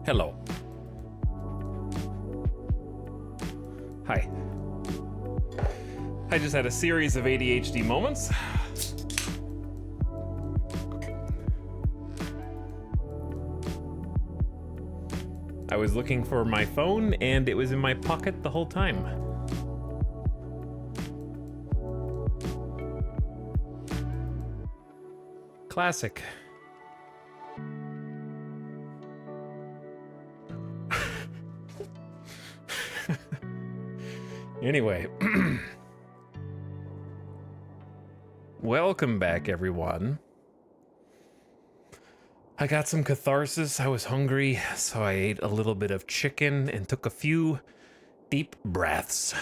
Hello. Hi. I just had a series of ADHD moments. I was looking for my phone and it was in my pocket the whole time. Classic. Anyway, welcome back, everyone. I got some catharsis. I was hungry, so I ate a little bit of chicken and took a few deep breaths.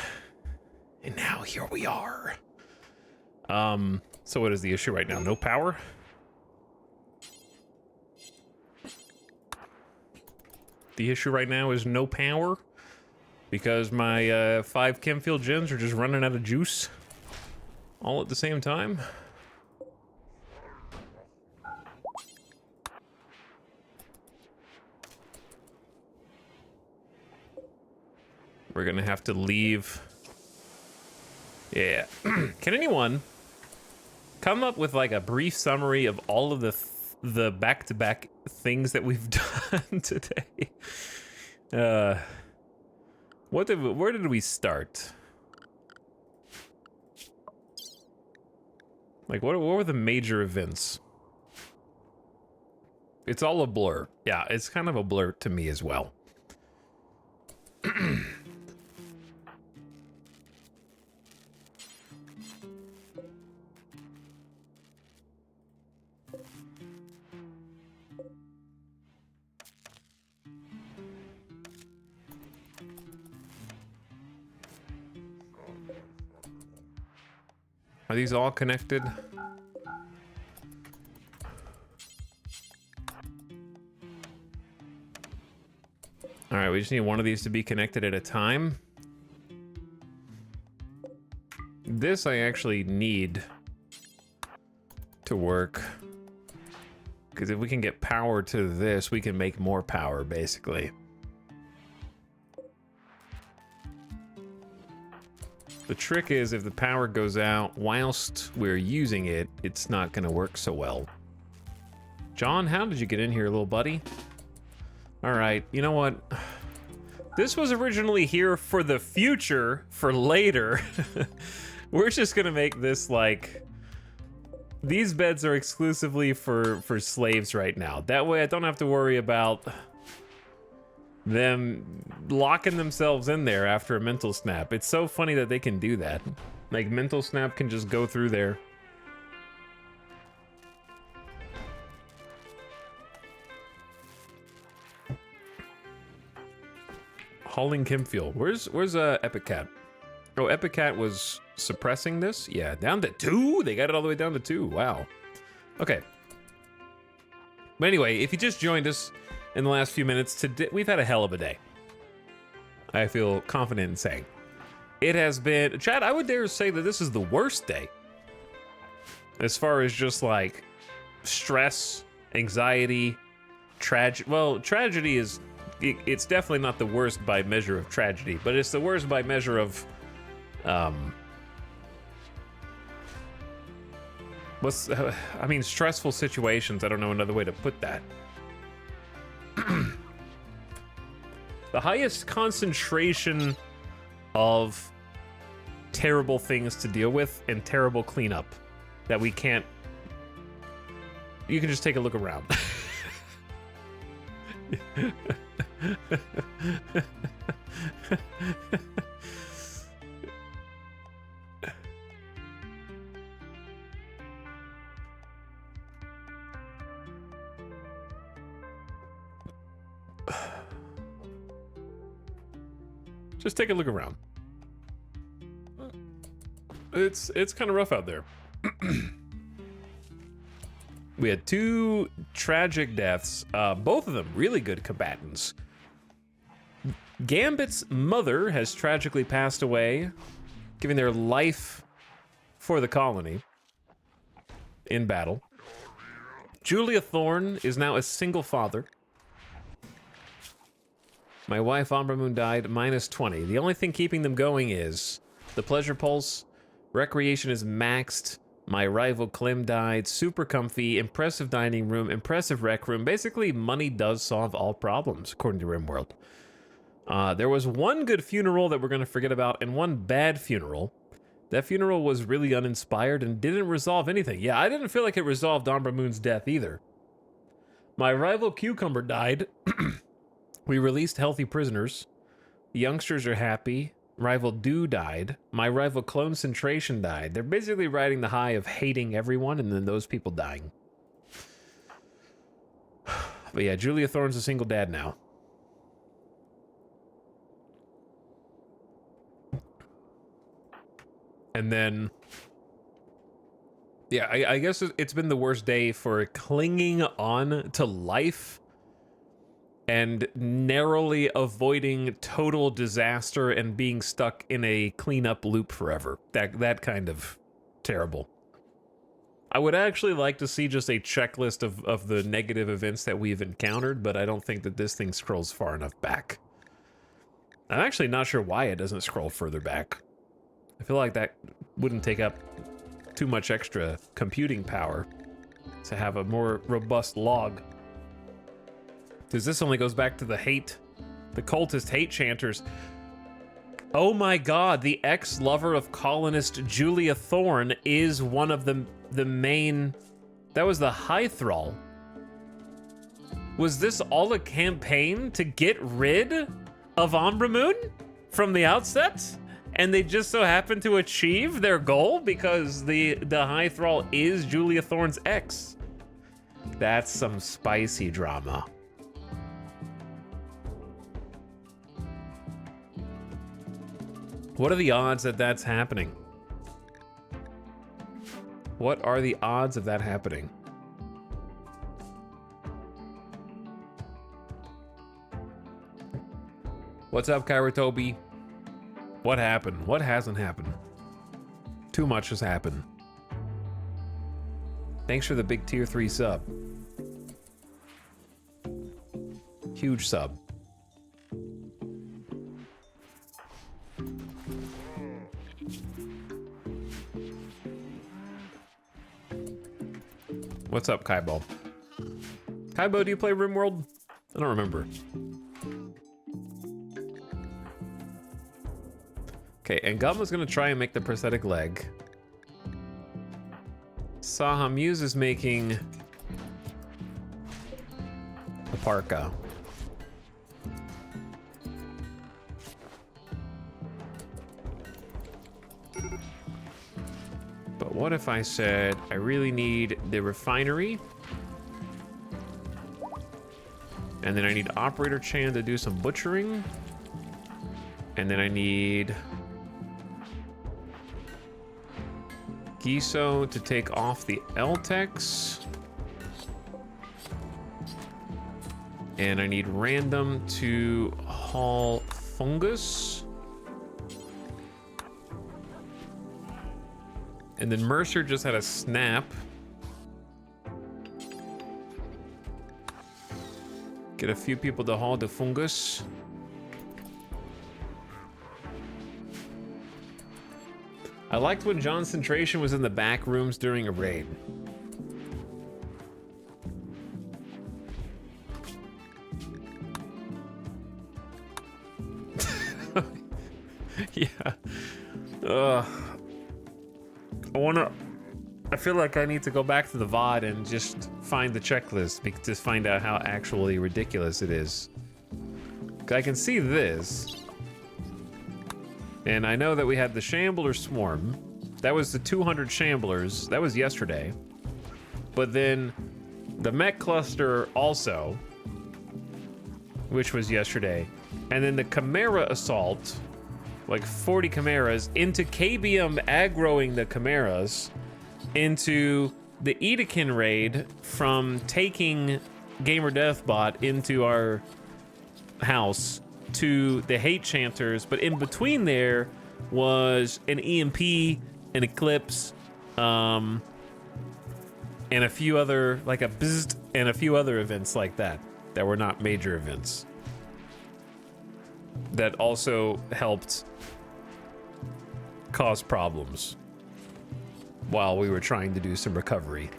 And now here we are. So what is the issue right now? No power? The issue right now is no power? Because my 5 Chemfield gens are just running out of juice all at the same time. We're gonna have to leave. Yeah. Can anyone come up with like a brief summary of all of the back-to-back things that we've done today? Where did we start? Like, what were the major events? It's all a blur. Yeah, it's kind of a blur to me as well. Are these all connected? All right, we just need one of these to be connected at a time. This I actually need to work. Because if we can get power to this, we can make more power, basically. The trick is if the power goes out whilst we're using it, it's not going to work so well. John, how did you get in here, little buddy? All right, you know what? This was originally here for the future, for later. We're just going to make this like... These beds are exclusively for slaves right now. That way I don't have to worry about them locking themselves in there after a mental snap. It's so funny that they can do that. Like, mental snap can just go through there. Hauling Chemfuel. Where's Epic Cat? Oh, Epic Cat was suppressing this? Yeah, down to 2? They got it all the way down to 2. Wow. Okay. But anyway, if you just joined us in the last few minutes, today we've had a hell of a day. I feel confident in saying. It has been... Chad, I would dare say that this is the worst day. As far as just like stress, anxiety, well, tragedy is... It's definitely not the worst by measure of tragedy, but it's the worst by measure of... I mean, stressful situations. I don't know another way to put that. The highest concentration of terrible things to deal with and terrible cleanup that we can't... You can just take a look around. Just take a look around. It's kind of rough out there. We had 2 tragic deaths, both of them really good combatants. Gambit's mother has tragically passed away, giving their life for the colony in battle. Julia Thorne is now a single father. My wife, Ombra Moon, died, minus 20. The only thing keeping them going is the Pleasure Pulse, Recreation is maxed, my rival Clem died, super comfy, impressive dining room, impressive rec room. Basically, money does solve all problems, according to RimWorld. There was one good funeral that we're going to forget about, and one bad funeral. That funeral was really uninspired and didn't resolve anything. Yeah, I didn't feel like it resolved Ombra Moon's death either. My rival Cucumber died. We released healthy prisoners. The youngsters are happy. Rival Dew died. My rival Clone Centration died. They're basically riding the high of hating everyone and then those people dying. But yeah, Julia Thorne's a single dad now. And then, yeah, I guess it's been the worst day for clinging on to life and narrowly avoiding total disaster and being stuck in a cleanup loop forever. That kind of terrible. I would actually like to see just a checklist of the negative events that we've encountered, but I don't think that this thing scrolls far enough back. I'm actually not sure why it doesn't scroll further back. I feel like that wouldn't take up too much extra computing power to have a more robust log. Because this only goes back to the cultist hate chanters. Oh my god, the ex-lover of colonist Julia Thorne is one of the main... That was the High Thrall. Was this all a campaign to get rid of Ombra Moon from the outset? And they just so happen to achieve their goal because the High Thrall is Julia Thorne's ex. That's some spicy drama. What are the odds that that's happening? What are the odds of that happening? What's up, Kairatobi? What happened? What hasn't happened? Too much has happened. Thanks for the big tier 3 sub. Huge sub. What's up, Kaibo? Kaibo, do you play RimWorld? I don't remember. Okay, and Gumma's gonna try and make the prosthetic leg. Sahamuse is making a parka. But what if I said I really need the refinery? And then I need Operator Chan to do some butchering. And then I need Giso to take off the Eltex. And I need Random to haul Fungus. And then Mercer just had a snap. Get a few people to haul the Fungus. I liked when John Centration was in the back rooms during a raid. Yeah. I feel like I need to go back to the VOD and just find the checklist to find out how actually ridiculous it is. 'Cause I can see this. And I know that we had the Shambler Swarm. That was the 200 Shamblers. That was yesterday. But then the Mech Cluster also, which was yesterday. And then the Chimera Assault, like 40 Chimeras, into KBM aggroing the Chimeras, into the Edekin raid from taking Gamer Deathbot into our house, to the hate chanters, but in between there was an EMP, an Eclipse, and a few other, like a bzzzt, and a few other events like that were not major events. that also helped cause problems while we were trying to do some recovery.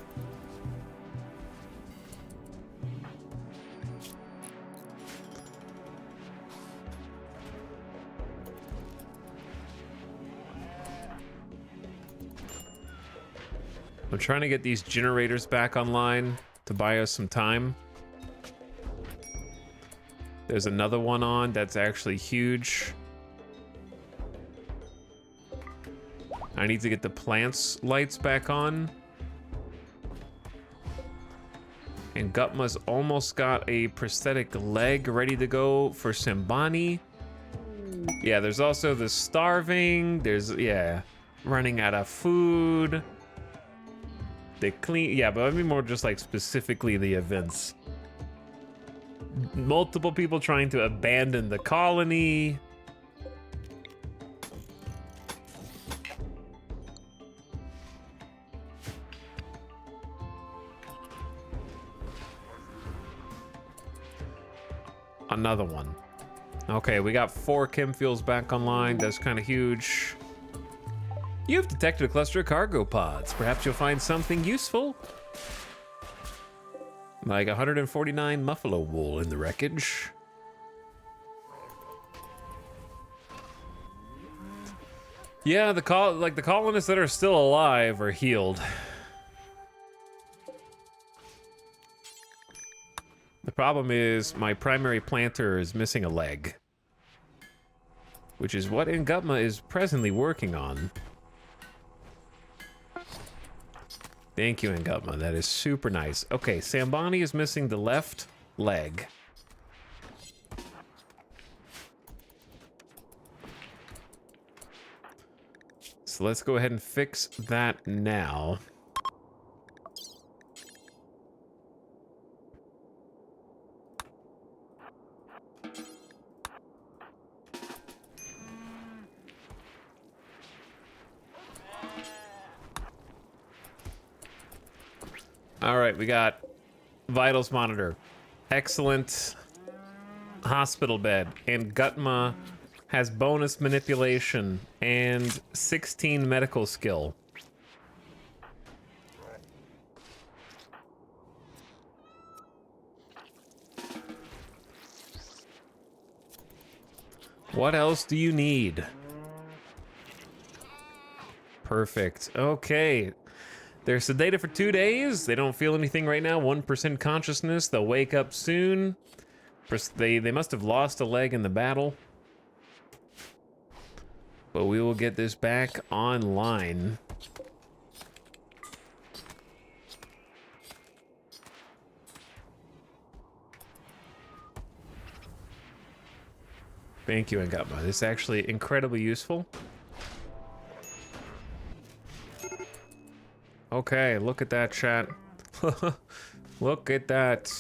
I'm trying to get these generators back online to buy us some time. There's another one on that's actually huge. I need to get the plants lights back on. And Gutma's almost got a prosthetic leg ready to go for Simbani. Yeah, there's also the starving. There's, yeah, running out of food. They clean, yeah, but I mean more just like specifically the events. Multiple people trying to abandon the colony. Another one. Okay, we got 4 chem fuels back online. That's kind of huge. You've detected a cluster of cargo pods. Perhaps you'll find something useful. Like 149 buffalo wool in the wreckage. Yeah, the colonists that are still alive are healed. The problem is my primary planter is missing a leg, which is what Ngutma is presently working on. Thank you, Ngutma. That is super nice. Okay, Sambani is missing the left leg. So let's go ahead and fix that now. All right, we got vitals monitor. Excellent hospital bed. And Gutma has bonus manipulation and 16 medical skill. What else do you need? Perfect. Okay. They're sedated for 2 days. They don't feel anything right now. 1% consciousness. They'll wake up soon. They must have lost a leg in the battle. But we will get this back online. Thank you, Ngutma. This is actually incredibly useful. Okay, look at that, chat. Look at that.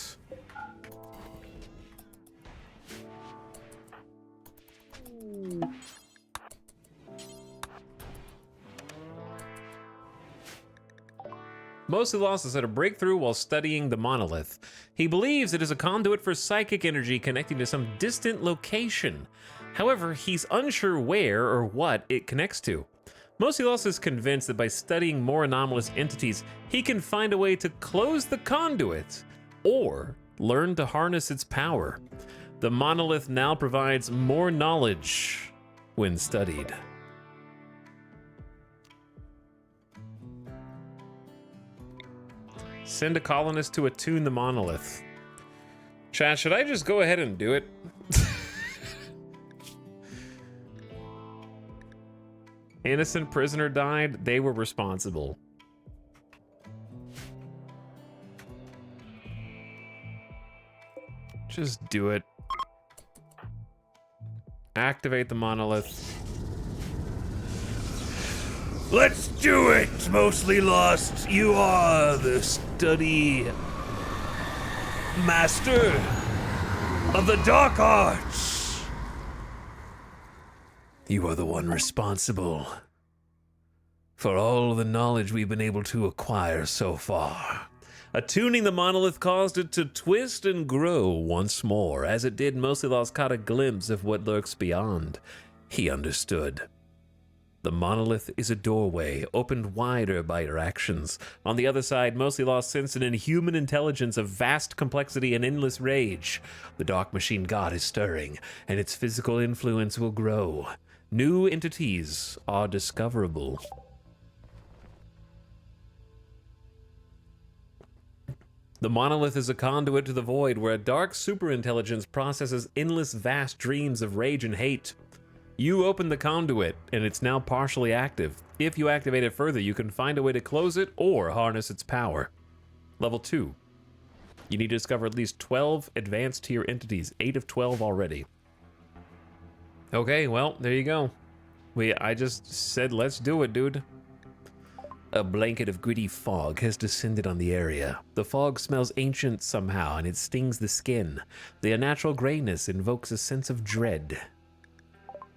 Mostly Lost has had a breakthrough while studying the monolith. He believes it is a conduit for psychic energy connecting to some distant location. However, he's unsure where or what it connects to. Mostly Lost is convinced that by studying more anomalous entities, he can find a way to close the conduit or learn to harness its power. The monolith now provides more knowledge when studied. Send a colonist to attune the monolith. Chat, should I just go ahead and do it? Innocent prisoner died. They were responsible. Just do it. Activate the monolith. Let's do it, Mostly Lost. You are the study master of the dark arts. You are the one responsible for all the knowledge we've been able to acquire so far. Attuning the monolith caused it to twist and grow once more. As it did, Mostly Lost caught a glimpse of what lurks beyond. He understood. The monolith is a doorway, opened wider by your actions. On the other side, Mostly Lost sensed an inhuman intelligence of vast complexity and endless rage. The Dark Machine God is stirring, and its physical influence will grow. New entities are discoverable. The monolith is a conduit to the void where a dark superintelligence processes endless vast dreams of rage and hate. You open the conduit, and it's now partially active. If you activate it further, you can find a way to close it or harness its power. Level 2. You need to discover at least 12 advanced tier entities, 8 of 12 already. Okay, well, there you go. I just said, let's do it, dude. A blanket of gritty fog has descended on the area. The fog smells ancient somehow, and it stings the skin. The unnatural grayness invokes a sense of dread.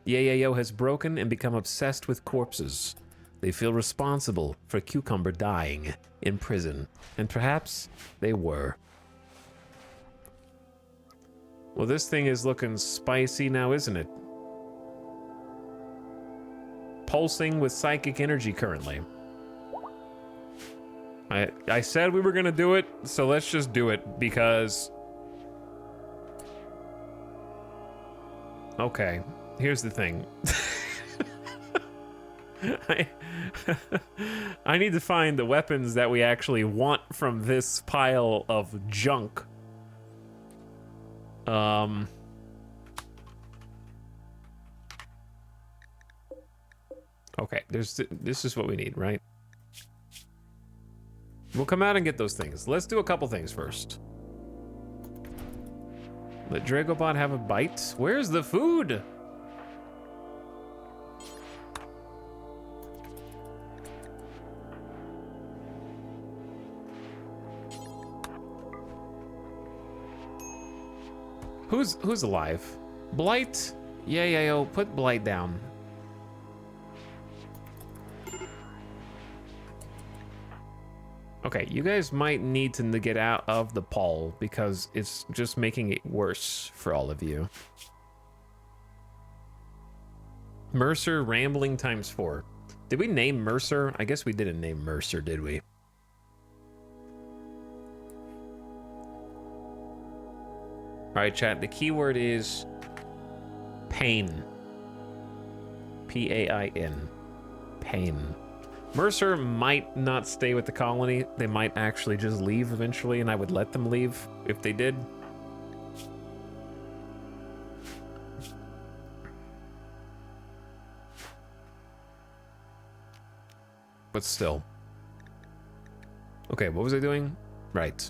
Yayayo has broken and become obsessed with corpses. They feel responsible for Cucumber dying in prison, and perhaps they were. Well, this thing is looking spicy now, isn't it? Pulsing with psychic energy currently. I said we were gonna do it, so let's just do it, because... Okay, here's the thing. I need to find the weapons that we actually want from this pile of junk. Okay, this is what we need, right? We'll come out and get those things. Let's do a couple things first. Let Dragobot have a bite. Where's the food? Who's alive? Blight? Yeah, put Blight down. Okay, you guys might need to get out of the pole because it's just making it worse for all of you. Mercer rambling times 4. Did we name Mercer? I guess we didn't name Mercer, did we? All right, chat, the keyword is pain. P-A-I-N. Pain. Mercer might not stay with the colony. They might actually just leave eventually, and I would let them leave if they did. But still. Okay, what was I doing? Right.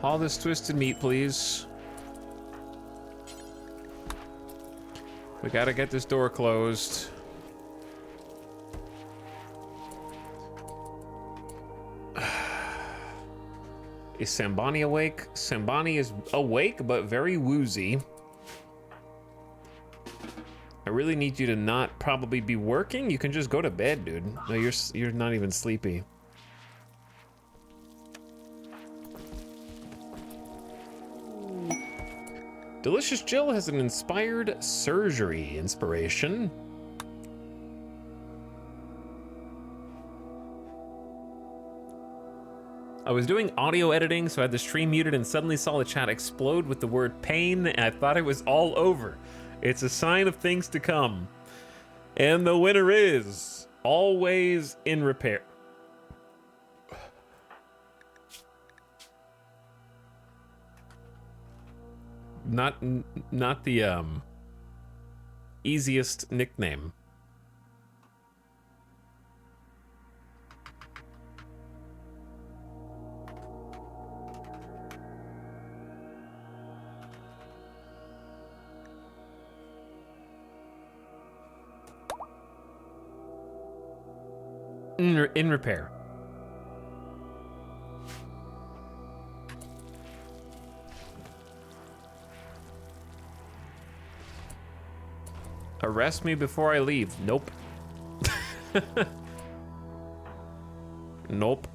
All this twisted meat, please. We gotta get this door closed. Is Sambani awake? Sambani is awake, but very woozy. I really need you to not probably be working. You can just go to bed, dude. No, you're not even sleepy. Delicious Jill has an inspired surgery inspiration. I was doing audio editing, so I had the stream muted and suddenly saw the chat explode with the word pain, and I thought it was all over. It's a sign of things to come. And the winner is always in repair. Not the easiest nickname. In repair. Arrest me before I leave. Nope. Nope.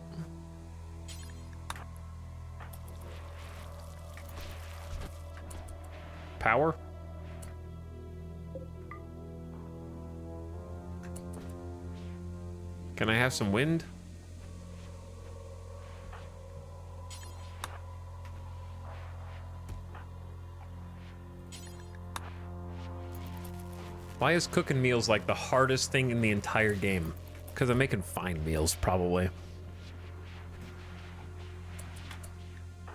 Power? Can I have some wind? Why is cooking meals like the hardest thing in the entire game? Because I'm making fine meals, probably.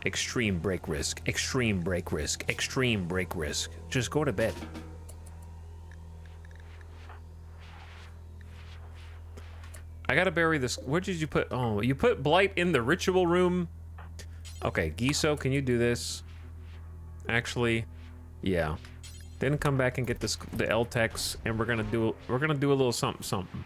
Extreme break risk, extreme break risk, extreme break risk. Just go to bed. I gotta bury this. Where did you put? Oh, you put Blight in the ritual room. Okay, Giso, can you do this? Actually, yeah. Then come back and get this, the L-Tex, and we're gonna do a little something something.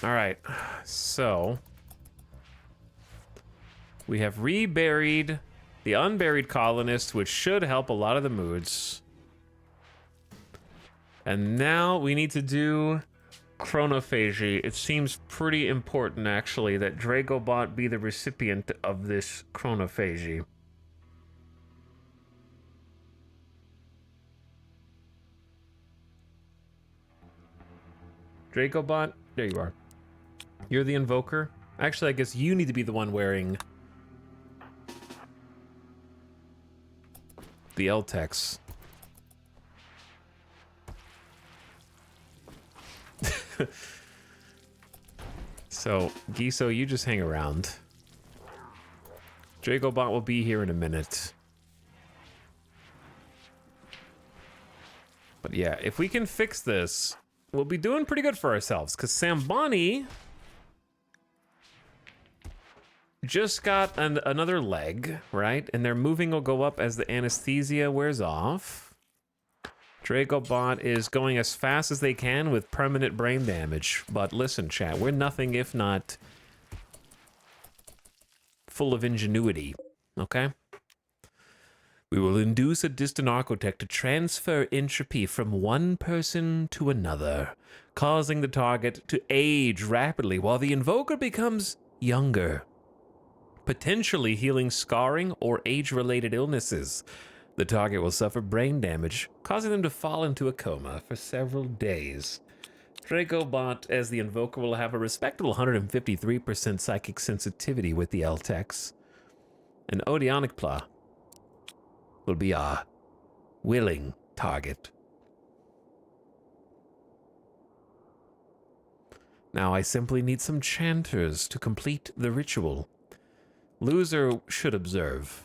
All right, so we have reburied the unburied colonist, which should help a lot of the moods. And now we need to do chronophagy. It seems pretty important, actually, that Dragobot be the recipient of this chronophagy. Dragobot, there you are. You're the invoker. Actually, I guess you need to be the one wearing the L-Tex. So, Giso, you just hang around. Dragobot will be here in a minute. But yeah, if we can fix this, we'll be doing pretty good for ourselves, because Sambani just got another leg, right? And their moving will go up as the anesthesia wears off. Dragobot is going as fast as they can with permanent brain damage. But listen, chat, we're nothing if not full of ingenuity, okay? We will induce a distant architect to transfer entropy from one person to another, causing the target to age rapidly while the invoker becomes younger, potentially healing scarring or age-related illnesses. The target will suffer brain damage, causing them to fall into a coma for several days. Dragobot, as the invoker, will have a respectable 153% psychic sensitivity with the L-Tex. And Odeonicpla will be our willing target. Now I simply need some chanters to complete the ritual. Loser should observe.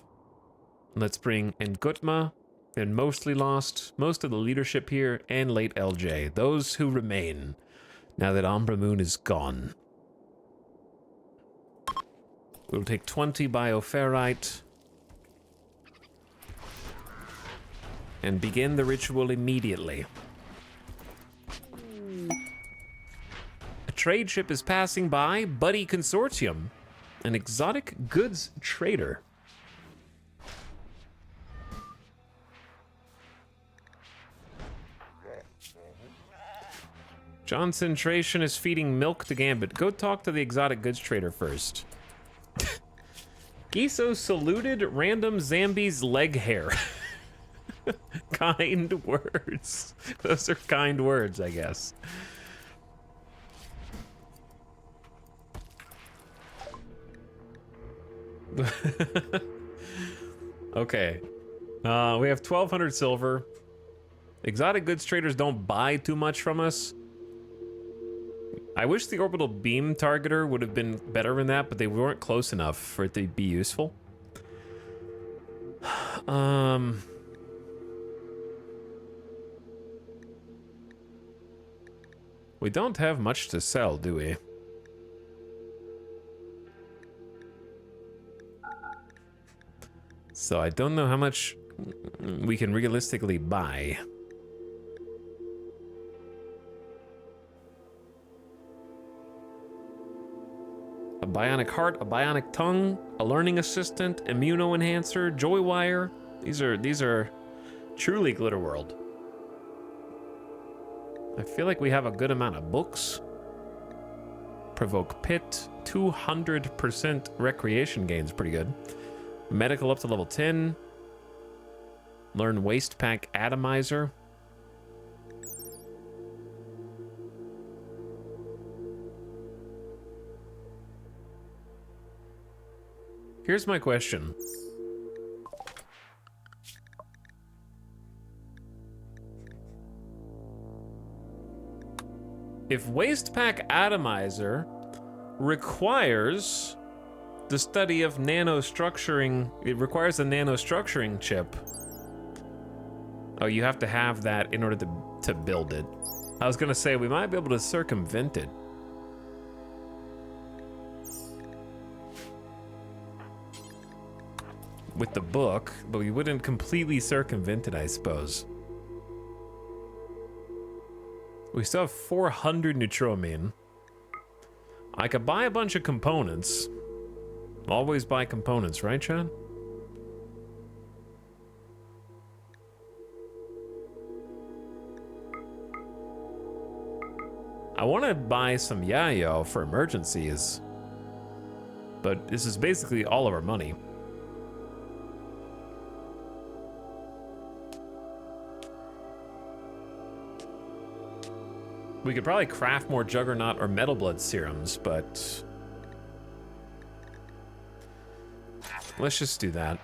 Let's bring Ngutma and Mostly Lost, most of the leadership here, and late LJ, those who remain, now that Umbra Moon is gone. We'll take 20 bioferrite and begin the ritual immediately. A trade ship is passing by, Buddy Consortium, an exotic goods trader. Concentration is feeding milk to Gambit. Go talk to the exotic goods trader first. Giso saluted random Zambi's leg hair. Kind words. Those are kind words, I guess. Okay. We have 1,200 silver. Exotic goods traders don't buy too much from us. I wish the orbital beam targeter would have been better than that, but they weren't close enough for it to be useful. We don't have much to sell, do we? So I don't know how much we can realistically buy. bionic heart, a bionic tongue, a learning assistant, immuno enhancer, joy wire. These are truly Glitter World. I feel like we have a good amount of books. Provoke pit, 200% recreation gains, pretty good. Medical up to level 10. Learn waste pack atomizer. Here's my question. If waste pack atomizer requires the study of nanostructuring, it requires a nanostructuring chip. Oh, you have to have that in order to build it. I was gonna say we might be able to circumvent it. With the book, but we wouldn't completely circumvent it, I suppose. We still have 400 Neutroamine. I could buy a bunch of components. Always buy components, right, Chad? I want to buy some yayo for emergencies. But this is basically all of our money. We could probably craft more Juggernaut or Metal Blood serums, but let's just do that.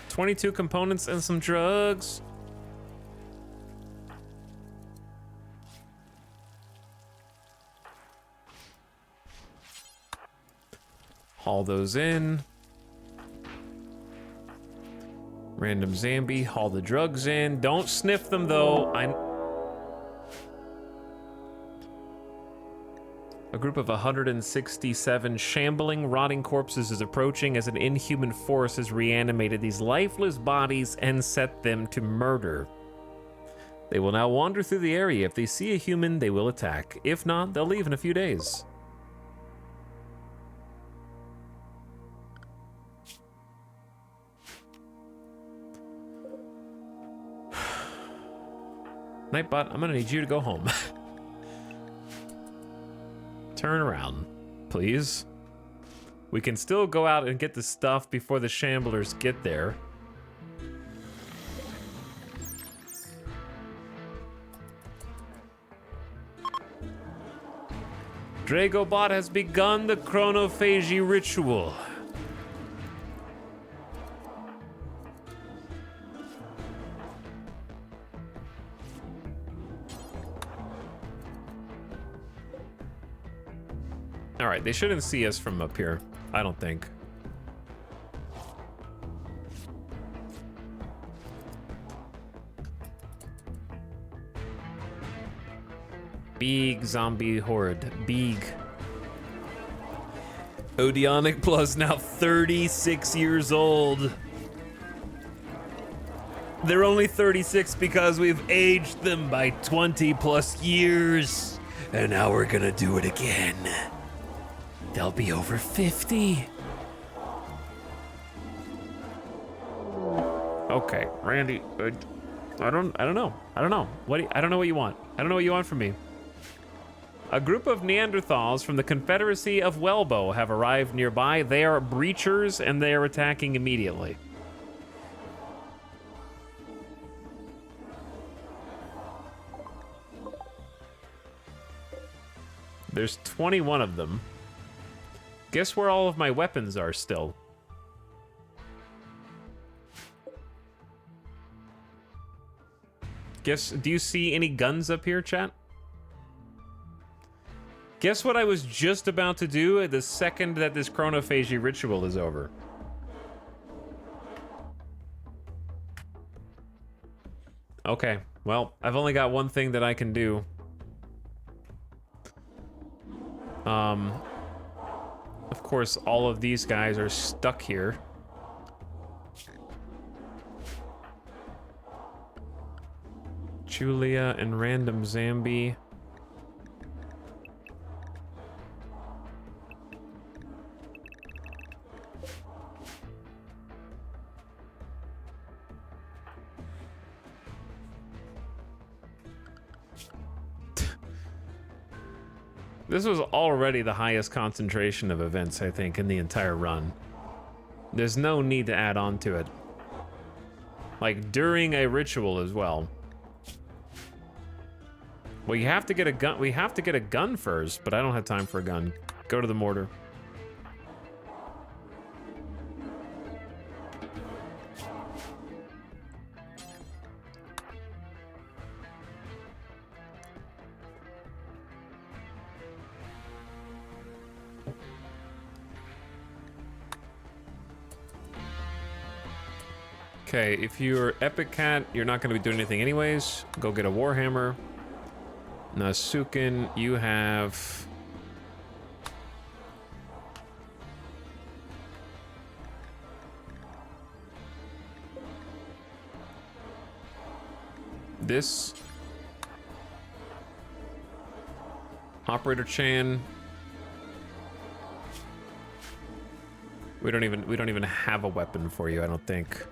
22 components and some drugs. Haul those in. Random Zambi, haul the drugs in. Don't sniff them though. A group of 167 shambling, rotting corpses is approaching as an inhuman force has reanimated these lifeless bodies and set them to murder. They will now wander through the area. If they see a human, they will attack. If not, they'll leave in a few days. Nightbot, I'm gonna need you to go home. Turn around, please. We can still go out and get the stuff before the shamblers get there. Dragobot has begun the chronophagy ritual. All right, they shouldn't see us from up here, I don't think. Big zombie horde, big. Odeonic Plus now 36 years old. They're only 36 because we've aged them by 20 plus years. And now we're gonna do it again. They'll be over 50. Okay, Randy, I don't know. I don't know what you want. I don't know what you want from me. A group of Neanderthals from the Confederacy of Welbo have arrived nearby. They are breachers and they are attacking immediately. There's 21 of them. Guess where all of my weapons are still? Guess, do you see any guns up here, chat? Guess what I was just about to do the second that this chronophagy ritual is over? Okay, well, I've only got one thing that I can do. Of course, all of these guys are stuck here. Julia and Random Zambi. This was already the highest concentration of events, I think, in the entire run. There's no need to add on to it. Like, during a ritual as well. Well, you have to get a gun. We have to get a gun first, but I don't have time for a gun. Go to the mortar. Okay, if you're Epic Cat, you're not going to be doing anything anyways. Go get a Warhammer. Nasukin, you have... this. Operator Chan. We don't even have a weapon for you, I don't think.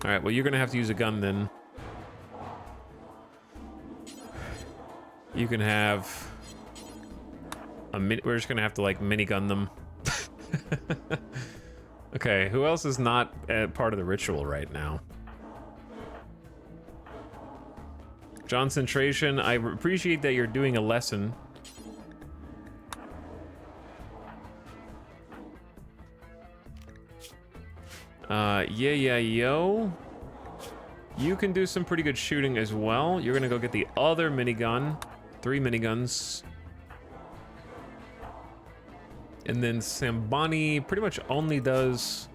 All right, well, you're gonna have to use a gun then. You can have a we're just gonna have to like minigun them. Okay, who else is not part of the ritual right now? Concentration, I appreciate that you're doing a lesson. Yo. You can do some pretty good shooting as well. You're gonna go get the other minigun. 3 miniguns. And then Sambani pretty much only does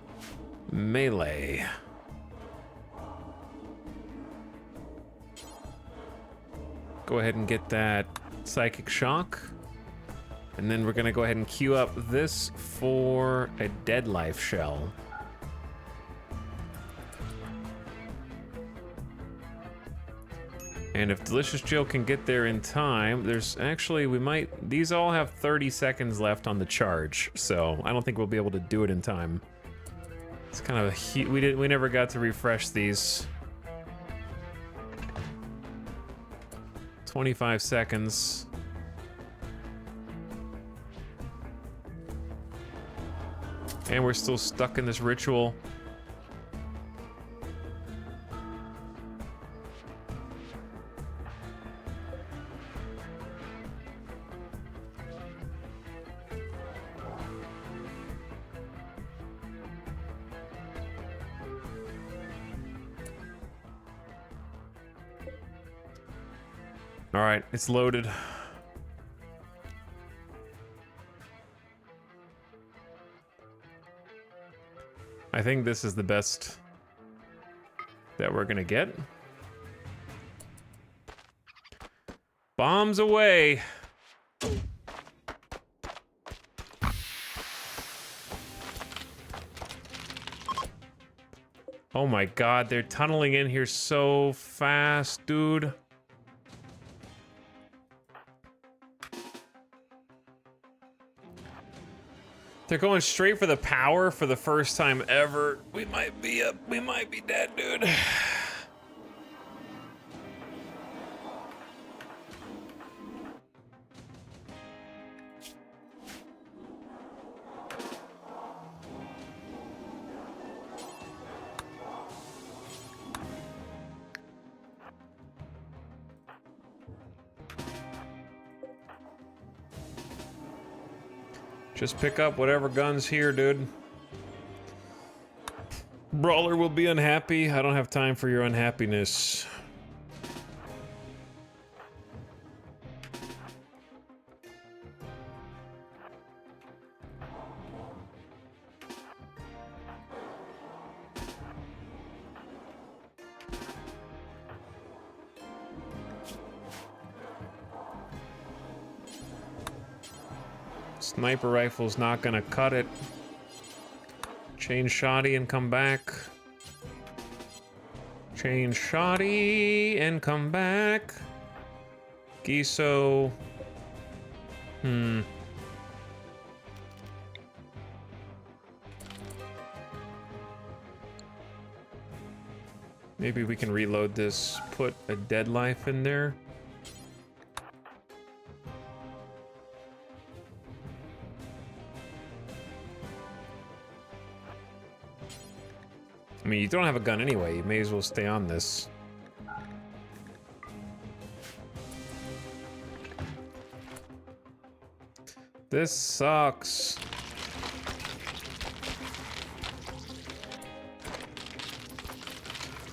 melee. Go ahead and get that psychic shock. And then we're gonna go ahead and queue up this for a dead life shell. And if Delicious Jill can get there in time, there's actually, these all have 30 seconds left on the charge, so I don't think we'll be able to do it in time. It's kind of we never got to refresh these. 25 seconds. And we're still stuck in this ritual. All right, it's loaded. I think this is the best that we're gonna get. Bombs away. Oh my God, they're tunneling in here so fast, dude. They're going straight for the power for the first time ever. We might be dead, dude. Just pick up whatever gun's here, dude. Brawler will be unhappy. I don't have time for your unhappiness. Sniper rifle's not gonna cut it. Change shoddy and come back. Change shoddy and come back. Giso. Maybe we can reload this, put a dead life in there. I mean, you don't have a gun anyway. You may as well stay on this. This sucks.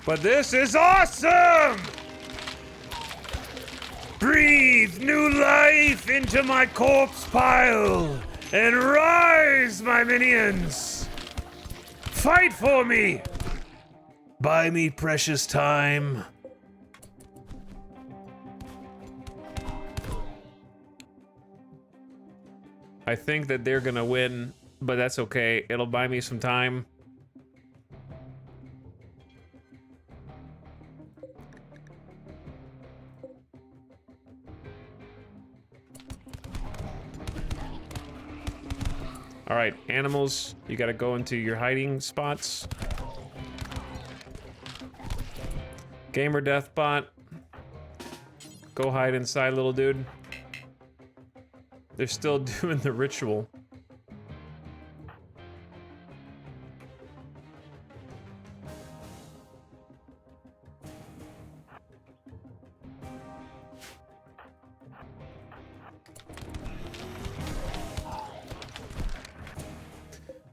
But this is awesome! Breathe new life into my corpse pile and rise, my minions! Fight for me! Buy me precious time. I think that they're gonna win, but that's okay. It'll buy me some time. All right, animals, you gotta go into your hiding spots. Gamer Deathbot, go hide inside, little dude. They're still doing the ritual.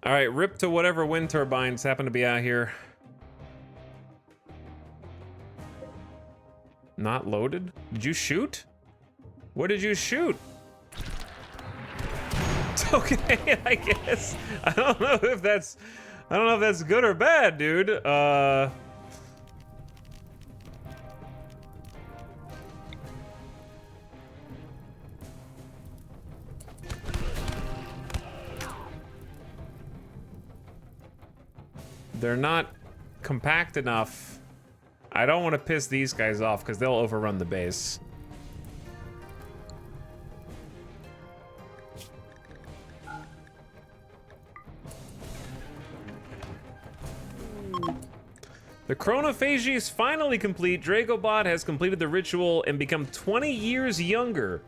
All right, rip to whatever wind turbines happen to be out here. Not loaded? Did you shoot? What did you shoot? Okay, I guess. I don't know if that's good or bad, dude. They're not compact enough. I don't want to piss these guys off because they'll overrun the base. The chronophagy is finally complete. Dragobot has completed the ritual and become 20 years younger.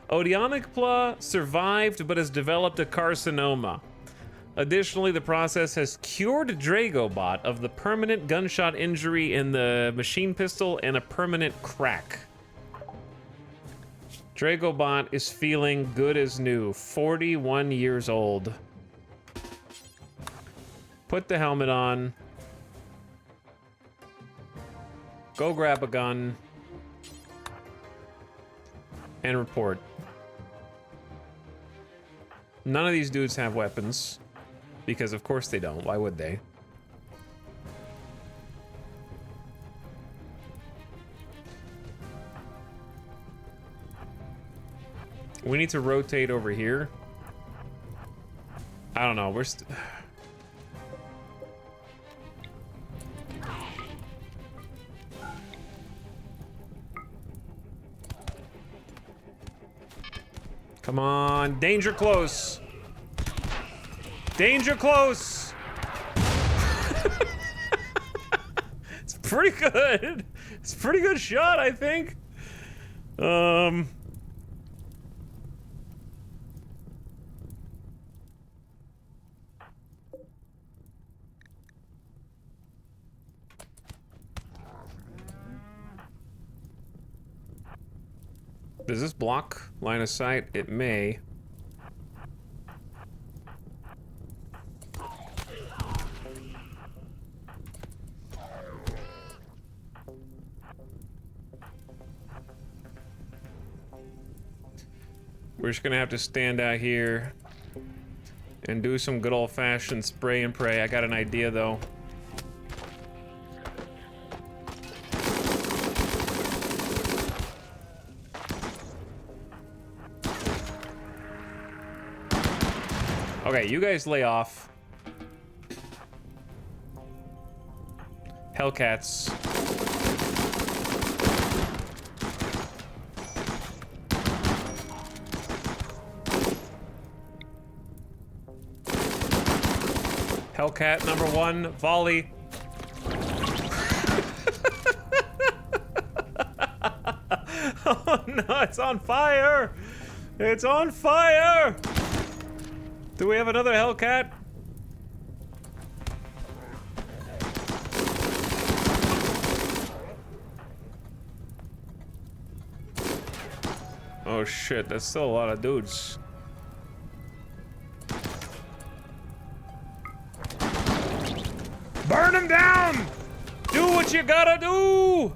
Odeonicpla survived but has developed a carcinoma. Additionally, the process has cured Dragobot of the permanent gunshot injury in the machine pistol and a permanent crack. Dragobot is feeling good as new, 41 years old. Put the helmet on. Go grab a gun. And report. None of these dudes have weapons. Because of course they don't. Why would they? We need to rotate over here. I don't know. We're Come on, danger close. Danger close. It's pretty good. It's a pretty good shot, I think. Does this block line of sight? It may. We're just gonna have to stand out here and do some good old-fashioned spray and pray. I got an idea though. Okay, you guys lay off. Hellcats. Hellcat number one, volley. Oh no, it's on fire! It's on fire! Do we have another Hellcat? Oh shit, that's still a lot of dudes. Burn them down! Do what you gotta do!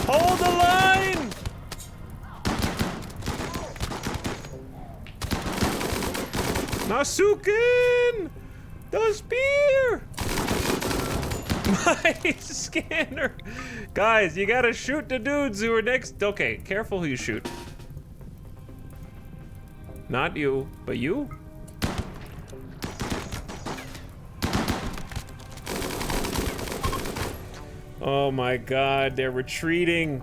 Hold the line! Nasukin! The spear! My scanner! Guys, you gotta shoot the dudes who are next. Okay, careful who you shoot. Not you, but you? Oh my god, they're retreating.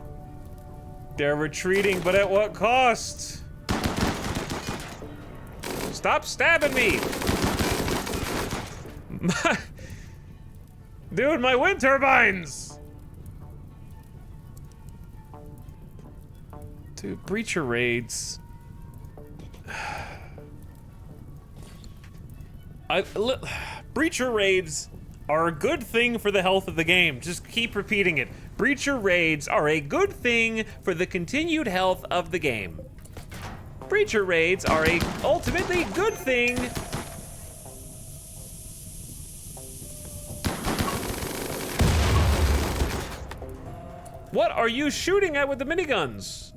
They're retreating, but at what cost? Stop stabbing me! Dude, my wind turbines! Dude, breacher raids. Breacher raids are a good thing for the health of the game. Just keep repeating it. Breacher raids are a good thing for the continued health of the game. Breacher raids are a ultimately good thing. What are you shooting at with the miniguns?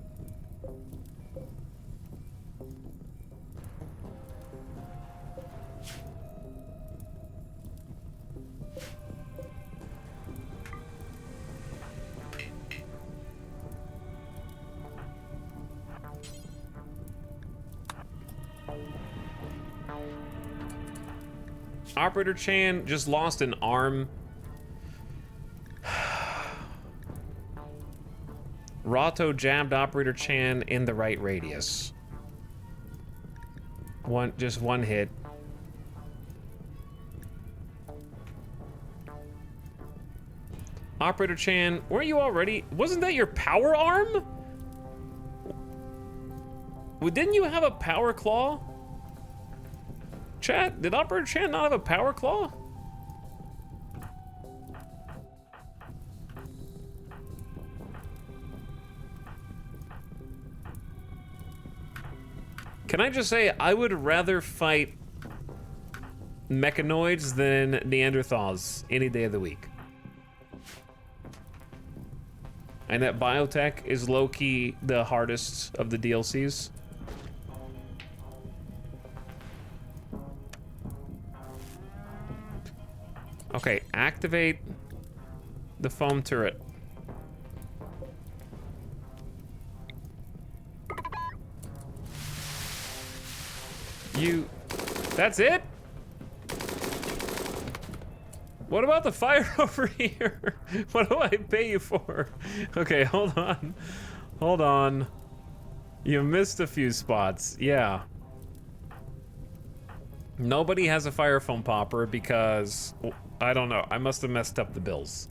Operator Chan just lost an arm. Rato jabbed Operator Chan in the right radius. Just one hit. Operator Chan, weren't you already? Wasn't that your power arm? Well, didn't you have a power claw? Chat, did Operator Chan not have a power claw? Can I just say, I would rather fight mechanoids than Neanderthals any day of the week. And that biotech is low-key the hardest of the DLCs. Okay, activate the foam turret. That's it? What about the fire over here? What do I pay you for? Okay, hold on. Hold on. You missed a few spots, yeah. Nobody has a fire foam popper because, I don't know, I must have messed up the bills.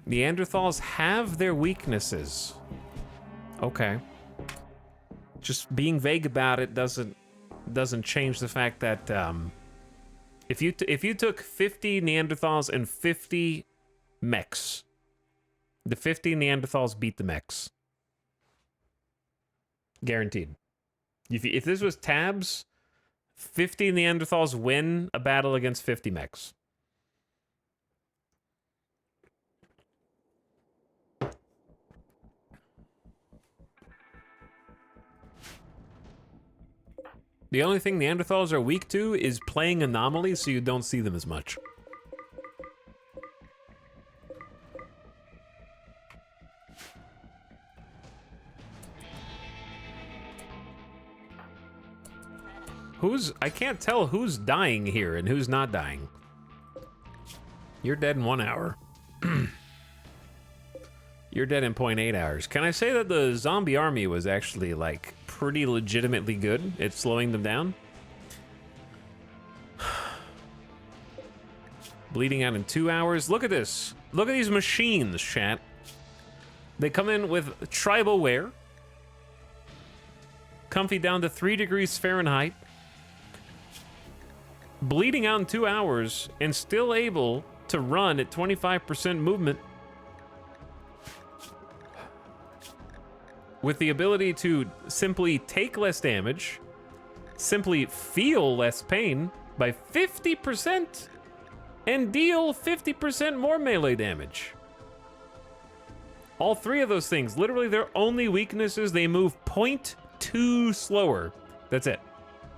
Neanderthals have their weaknesses. Okay. Just being vague about it doesn't change the fact that if you took 50 Neanderthals and 50 mechs, the 50 Neanderthals beat the mechs. Guaranteed. If this was tabs, 50 Neanderthals win a battle against 50 mechs. The only thing Neanderthals are weak to is playing Anomaly, so you don't see them as much. I can't tell who's dying here and who's not dying. You're dead in 1 hour. You're dead in 0.8 hours. Can I say that the zombie army was actually, like, pretty legitimately good at slowing them down? Bleeding out in 2 hours. Look at this. Look at these machines, chat. They come in with tribal wear. Comfy down to 3 degrees Fahrenheit. Bleeding out in 2 hours and still able to run at 25% movement. With the ability to simply take less damage, simply feel less pain by 50%, and deal 50% more melee damage. All 3 of those things, literally their only weakness is they move 0.2 slower. That's it.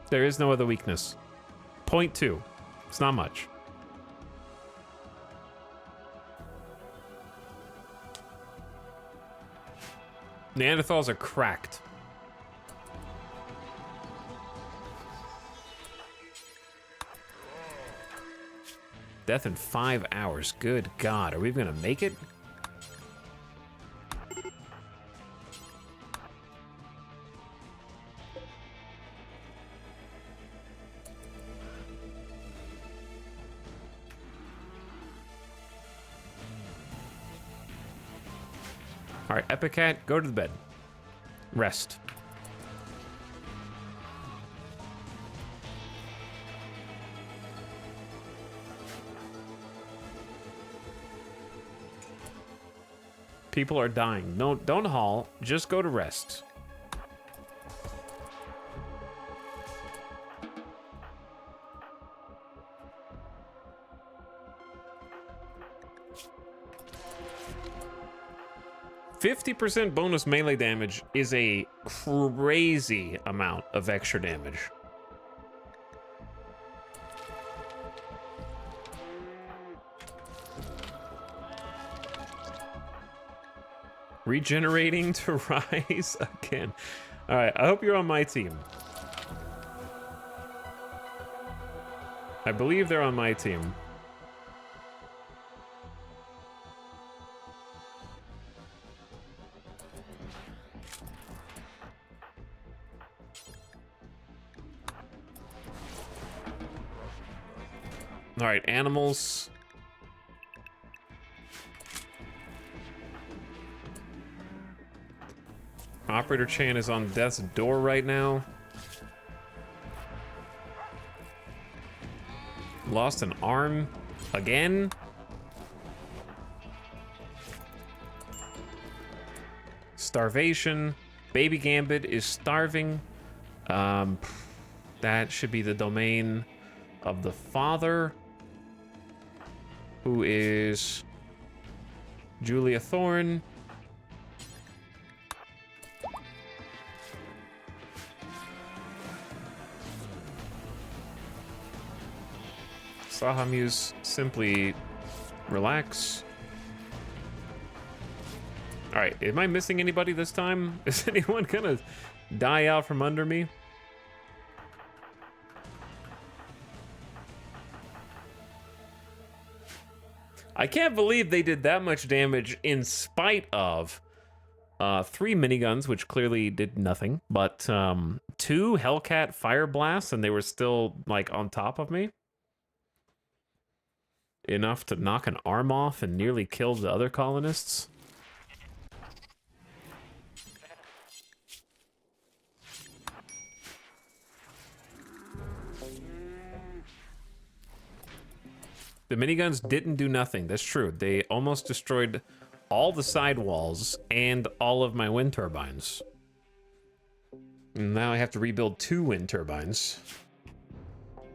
There is no other weakness. 0.2. It's not much. Neanderthals are cracked. Death in 5 hours. Good God. Are we gonna make it? All right, Epicat, go to the bed. Rest. People are dying. No, don't haul. Just go to rest. %50 bonus melee damage is a crazy amount of extra damage. Regenerating to rise again. All right, I hope you're on my team. I believe they're on my team. All right, animals. Operator Chan is on death's door right now. Lost an arm again. Starvation. Baby Gambit is starving. That should be the domain of the father, who is Julia Thorne. Sahamuse, simply relax. All right, am I missing anybody this time? Is anyone gonna die out from under me? I can't believe they did that much damage in spite of 3 miniguns, which clearly did nothing, but 2 Hellcat Fire Blasts, and they were still like on top of me. Enough to knock an arm off and nearly kill the other colonists. The miniguns didn't do nothing. That's true. They almost destroyed all the sidewalls and all of my wind turbines. And now I have to rebuild 2 wind turbines.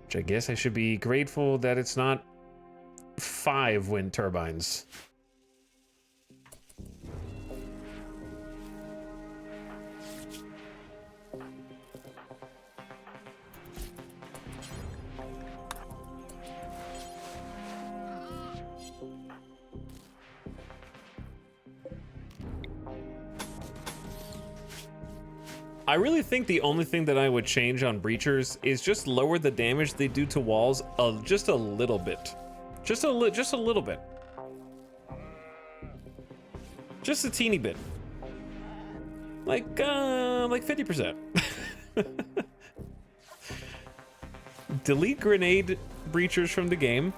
Which I guess I should be grateful that it's not 5 wind turbines. I really think the only thing that I would change on breachers is just lower the damage they do to walls just a little bit. Just a little bit. Just a teeny bit. Like 50%. Delete grenade breachers from the game.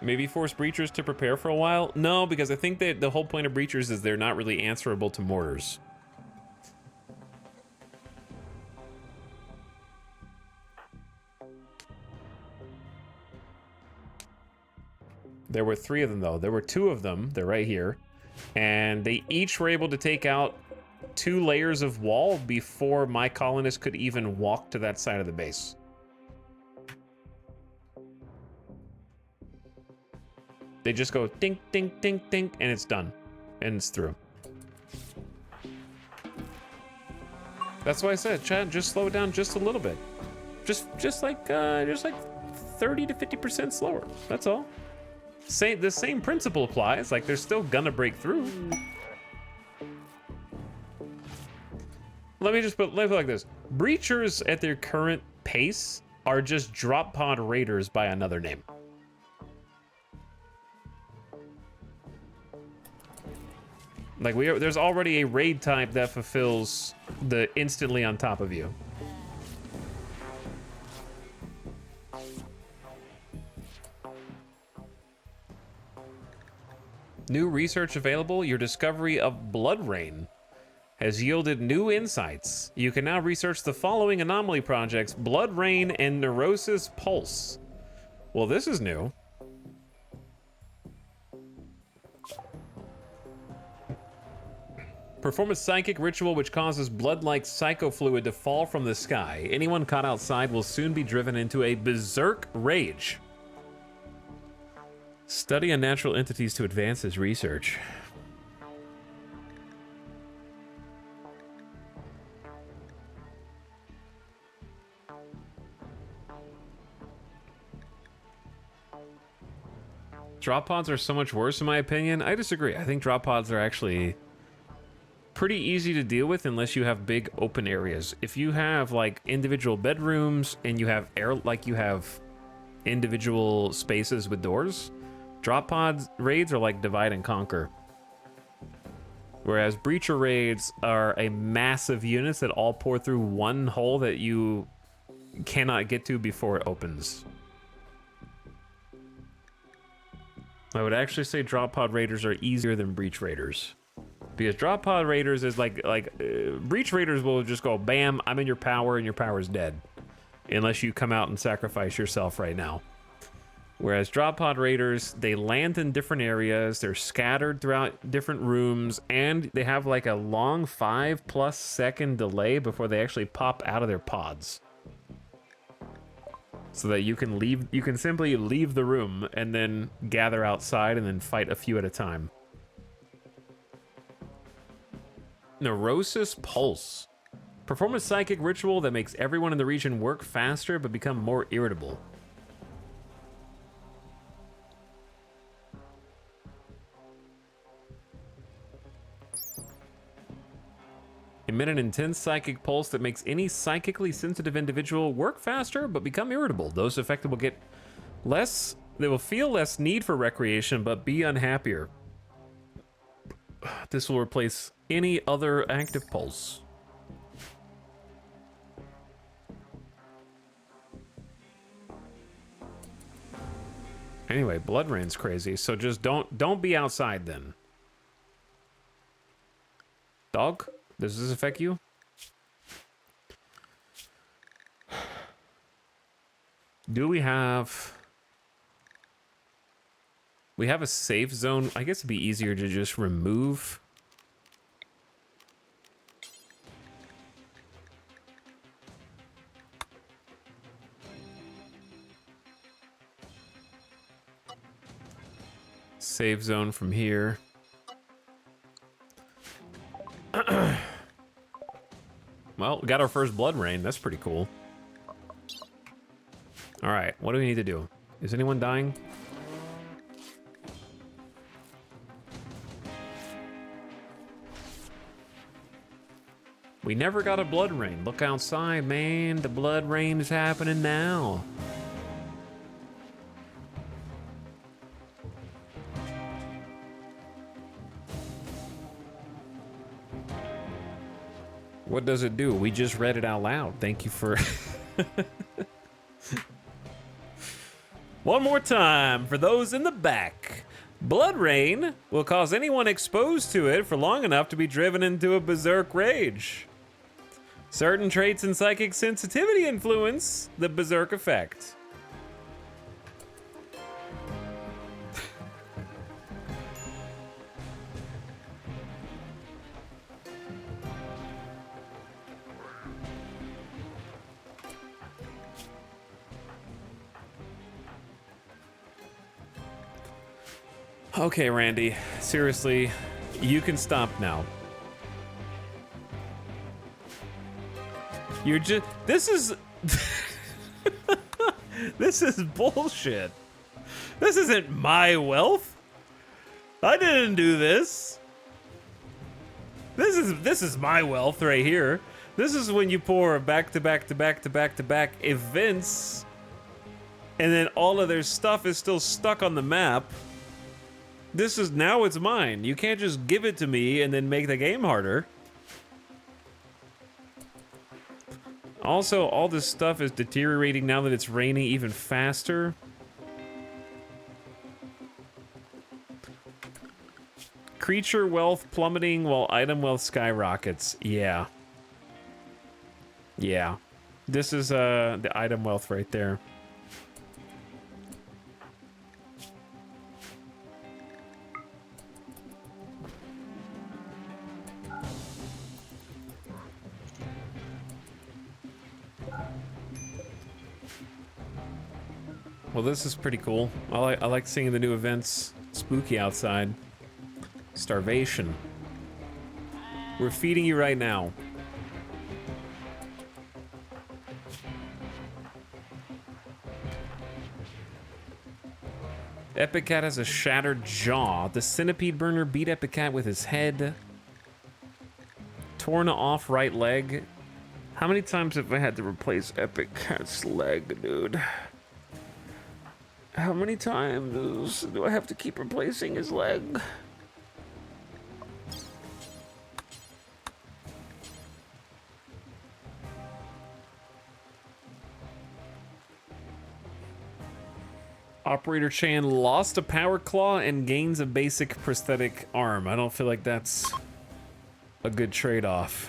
Maybe force breachers to prepare for a while? No, because I think that the whole point of breachers is they're not really answerable to mortars. There were 3 of them, though. There were 2 of them. They're right here. And they each were able to take out 2 layers of wall before my colonists could even walk to that side of the base. They just go dink, dink, dink, dink, and it's done. And it's through. That's why I said, Chad, just slow it down just a little bit. Just like 30 to 50% slower. That's all. The same principle applies. Like, they're still gonna break through. Let me put it like this. Breachers at their current pace are just drop pod raiders by another name. Like, there's already a raid type that fulfills the instantly on top of you. New research available. Your discovery of blood rain has yielded new insights. You can now research the following anomaly projects: blood rain and neurosis pulse. Well, this is new. Perform a psychic ritual which causes blood-like psychofluid to fall from the sky. Anyone caught outside will soon be driven into a berserk rage. Study unnatural entities to advance his research. Drop pods are so much worse in my opinion. I disagree. I think drop pods are actually pretty easy to deal with unless you have big open areas. If you have like individual bedrooms and you have individual spaces with doors, drop pod raids are like divide and conquer. Whereas breacher raids are a massive units that all pour through one hole that you cannot get to before it opens. I would actually say drop pod raiders are easier than breach raiders. Because drop pod raiders is breach raiders will just go, bam, I'm in your power and your power's dead. Unless you come out and sacrifice yourself right now. Whereas drop pod raiders, they land in different areas, they're scattered throughout different rooms, and they have like a long 5+ second delay before they actually pop out of their pods. So that you can simply leave the room and then gather outside and then fight a few at a time. Neurosis Pulse. Perform a psychic ritual that makes everyone in the region work faster but become more irritable. Emit an intense psychic pulse that makes any psychically sensitive individual work faster but become irritable. Those affected will get less, they will feel less need for recreation but be unhappier. This will replace any other active pulse. Anyway, blood rain's crazy, so just don't be outside then. Dog, does this affect you? Do we have... We have a safe zone. I guess it'd be easier to just remove. Save zone from here. Well, we got our first blood rain. That's pretty cool. All right, what do we need to do? Is anyone dying? We never got a blood rain. Look outside, man. The blood rain is happening now. What does it do? We just read it out loud. Thank you for... One more time for those in the back. Blood Rain will cause anyone exposed to it for long enough to be driven into a berserk rage. Certain traits and psychic sensitivity influence the berserk effect. Okay, Randy, seriously, you can stop now. You're just, this is, this is bullshit. This isn't my wealth. I didn't do this. This is my wealth right here. This is when you pour back to back to back to back to back events, and then all of their stuff is still stuck on the map. This is, now it's mine. You can't just give it to me and then make the game harder. Also, all this stuff is deteriorating now that it's raining even faster. Creature wealth plummeting while item wealth skyrockets. Yeah. Yeah. This is the item wealth right there. Well, this is pretty cool. I like seeing the new events. Spooky outside. Starvation. We're feeding you right now. Epic Cat has a shattered jaw. The centipede burner beat Epic Cat with his head. Torn off right leg. How many times have I had to replace Epic Cat's leg, dude? How many times do I have to keep replacing his leg? Operator Chan lost a power claw and gains a basic prosthetic arm. I don't feel like that's a good trade-off.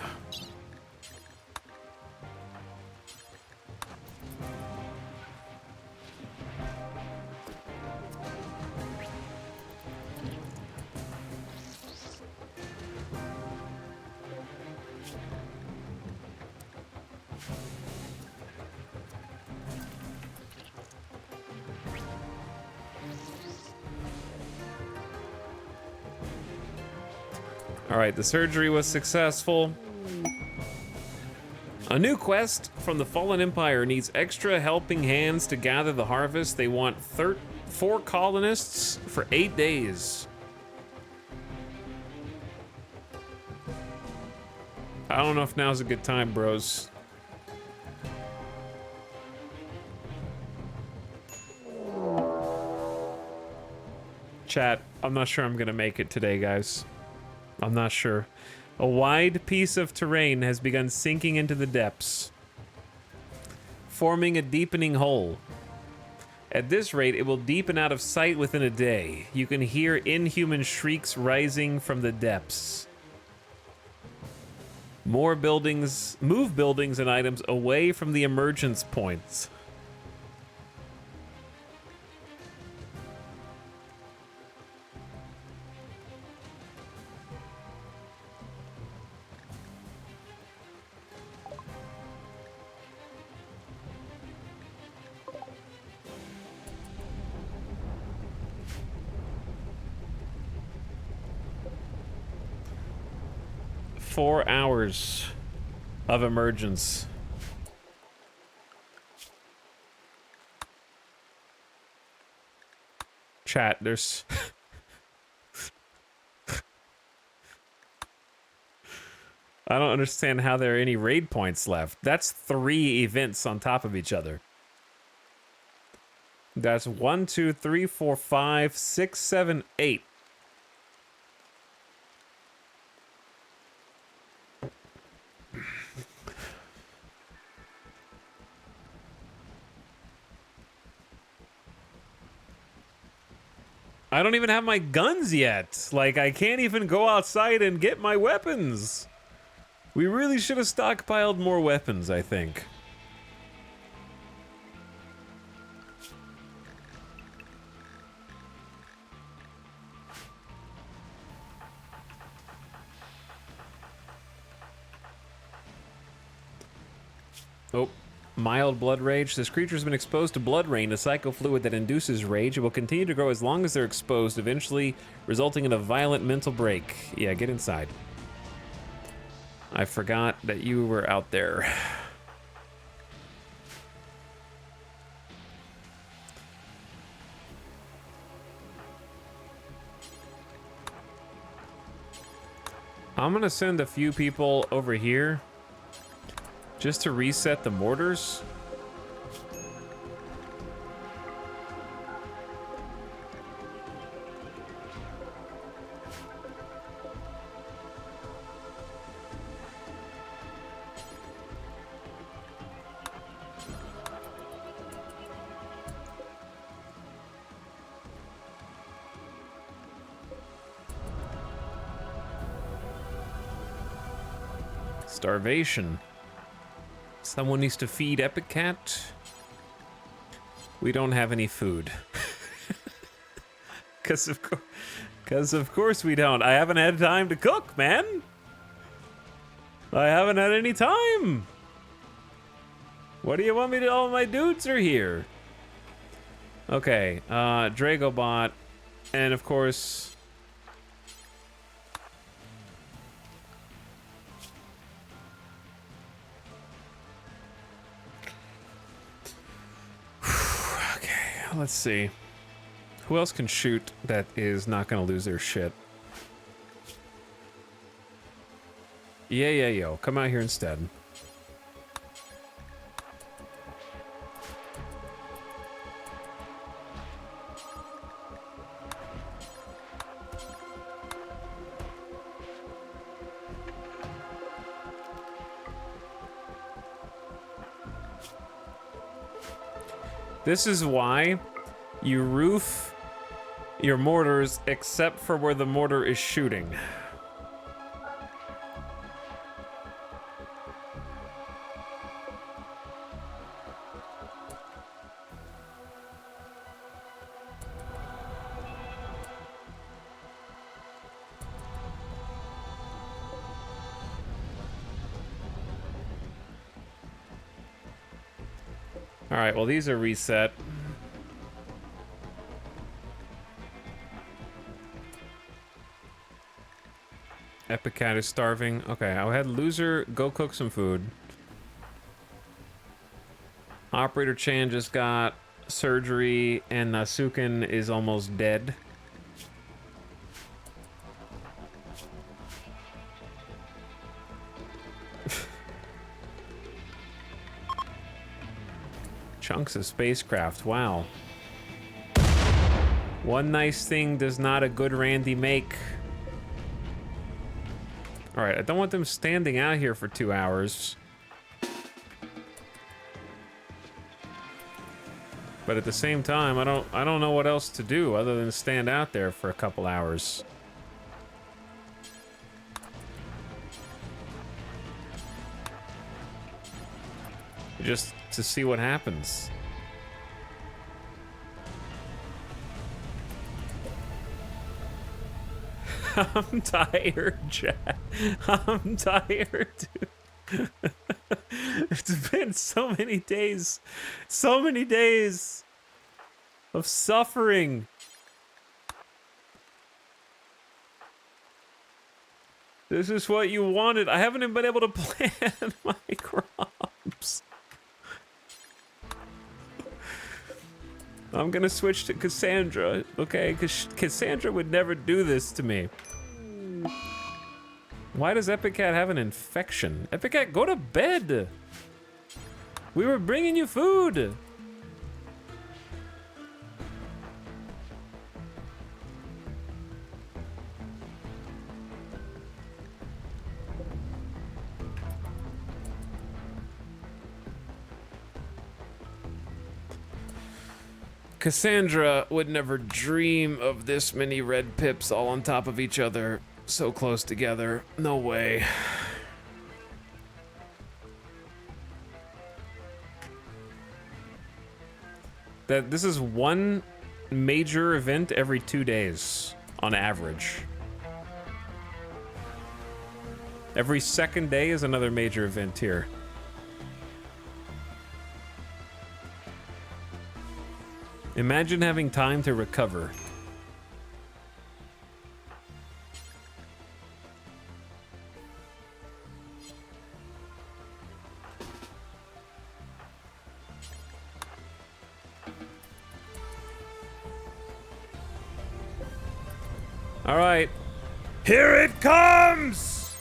All right, the surgery was successful. A new quest from the Fallen Empire needs extra helping hands to gather the harvest. They want 4 colonists for 8 days. I don't know if now's a good time, bros. Chat, I'm not sure I'm gonna make it today, guys. I'm not sure. A wide piece of terrain has begun sinking into the depths, forming a deepening hole. At this rate, it will deepen out of sight within a day. You can hear inhuman shrieks rising from the depths. More buildings, move buildings and items away from the emergence points. Four hours of emergence. Chat, there's I don't understand how there are any raid points left. That's 3 events on top of each other. That's 1, 2, 3, 4, 5, 6, 7, 8. I don't even have my guns yet. Like, I can't even go outside and get my weapons. We really should have stockpiled more weapons, I think. Oh, mild blood rage. This creature has been exposed to blood rain, a psycho fluid that induces rage. It will continue to grow as long as they're exposed, eventually resulting in a violent mental break. Yeah, get inside. I forgot that you were out there. I'm gonna send a few people over here just to reset the mortars. Starvation. Someone needs to feed Epic Cat. We don't have any food. Cause of course we don't. I haven't had time to cook, man. I haven't had any time. What do you want me to? All my dudes are here. Okay, Dragobot, and of course. Let's see. Who else can shoot that is not gonna lose their shit? Yeah, yo. Come out here instead. This is why you roof your mortars except for where the mortar is shooting. All right, well, these are reset. Epic Cat is starving. Okay, I had Loser go cook some food. Operator Chan just got surgery, and Nasuken is almost dead. Chunks of spacecraft, wow. One nice thing does not a good Randy make. All right, I don't want them standing out here for 2 hours. But at the same time, I don't know what else to do other than stand out there for a couple hours. Just to see what happens. I'm tired, Jack. I'm tired, dude. It's been so many days of suffering. This is what you wanted. I haven't even been able to plant my crops. I'm gonna switch to Cassandra, okay? Because Cassandra would never do this to me. Why does Epic Cat have an infection? Epic Cat, go to bed. We were bringing you food. Cassandra would never dream of this many red pips all on top of each other, so close together. No way. That this is one major event every 2 days on average. Every second day is another major event here. Imagine having time to recover. All right. Here it comes!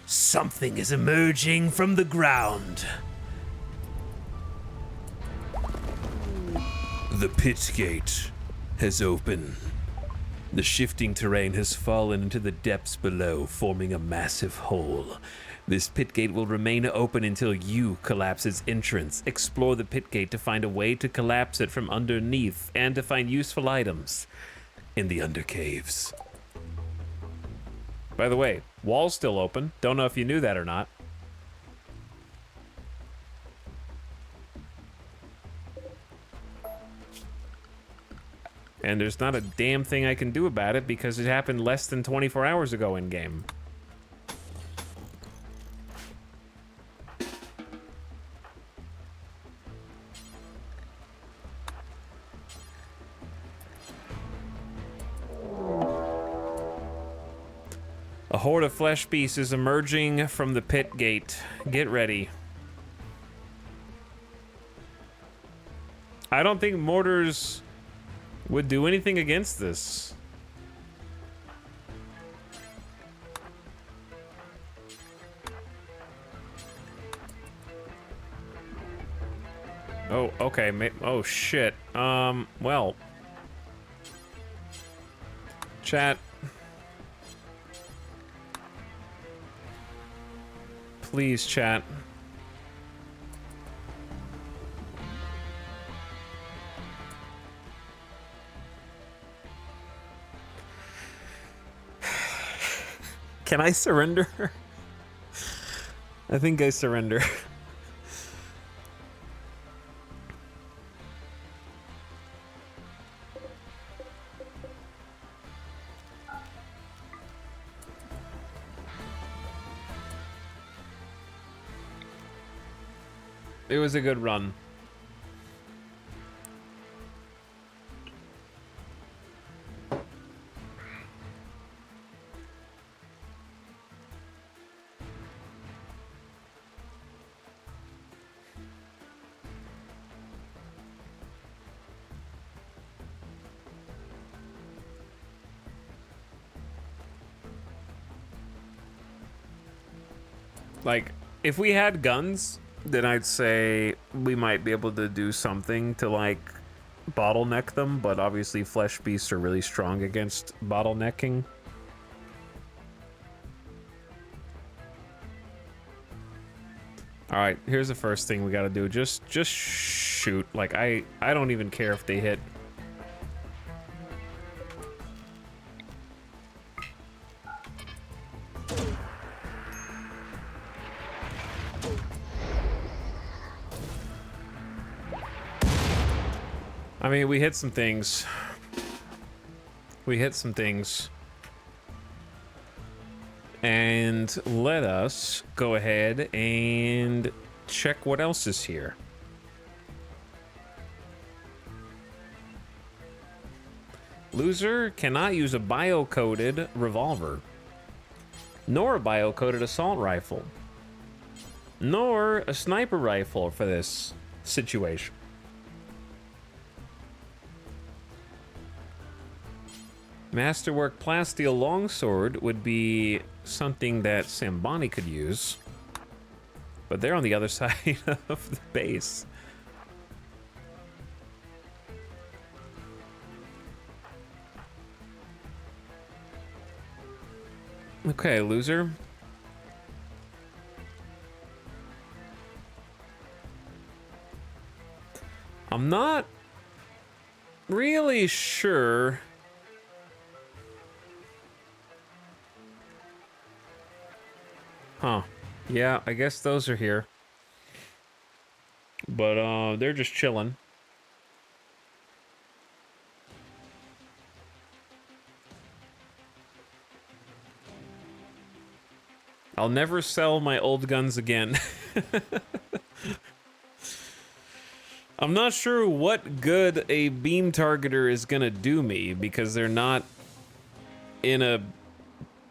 Something is emerging from the ground. The pit gate has opened. The shifting terrain has fallen into the depths below, forming a massive hole. This pit gate will remain open until you collapse its entrance. Explore the pit gate to find a way to collapse it from underneath and to find useful items in the undercaves. By the way, wall's still open. Don't know if you knew that or not. And there's not a damn thing I can do about it because it happened less than 24 hours ago in game. A horde of flesh beasts is emerging from the pit gate. Get ready. I don't think mortars would do anything against this. Oh, okay. Oh, shit. Well. Chat. Please, chat. Can I surrender? I think I surrender. It was a good run. Like, if we had guns, then I'd say we might be able to do something to, like, bottleneck them, but obviously flesh beasts are really strong against bottlenecking. All right, here's the first thing we gotta do. Just shoot. Like, I don't even care if they hit. I mean, we hit some things. We hit some things. And let us go ahead and check what else is here. Loser cannot use a bio-coded revolver, nor a bio-coded assault rifle, nor a sniper rifle for this situation. Masterwork plasteel longsword would be something that Sambani could use, but they're on the other side of the base. Okay, loser. I'm not really sure. Huh. Yeah, I guess those are here. But they're just chilling. I'll never sell my old guns again. I'm not sure what good a beam targeter is gonna do me because they're not in a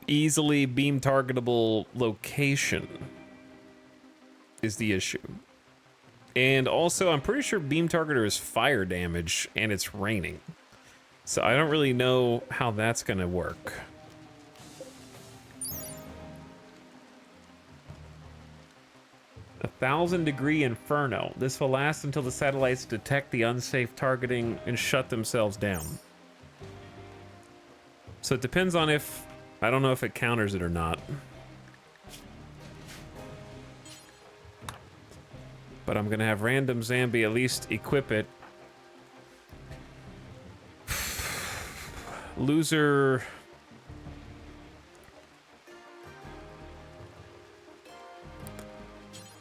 easily beam targetable location is the issue. And also, I'm pretty sure beam targeter is fire damage and it's raining. So I don't really know how that's gonna work. A 1,000-degree inferno. This will last until the satellites detect the unsafe targeting and shut themselves down. So it depends on if... I don't know if it counters it or not. But I'm gonna have random Zambi at least equip it. Loser...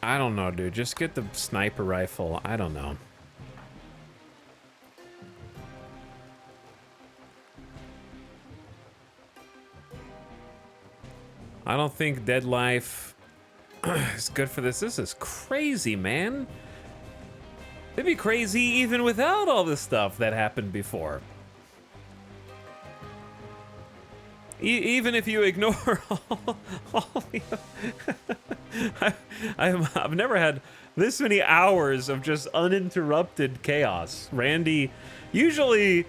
I don't know, dude. Just get the sniper rifle. I don't know. I don't think Dead Life is good for this. This is crazy, man. It'd be crazy even without all the stuff that happened before. Even if you ignore all the... I've never had this many hours of just uninterrupted chaos. Randy, usually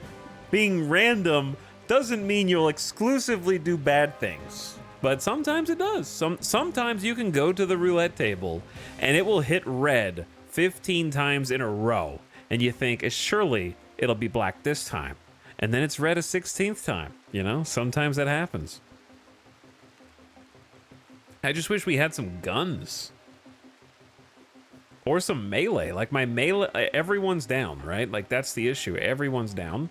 being random doesn't mean you'll exclusively do bad things. But sometimes it does. Sometimes you can go to the roulette table and it will hit red 15 times in a row. And you think, surely it'll be black this time. And then it's red a 16th time. You know, sometimes that happens. I just wish we had some guns. Or some melee. Like my melee, everyone's down, right? Like that's the issue. Everyone's down.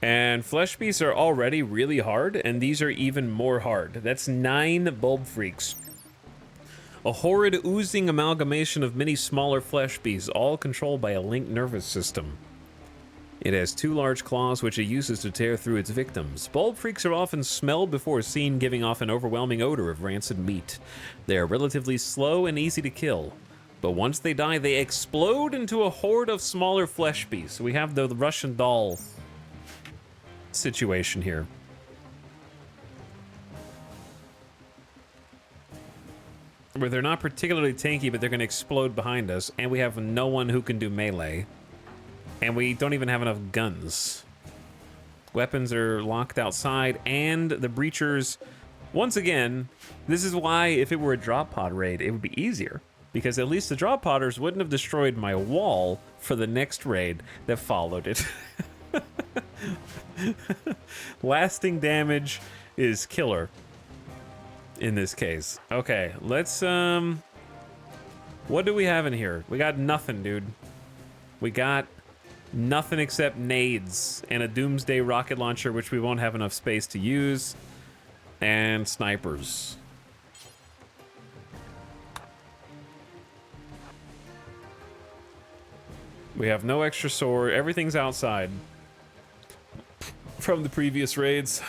And flesh beasts are already really hard, and these are even more hard. That's 9 bulb freaks. A horrid oozing amalgamation of many smaller flesh beasts, all controlled by a linked nervous system. It has 2 large claws which it uses to tear through its victims. Bulb freaks are often smelled before seen, giving off an overwhelming odor of rancid meat. They are relatively slow and easy to kill. But once they die, they explode into a horde of smaller flesh beasts. We have the Russian doll situation here. Where they're not particularly tanky, but they're going to explode behind us, and we have no one who can do melee. And we don't even have enough guns. Weapons are locked outside, and the breachers... Once again, this is why if it were a drop pod raid, it would be easier. Because at least the drop podders wouldn't have destroyed my wall for the next raid that followed it. Lasting damage is killer in this case. Okay, let's what do we have in here? We got nothing, dude. We got nothing except nades and a doomsday rocket launcher, which we won't have enough space to use, and snipers. We have no extra sword. Everything's outside from the previous raids.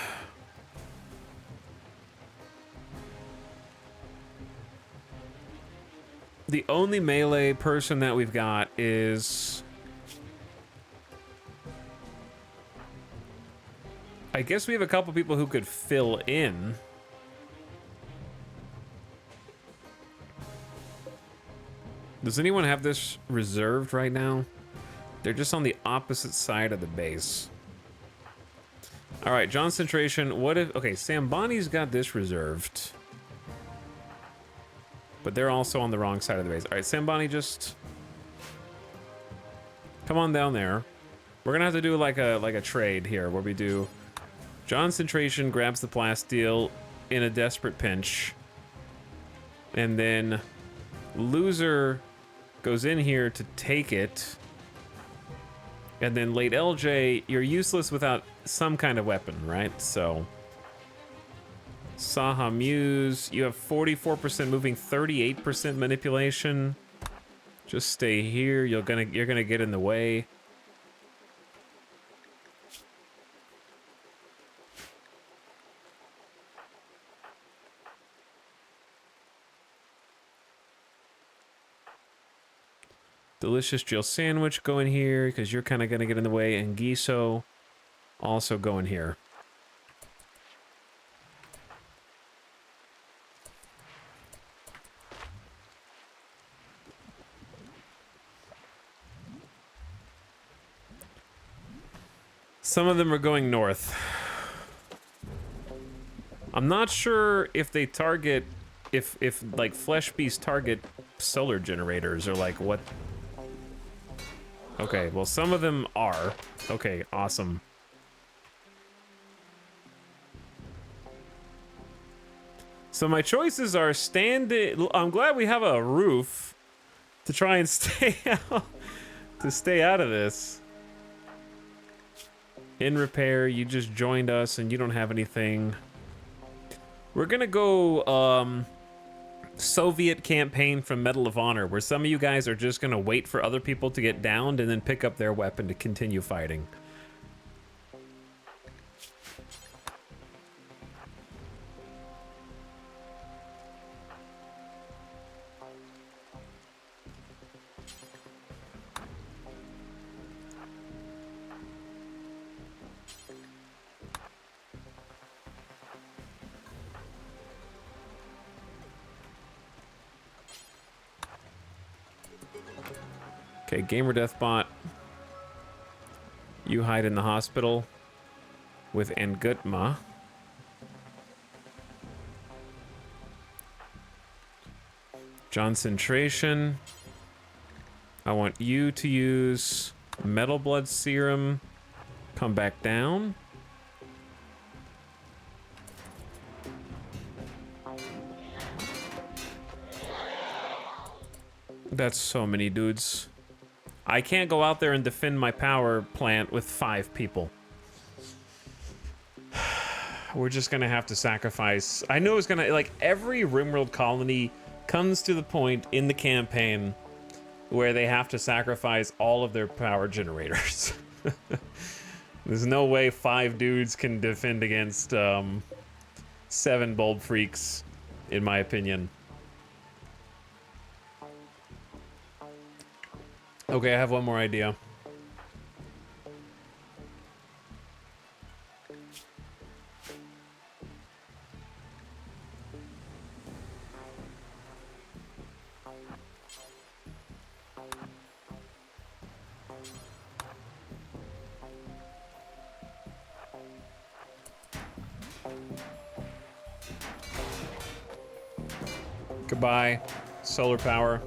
The only melee person that we've got is... I guess we have a couple people who could fill in. Does anyone have this reserved right now? They're just on the opposite side of the base. All right, John Centration, what if... Okay, Sambani's got this reserved. But they're also on the wrong side of the base. All right, Sambani, just... come on down there. We're gonna have to do like a trade here where we do Concentration grabs the plasteel in a desperate pinch. And then Loser goes in here to take it. And then late LJ, you're useless without some kind of weapon, right? So Saha Muse, you have 44% moving, 38% manipulation. Just stay here. You're gonna get in the way. Delicious Jill Sandwich, go in here because you're kind of gonna get in the way, and Giso also go in here. Some of them are going north. I'm not sure if they target, if like Flesh Beasts target solar generators or like what. Okay, well some of them are. Okay, awesome. So my choices are I'm glad we have a roof to try and stay out of this. In repair, you just joined us and you don't have anything. We're gonna go Soviet campaign from Medal of Honor, where some of you guys are just gonna wait for other people to get downed and then pick up their weapon to continue fighting. Okay, Gamer Deathbot. You hide in the hospital with Angutma. Concentration. I want you to use Metal Blood Serum. Come back down. That's so many dudes. I can't go out there and defend my power plant with 5 people. We're just gonna have to sacrifice. I know it's gonna, like, every RimWorld colony comes to the point in the campaign where they have to sacrifice all of their power generators. There's no way 5 dudes can defend against 7 bulb freaks, in my opinion. Okay, I have one more idea. Goodbye, solar power.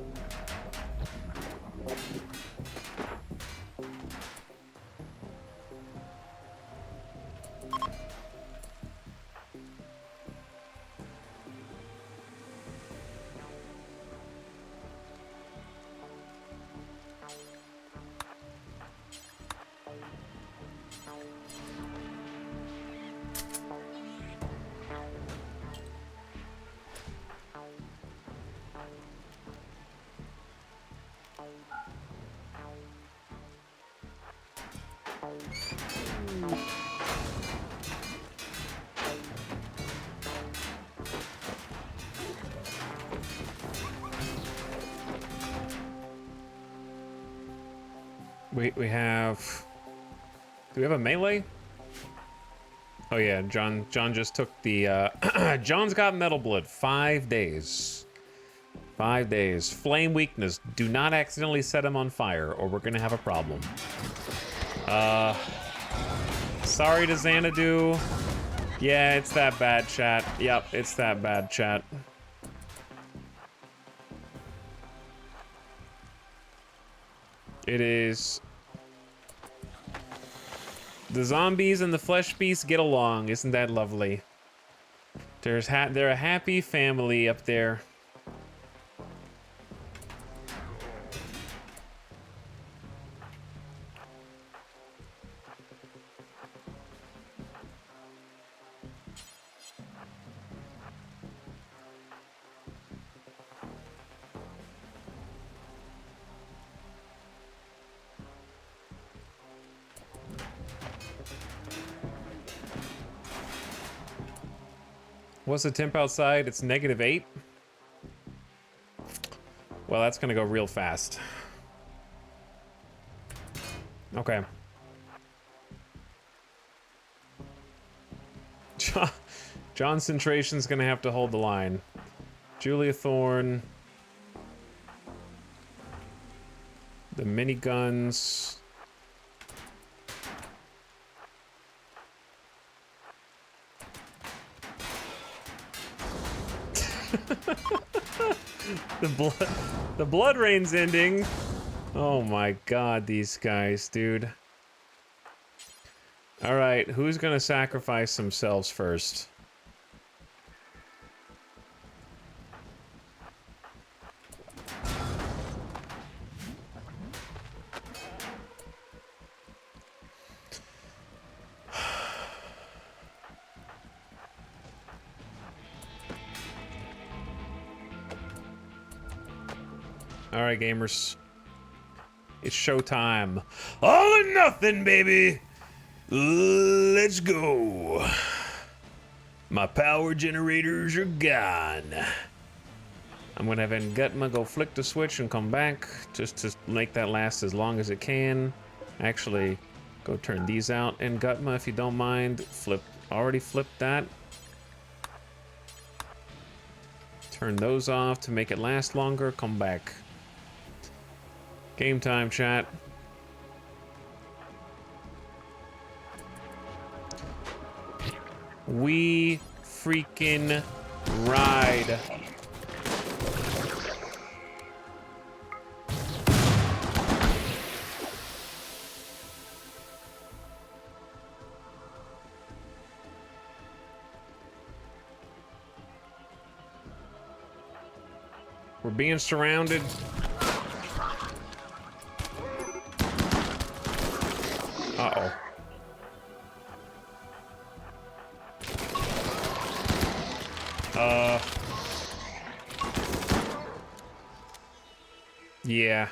We have... Do we have a melee? Oh yeah, John just took the... John's got Metal Blood. 5 days. 5 days. Flame weakness. Do not accidentally set him on fire, or we're gonna have a problem. Sorry to Xanadu. Yeah, it's that bad, chat. Yep, it's that bad, chat. It is The zombies and the flesh beasts get along. Isn't that lovely? They're a happy family up there. What's the temp outside? It's -8. Well, that's gonna go real fast. Okay. John Centration's gonna have to hold the line. Julia Thorne. The miniguns. The blood rain's ending. Oh my god, these guys, dude. All right, who's gonna sacrifice themselves first? All right, gamers. It's showtime. All or nothing, baby. Let's go. My power generators are gone. I'm gonna have Ngutma go flick the switch and come back just to make that last as long as it can. Actually, go turn these out. And Ngutma, if you don't mind, already flipped that. Turn those off to make it last longer. Come back. Game time, chat. We freaking ride. We're being surrounded. Uh-oh. Yeah.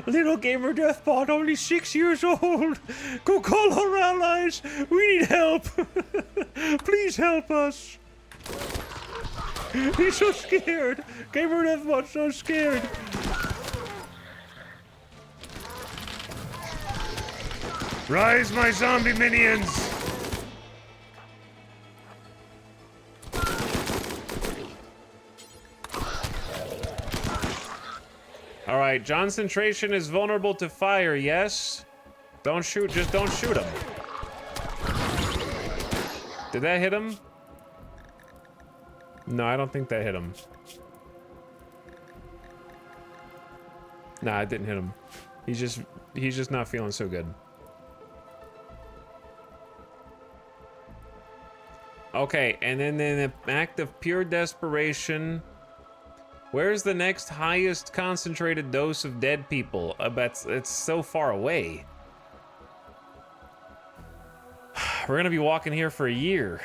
Little gamer deathbot, only 6 years old. Go call our allies. We need help. Please help us. He's so scared. Gamer deathbot's so scared. Rise, my zombie minions. All right, John Centration is vulnerable to fire, yes? Don't shoot, just don't shoot him. Did that hit him? No, I don't think that hit him. Nah, it didn't hit him. He's just not feeling so good. Okay, and then in an act of pure desperation, where's the next highest concentrated dose of dead people? I bet it's so far away. We're gonna be walking here for a year.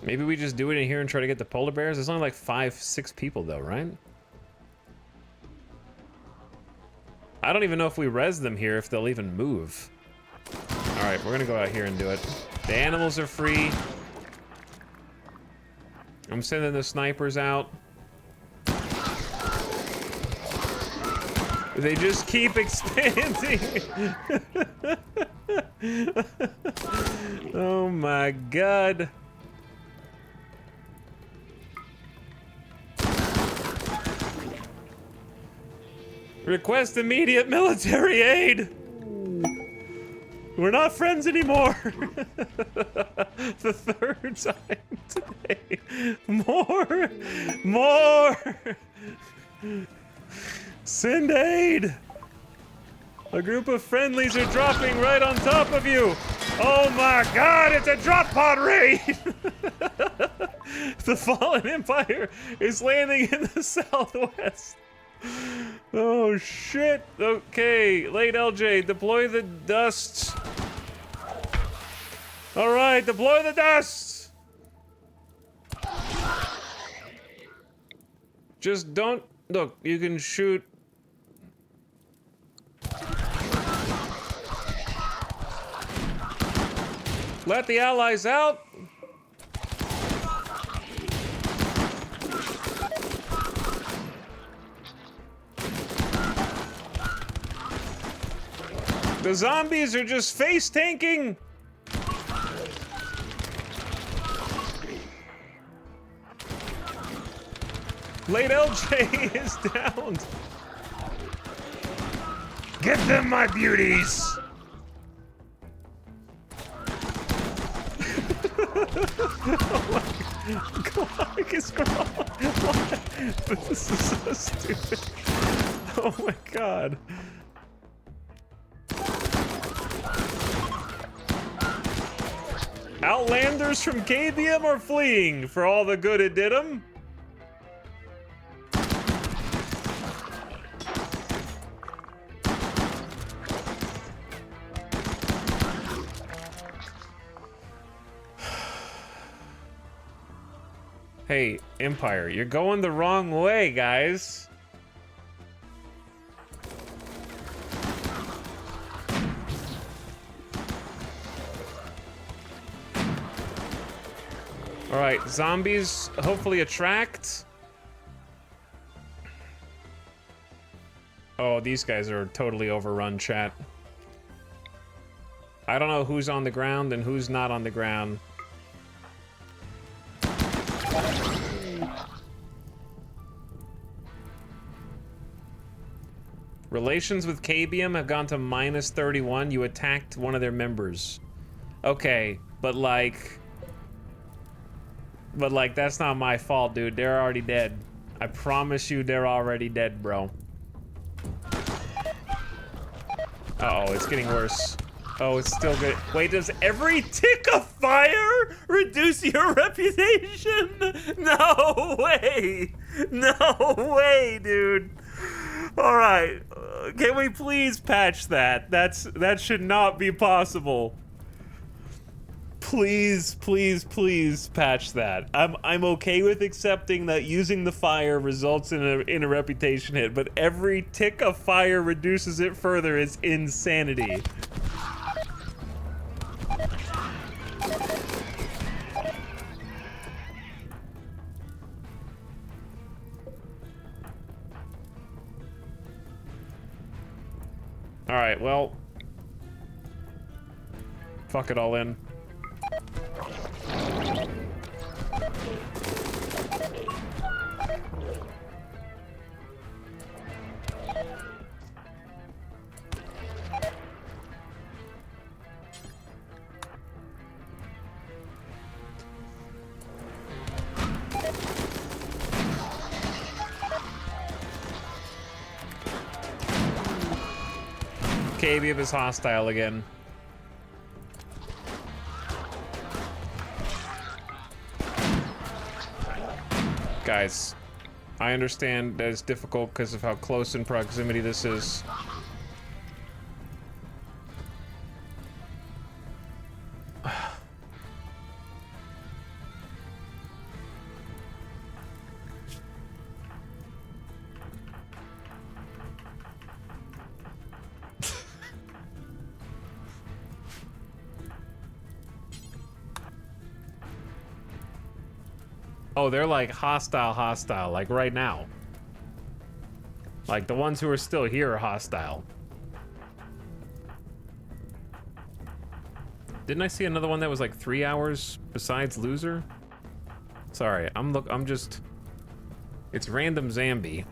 Maybe we just do it in here and try to get the polar bears? There's only like 5-6 people though, right? I don't even know if we res them here, if they'll even move. All right, we're gonna go out here and do it. The animals are free. I'm sending the snipers out. They just keep expanding. Oh my God. Request immediate military aid. We're not friends anymore. The third time today. More. Send aid. A group of friendlies are dropping right on top of you. Oh my God, it's a drop pod raid. The fallen empire is landing in the southwest. Oh shit. Okay, late LJ, deploy the dust. All right, deploy the dust. Just don't, look, you can shoot. Let the allies out. The zombies are just face tanking. Late LJ is down. Get them, my beauties! Clark is wrong. This is so stupid. Oh my God. Outlanders from Cavium are fleeing for all the good it did them. Hey, Empire, you're going the wrong way, guys. All right, zombies hopefully attract. Oh, these guys are totally overrun, chat. I don't know who's on the ground and who's not on the ground. Relations with Cabium have gone to -31. You attacked one of their members. Okay, but like, that's not my fault, dude. They're already dead. I promise you they're already dead, bro. Uh-oh, it's getting worse. Oh, it's still good. Wait, does every tick of fire reduce your reputation? No way! No way, dude. All right, can we please patch that? That should not be possible. Please, please, please patch that. I'm okay with accepting that using the fire results in a reputation hit, but every tick of fire reduces it further is insanity. All right, well, fuck it all in. Cavium is hostile again. Guys, I understand that it's difficult because of how close in proximity this is. Oh, they're like hostile, like right now. Like the ones who are still here are hostile. Didn't I see another one that was like 3 hours besides loser? Sorry, I'm just, it's random Zambi.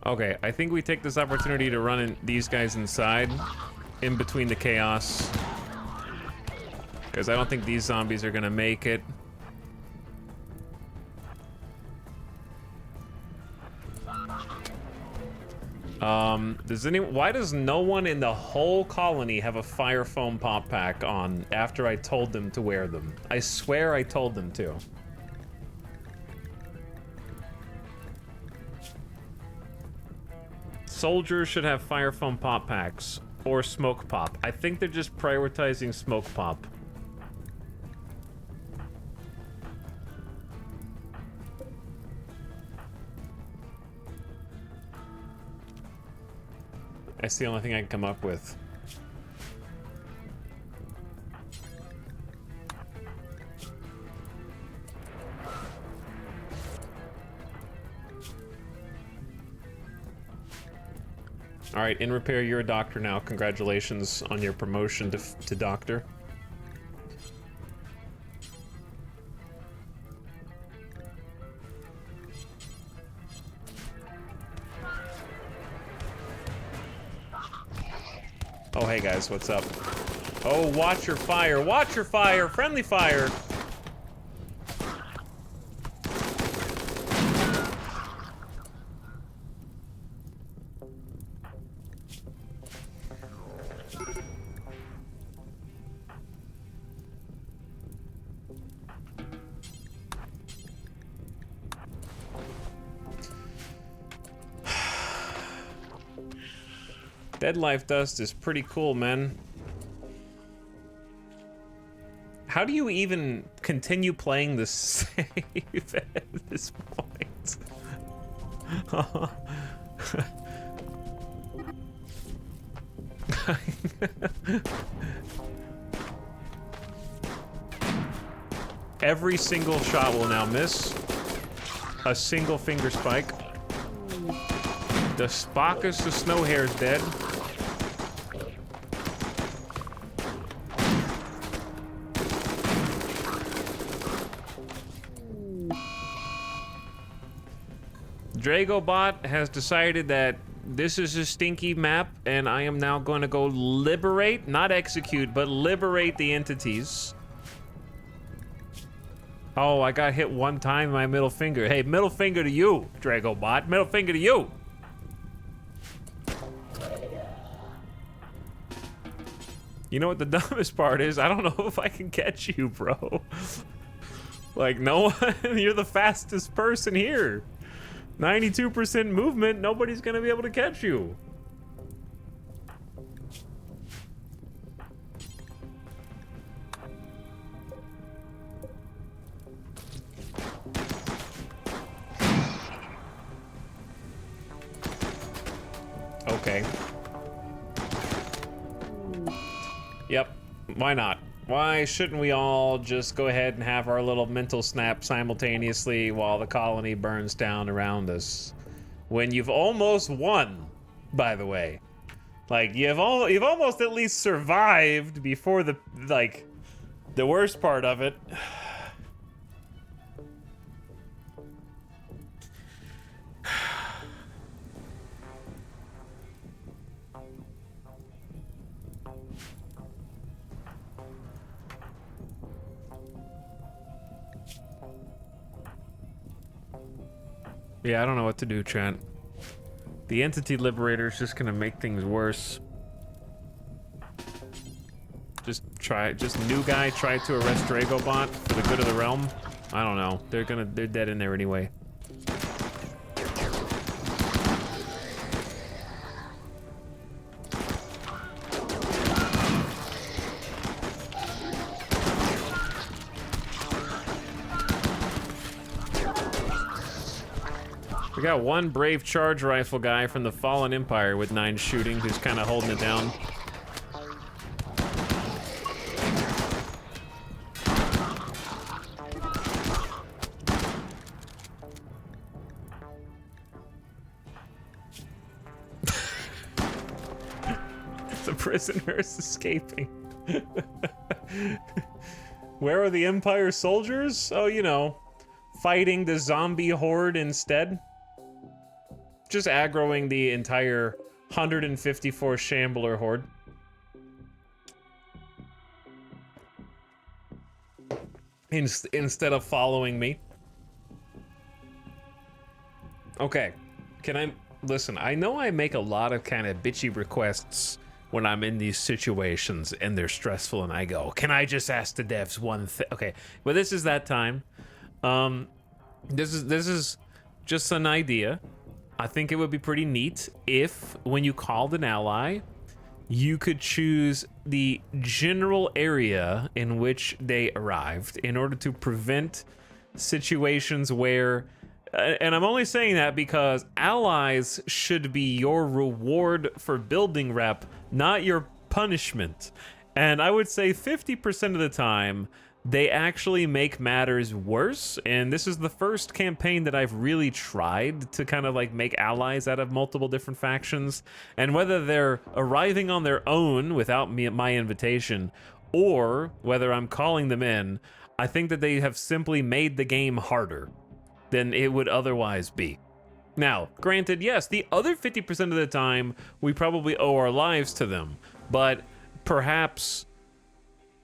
Okay, I think we take this opportunity to run these guys inside, in between the chaos. Because I don't think these zombies are gonna make it. Why does no one in the whole colony have a fire foam pop pack on after I told them to wear them? I swear I told them to. Soldiers should have fire foam pop packs or smoke pop. I think they're just prioritizing smoke pop. That's the only thing I can come up with. All right, in repair, you're a doctor now. Congratulations on your promotion to doctor. Oh, hey guys, what's up? Oh, watch your fire! Watch your fire! Friendly fire! Dead Life Dust is pretty cool, man. How do you even continue playing the save at this point? Every single shot will now miss. A single finger spike. The Spockus the snow hare is dead. Dragobot has decided that this is a stinky map, and I am now going to go liberate, not execute, but liberate the entities. Oh, I got hit one time in my middle finger. Hey, middle finger to you, Dragobot. Middle finger to you. You know what the dumbest part is? I don't know if I can catch you, bro. Like, no one, you're the fastest person here. 92% movement, nobody's gonna be able to catch you. Okay. Yep, why not? Why shouldn't we all just go ahead and have our little mental snap simultaneously while the colony burns down around us? When you've almost won, by the way. Like, you've almost at least survived before the worst part of it. Yeah, I don't know what to do, Trent. The Entity Liberator is just gonna make things worse. Just new guy try to arrest Dragobot for the good of the realm. I don't know. They're dead in there anyway. We got one brave charge rifle guy from the Fallen Empire with 9 shooting who's kind of holding it down. The prisoners escaping. Where are the Empire soldiers? Oh, you know, fighting the zombie horde instead. just aggroing the entire 154 Shambler horde. Instead of following me. Okay, can I... Listen, I know I make a lot of kind of bitchy requests when I'm in these situations and they're stressful and I go, can I just ask the devs one thing? Okay, well, this is that time. This is just an idea. I think it would be pretty neat if, when you called an ally, you could choose the general area in which they arrived in order to prevent situations where, and I'm only saying that because allies should be your reward for building rep, not your punishment. And I would say 50% of the time, they actually make matters worse. And this is the first campaign that I've really tried to kind of like make allies out of multiple different factions. And whether they're arriving on their own without my invitation, or whether I'm calling them in, I think that they have simply made the game harder than it would otherwise be. Now, granted, yes, the other 50% of the time, we probably owe our lives to them, but perhaps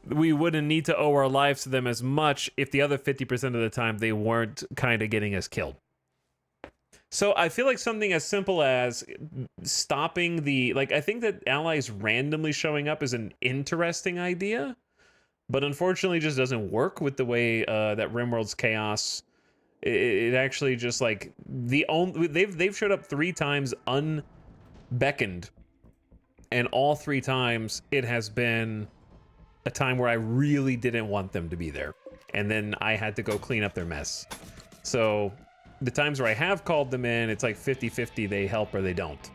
we wouldn't need to owe our lives to them as much if the other 50% of the time they weren't kind of getting us killed. So I feel like something as simple as stopping the, like, I think that allies randomly showing up is an interesting idea, but unfortunately just doesn't work with the way that RimWorld's chaos. It actually just like they've showed up 3 times unbeckoned, and all 3 times it has been a time where I really didn't want them to be there, and then I had to go clean up their mess. So the times where I have called them in, it's like 50-50, they help or they don't.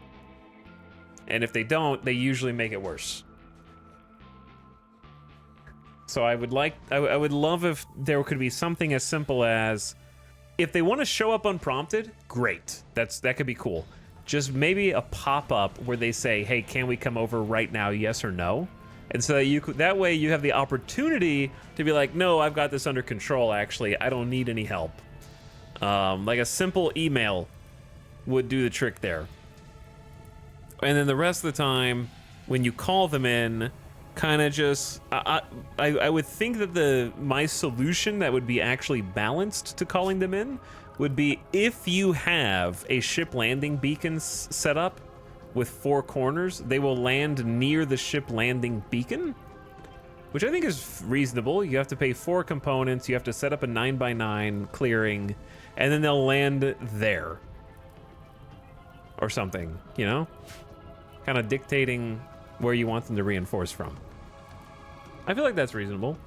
And if they don't, they usually make it worse. So I would love if there could be something as simple as, if they want to show up unprompted, great. That could be cool. Just maybe a pop-up where they say, hey, can we come over right now, yes or no? And so that way you have the opportunity to be like, no, I've got this under control, actually. I don't need any help. Like a simple email would do the trick there. And then the rest of the time, when you call them in, kind of just... I would think that my solution that would be actually balanced to calling them in would be if you have a ship landing beacon set up with 4 corners, they will land near the ship landing beacon, which I think is reasonable. You have to pay 4 components, you have to set up a 9x9 clearing, and then they'll land there. Or something, you know? Kind of dictating where you want them to reinforce from. I feel like that's reasonable.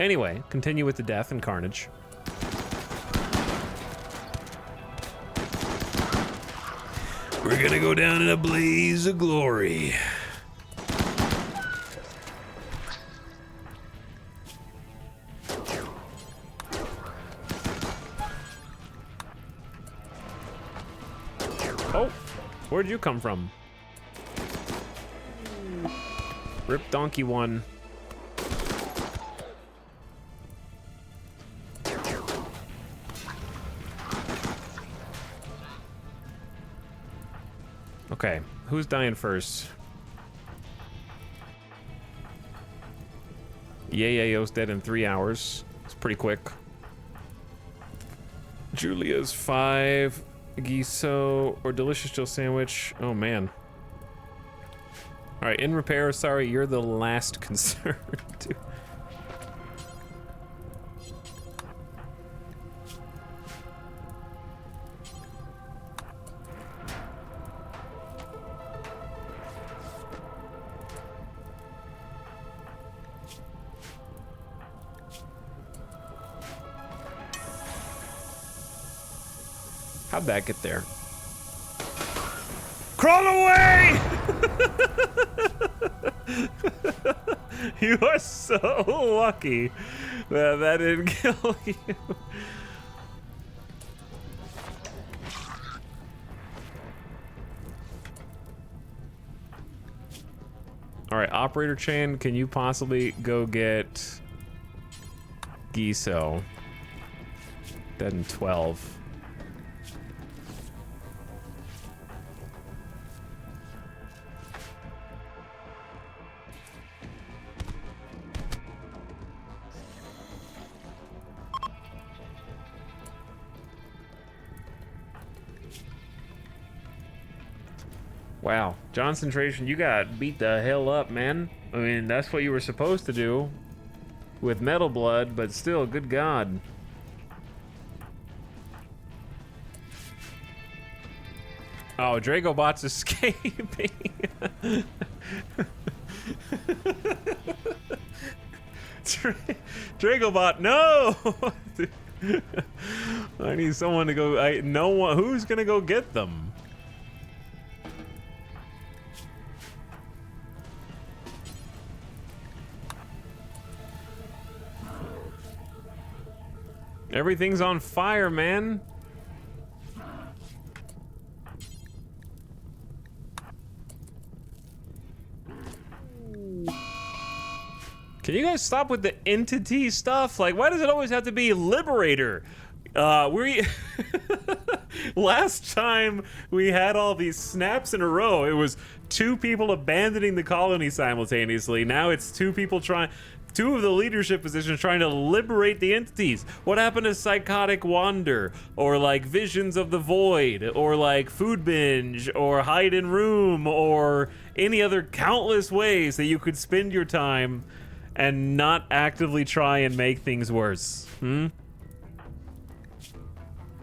Anyway, continue with the death and carnage. We're gonna go down in a blaze of glory. Oh, where'd you come from? Rip Donkey 1. Okay, who's dying first? Yayo's dead in 3 hours. It's pretty quick. Julia's 5. Giso or delicious Jill sandwich. Oh man. All right, in repair. Sorry, you're the last concern. Dude. How'd that get there? Crawl away! You are so lucky that that didn't kill you. All right, Operator Chan, can you possibly go get Giso? Dead in 12. Wow, Concentration, you got beat the hell up, man. I mean, that's what you were supposed to do with Metal Blood, but still, good God. Oh, Dragobot's escaping. Dragobot, no! I need someone to go. No one. Who's gonna go get them? Everything's on fire, man. Can you guys stop with the entity stuff? Like, why does it always have to be Liberator? Last time we had all these snaps in a row, it was 2 people abandoning the colony simultaneously. Now it's 2 people trying, 2 of the leadership positions trying to liberate the entities. What happened to Psychotic Wander? Or like Visions of the Void? Or like Food Binge? Or Hide in Room? Or any other countless ways that you could spend your time and not actively try and make things worse?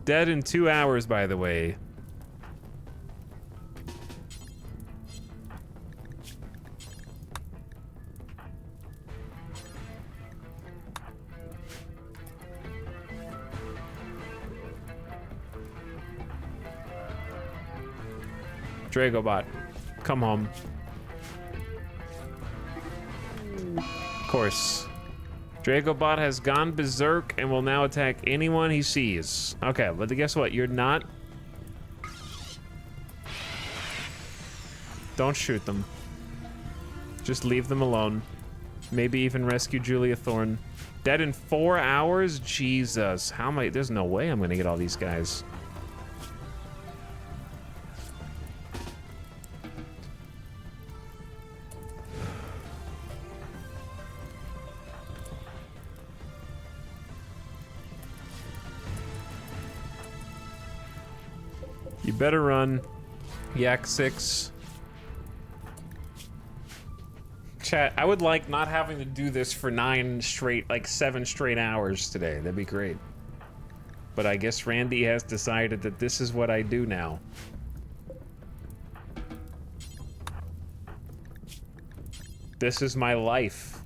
Dead in 2 hours, by the way. Dragobot, come home. Of course. Dragobot has gone berserk and will now attack anyone he sees. Okay, but guess what? You're not... Don't shoot them. Just leave them alone. Maybe even rescue Julia Thorne. Dead in 4 hours? Jesus. How am I... There's no way I'm gonna get all these guys. You better run. Yak 6. Chat, I would like not having to do this for 7 straight hours today. That'd be great. But I guess Randy has decided that this is what I do now. This is my life.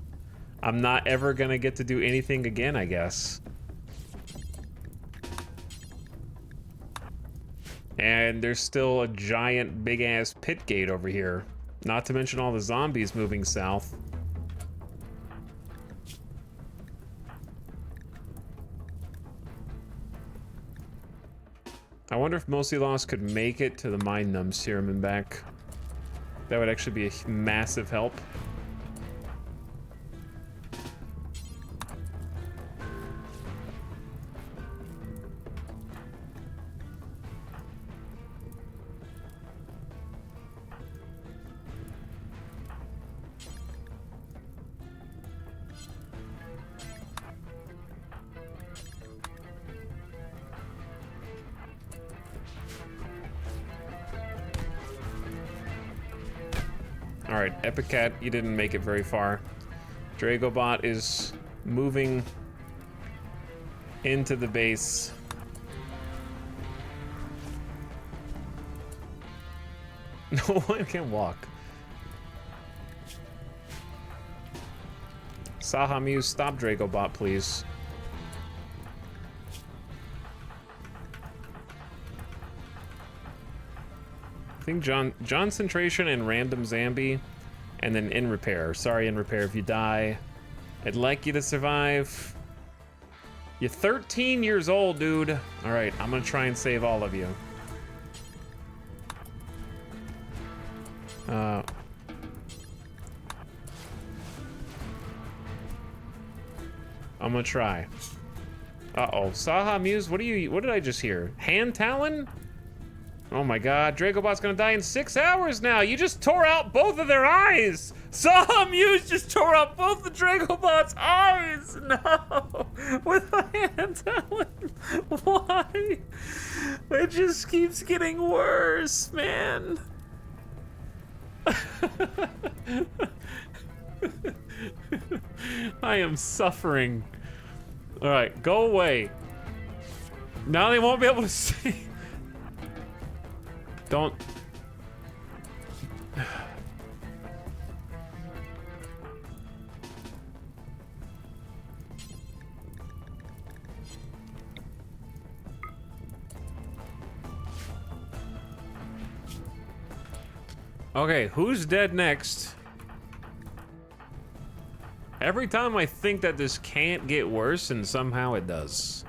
I'm not ever gonna get to do anything again, I guess. And there's still a giant, big-ass pit gate over here. Not to mention all the zombies moving south. I wonder if Mostly Lost could make it to the Mind Numb Serum and back. That would actually be a massive help. Alright, Epicat, you didn't make it very far. Dragobot is moving into the base. No one can walk. Sahamuse, stop Dragobot, please. I think Concentration and Random Zambi, and then In Repair. Sorry, In Repair, if you die, I'd like you to survive. You're 13 years old, dude. All right, I'm gonna try and save all of you. I'm gonna try. Uh-oh, Saha Muse, what did I just hear? Hand Talon? Oh my god, Dragobot's gonna die in 6 hours now! You just tore out both of their eyes! Saha Muse just tore out both the Dragobot's eyes! No! With a hand talon! Why? It just keeps getting worse, man. I am suffering. All right, go away. Now they won't be able to see. Don't. Okay, who's dead next? Every time I think that this can't get worse, and somehow it does.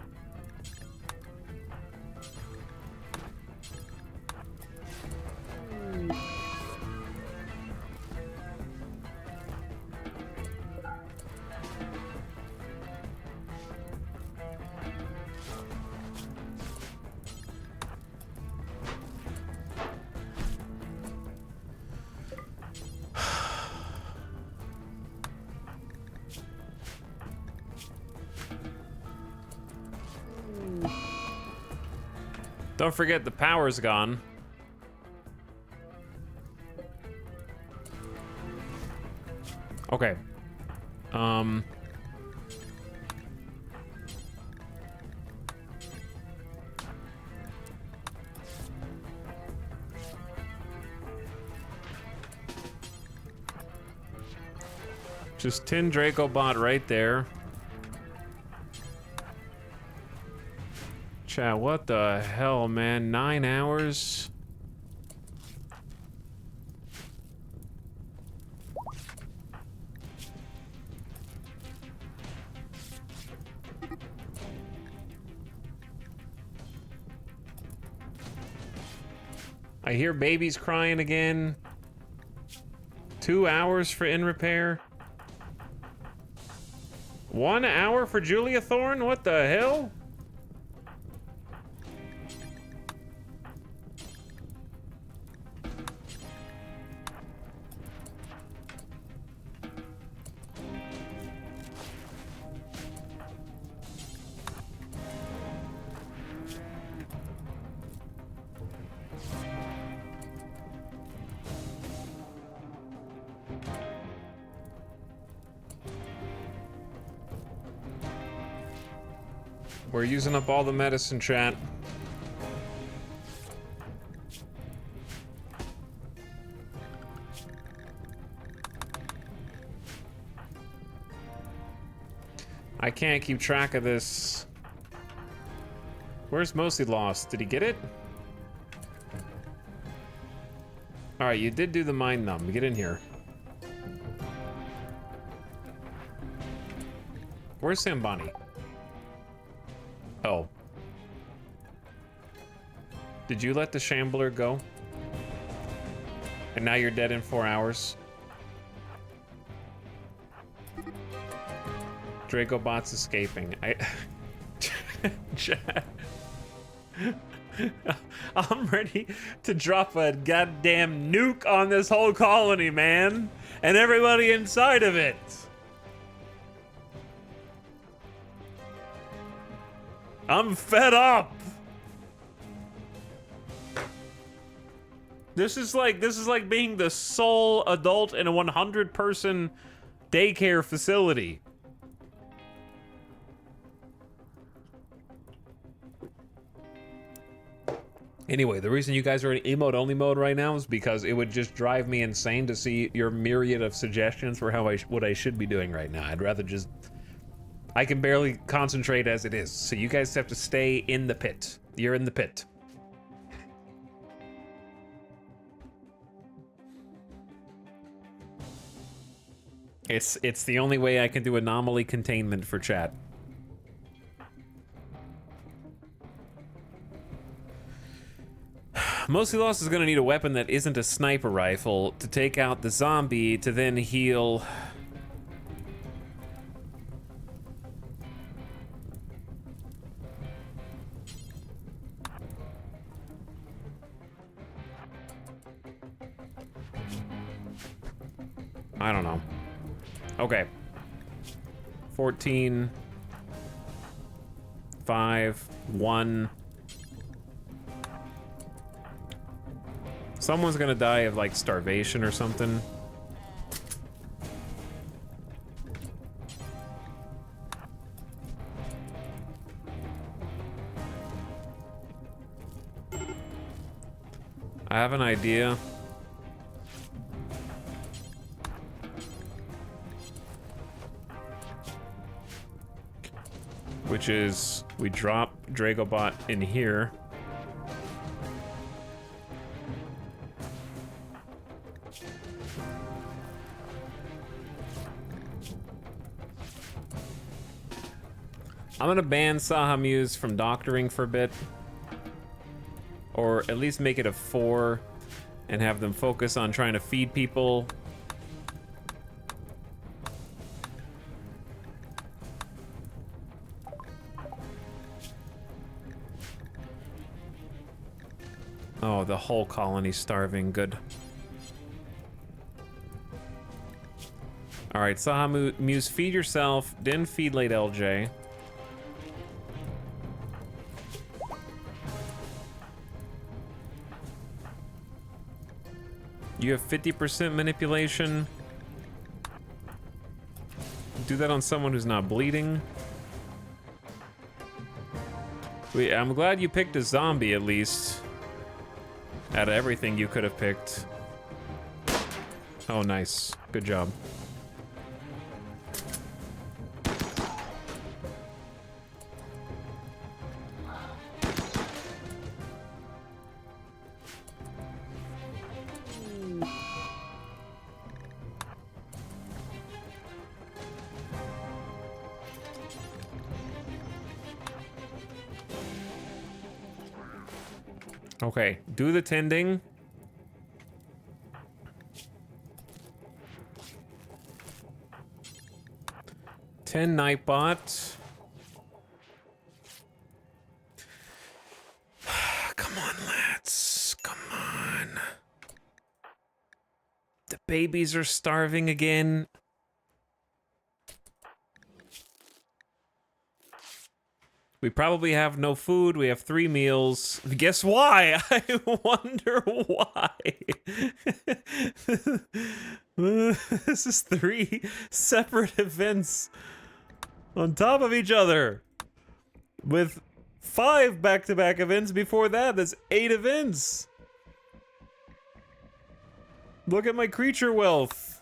Don't forget the power's gone. Okay. Just tin Draco bot right there. Chat, what the hell, man? 9 hours? I hear babies crying again. 2 hours for in repair. 1 hour for Julia Thorne? What the hell? We're using up all the medicine, chat. I can't keep track of this. Where's Mostly Lost? Did he get it? Alright, you did do the mind numb. Get in here. Where's Sambani? Oh. Did you let the Shambler go? And now you're dead in 4 hours? Draco bot's escaping. I'm ready to drop a goddamn nuke on this whole colony, man. And everybody inside of it. I'm fed up. This is like being the sole adult in a 100-person daycare facility. Anyway, the reason you guys are in emote-only mode right now is because it would just drive me insane to see your myriad of suggestions for what I should be doing right now. I'd rather just... I can barely concentrate as it is, so you guys have to stay in the pit. You're in the pit. It's the only way I can do anomaly containment for chat. Mostly Lost is gonna need a weapon that isn't a sniper rifle to take out the zombie to then heal. I don't know. Okay. 14, 5, 1, Someone's gonna die of like starvation or something. I have an idea. Which is, we drop Dragobot in here. I'm gonna ban Sahamuse from doctoring for a bit. Or at least make it a 4 and have them focus on trying to feed people. Oh, the whole colony's starving. Good. Alright, Sahamuse, feed yourself, then feed late LJ. You have 50% manipulation. Do that on someone who's not bleeding. Wait, I'm glad you picked a zombie at least. Out of everything you could have picked. Oh, nice. Good job. Okay, do the tending. Nightbot. Come on, lads. Come on. The babies are starving again. We probably have no food. We have 3 meals. Guess why? I wonder why. This is 3 separate events on top of each other. With 5 back-to-back events before that. That's 8 events. Look at my creature wealth.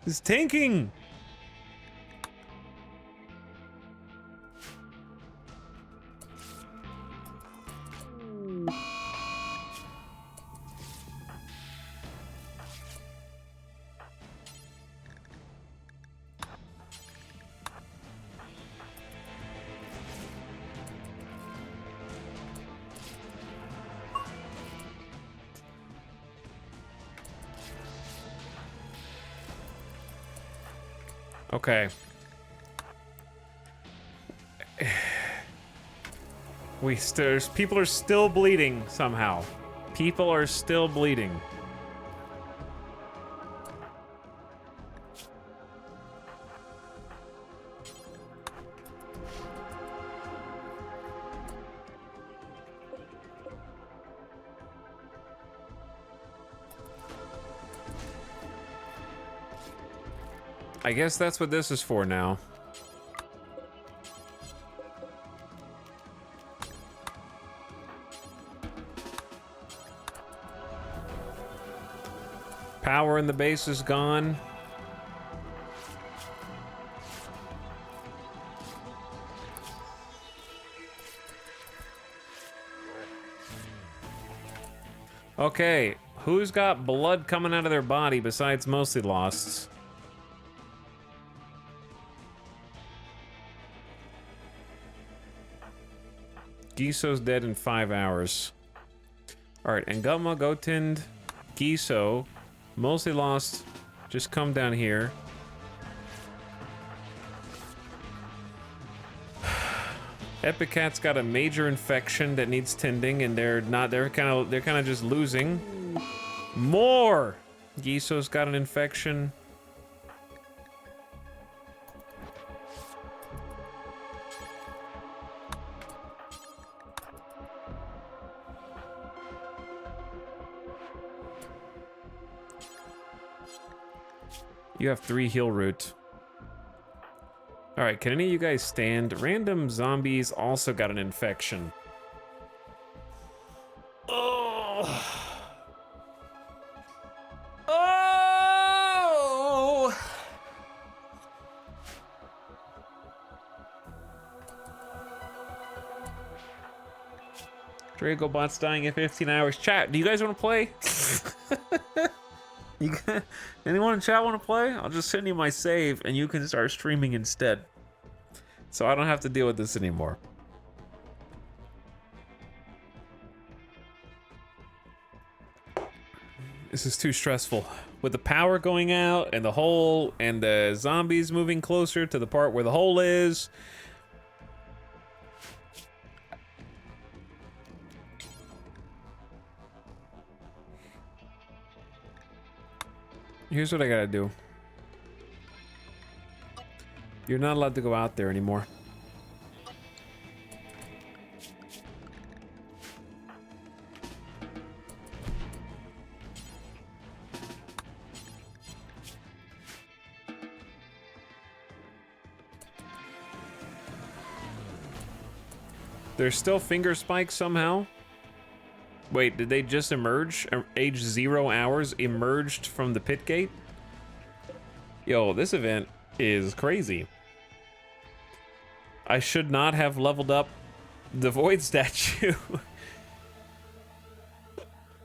It's tanking. Okay. People are still bleeding somehow. People are still bleeding. I guess that's what this is for now. Power in the base is gone. Okay, who's got blood coming out of their body besides Mostly Lost? Giso's dead in 5 hours. Alright, Engama, Gotind, Giso, Mostly Lost, just come down here. Epicat's got a major infection that needs tending, and they're kind of just losing. More! Giso's got an infection. You have 3 heal root. Alright, can any of you guys stand? Random zombies also got an infection. Oh! Oh! Dragobot's dying in 15 hours. Chat, do you guys want to play? Anyone in chat want to play? I'll just send you my save and you can start streaming instead. So I don't have to deal with this anymore. This is too stressful. With the power going out and the hole and the zombies moving closer to the part where the hole is. Here's what I gotta do. You're not allowed to go out there anymore. There's still finger spikes somehow. Wait, did they just emerge? Age 0 hours emerged from the pit gate? Yo, this event is crazy. I should not have leveled up the void statue.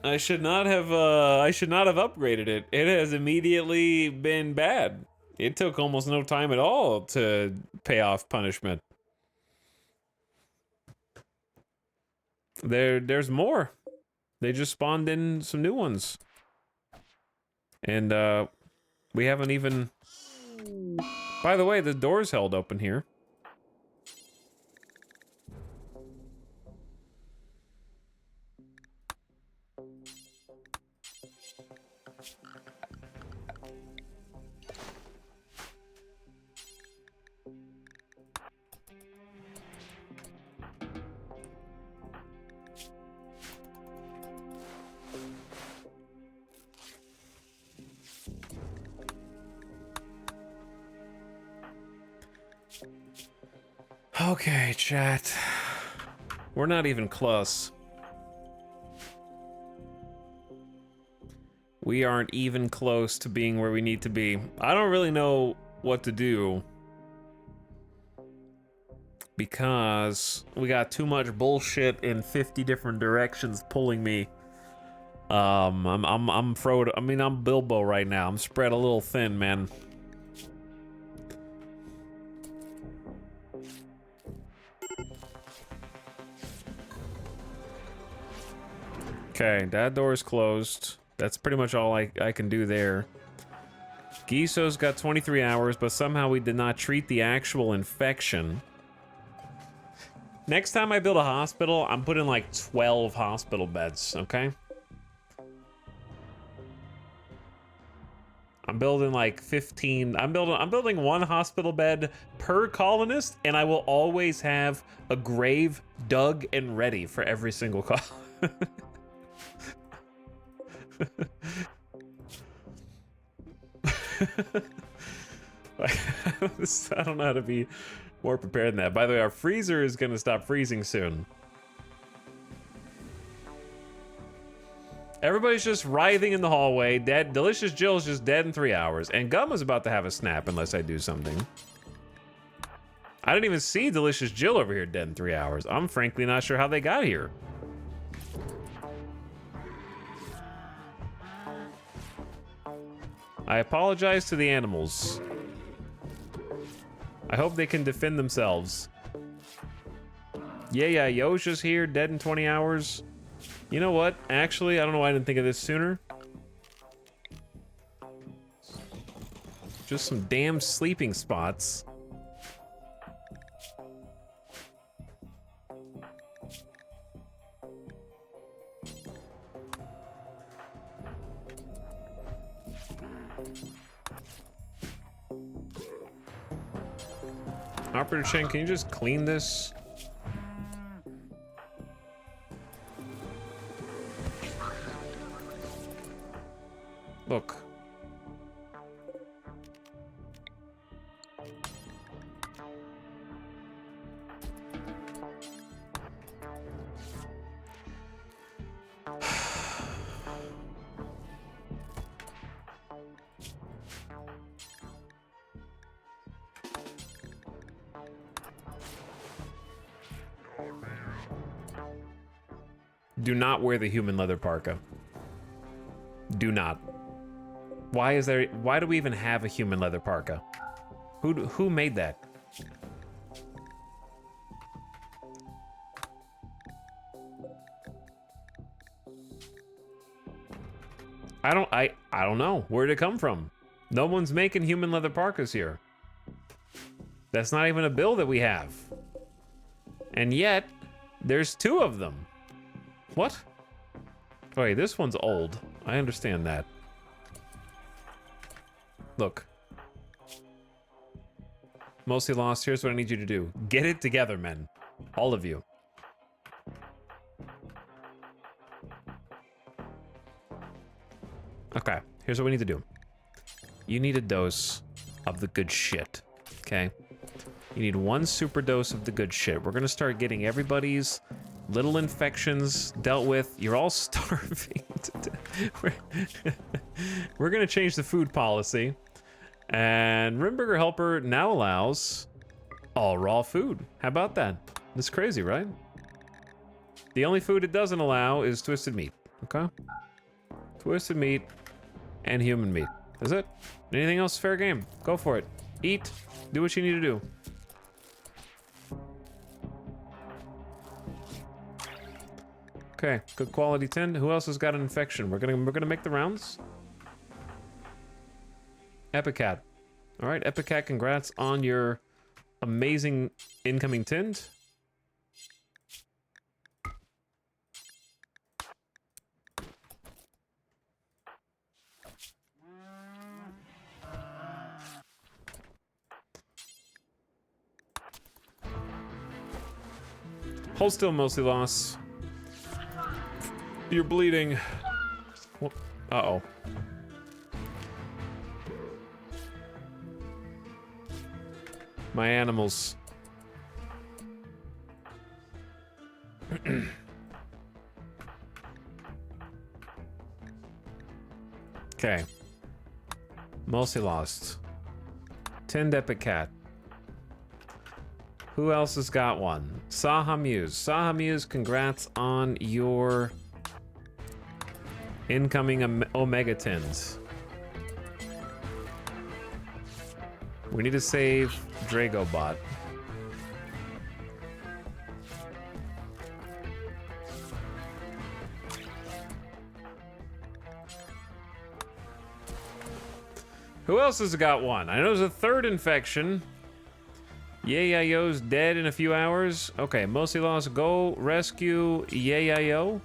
I should not have upgraded it. It has immediately been bad. It took almost no time at all to pay off punishment. There's more. They just spawned in some new ones. And we haven't even... By the way, the door's held open here. Okay, chat. We're not even close. We aren't even close to being where we need to be. I don't really know what to do because we got too much bullshit in 50 different directions pulling me. I'm Frodo. I mean, I'm Bilbo right now. I'm spread a little thin, man. Okay, that door is closed. That's pretty much all I can do there. Giso's got 23 hours, but somehow we did not treat the actual infection. Next time I build a hospital, I'm putting like 12 hospital beds, okay? I'm building like 15. I'm building 1 hospital bed per colonist, and I will always have a grave dug and ready for every single call. I don't know how to be more prepared than that. By the way, our freezer is gonna stop freezing soon. Everybody's just writhing in the hallway. Dead. Delicious Jill's just dead in 3 hours, and Gumma's about to have a snap unless I do something. I didn't even see Delicious Jill over here dead in 3 hours. I'm frankly not sure how they got here. I apologize to the animals. I hope they can defend themselves. Yeah, Yo's just here, dead in 20 hours. You know what? Actually, I don't know why I didn't think of this sooner. Just some damn sleeping spots. Operator Chen, can you just clean this? Look. Do not wear the human leather parka. Do not. Why do we even have a human leather parka? Who made that? I don't know. Where'd it come from? No one's making human leather parkas here. That's not even a bill that we have. And yet, there's 2 of them. What? Oh, wait, this one's old. I understand that. Look. Mostly lost. Here's what I need you to do. Get it together, men. All of you. Okay, here's what we need to do. You need a dose of the good shit, okay? You need 1 super dose of the good shit. We're gonna start getting everybody's little infections dealt with. You're all starving to death. We're gonna change the food policy. And Rimburger Helper now allows all raw food. How about that? That's crazy, right? The only food it doesn't allow is twisted meat, okay? Twisted meat and human meat. That's it. Anything else, fair game. Go for it. Eat. Do what you need to do. Okay, good quality tin. Who else has got an infection? We're gonna make the rounds. Epicat. All right, Epicat, congrats on your amazing incoming tint. Hold still, mostly loss. You're bleeding. Uh-oh. My animals. Okay. Mostly lost. 10 Epicat. Who else has got one? Saha Muse. Saha Muse, congrats on your incoming Omega Tins. We need to save Dragobot. Who else has got one? I know there's a 3rd infection. Yayayo's dead in a few hours. Okay, mostly lost. Go rescue Yayayo.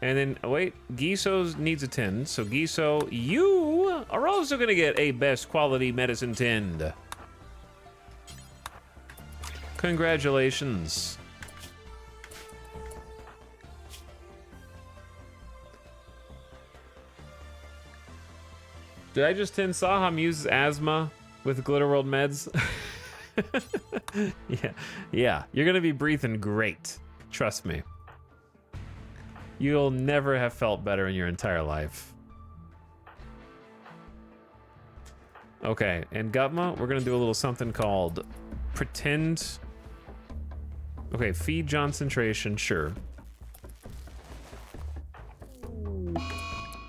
And then, wait, Giso needs a tin. So Giso, you are also gonna get a best quality medicine tin. Congratulations. Did I just tin Saha Muse's asthma with Glitter World meds? Yeah, you're gonna be breathing great. Trust me. You'll never have felt better in your entire life. Okay, and Gutma, we're gonna do a little something called pretend. Okay, feed concentration, sure.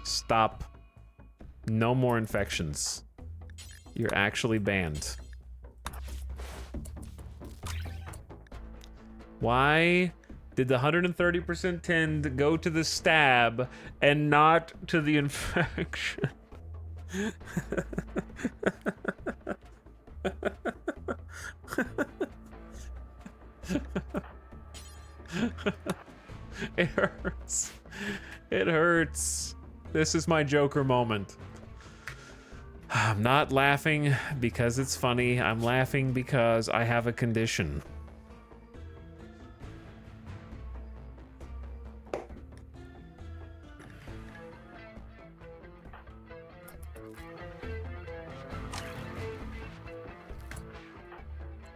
Stop. No more infections. You're actually banned. Why did the 130% tend go to the stab and not to the infection? It hurts. It hurts. This is my Joker moment. I'm not laughing because it's funny. I'm laughing because I have a condition.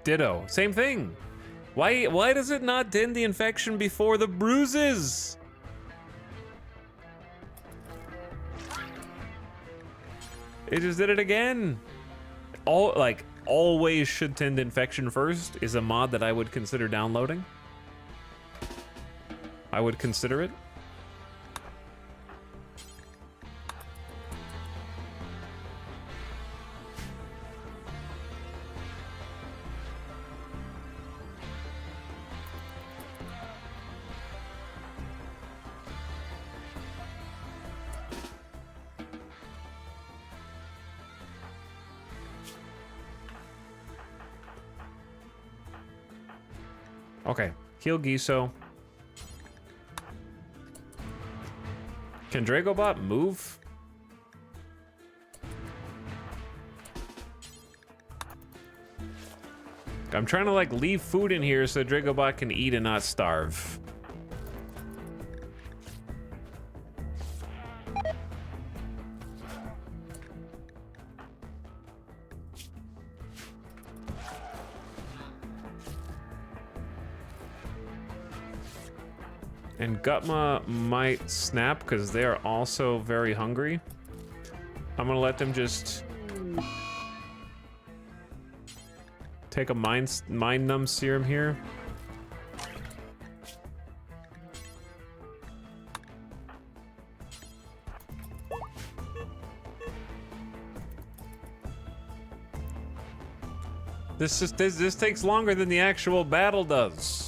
Ditto. Same thing. Why does it not end the infection before the bruises? It just did it again. Always should tend infection first is a mod that I would consider downloading. I would consider it. Okay, heal Giso. Can Dragobot move? I'm trying to like leave food in here so Dragobot can eat and not starve. And Gutma might snap because they are also very hungry. I'm gonna let them just take a mind numb serum here. This takes longer than the actual battle does.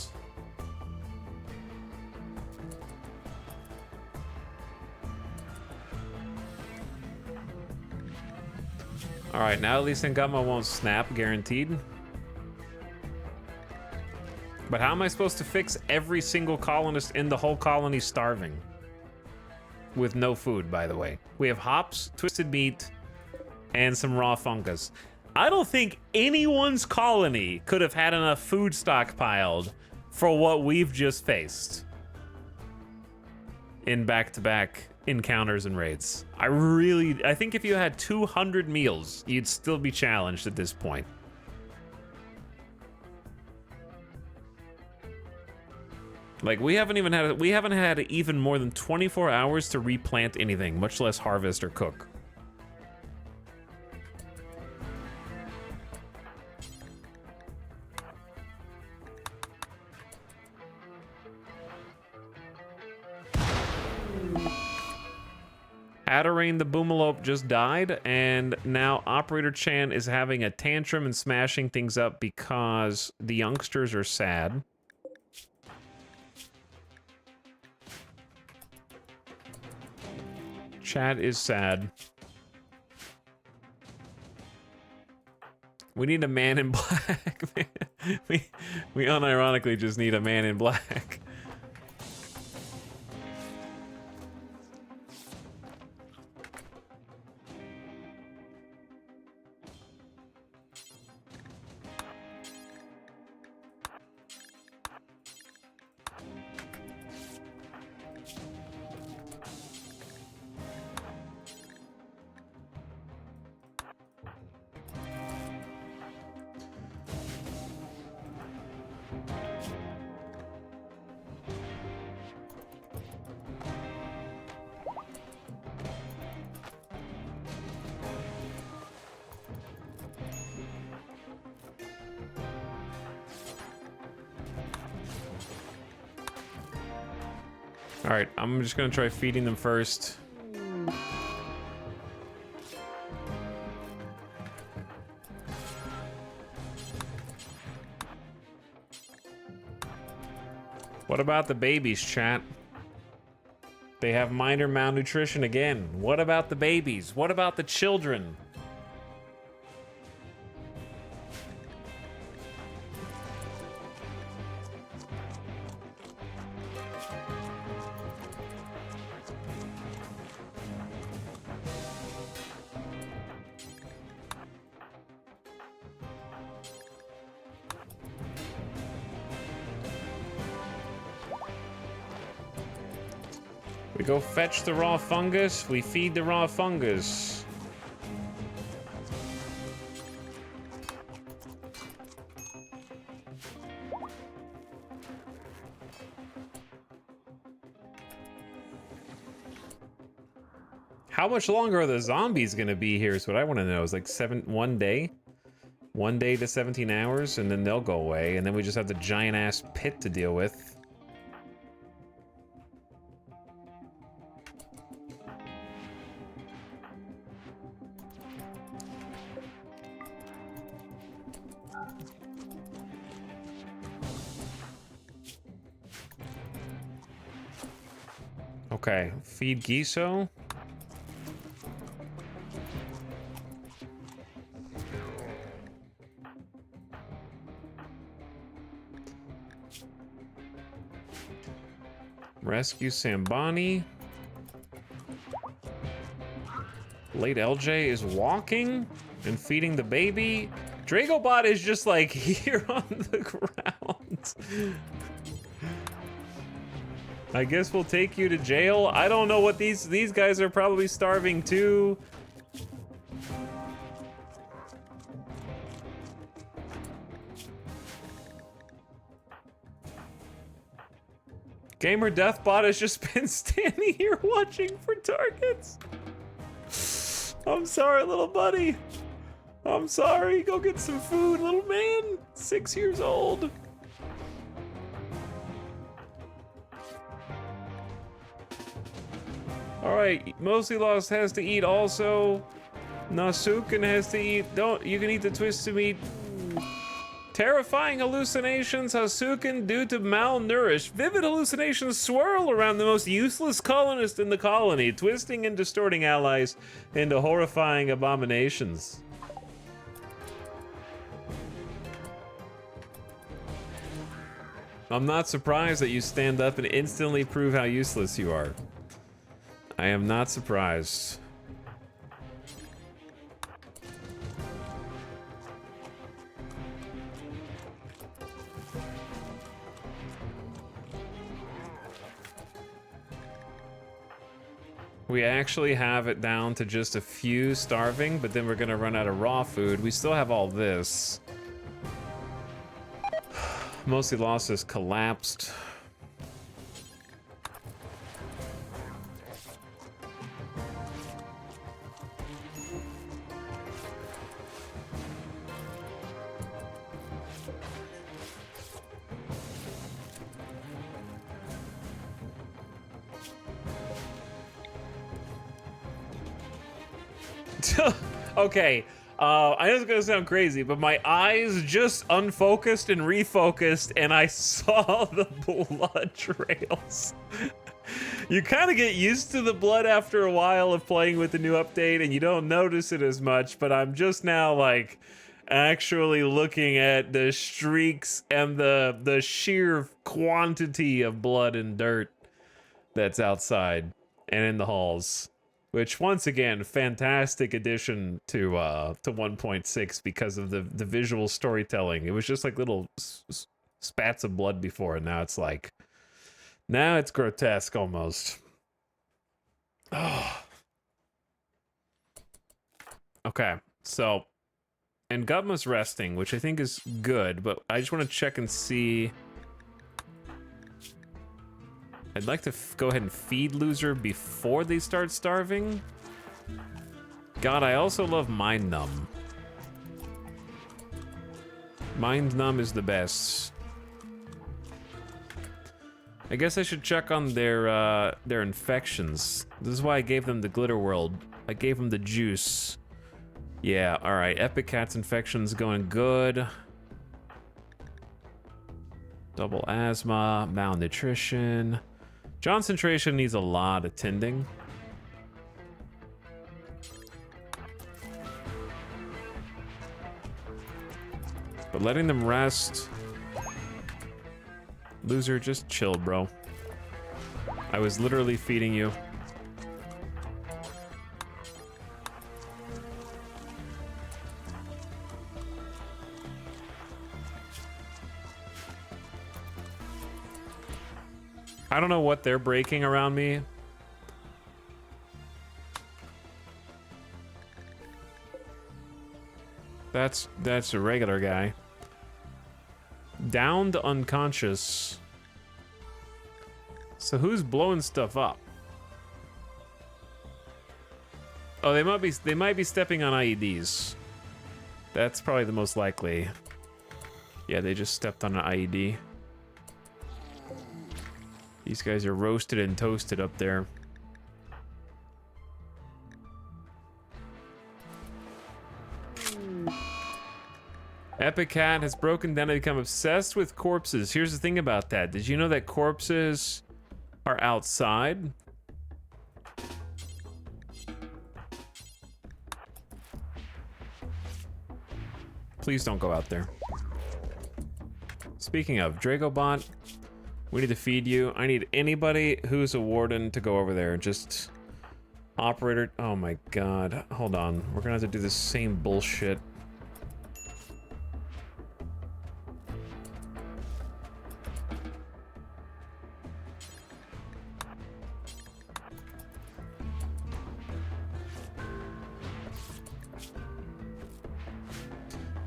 All right, now at least Ngama won't snap, guaranteed. But how am I supposed to fix every single colonist in the whole colony starving? With no food, by the way. We have hops, twisted meat, and some raw fungus. I don't think anyone's colony could have had enough food stockpiled for what we've just faced in back-to-back encounters and raids. I think if you had 200 meals, you'd still be challenged at this point. Like we haven't had even more than 24 hours to replant anything, much less harvest or cook. Adarain the Boomalope just died, and now Operator Chan is having a tantrum and smashing things up because the youngsters are sad. Chat is sad. We need a man in black. we unironically just need a man in black. All right, I'm just gonna try feeding them first. What about the babies, chat? They have minor malnutrition again. What about the babies? What about the children? We go fetch the raw fungus, we feed the raw fungus. How much longer are the zombies gonna be here is what I want to know. Is like 1 day? 1 day to 17 hours, and then they'll go away, and then we just have the giant ass pit to deal with. Okay, feed Giso. Rescue Sambani. Late LJ is walking and feeding the baby. Dragobot is just like here on the ground. I guess we'll take you to jail. I don't know what these guys are probably starving too. Gamer Deathbot has just been standing here watching for targets. I'm sorry, little buddy. I'm sorry. Go get some food, little man. 6 years old. All right, Mostly Lost has to eat also. Nasuken has to eat. You can eat the twisted meat. Terrifying hallucinations, Hasuken due to malnourished. Vivid hallucinations swirl around the most useless colonist in the colony, twisting and distorting allies into horrifying abominations. I'm not surprised that you stand up and instantly prove how useless you are. I am not surprised. We actually have it down to just a few starving, but then we're gonna run out of raw food. We still have all this. Mostly Lost has collapsed. Okay, I know it's gonna sound crazy, but my eyes just unfocused and refocused, and I saw the blood trails. You kind of get used to the blood after a while of playing with the new update, and you don't notice it as much, but I'm just now, like, actually looking at the streaks and the sheer quantity of blood and dirt that's outside and in the halls. Which, once again, fantastic addition to 1.6 because of the visual storytelling. It was just like little spats of blood before, and now it's like, now it's grotesque almost. Oh. Okay, so, and Gutma's resting, which I think is good, but I just want to check and see. I'd like to go ahead and feed Loser before they start starving. God, I also love Mind Numb. Mind Numb is the best. I guess I should check on their infections. This is why I gave them the Glitter World. I gave them the juice. Yeah, all right. Epic Cat's infection's going good. Double asthma, malnutrition. Concentration needs a lot of tending. But letting them rest. Loser, just chill, bro. I was literally feeding you. I don't know what they're breaking around me. That's a regular guy. Downed unconscious. So who's blowing stuff up? Oh, they might be stepping on IEDs. That's probably the most likely. Yeah, they just stepped on an IED. These guys are roasted and toasted up there. Epic Cat has broken down to become obsessed with corpses. Here's the thing about that. Did you know that corpses are outside? Please don't go out there. Speaking of, Dragobot, we need to feed you. I need anybody who's a warden to go over there. Just operator. Oh my god. Hold on. We're gonna have to do the same bullshit.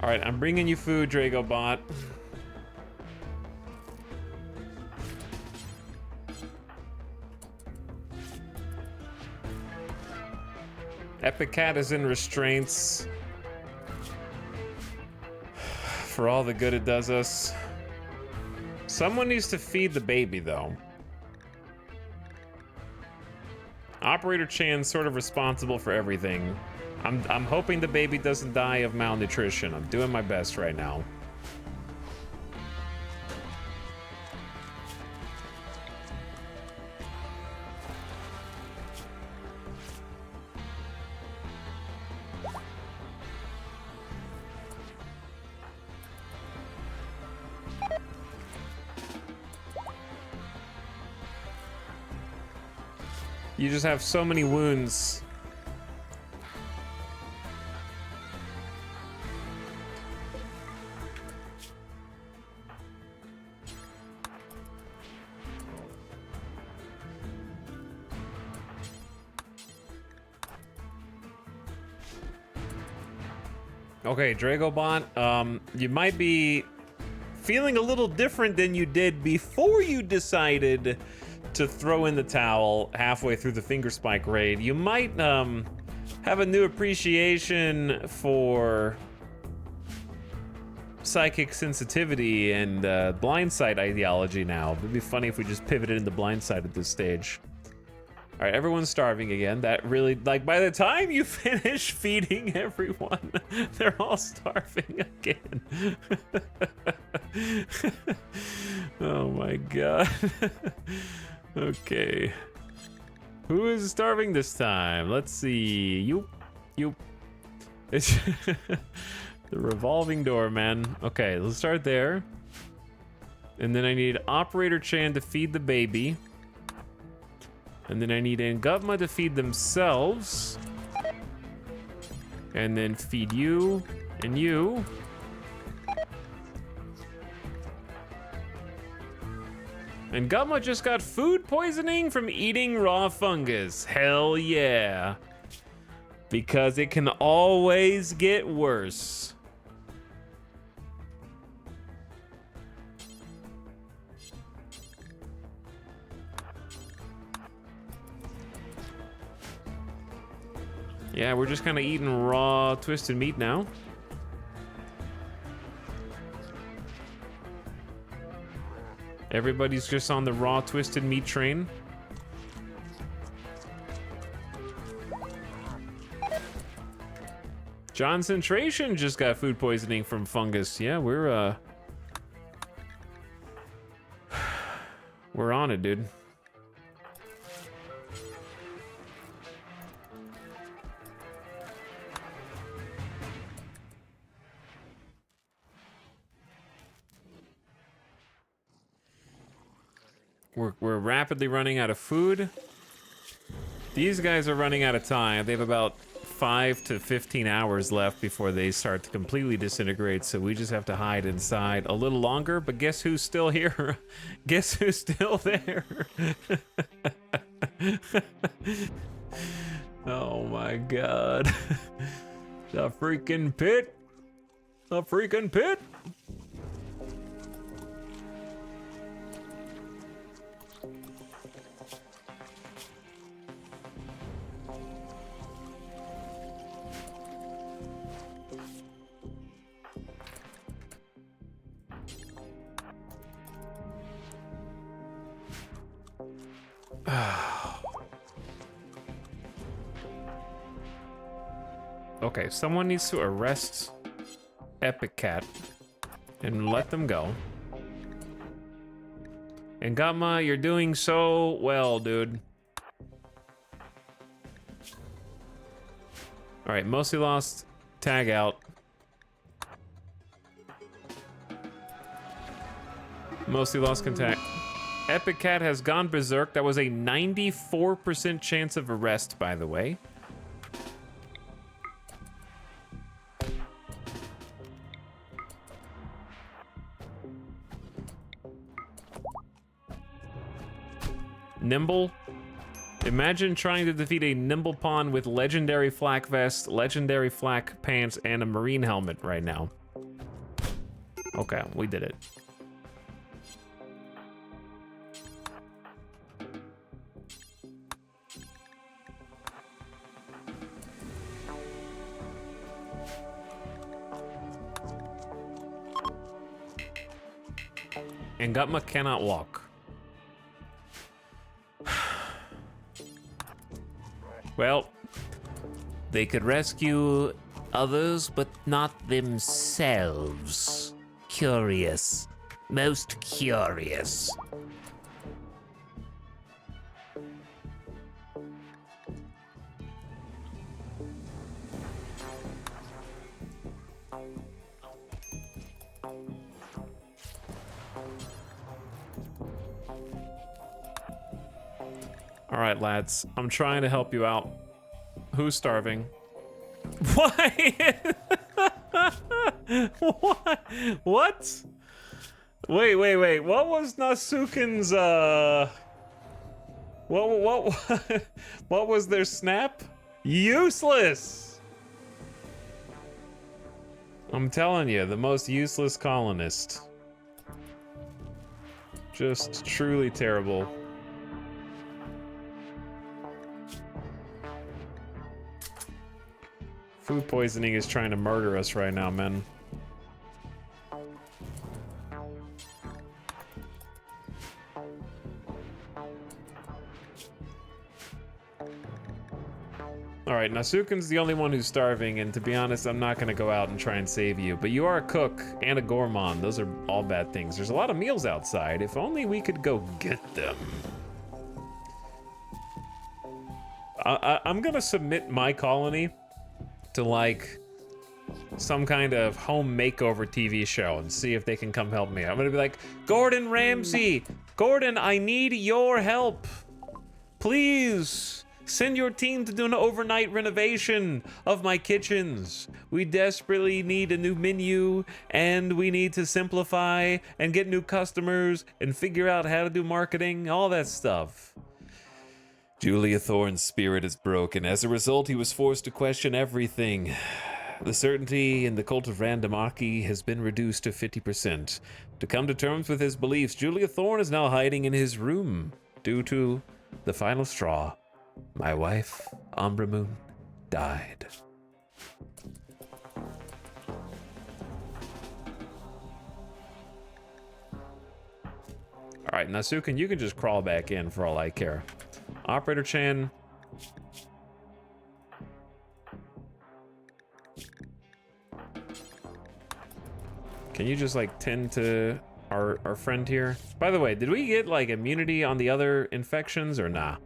All right, I'm bringing you food, Dragobot. Epic Cat is in restraints for all the good it does us. Someone needs to feed the baby, though. Operator Chan's sort of responsible for everything. I'm hoping the baby doesn't die of malnutrition. I'm doing my best right now. You just have so many wounds. Okay, Dragobot, you might be feeling a little different than you did before you decided to throw in the towel halfway through the finger spike raid. You might have a new appreciation for psychic sensitivity and blind sight ideology now. It'd be funny if we just pivoted into blind sight at this stage. All right, everyone's starving again. That really, like, by the time you finish feeding everyone, they're all starving again. Oh my god. Okay. Who is starving this time? Let's see. You. It's the revolving door, man. Okay, let's start there. And then I need Operator Chan to feed the baby. And then I need Ngutma to feed themselves. And then feed you and you. And Ngutma just got food poisoning from eating raw fungus. Hell yeah. Because it can always get worse. Yeah, we're just kind of eating raw twisted meat now. Everybody's just on the raw twisted meat train. Concentration just got food poisoning from fungus. Yeah, we're on it, dude. We're rapidly running out of food. These guys are running out of time. They have about 5 to 15 hours left before they start to completely disintegrate, so we just have to hide inside a little longer. But guess who's still here? Guess who's still there? Oh my god. The freaking pit. The freaking pit. Okay, someone needs to arrest Epic Cat and let them go. And Ngutma, you're doing so well, dude. All right, mostly lost. Tag out. Mostly lost contact. Epic Cat has gone berserk. That was a 94% chance of arrest, by the way. Nimble. Imagine trying to defeat a Nimble Pawn with legendary flak vest, legendary flak pants, and a marine helmet right now. Okay, we did it. And Gutma cannot walk. Well, They could rescue others, but not themselves. Curious. Most curious. all right, lads. I'm trying to help you out. Who's starving? Why? What? What? Wait. What was Nasuken's, what was their snap? Useless! I'm telling you, the most useless colonist. Just truly terrible. Food poisoning is trying to murder us right now, man. Alright, Nasuken's the only one who's starving, and to be honest, I'm not gonna go out and try and save you. But you are a cook and a gourmand. Those are all bad things. There's a lot of meals outside. If only we could go get them. I'm gonna submit my colony to like some kind of home makeover TV show and see if they can come help me. I'm gonna be like, Gordon Ramsay, Gordon, I need your help. Please send your team to do an overnight renovation of my kitchens. We desperately need a new menu, and we need to simplify and get new customers and figure out how to do marketing, all that stuff. Julia Thorne's spirit is broken. As a result, he was forced to question everything. The certainty in the cult of randomarchy has been reduced to 50%. To come to terms with his beliefs, Julia Thorne is now hiding in his room due to the final straw. My wife, Umbra Moon, died. All right, Nasuken, you can just crawl back in for all I care. Operator Chan. Can you just like tend to our friend here? By the way, did we get like immunity on the other infections or nah?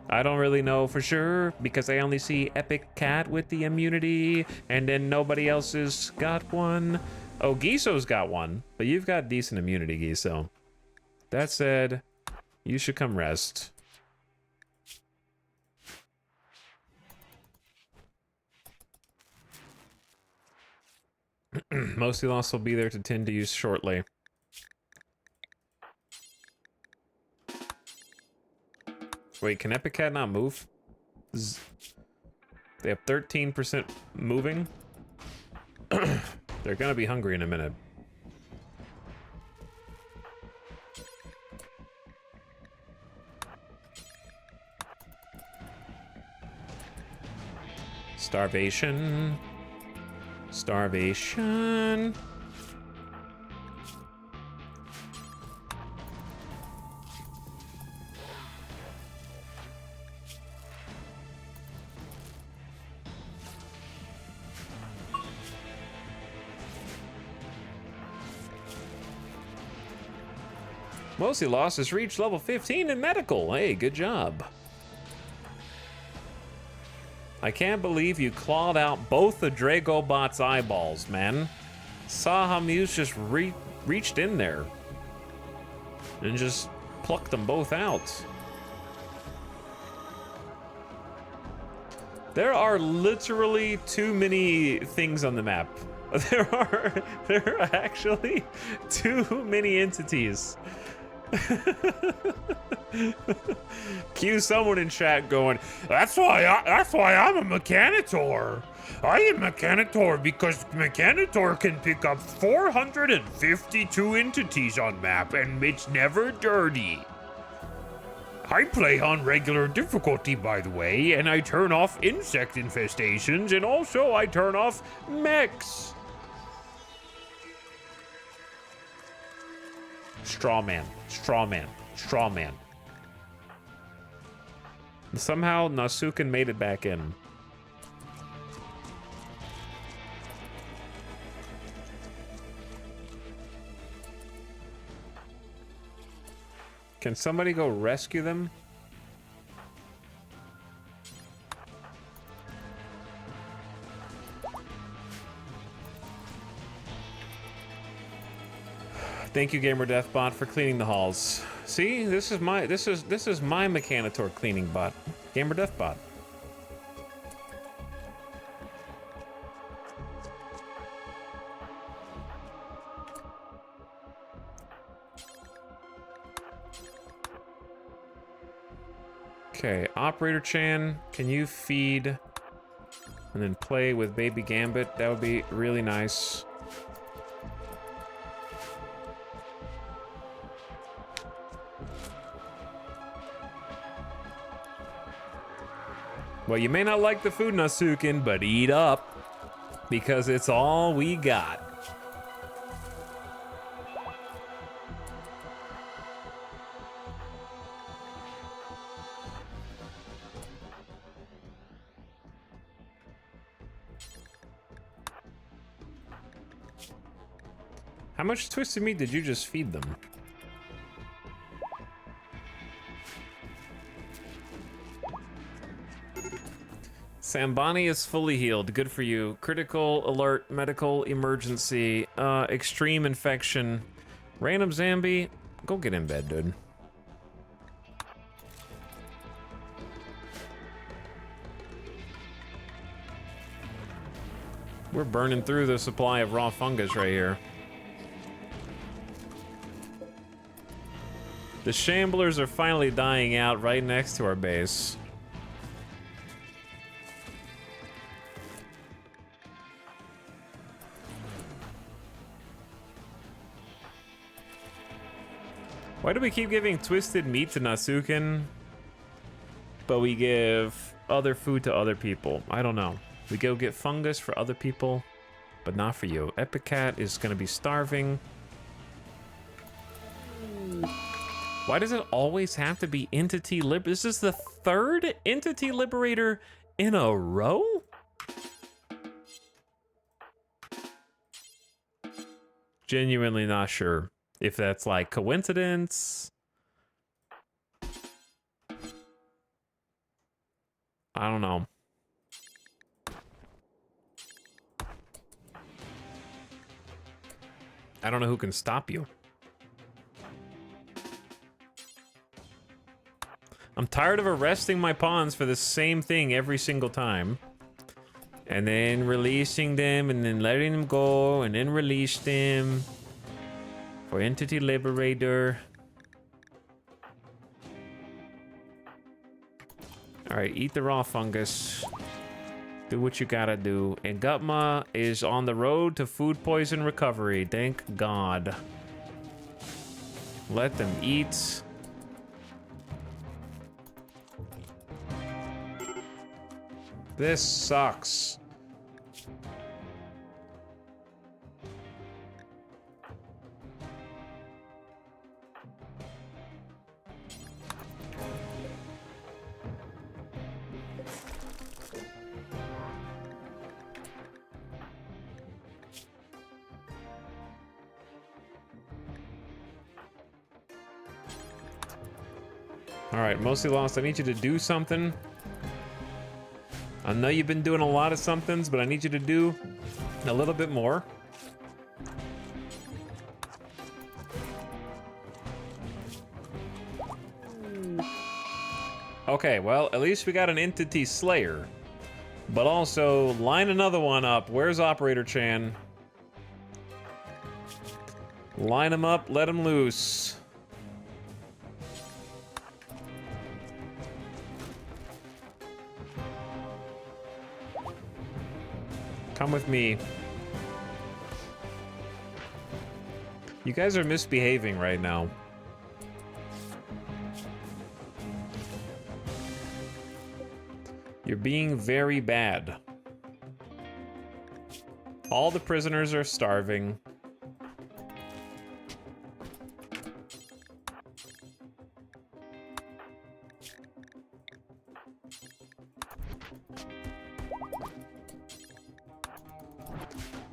I don't really know for sure because I only see Epic Cat with the immunity and then nobody else has got one. Oh, Giso's got one, but you've got decent immunity, Giso. That said, you should come rest. Mostly Lost will be there to tend to you shortly. Wait, can Epic Cat not move? They have 13% moving. They're gonna be hungry in a minute. Starvation. Starvation. Mostly Lost has reached level 15 in medical. Hey, good job. I can't believe you clawed out both the Dragobot's eyeballs, man. Saw how Muse just reached in there. and just pluck them both out. There are literally too many things on the map. There are actually too many entities. Cue someone in chat going, That's why I'm a Mechanitor. I am Mechanitor because Mechanitor can pick up 452 entities on map and it's never dirty. I play on regular difficulty, by the way, and I turn off insect infestations, and also I turn off mechs. straw man, straw man, straw man. Somehow Nasuken made it back in. Can somebody go rescue them? Thank you, Gamer Deathbot, for cleaning the halls. See, this is my Mechanitor cleaning bot, Gamer Deathbot. Okay, Operator Chan, can you feed and then play with Baby Gambit? That would be really nice. Well, you may not like the food, Nasuken, but eat up, because it's all we got. How much twisted meat did you just feed them? Sambani is fully healed. Good for you. Critical alert, medical emergency, extreme infection. Random Zambi, go get in bed, dude. We're burning through the supply of raw fungus right here. The Shamblers are finally dying out right next to our base. Why do we keep giving twisted meat to Nasuken, but we give other food to other people? I don't know. We go get fungus for other people, but not for you. Epic Cat is gonna be starving. Why does it always have to be Entity Liberator? This is the third Entity Liberator in a row? Genuinely not sure if that's like coincidence. I don't know. I don't know who can stop you. I'm tired of arresting my pawns for the same thing every single time. And then releasing them, and then letting them go, and then release them. For Entity Liberator. Alright, eat the raw fungus. Do what you gotta do. And Gutma is on the road to food poison recovery. Thank God. Let them eat. This sucks. All right, mostly lost. I need you to do something. I know you've been doing a lot of somethings, but I need you to do a little bit more. Okay, well, at least we got an entity slayer. But also, line another one up. Where's Operator Chan? Line him up, let him loose. Come with me. You guys are misbehaving right now. You're being very bad. All the prisoners are starving.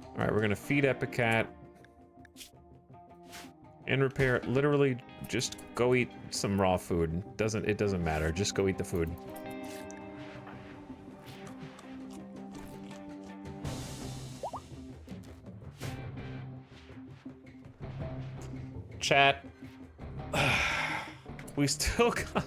All right, we're gonna feed Epicat and repair. Literally, just go eat some raw food. It doesn't matter. Just go eat the food. Chat. We still got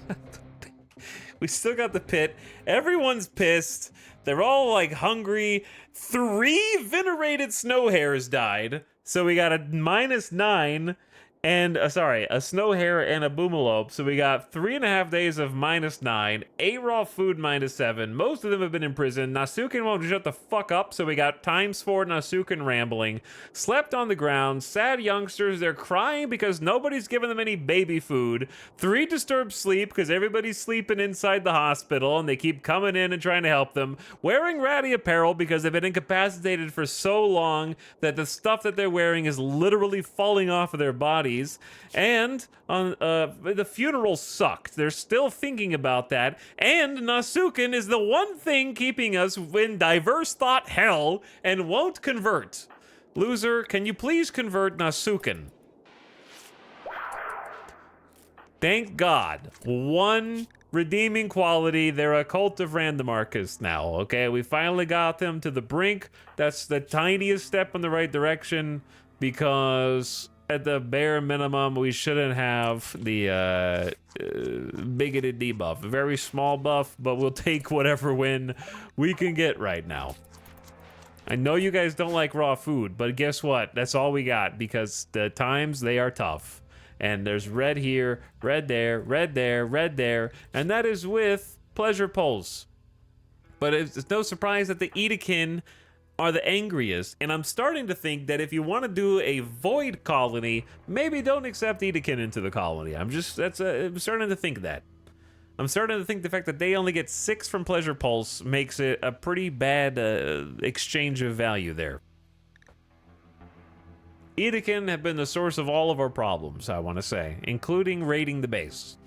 the pit. Everyone's pissed. They're all like hungry. 3 venerated snow hares died. So we got a -9 and a snow hare and a boomalope. So we got 3.5 days of -9, 8 raw food -7. Most of them have been in prison. Nasuken won't shut the fuck up, so we got ×4 Nasuken rambling. Slept on the ground, sad youngsters, they're crying because nobody's giving them any baby food. 3 disturbed sleep because everybody's sleeping inside the hospital and they keep coming in and trying to help them. Wearing ratty apparel because they've been incapacitated for so long that the stuff that they're wearing is literally falling off of their bodies. And on the funeral sucked. They're still thinking about that. And Nasuken is the one thing keeping us in diverse thought hell and won't convert. Loser, can you please convert Nasuken? Thank God. One redeeming quality. They're a cult of Randomarchus now, okay? We finally got them to the brink. That's the tiniest step in the right direction because at the bare minimum, we shouldn't have the bigoted debuff. A very small buff, but we'll take whatever win we can get right now. I know you guys don't like raw food, but guess what? That's all we got because the times, they are tough. And there's red here, red there, red there, red there, and that is with Pleasure Pulse. But it's no surprise that the Edekin are the angriest, and I'm starting to think that if you want to do a void colony, maybe don't accept Edekin into the colony. I'm starting to think that. I'm starting to think the fact that they only get 6 from Pleasure Pulse makes it a pretty bad exchange of value there. Edekin have been the source of all of our problems, I want to say, including raiding the base.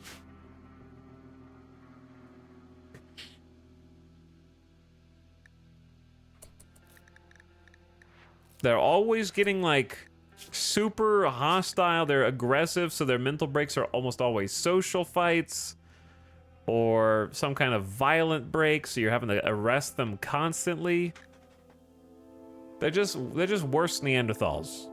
They're always getting, like, super hostile. They're aggressive, so their mental breaks are almost always social fights or some kind of violent break, so you're having to arrest them constantly. They're just worse Neanderthals.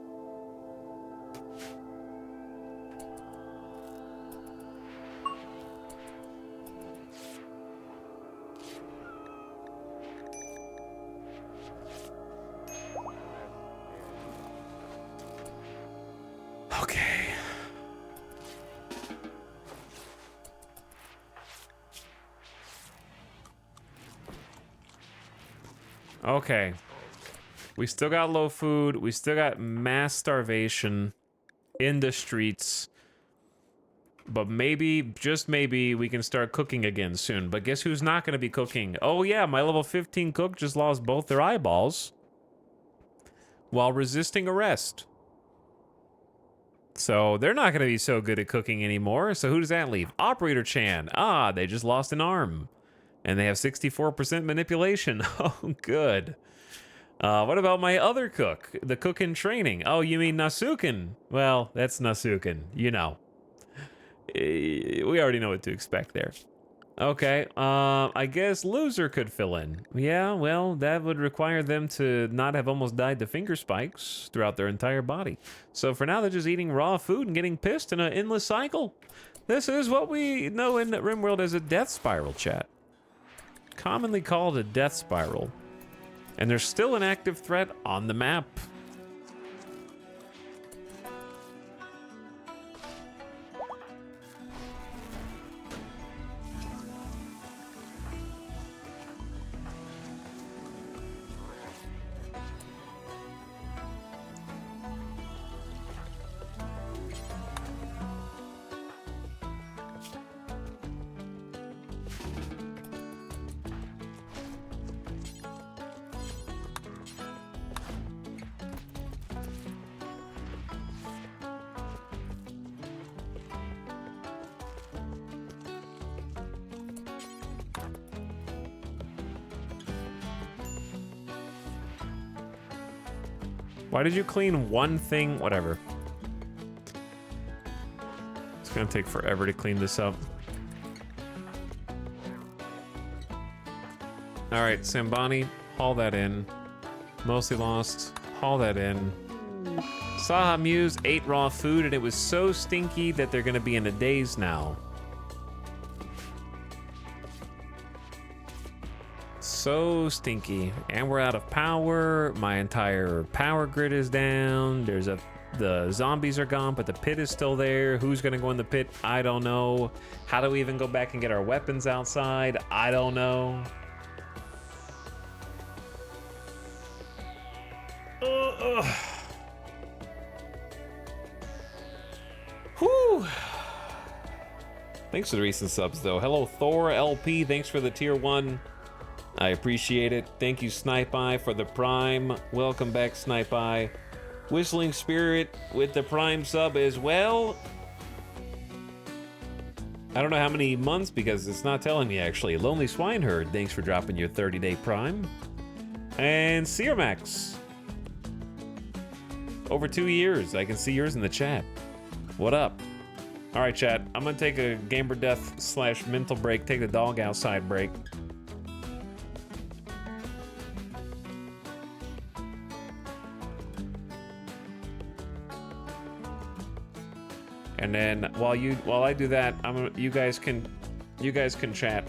Okay. We still got low food. We still got mass starvation in the streets. But maybe, just maybe, we can start cooking again soon. But guess who's not going to be cooking? Oh yeah, my level 15 cook just lost both their eyeballs while resisting arrest. So they're not going to be so good at cooking anymore. So who does that leave? Operator Chan. Ah, they just lost an arm. And they have 64% manipulation. Oh, good. What about my other cook? The cook in training. Oh, you mean Nasuken? Well, that's Nasuken. You know. We already know what to expect there. Okay, I guess Loser could fill in. Yeah, well, that would require them to not have almost died to finger spikes throughout their entire body. So for now, they're just eating raw food and getting pissed in an endless cycle. This is what we know in RimWorld as a death spiral, chat. Commonly called a death spiral. And there's still an active threat on the map. Why did you clean one thing? Whatever. It's gonna take forever to clean this up. All right, Sambani, haul that in. Mostly Lost, haul that in. Saha Muse ate raw food and it was so stinky that they're gonna be in a daze now. So stinky, and we're out of power. My entire power grid is down. The zombies are gone, but the pit is still there. Who's gonna go in the pit? I don't know. How do we even go back and get our weapons outside? I don't know. Whew. Thanks for the recent subs, though. Hello, Thor LP. Thanks for the tier 1. I appreciate it. Thank you, Snipe Eye, for the Prime. Welcome back, Snipe Eye. Whistling Spirit with the Prime sub as well. I don't know how many months because it's not telling me, actually. Lonely Swineherd, thanks for dropping your 30-day Prime. And Searmax. Over 2 years. I can see yours in the chat. What up? All right, chat. I'm going to take a gamer death / mental break. Take the dog outside break. And then while I do that, you guys can chat.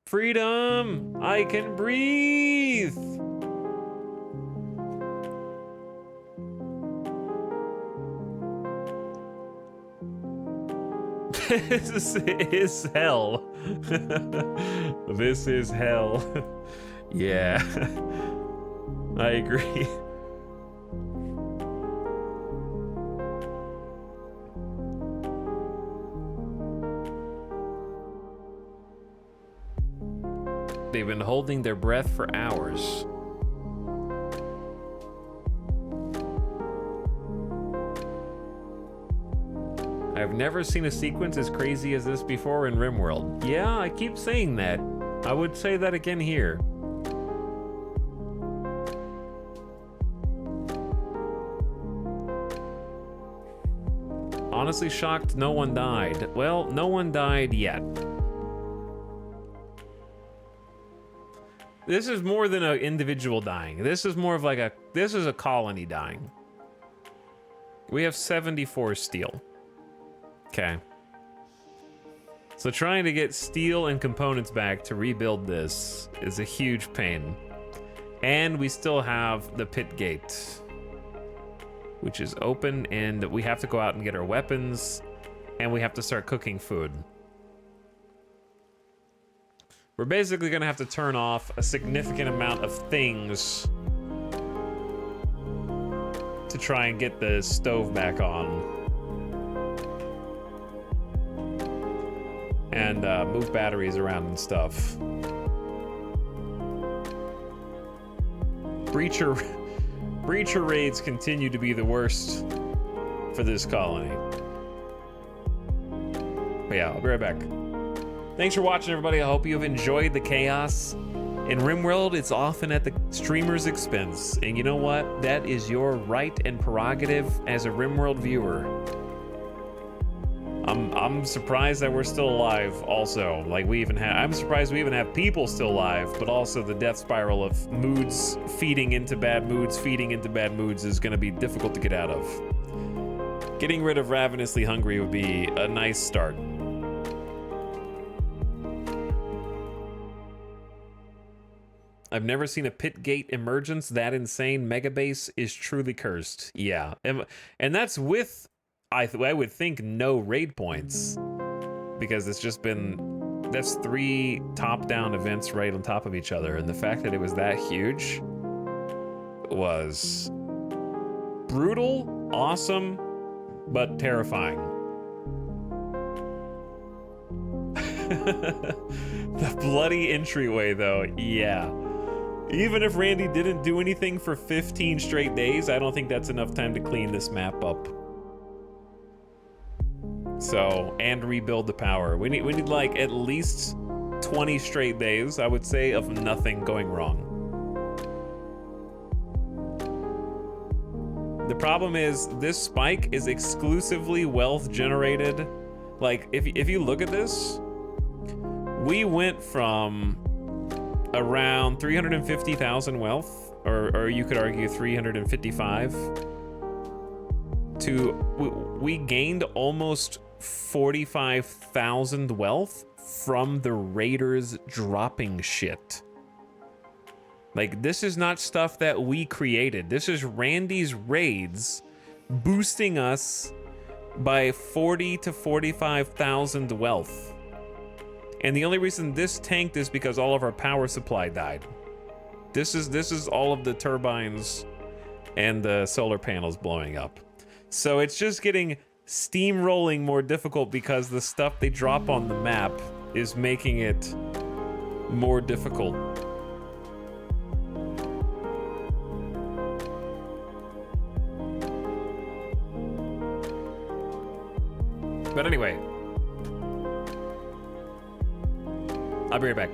Freedom! I can breathe! This is hell. This is hell. Yeah, I agree. They've been holding their breath for hours. I've never seen a sequence as crazy as this before in RimWorld. Yeah, I keep saying that. I would say that again here. Honestly shocked no one died. Well, no one died yet. This is more than an individual dying. This is more of like this is a colony dying. We have 74 steel. Okay. So trying to get steel and components back to rebuild this is a huge pain. And we still have the pit gate, which is open, and we have to go out and get our weapons, and we have to start cooking food. We're basically gonna have to turn off a significant amount of things to try and get the stove back on. And move batteries around and stuff. Breacher raids continue to be the worst for this colony. But yeah, I'll be right back. Thanks for watching, everybody. I hope you've enjoyed the chaos. In RimWorld, it's often at the streamer's expense. And you know what? That is your right and prerogative as a RimWorld viewer. I'm I'm surprised that we're still alive also. Like I'm surprised we even have people still alive, but also the death spiral of moods feeding into bad moods, is gonna be difficult to get out of. Getting rid of ravenously hungry would be a nice start. I've never seen a pit gate emergence that insane. Megabase is truly cursed. Yeah, and that's with, I would think, no raid points, because it's just been, that's 3 top-down events right on top of each other, and the fact that it was that huge was brutal, awesome, but terrifying. The bloody entryway, though, yeah. Even if Randy didn't do anything for 15 straight days, I don't think that's enough time to clean this map up. So, and rebuild the power. We need like at least 20 straight days, I would say, of nothing going wrong. The problem is this spike is exclusively wealth generated. Like, if you look at this, we went from around 350,000 wealth, or you could argue 355, to we gained almost 45,000 wealth from the raiders dropping shit. Like, this is not stuff that we created. This is Randy's raids boosting us by 40 to 45,000 wealth. And the only reason this tanked is because all of our power supply died. This is all of the turbines and the solar panels blowing up. So it's just getting steamrolling more difficult because the stuff they drop on the map is making it more difficult. But anyway, I'll be right back.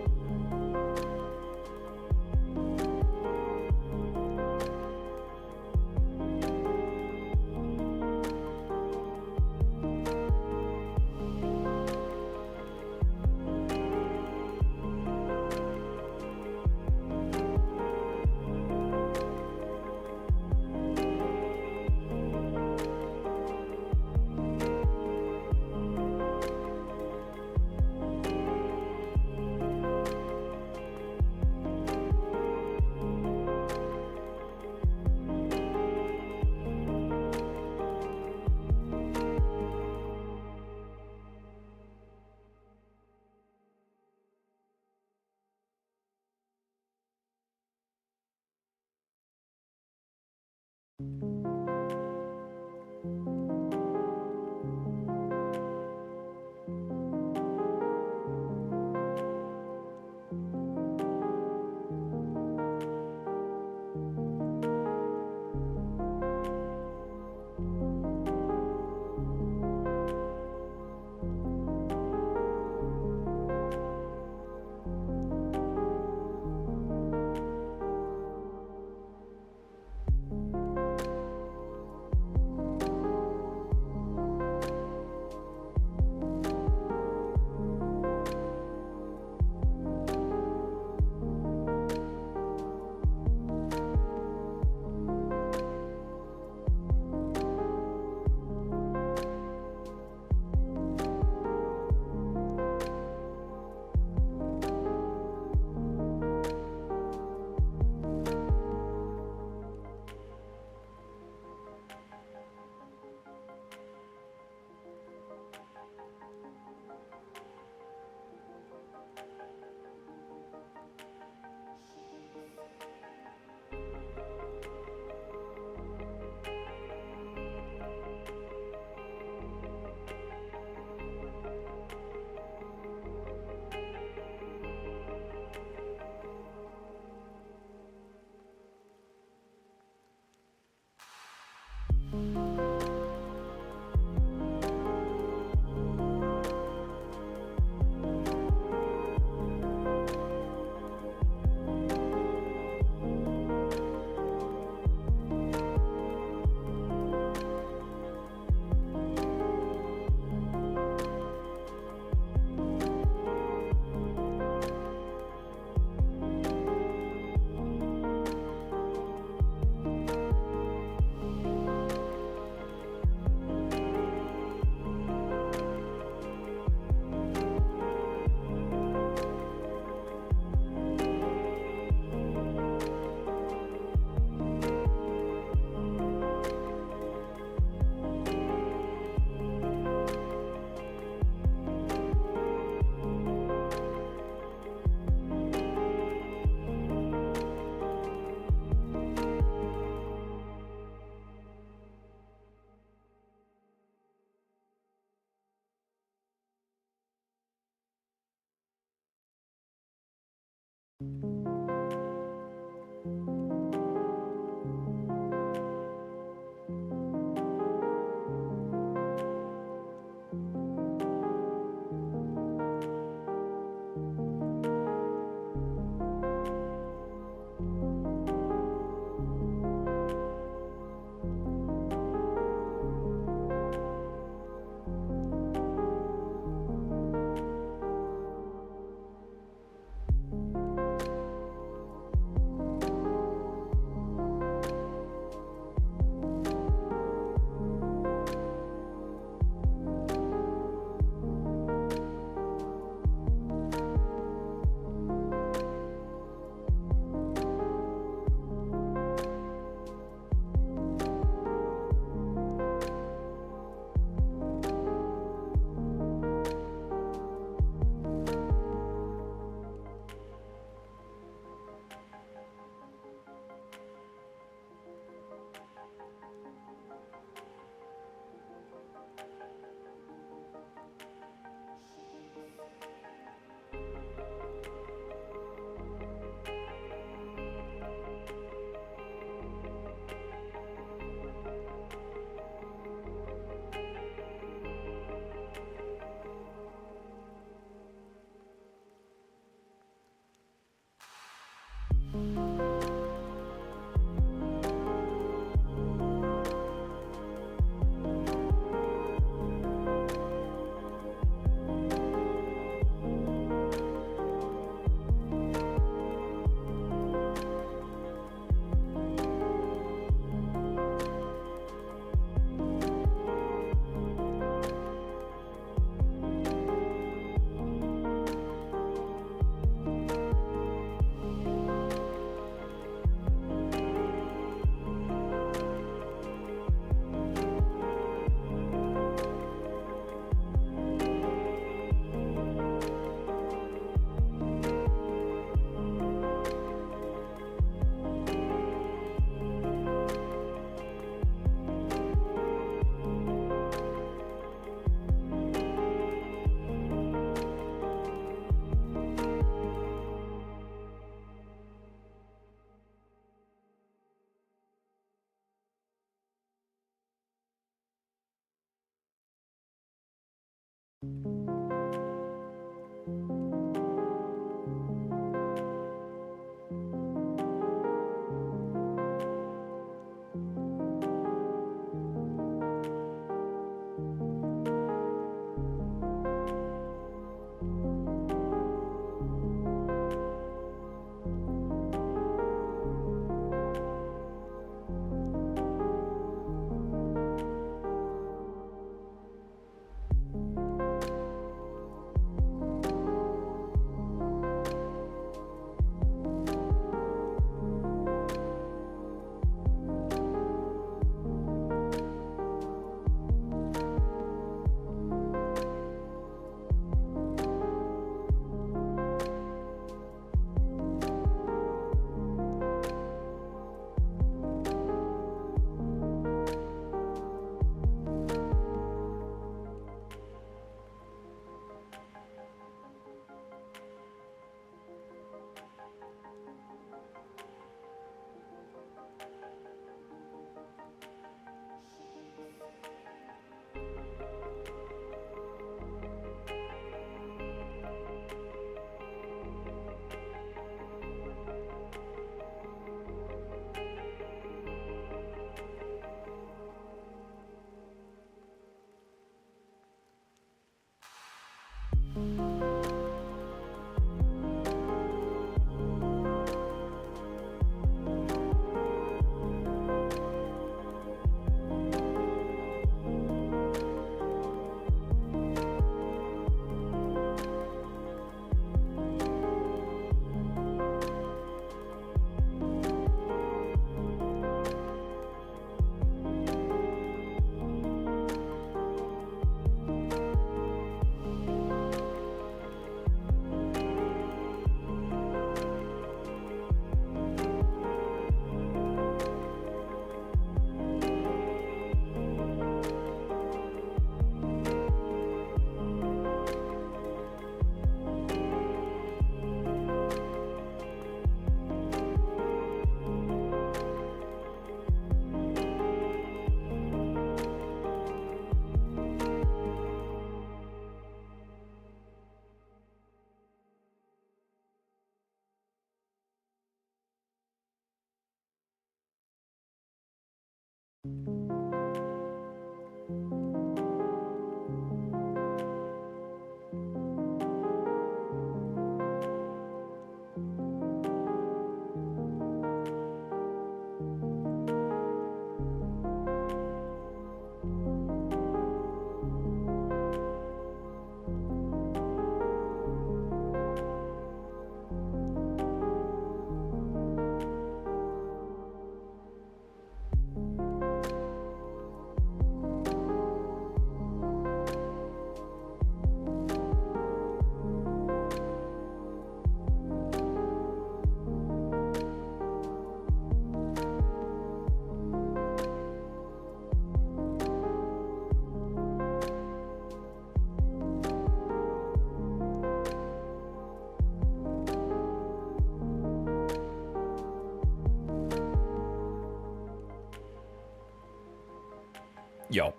Yo.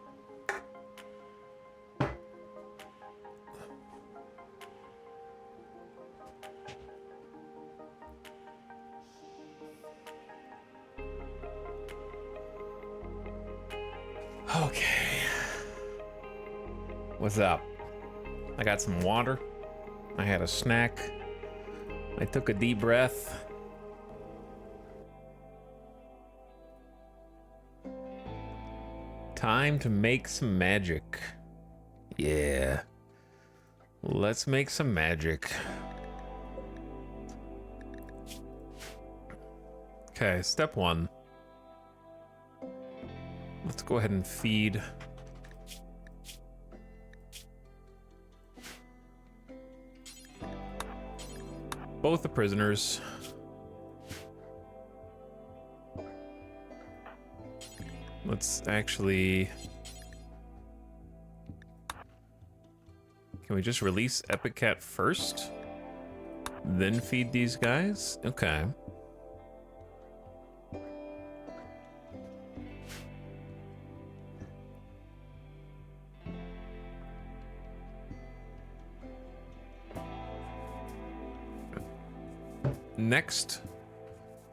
Okay. What's up? I got some water. I had a snack. I took a deep breath. Time to make some magic. Yeah. Let's make some magic. Okay, step one. Let's go ahead and feed. Both the prisoners. Let's actually... Can we just release Epic Cat first? Then feed these guys? Okay. Next,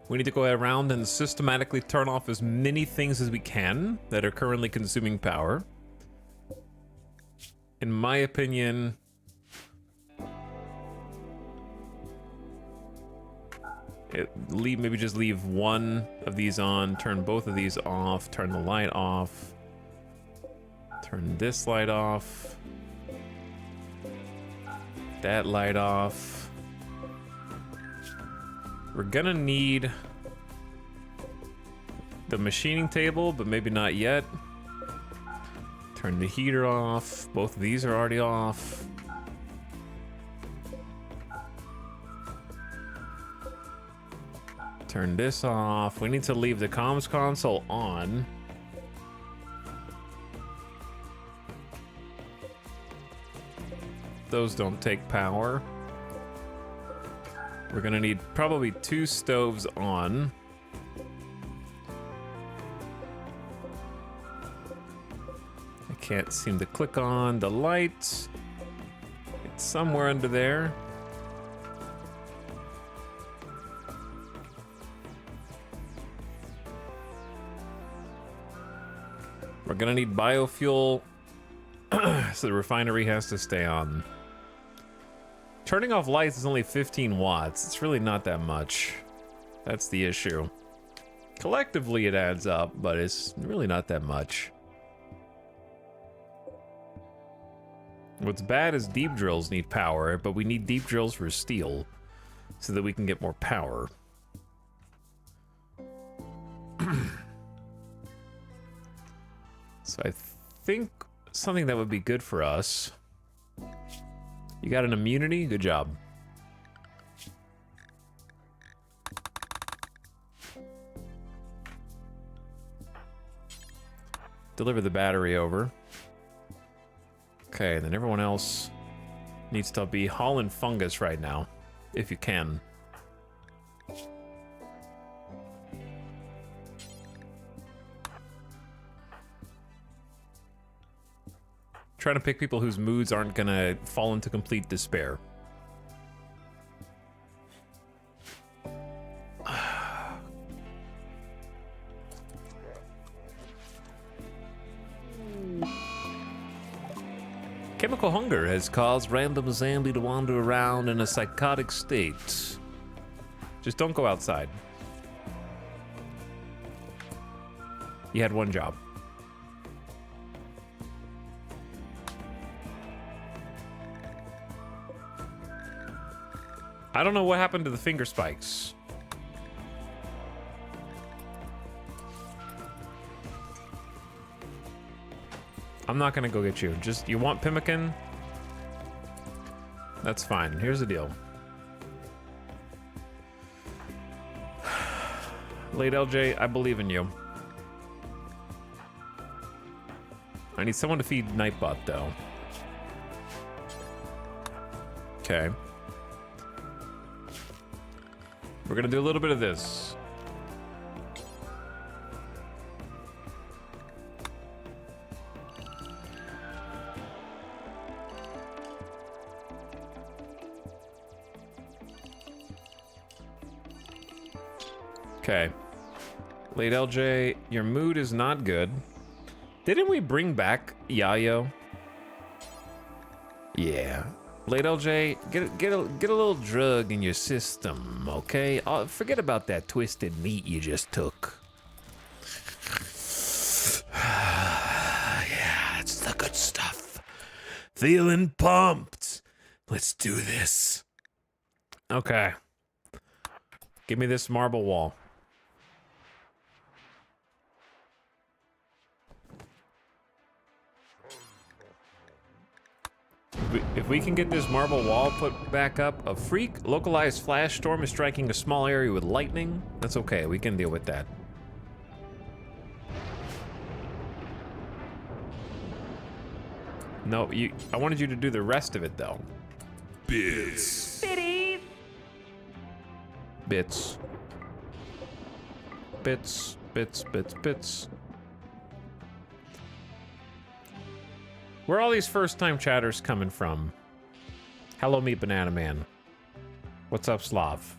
we need to go around and systematically turn off as many things as we can that are currently consuming power. In my opinion, maybe just leave one of these on, turn both of these off, turn the light off, turn this light off, that light off. We're gonna need the machining table, but maybe not yet. Turn the heater off. Both of these are already off. Turn this off. We need to leave the comms console on. Those don't take power. We're gonna need probably 2 stoves on. I can't seem to click on the light. It's somewhere under there. We're gonna need biofuel, so the refinery has to stay on. Turning off lights is only 15 watts. It's really not that much. That's the issue. Collectively it adds up, but it's really not that much. What's bad is deep drills need power, but we need deep drills for steel so that we can get more power. So I think something that would be good for us. You got an immunity? Good job. Deliver the battery over. Okay, then everyone else needs to be hauling fungus right now, if you can. Trying to pick people whose moods aren't gonna fall into complete despair. chemical hunger has caused random Zambi to wander around in a psychotic state. Just don't go outside. You had one job. I don't know what happened to the finger spikes. I'm not gonna go get you. Just, you want Pemmican? That's fine. Here's the deal. Late LJ, I believe in you. I need someone to feed Nightbot, though. Okay. We're gonna do a little bit of this. Okay. Late LJ, your mood is not good. Didn't we bring back Yayo? Yeah. Late LJ, get a little drug in your system, okay? Forget about that twisted meat you just took. Yeah, it's the good stuff. Feeling pumped. Let's do this. Okay. Give me this marble wall. If we can get this marble wall put back up, a freak localized flash storm is striking a small area with lightning. That's okay, we can deal with that. No, I wanted you to do the rest of it though. Bits. Bits. Bits, bits, bits, bits. Where are all these first-time chatters coming from? Hello, Meat Banana Man. What's up, Slav?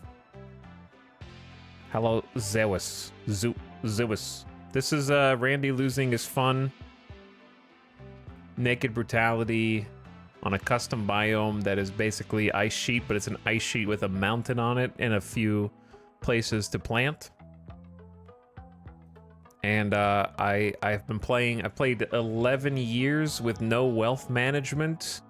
Hello, Zeus. Zeus. This is Randy losing his fun. Naked brutality on a custom biome that is basically ice sheet, but it's an ice sheet with a mountain on it and a few places to plant. And I've been playing, I played 11 years with no wealth management,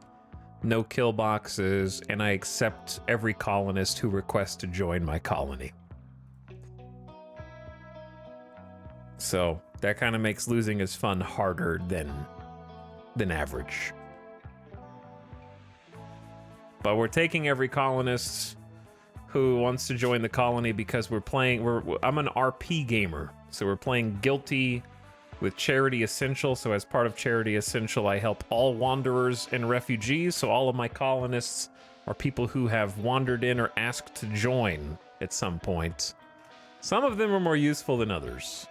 no kill boxes, and I accept every colonist who requests to join my colony. So that kind of makes losing his fun harder than average. But we're taking every colonist who wants to join the colony because we're playing, I'm an RP gamer. So we're playing Guilty with Charity Essential. So as part of Charity Essential, I help all wanderers and refugees. So all of my colonists are people who have wandered in or asked to join at some point. Some of them are more useful than others.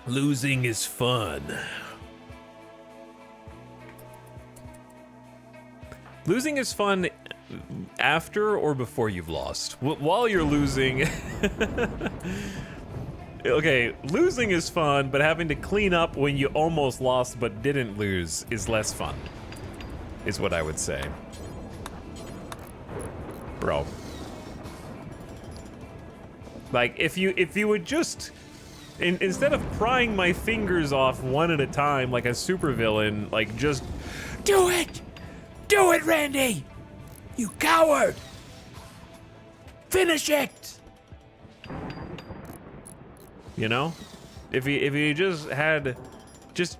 Losing is fun. Losing is fun after or before you've lost. While you're losing... Okay, losing is fun, but having to clean up when you almost lost but didn't lose is less fun, is what I would say. Bro. Like, if you would just... instead of prying my fingers off one at a time like a supervillain, like, just... Do it! Do it, Randy! You coward! Finish it! You know? If you just had... Just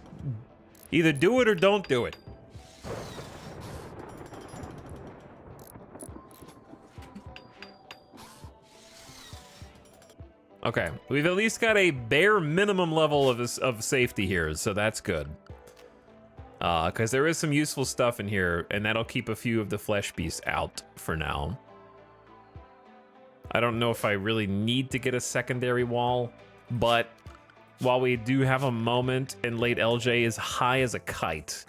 either do it or don't do it. Okay, we've at least got a bare minimum level of safety here, so that's good. Because there is some useful stuff in here, and that'll keep a few of the flesh beasts out for now. I don't know if I really need to get a secondary wall, but while we do have a moment and late LJ is high as a kite,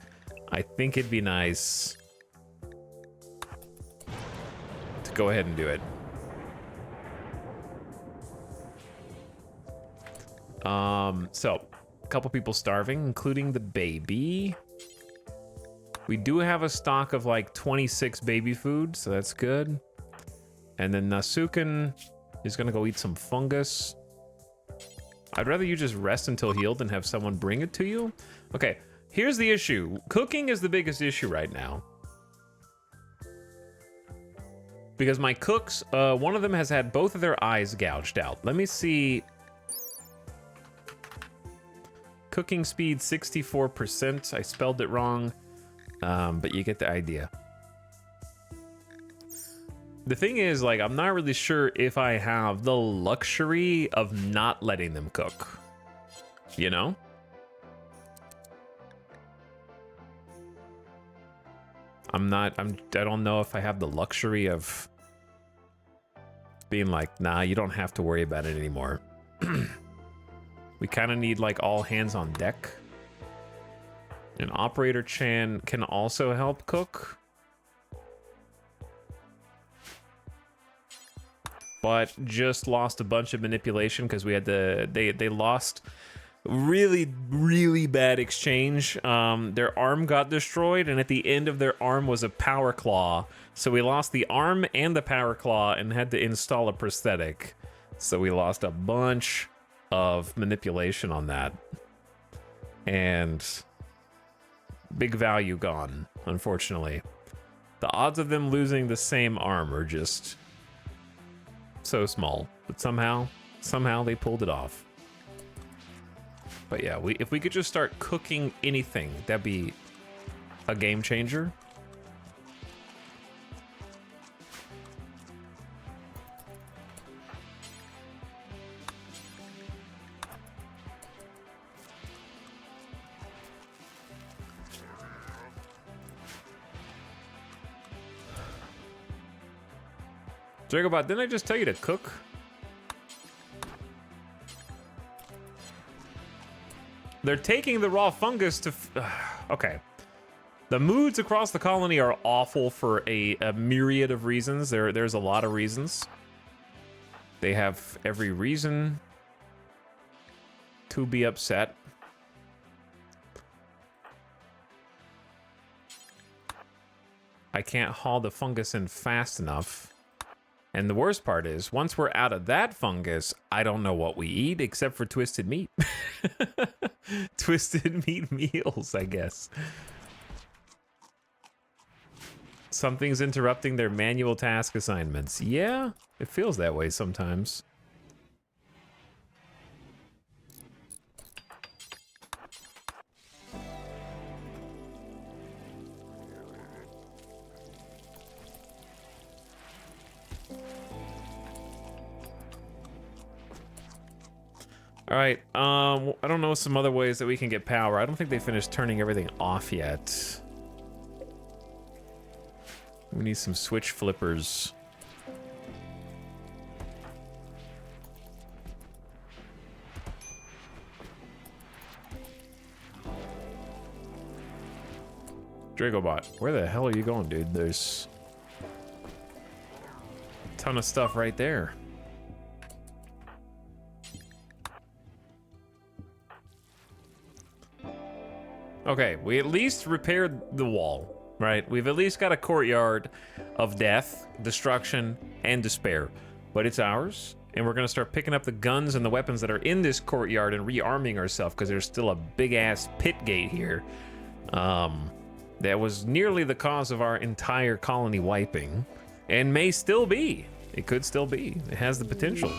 I think it'd be nice to go ahead and do it. So, couple people starving, including the baby. We do have a stock of like 26 baby food, so that's good. And then Nasuken is gonna go eat some fungus. I'd rather you just rest until healed than have someone bring it to you. Okay, here's the issue. Cooking is the biggest issue right now. Because my cooks, one of them has had both of their eyes gouged out. Let me see. Cooking speed 64%. I spelled it wrong, but you get the idea. The thing is, like, I'm not really sure if I have the luxury of not letting them cook. You know? I don't know if I have the luxury of being like, nah, you don't have to worry about it anymore. We kind of need like all hands on deck. And Operator Chan can also help cook. But just lost a bunch of manipulation because we had to, they lost really bad exchange. Their arm got destroyed, and at the end of their arm was a power claw. So we lost the arm and the power claw and had to install a prosthetic. So we lost a bunch of manipulation on that. And big value gone, unfortunately. The odds of them losing the same arm are just so small, but somehow they pulled it off. But yeah, if we could just start cooking anything, that'd be a game changer. Dragobot, didn't I just tell you to cook? They're taking the raw fungus to... okay. The moods across the colony are awful for a myriad of reasons. There's a lot of reasons. They have every reason to be upset. I can't haul the fungus in fast enough. And the worst part is, once we're out of that fungus, I don't know what we eat except for twisted meat. Twisted meat meals, I guess. Something's interrupting their manual task assignments. Yeah, it feels that way sometimes. All right, I don't know some other ways that we can get power. I don't think they finished turning everything off yet. We need some switch flippers. Dragobot, where the hell are you going, dude? There's a ton of stuff right there. Okay, we at least repaired the wall, right? We've at least got a courtyard of death, destruction, and despair. But it's ours, and we're gonna start picking up the guns and the weapons that are in this courtyard and rearming ourselves, because there's still a big-ass pit gate here. That was nearly the cause of our entire colony wiping, and may still be. It could still be. It has the potential.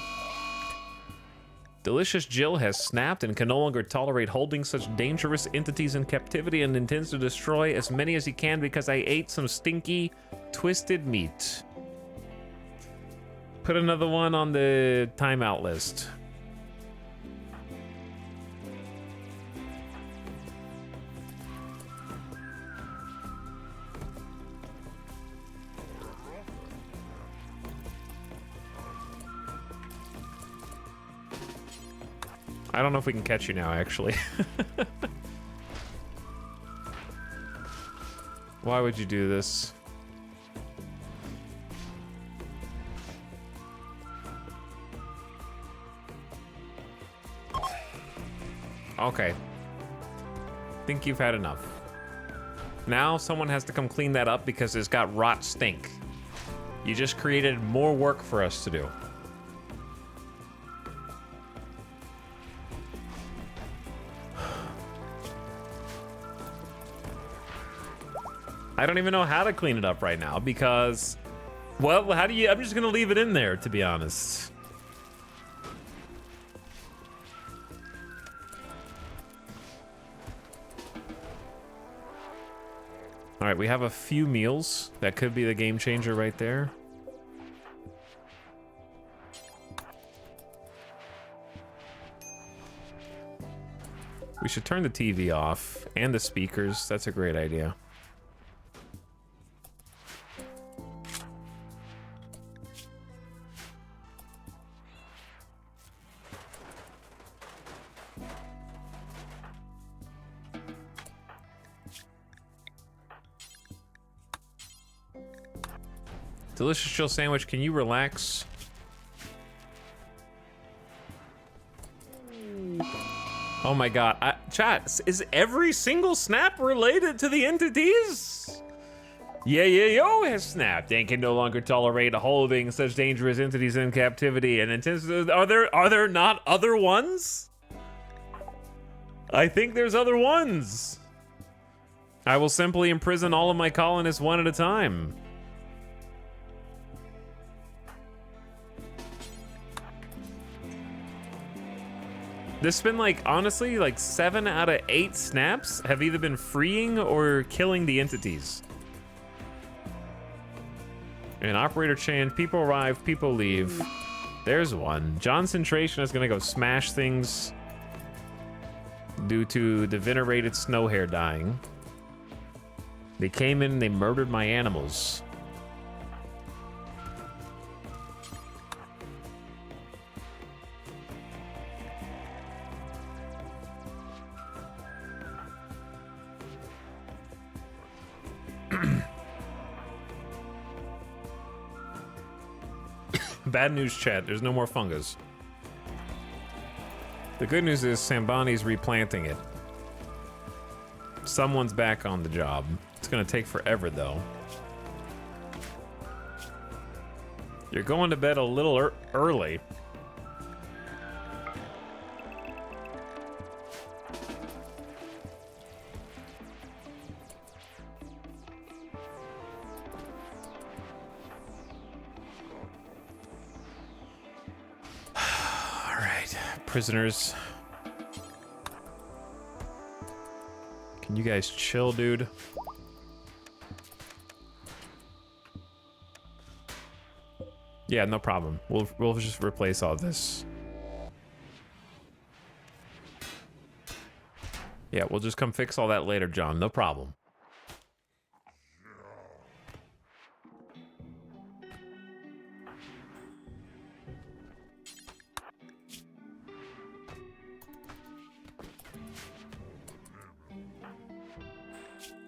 Delicious Jill has snapped and can no longer tolerate holding such dangerous entities in captivity and intends to destroy as many as he can because I ate some stinky, twisted meat. Put another one on the timeout list. I don't know if we can catch you now, actually. Why would you do this? Okay. Think you've had enough. Now someone has to come clean that up because it's got rot stink. You just created more work for us to do. I don't even know how to clean it up right now because, well, how do you, I'm just gonna leave it in there, to be honest. All right, we have a few meals. That could be the game changer right there. We should turn the TV off and the speakers. That's a great idea. Delicious chill sandwich, can you relax? Oh my god, chat, is every single snap related to the entities? Yeah, yo has snapped and can no longer tolerate holding such dangerous entities in captivity and are there not other ones? I think there's other ones. I will simply imprison all of my colonists one at a time. There's been like, honestly, like 7 out of 8 snaps have either been freeing or killing the entities. And operator chain, people arrive, people leave. There's one. Concentration is gonna go smash things due to the venerated snow hare dying. They came in and they murdered my animals. Bad news, chat. There's no more fungus. The good news is Sambani's replanting it. Someone's back on the job. It's gonna take forever, though. You're going to bed a little early. Prisoners. Can you guys chill, dude? Yeah, no problem. We'll just replace all this. Yeah, we'll just come fix all that later, John. No problem.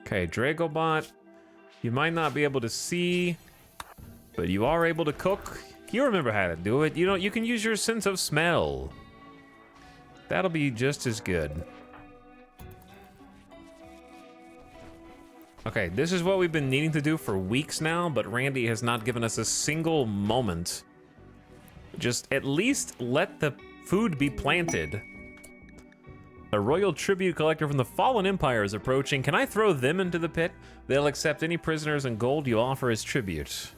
Okay, Dragobot, you might not be able to see, but you are able to cook. You remember how to do it. You know, you can use your sense of smell. That'll be just as good. Okay, this is what we've been needing to do for weeks now, but Randy has not given us a single moment. Just at least let the food be planted. A royal tribute collector from the Fallen Empire is approaching. Can I throw them into the pit? They'll accept any prisoners and gold you offer as tribute.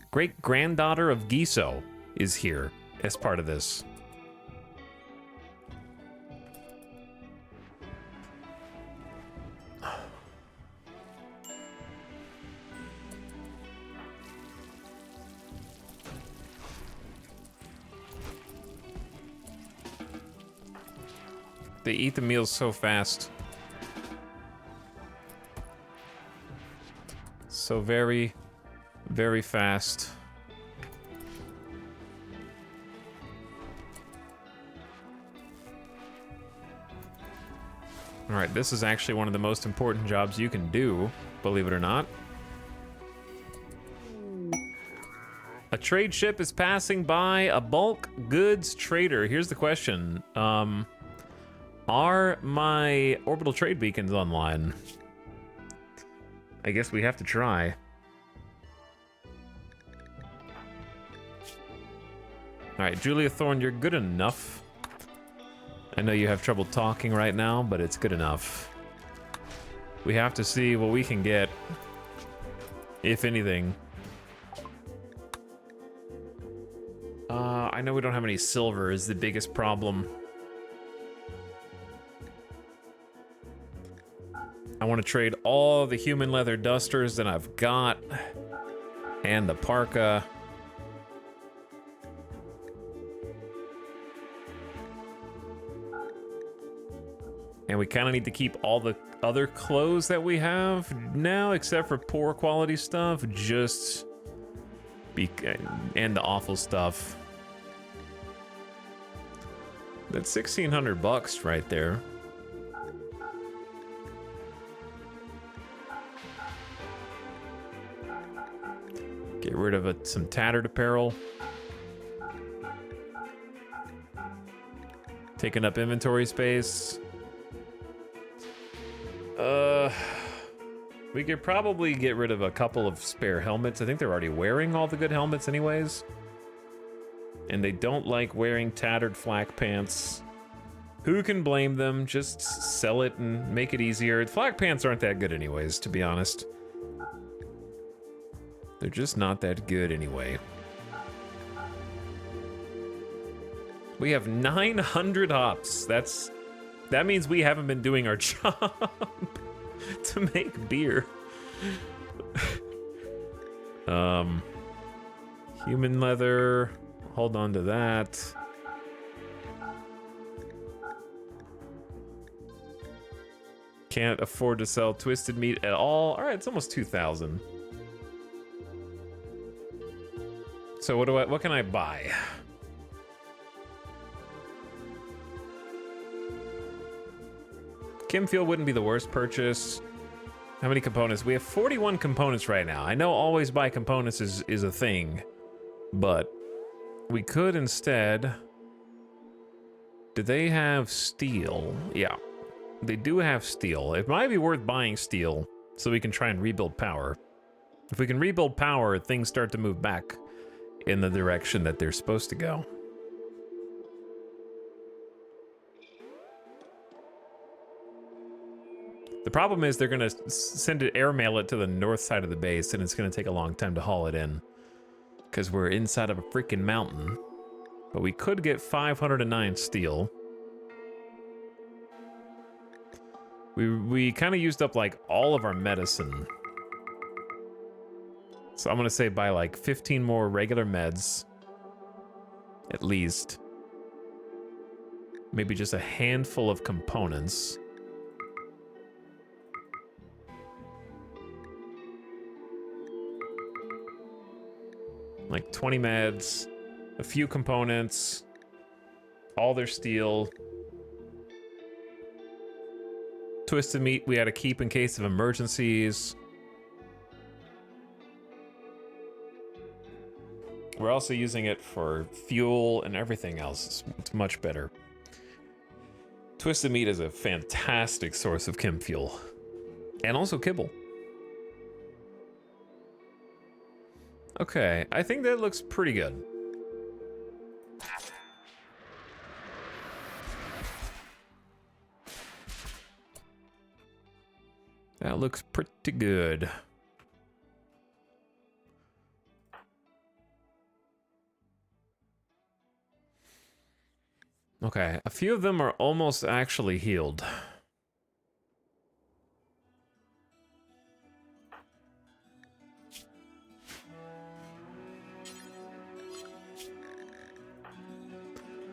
Great-granddaughter of Giso is here as part of this. They eat the meals so fast. So very, very fast. All right, this is actually one of the most important jobs you can do, believe it or not. A trade ship is passing by a bulk goods trader. Here's the question. Are my orbital trade beacons online? I guess we have to try. Alright, Julia Thorne, you're good enough. I know you have trouble talking right now, but it's good enough. We have to see what we can get, if anything. I know we don't have any silver is the biggest problem. I want to trade all the human leather dusters that I've got and the parka. And we kind of need to keep all the other clothes that we have now, except for poor quality stuff, and the awful stuff. That's 1,600 bucks right there. Get rid of some tattered apparel. Taking up inventory space. We could probably get rid of a couple of spare helmets. I think they're already wearing all the good helmets anyways. And they don't like wearing tattered flak pants. Who can blame them? Just sell it and make it easier. Flak pants aren't that good anyways, to be honest. They're just not that good anyway. We have 900 hops. That means we haven't been doing our job to make beer. Human leather. Hold on to that. Can't afford to sell twisted meat at all. All right, it's almost 2,000. So what can I buy? Chemfuel wouldn't be the worst purchase. How many components? We have 41 components right now. I know always buy components is a thing, but we could instead... Do they have steel? Yeah, they do have steel. It might be worth buying steel so we can try and rebuild power. If we can rebuild power, things start to move back in the direction that they're supposed to go. The problem is they're going to send it, airmail it to the north side of the base, and it's going to take a long time to haul it in. Because we're inside of a freaking mountain. But we could get 509 steel. We kind of used up like all of our medicine. So I'm going to say buy like 15 more regular meds. At least. Maybe just a handful of components. Like 20 meds, a few components, all their steel. Twisted meat we had to keep in case of emergencies. We're also using it for fuel and everything else. It's much better. Twisted meat is a fantastic source of chem fuel. And also kibble. Okay, I think that looks pretty good. That looks pretty good. Okay, a few of them are almost actually healed.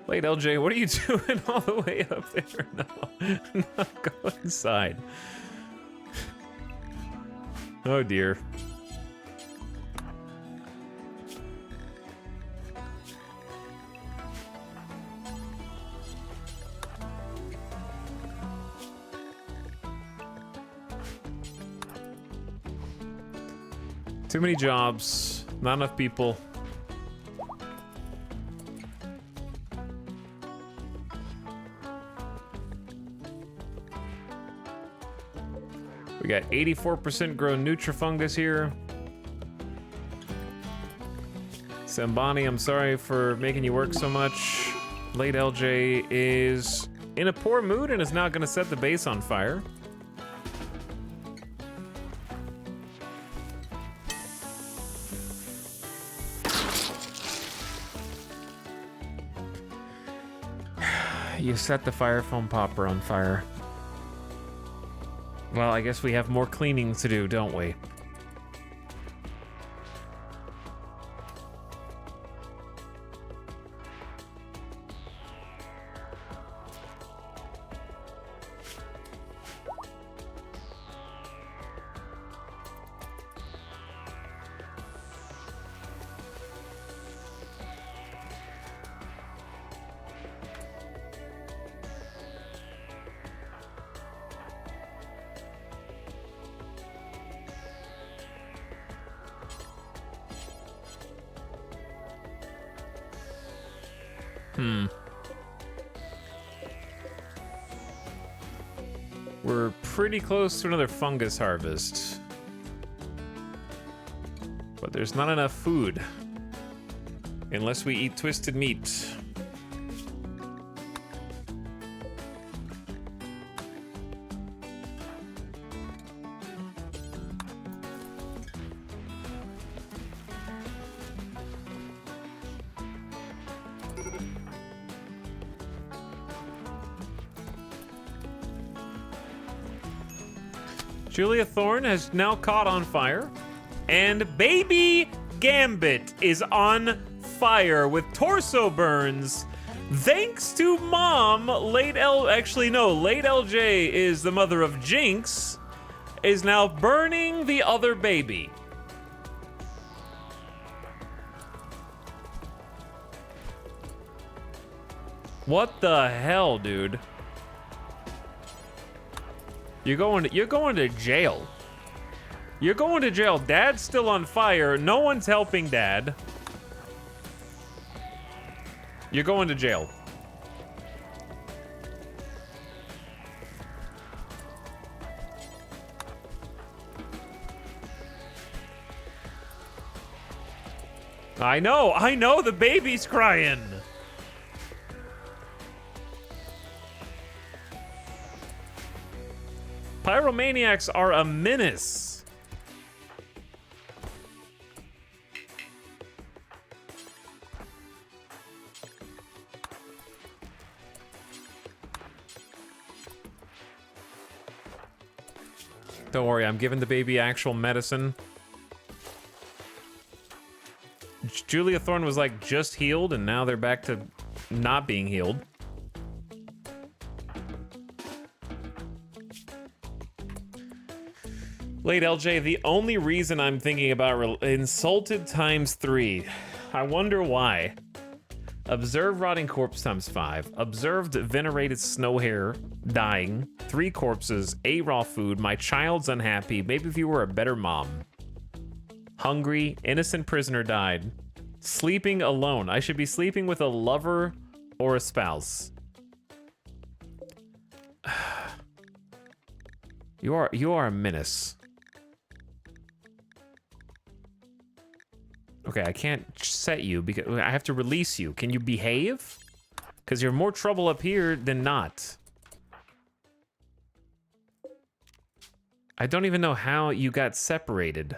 Wait, LJ, what are you doing all the way up there? No, go inside. Oh dear. Too many jobs, not enough people. We got 84% grown Nutrifungus here. Sambani, I'm sorry for making you work so much. Late LJ is in a poor mood and is now gonna set the base on fire. You set the fire foam popper on fire. Well, I guess we have more cleaning to do, don't we? We're pretty close to another fungus harvest. But there's not enough food. Unless we eat twisted meat. Julia Thorne has now caught on fire, and baby Gambit is on fire with torso burns. Thanks to mom, late LJ is the mother of Jinx, is now burning the other baby. What the hell, dude? You're going to jail. You're going to jail. Dad's still on fire. No one's helping Dad. You're going to jail. I know, the baby's crying. Pyromaniacs are a menace. Don't worry, I'm giving the baby actual medicine. Julia Thorne was like just healed, and now they're back to not being healed. Late LJ, the only reason I'm thinking about insulted times 3. I wonder why. Observed rotting corpse times 5. Observed venerated snow hare dying. 3 corpses. 8 raw food. My child's unhappy. Maybe if you were a better mom. Hungry. Innocent prisoner died. Sleeping alone. I should be sleeping with a lover or a spouse. You are a menace. Okay, I can't set you because I have to release you. Can you behave? Because you're more trouble up here than not. I don't even know how you got separated.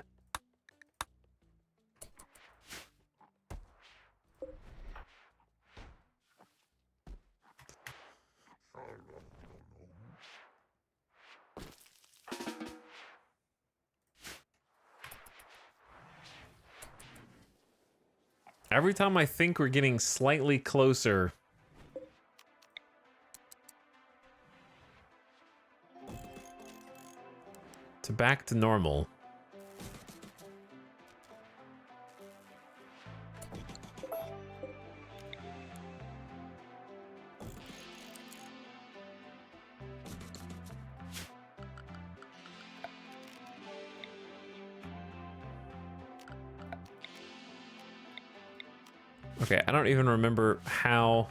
Every time I think we're getting slightly closer to back to normal. Okay, I don't even remember how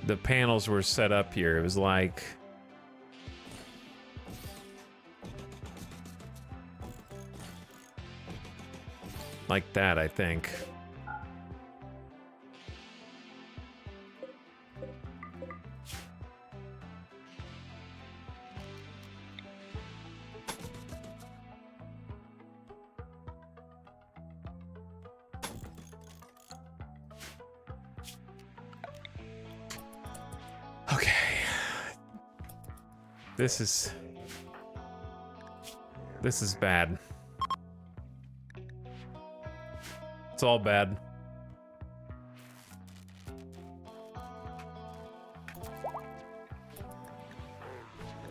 the panels were set up here. It was like... like that, I think. Okay. This is bad. It's all bad.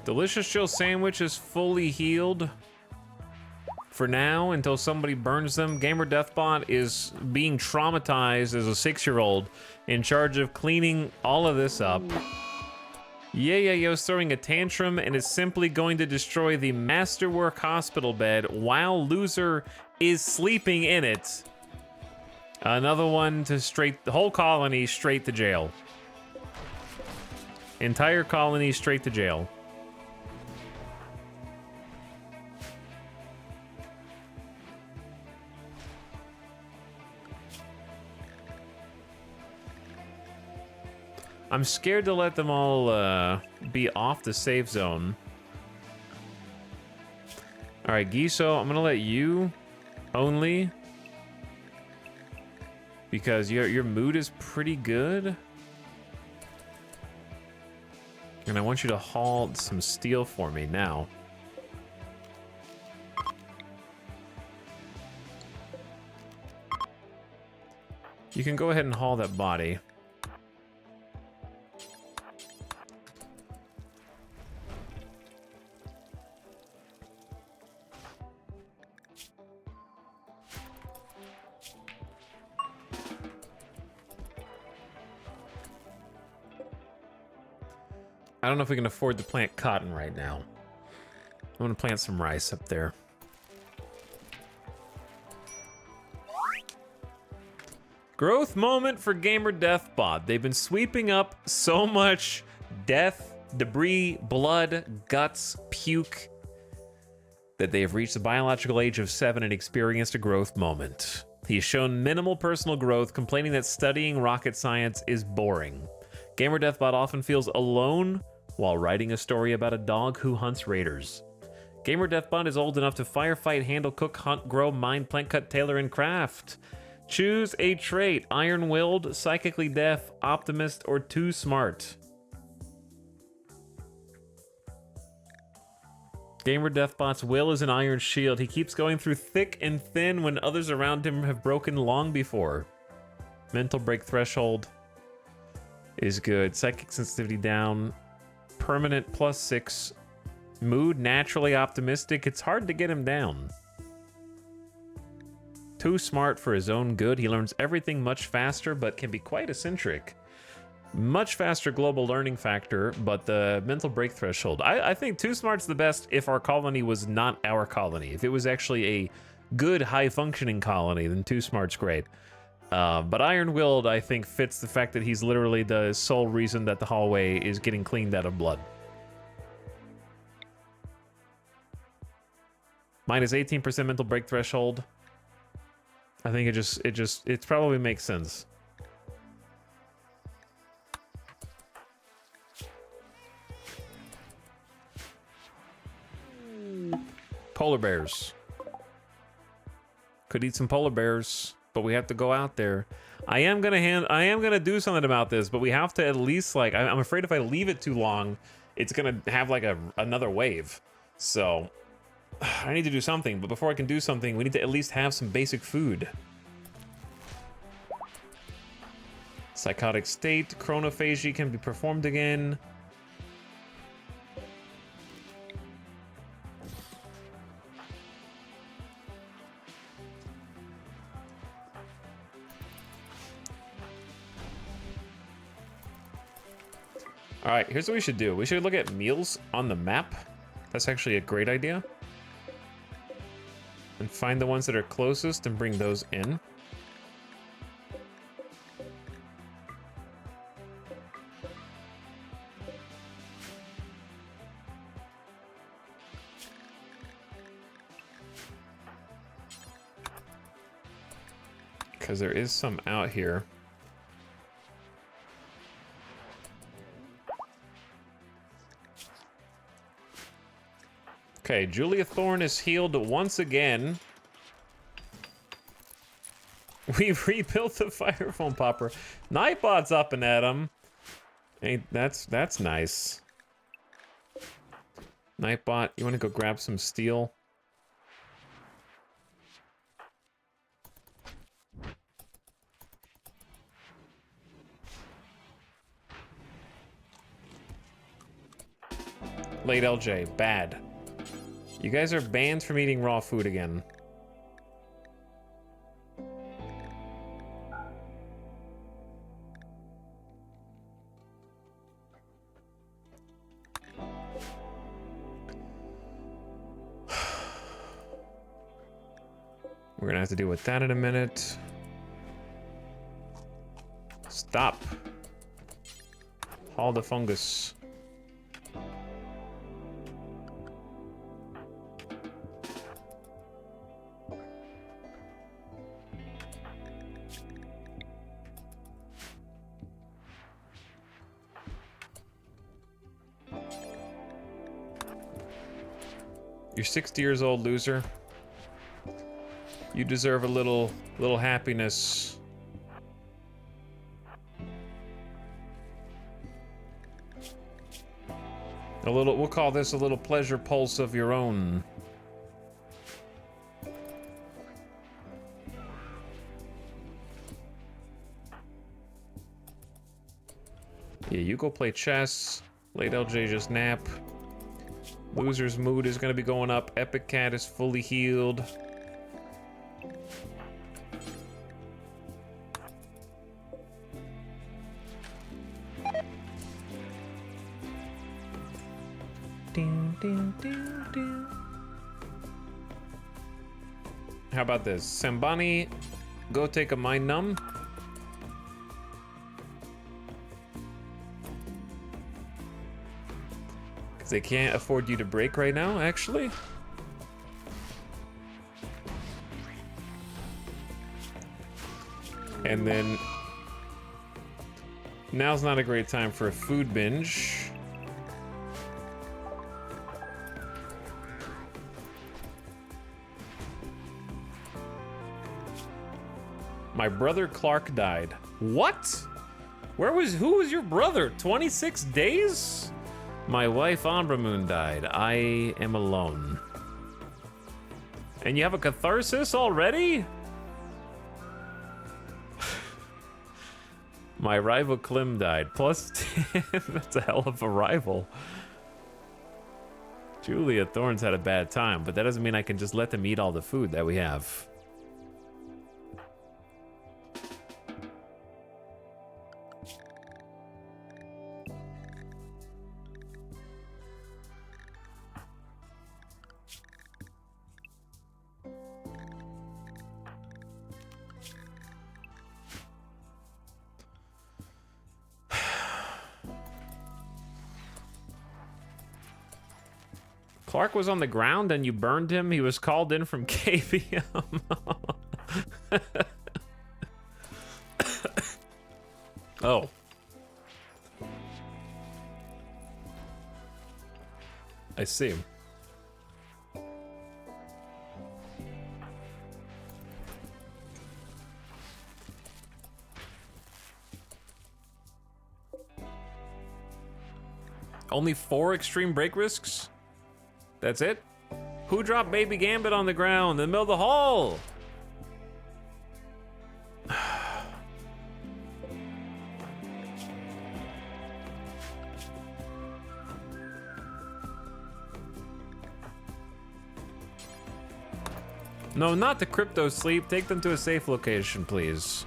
Delicious Chill Sandwich is fully healed for now until somebody burns them. Gamer Deathbot is being traumatized as a 6-year-old in charge of cleaning all of this up. Yayo's throwing a tantrum and is simply going to destroy the Masterwork hospital bed while Loser is sleeping in it. Another one to the whole colony straight to jail. Entire colony straight to jail. I'm scared to let them all be off the safe zone. All right, Giso, I'm gonna let you only, because your mood is pretty good. And I want you to haul some steel for me now. You can go ahead and haul that body. I don't know if we can afford to plant cotton right now. I'm gonna plant some rice up there. Growth moment for Gamer Deathbot. They've been sweeping up so much death, debris, blood, guts, puke that they have reached the biological age of 7 and experienced a growth moment. He's shown minimal personal growth, complaining that studying rocket science is boring. Gamer Deathbot often feels alone while writing a story about a dog who hunts raiders. Gamer Deathbot is old enough to firefight, handle, cook, hunt, grow, mine, plant, cut, tailor, and craft. Choose a trait: iron-willed, psychically deaf, optimist, or too smart. Gamer Deathbot's will is an iron shield. He keeps going through thick and thin when others around him have broken long before. Mental break threshold is good. Psychic sensitivity down. Permanent +6. Mood naturally optimistic. It's hard to get him down. Too smart for his own good. He learns everything much faster, but can be quite eccentric. Much faster global learning factor, but the mental break threshold. I think too smart's the best if our colony was not our colony. If it was actually a good, high-functioning colony, then too smart's great. But iron-willed, I think, fits the fact that he's literally the sole reason that the hallway is getting cleaned out of blood. Minus 18% mental break threshold. I think it probably makes sense. Polar bears. Could eat some polar bears, but we have to go out there. I am gonna do something about this, but we have to at least, like, I'm afraid if I leave it too long, it's gonna have like another wave. So I need to do something, but before I can do something, we need to at least have some basic food. Psychotic state, chronophagy can be performed again. All right, here's what we should do. We should look at meals on the map. That's actually a great idea. And find the ones that are closest and bring those in. Because there is some out here. Okay, Julia Thorne is healed once again. We've rebuilt the fire foam popper. Nightbot's up and at him. Hey, that's nice. Nightbot, you want to go grab some steel? Late LJ, bad. You guys are banned from eating raw food again. We're gonna have to deal with that in a minute. Stop. Haul the fungus. You're 60 years old, loser. You deserve a little happiness. We'll call this a little pleasure pulse of your own. Yeah, you go play chess. Late LJ just nap. Loser's mood is gonna be going up. Epic Cat is fully healed. How about this? Sambani, go take a mind numb. Because they can't afford you to break right now, actually. And then now's not a great time for a food binge. My brother Clark died. What? Who was your brother? 26 days? My wife Ambra Moon died. I am alone. And you have a catharsis already? My rival Klim died. Plus 10. That's a hell of a rival. Julia Thorne's had a bad time, but that doesn't mean I can just let them eat all the food that we have. Clark was on the ground and you burned him. He was called in from KBM. Oh. I see. Only 4 extreme break risks? That's it? Who dropped Baby Gambit on the ground in the middle of the hall? No, not the crypto sleep. Take them to a safe location, please.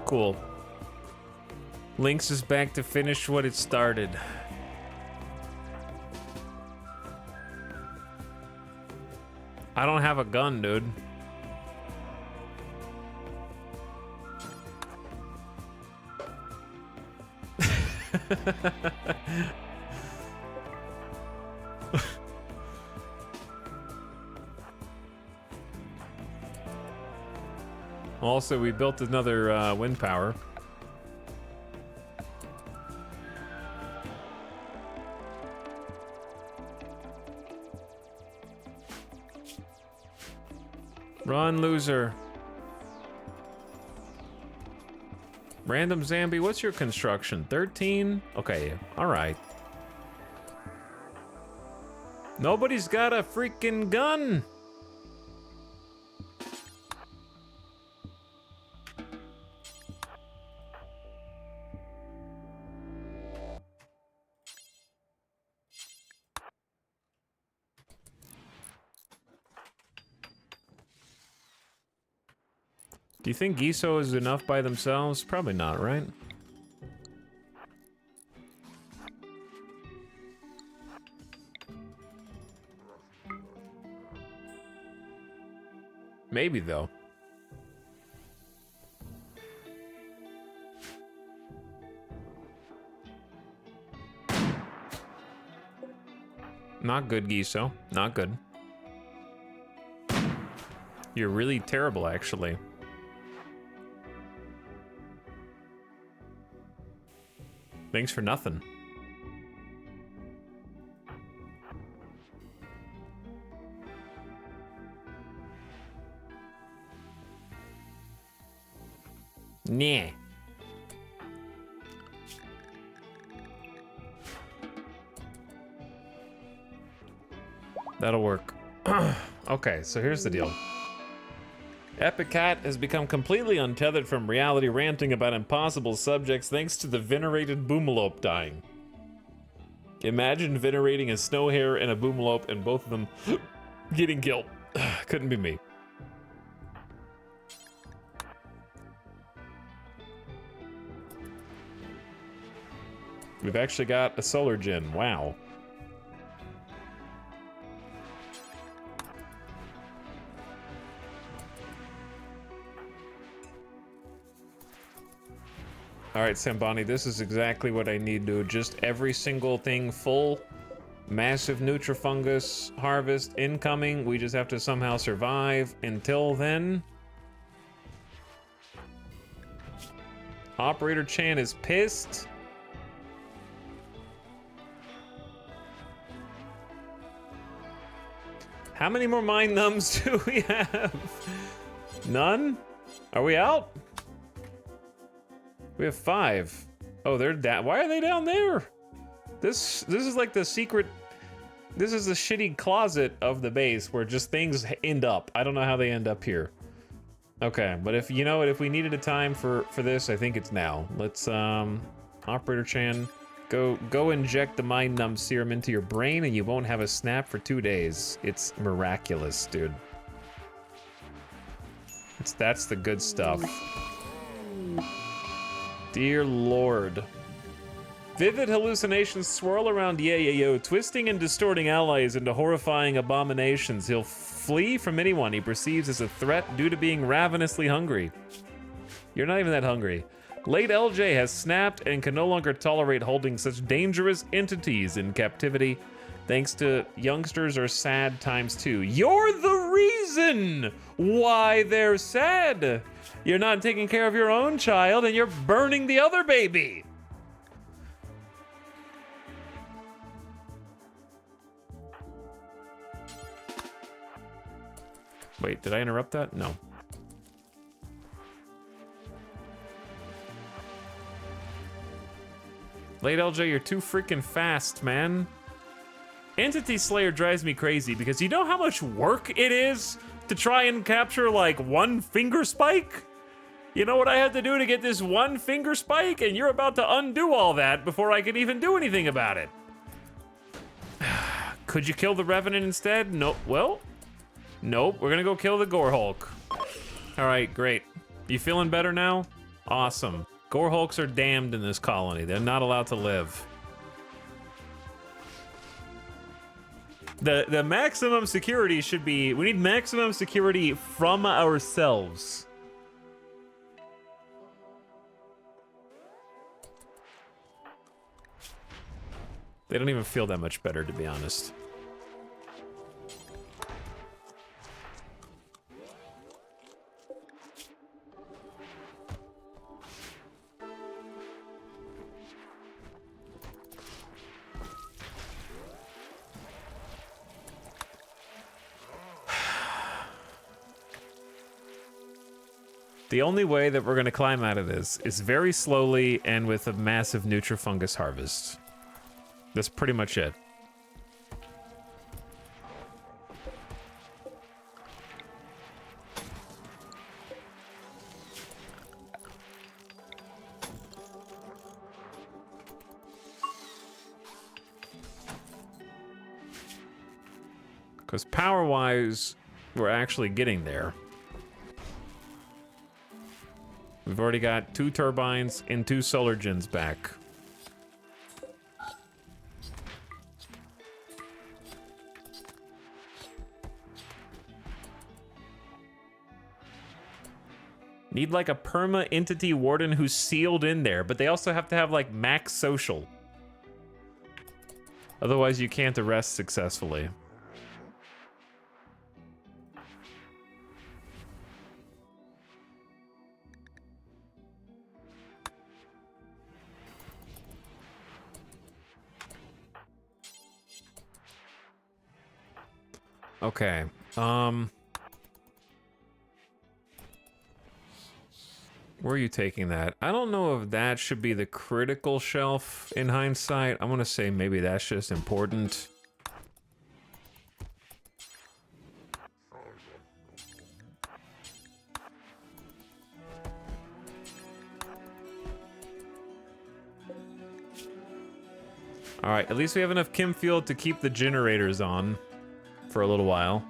Cool. Lynx is back to finish what it started. I don't have a gun, dude. Also, we built another wind power. Run, loser. Random Zambi, what's your construction? 13? Okay, alright. Nobody's got a freaking gun! Do you think Giso is enough by themselves? Probably not, right? Maybe, though. Not good, Giso. Not good. You're really terrible, actually. Thanks for nothing. Nah. That'll work. Okay, so here's the deal. Epic Cat has become completely untethered from reality, ranting about impossible subjects thanks to the venerated Boomalope dying. Imagine venerating a snow hare and a Boomalope and both of them getting killed. Couldn't be me. We've actually got a solar gen. Wow. Alright, Sambani, this is exactly what I need to do. Just every single thing full. Massive Nutrifungus harvest incoming. We just have to somehow survive. Until then... Operator Chan is pissed. How many more mind numbs do we have? None? Are we out? We have 5. Oh, they're down. Why are they down there? This is like the secret. This is the shitty closet of the base where just things end up. I don't know how they end up here. Okay, but if you know what, if we needed a time for this, I think it's now. Let's Operator Chan, go inject the mind numb serum into your brain and you won't have a snap for 2 days. It's miraculous, dude. That's the good stuff. Dear Lord. Vivid hallucinations swirl around Yayayo, twisting and distorting allies into horrifying abominations. He'll flee from anyone he perceives as a threat due to being ravenously hungry. You're not even that hungry. Late LJ has snapped and can no longer tolerate holding such dangerous entities in captivity. Thanks to youngsters are sad ×2. You're the reason why they're sad. You're not taking care of your own child and you're burning the other baby. Wait, did I interrupt that? No. Late LJ, you're too freaking fast, man. Entity Slayer drives me crazy because you know how much work it is to try and capture like one finger spike? You know what I had to do to get this one finger spike? And you're about to undo all that before I can even do anything about it. Could you kill the Revenant instead? Nope. Well, nope. We're gonna go kill the Gore Hulk. All right, great. You feeling better now? Awesome. Gore Hulks are damned in this colony. They're not allowed to live. The maximum security should be, we need maximum security from ourselves. They don't even feel that much better, to be honest. The only way that we're going to climb out of this is very slowly and with a massive Nutrifungus harvest. That's pretty much it. Because power-wise, we're actually getting there. We've already got 2 turbines and 2 solar gens back. Need like a perma entity warden who's sealed in there, but they also have to have like max social. Otherwise you can't arrest successfully. Okay, where are you taking that? I don't know if that should be the critical shelf in hindsight. I'm gonna say maybe that's just important. All right, at least we have enough chem fuel to keep the generators on for a little while.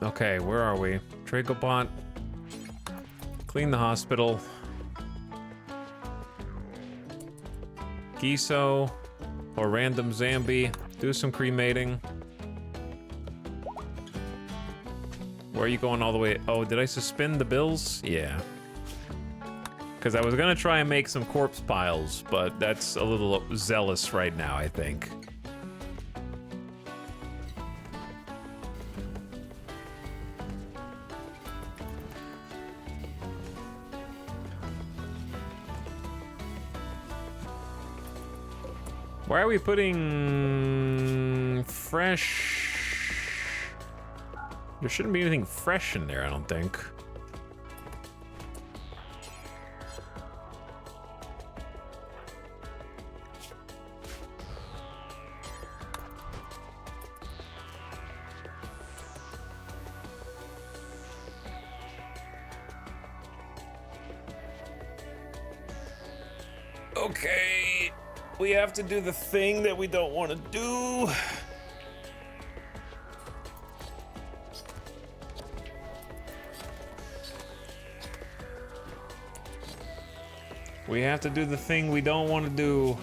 Okay, where are we? Dracobot. Clean the hospital. Giso or random Zambi. Do some cremating. Where are you going all the way? Oh, did I suspend the bills? Yeah. Because I was gonna try and make some corpse piles, but that's a little zealous right now, I think. Why are we putting fresh? There shouldn't be anything fresh in there, I don't think. Okay. We have to do the thing that we don't want to do. We have to do the thing we don't want to do.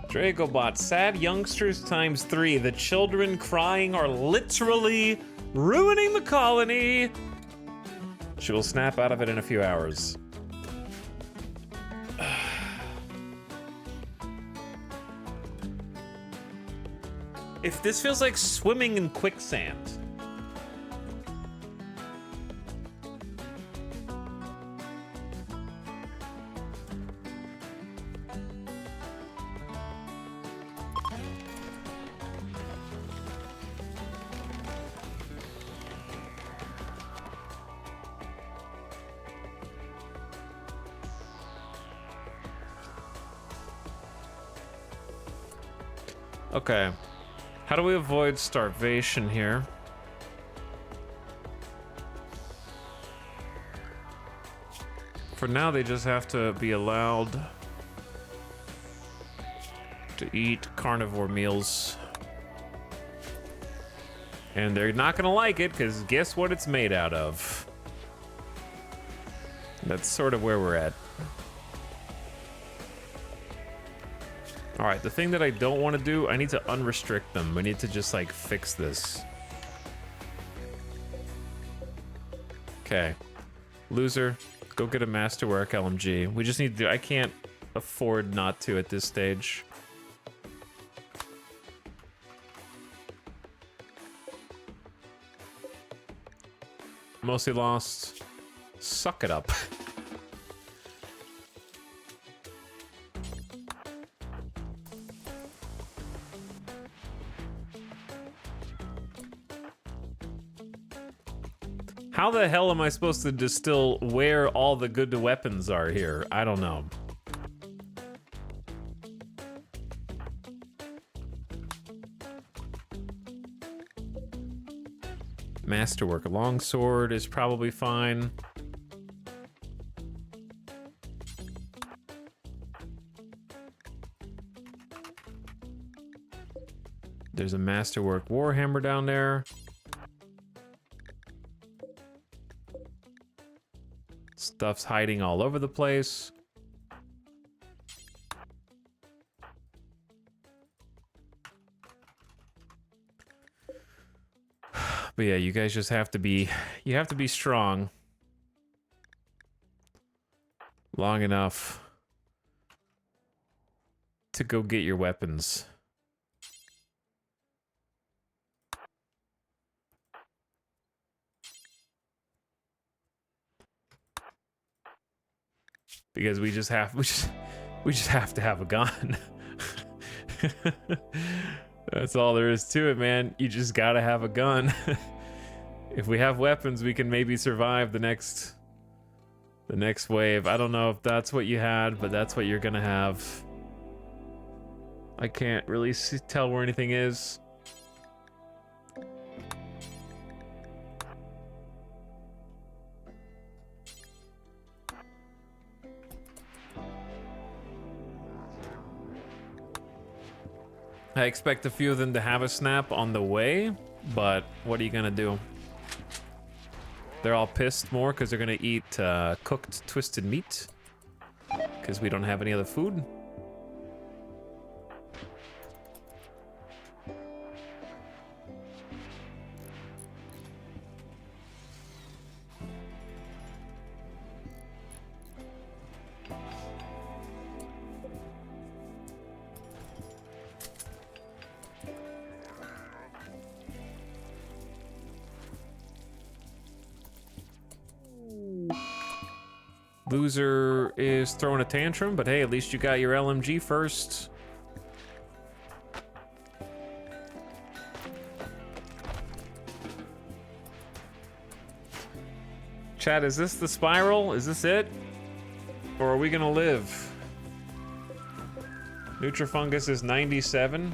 Dracobot, sad youngsters times 3. The children crying are literally ruining the colony. She will snap out of it in a few hours. If this feels like swimming in quicksand. Okay. How do we avoid starvation here? For now, they just have to be allowed to eat carnivore meals. And they're not gonna like it, because guess what it's made out of? That's sort of where we're at. All right, the thing that I don't want to do, I need to unrestrict them. I need to just, like, fix this. Okay. Loser, go get a Masterwork LMG. We just need to, I can't afford not to at this stage. Mostly lost. Suck it up. How the hell am I supposed to distill where all the good weapons are here? I don't know. Masterwork longsword is probably fine. There's a Masterwork warhammer down there. Stuff's hiding all over the place. But yeah, you guys just have to be, you have to be strong long enough to go get your weapons. Because we just have to have a gun. That's all there is to it, man. You just gotta have a gun. If we have weapons, we can maybe survive the next wave. I don't know if that's what you had, but that's what you're gonna have. I can't really tell where anything is. I expect a few of them to have a snap on the way, but what are you gonna do? They're all pissed more because they're gonna eat cooked twisted meat because we don't have any other food. Loser is throwing a tantrum, but hey, at least you got your LMG first. Chat, is this the spiral? Is this it? Or are we gonna live? Nutrifungus is 97.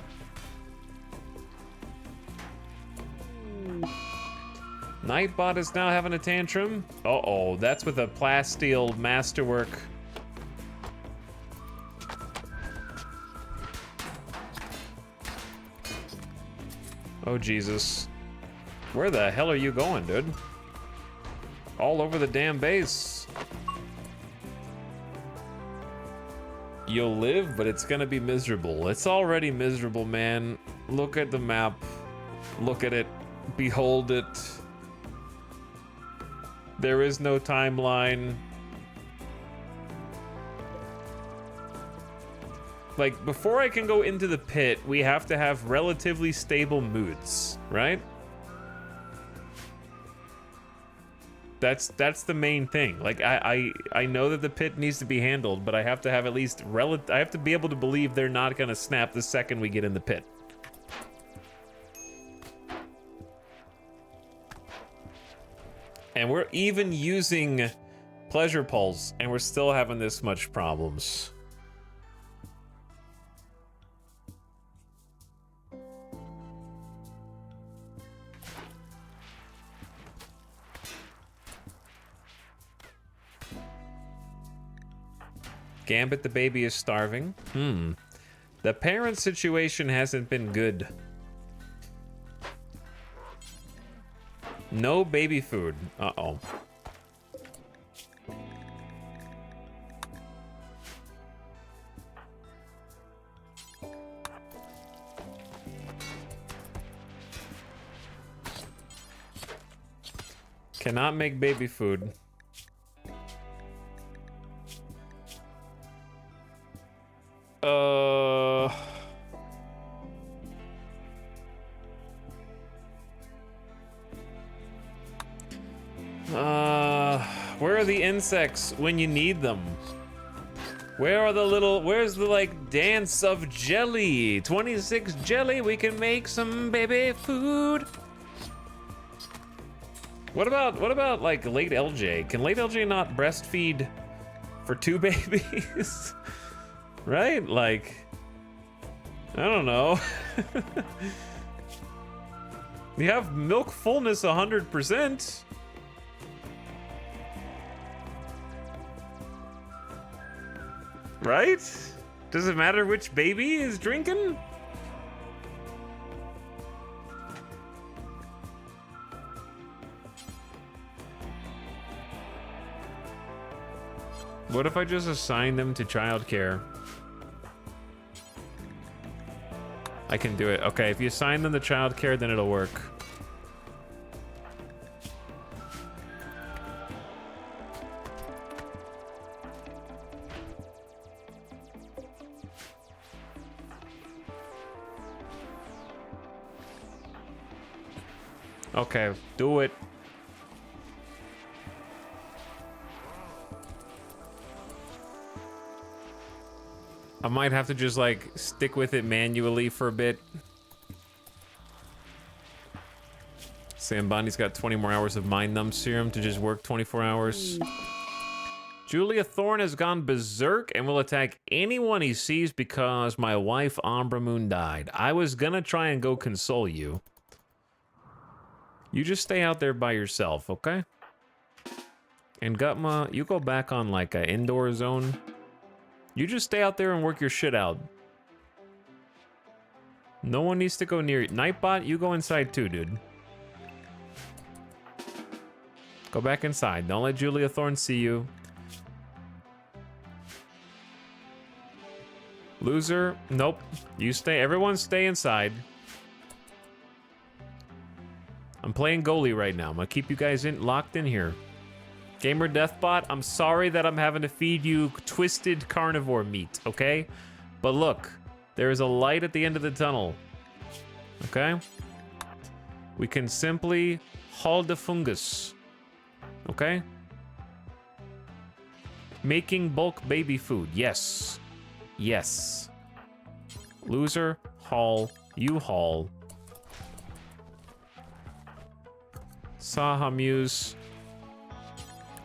Nightbot is now having a tantrum. Uh-oh, that's with a plasteel masterwork. Oh, Jesus. Where the hell are you going, dude? All over the damn base. You'll live, but it's gonna be miserable. It's already miserable, man. Look at the map. Look at it. Behold it. There is no timeline. Like, before I can go into the pit, we have to have relatively stable moods, right? That's the main thing. Like, I know that the pit needs to be handled, but I have to have at least I have to be able to believe they're not gonna snap the second we get in the pit. And we're even using pleasure pulse, and we're still having this much problems. Gambit the baby is starving. The parent situation hasn't been good. No baby food. Uh-oh. Cannot make baby food. Where are the insects when you need them? Where are the little, where's the like dance of jelly? 26 jelly, we can make some baby food. What about like late LJ? Can late LJ not breastfeed for 2 babies? Right? Like, I don't know. You have milk fullness 100%. Right? Does it matter which baby is drinking? What if I just assign them to childcare? I can do it. Okay, if you assign them to childcare, then it'll work. Okay, do it. I might have to just like stick with it manually for a bit. Sambani's got 20 more hours of Mind Numb Serum to just work 24 hours. Julia Thorne has gone berserk and will attack anyone he sees because my wife Ambra Moon died. I was gonna try and go console you. You just stay out there by yourself, okay? And Gutma, you go back on like an indoor zone. You just stay out there and work your shit out. No one needs to go near you. Nightbot, you go inside too, dude. Go back inside. Don't let Julia Thorne see you. Loser, nope. You stay. Everyone stay inside. I'm playing goalie right now. I'm gonna keep you guys locked in here. Gamer Deathbot, I'm sorry that I'm having to feed you twisted carnivore meat, okay? But look, there is a light at the end of the tunnel, okay? We can simply haul the fungus, okay? Making bulk baby food, yes. Yes. Loser, haul, you haul. Saha Muse.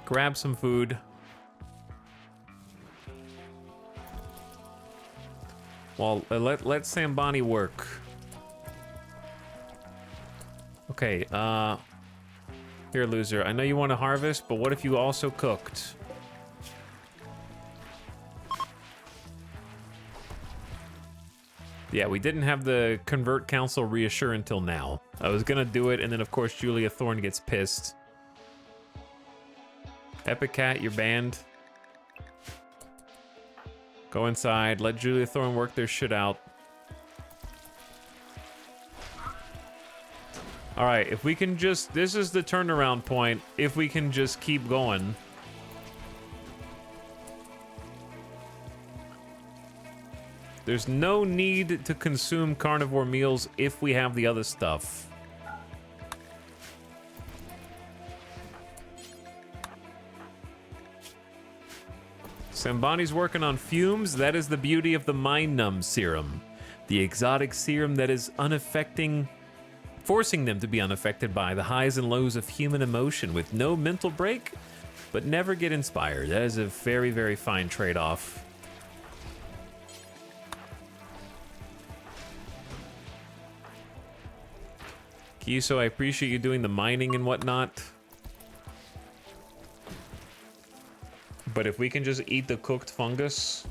Grab some food. Well, let Sambani work. Okay, here, loser. I know you want to harvest, but what if you also cooked? Yeah, we didn't have the Convert Council reassure until now. I was gonna do it, and then of course Julia Thorne gets pissed. Epic Cat, you're banned. Go inside, let Julia Thorne work their shit out. Alright, if we can just... This is the turnaround point. If we can just keep going. There's no need to consume carnivore meals if we have the other stuff. Sambani's working on fumes. That is the beauty of the Mind Numb Serum. The exotic serum that is unaffecting, forcing them to be unaffected by the highs and lows of human emotion with no mental break, but never get inspired. That is a very, very fine trade-off. Kiso, I appreciate you doing the mining and whatnot. But if we can just eat the cooked fungus...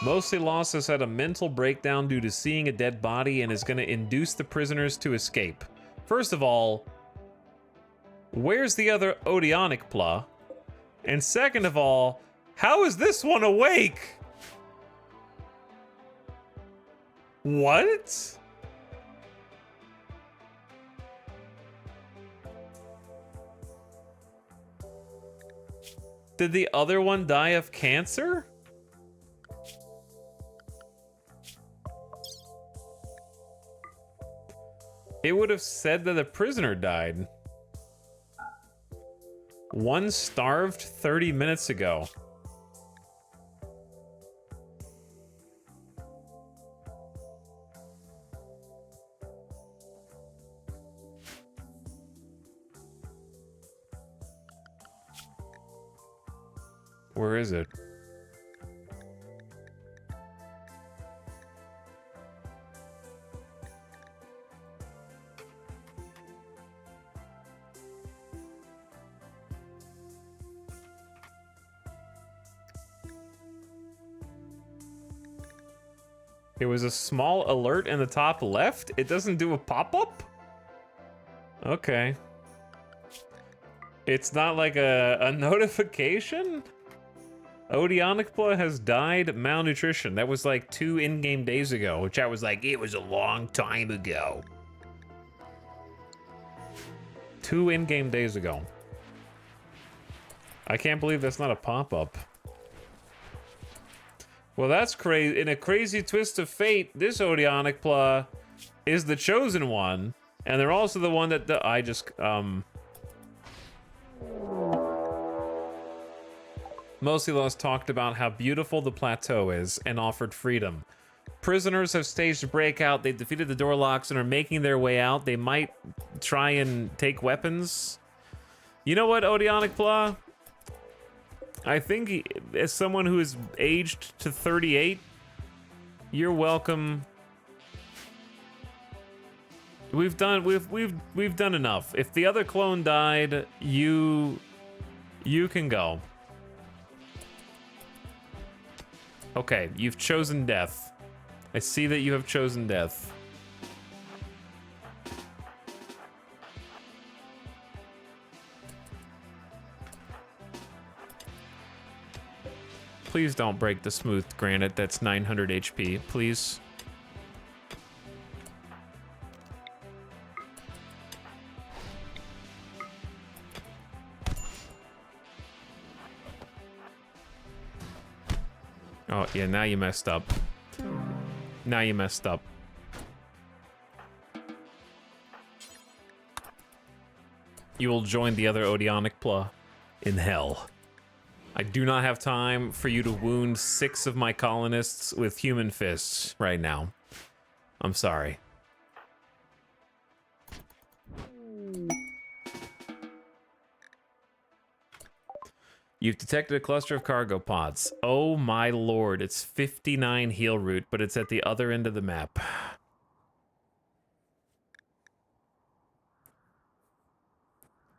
Mostly Lost has had a mental breakdown due to seeing a dead body and is going to induce the prisoners to escape. First of all, where's the other Odeonic Pla? And second of all, how is this one awake? What? Did the other one die of cancer? It would have said that the prisoner died. One starved 30 minutes ago. Where is it? It was a small alert in the top left? It doesn't do a pop-up? Okay. It's not like a notification? Odeonicpla has died malnutrition. That was like 2 in-game days ago, which I was like, it was a long time ago. 2 in-game days ago. I can't believe that's not a pop-up. Well, that's crazy. In a crazy twist of fate, this Odeonicpla is the chosen one, and they're also the one that I just Mostly Lost talked about how beautiful the plateau is and offered freedom. Prisoners have staged a breakout. They've defeated the door locks and are making their way out. They might try and take weapons. You know what, Odeonicpla? I think as someone who is aged to 38, you're welcome. We've done enough. If the other clone died, you can go. Okay, you've chosen death. I see that you have chosen death. Please don't break the smooth granite that's 900 HP, please. Oh, yeah, now you messed up. Now you messed up. You will join the other Odeonicpla in hell. I do not have time for you to wound 6 of my colonists with human fists right now. I'm sorry. You've detected a cluster of cargo pods. Oh my lord, it's 59 heal route, but it's at the other end of the map.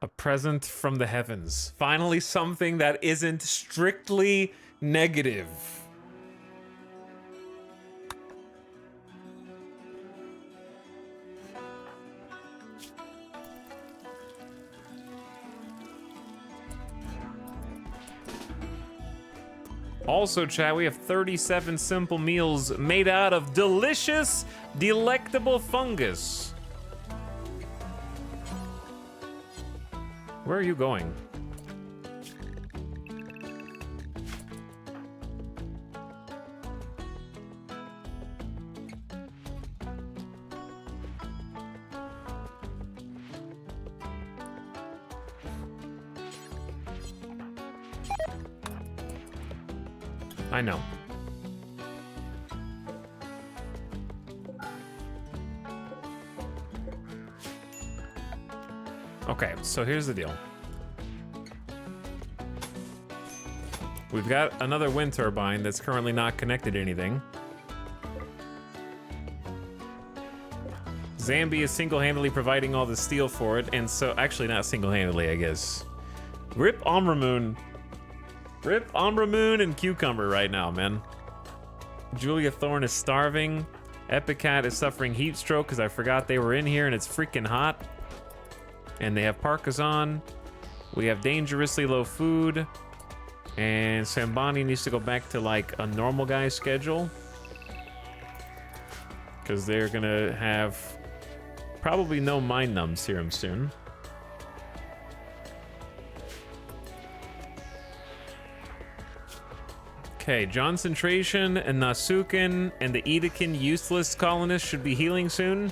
A present from the heavens. Finally something that isn't strictly negative. Also, chat, we have 37 simple meals made out of delicious, delectable fungus. Where are you going? I know. Okay, so here's the deal. We've got another wind turbine that's currently not connected to anything. Zambi is single-handedly providing all the steel for it, and so actually not single-handedly, I guess. Rip Omramoon. Rip Omramoon and Cucumber right now, man. Julia Thorne is starving. Epicat is suffering heat stroke because I forgot they were in here and it's freaking hot. And they have parkas on. We have dangerously low food. And Sambani needs to go back to like a normal guy's schedule. Because they're gonna have probably no mind numb serum soon. Okay, Concentration and Nasukin and the Edekin useless colonists should be healing soon.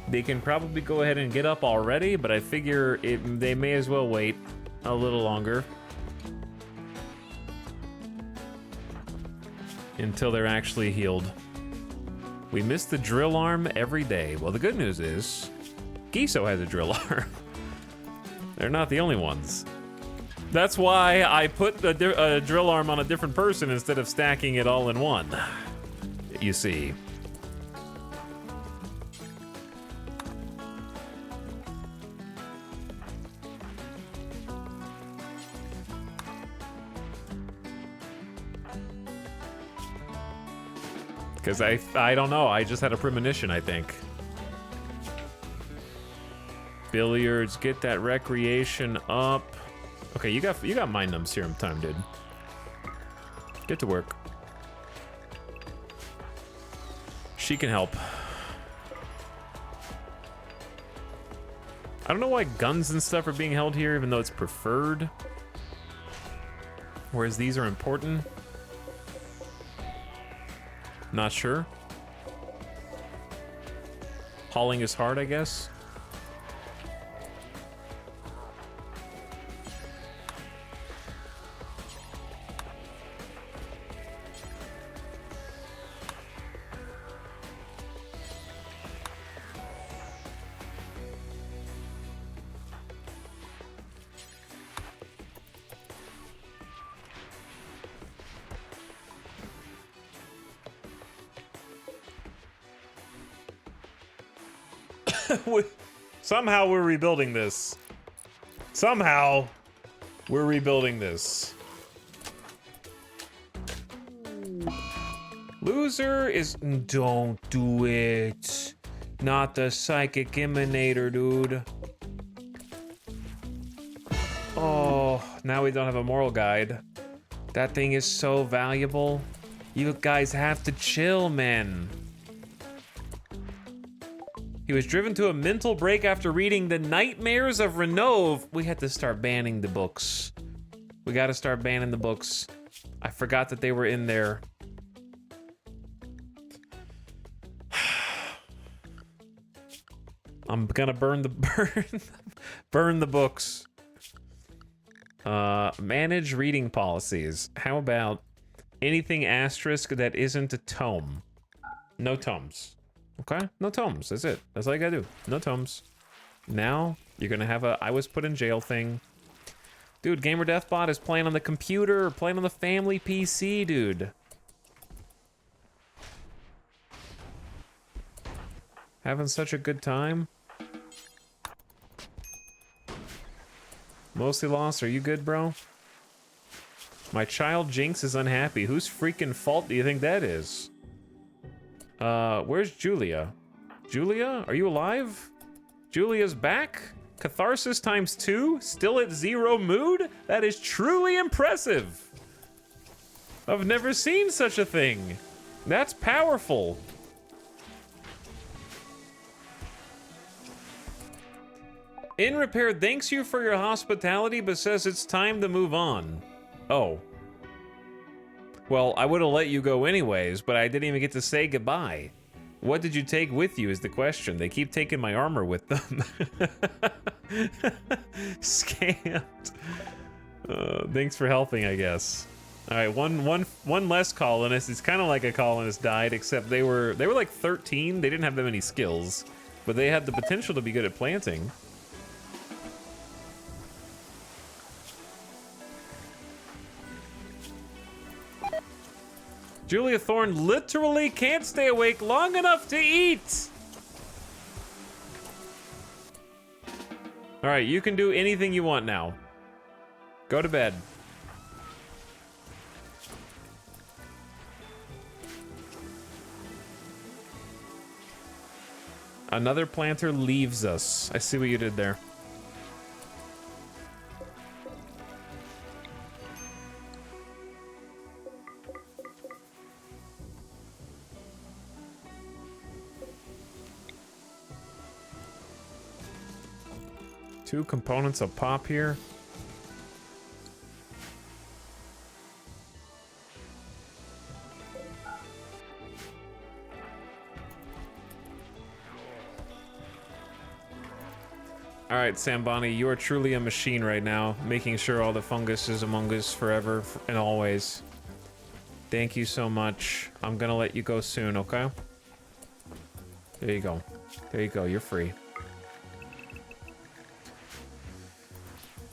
They can probably go ahead and get up already, but I figure they may as well wait a little longer until they're actually healed. We miss the drill arm every day. Well, the good news is Giso has a drill arm. They're not the only ones. That's why I put a drill arm on a different person instead of stacking it all in one. You see. Because I don't know, I just had a premonition, I think. Billiards, get that recreation up. Okay, you got mind numb serum time, dude. Get to work. She can help. I don't know why guns and stuff are being held here, even though it's preferred. Whereas these are important. Not sure. Hauling is hard, I guess. Somehow we're rebuilding this. Somehow we're rebuilding this. Loser is... Don't do it. Not the psychic emanator, dude. Oh, now we don't have a moral guide. That thing is so valuable. You guys have to chill, man. He was driven to a mental break after reading The Nightmares of Renove. We had to start banning the books. We gotta start banning the books. I forgot that they were in there. I'm gonna burn the books. Manage reading policies. How about anything asterisk that isn't a tome? No tomes. Okay, no tomes. That's it. That's all you gotta do. No tomes. Now you're gonna have a I was put in jail thing. Dude, Gamer Deathbot is playing on the computer, playing on the family PC, dude. Having such a good time. Mostly lost. Are you good, bro? My child Jinx is unhappy. Whose freaking fault do you think that is? Where's Julia? Julia, are you alive? Julia's back? Catharsis times 2? Still at 0 mood? That is truly impressive. I've never seen such a thing. That's powerful. In Repair thanks you for your hospitality, but says it's time to move on. Oh. Well, I would have let you go anyways, but I didn't even get to say goodbye. What did you take with you is the question. They keep taking my armor with them. Scammed. Thanks for helping, I guess. All right, one less colonist. It's kind of like a colonist died, except they were like 13. They didn't have that many skills, but they had the potential to be good at planting. Julia Thorne literally can't stay awake long enough to eat. All right, you can do anything you want now. Go to bed. Another planter leaves us. I see what you did there. Two components of pop here. All right, Sambani, you are truly a machine right now, making sure all the fungus is among us forever and always. Thank you so much. I'm gonna let you go soon, okay? There you go. There you go, you're free.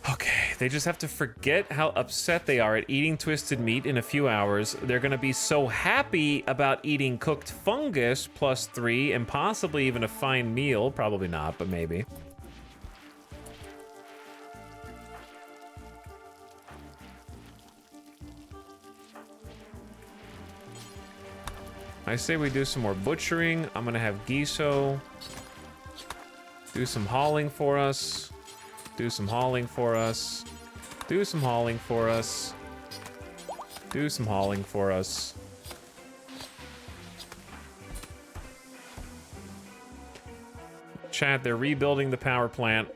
Okay, they just have to forget how upset they are at eating twisted meat in a few hours. They're gonna be so happy about eating cooked fungus +3 and possibly even a fine meal. Probably not, but maybe. I say we do some more butchering. I'm gonna have Giso do some hauling for us. Do some hauling for us. Do some hauling for us. Do some hauling for us. Chat, they're rebuilding the power plant.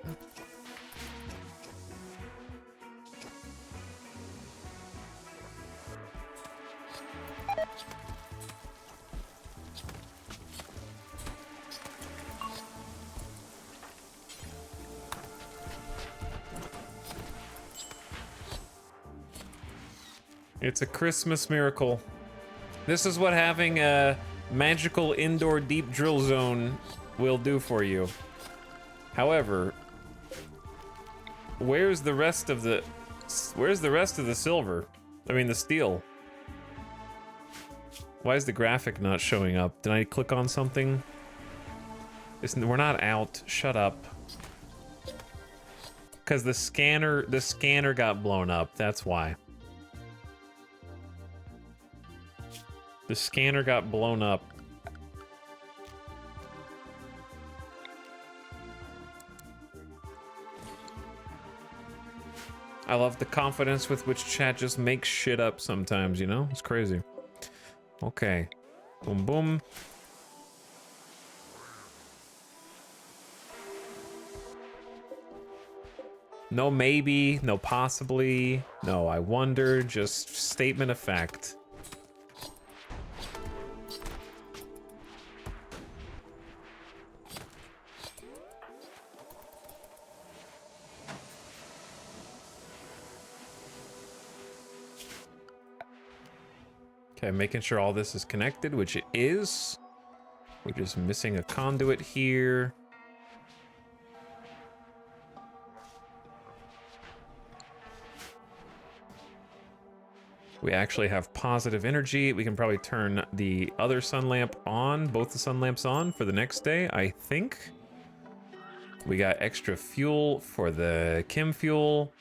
It's a Christmas miracle. This is what having a magical indoor deep drill zone will do for you. However, where's the rest of the silver? I mean the steel. Why is the graphic not showing up? Did I click on something? We're not out. Shut up. Cuz the scanner got blown up. That's why. The scanner got blown up. I love the confidence with which chat just makes shit up sometimes, you know? It's crazy. Okay. Boom, boom. No maybe, no possibly, no I wonder, just statement of fact. Okay, making sure all this is connected, which it is. We're just missing a conduit here. We actually have positive energy. We can probably turn the other sun lamp on, both the sun lamps on for the next day, I think. We got extra fuel for the chem fuel.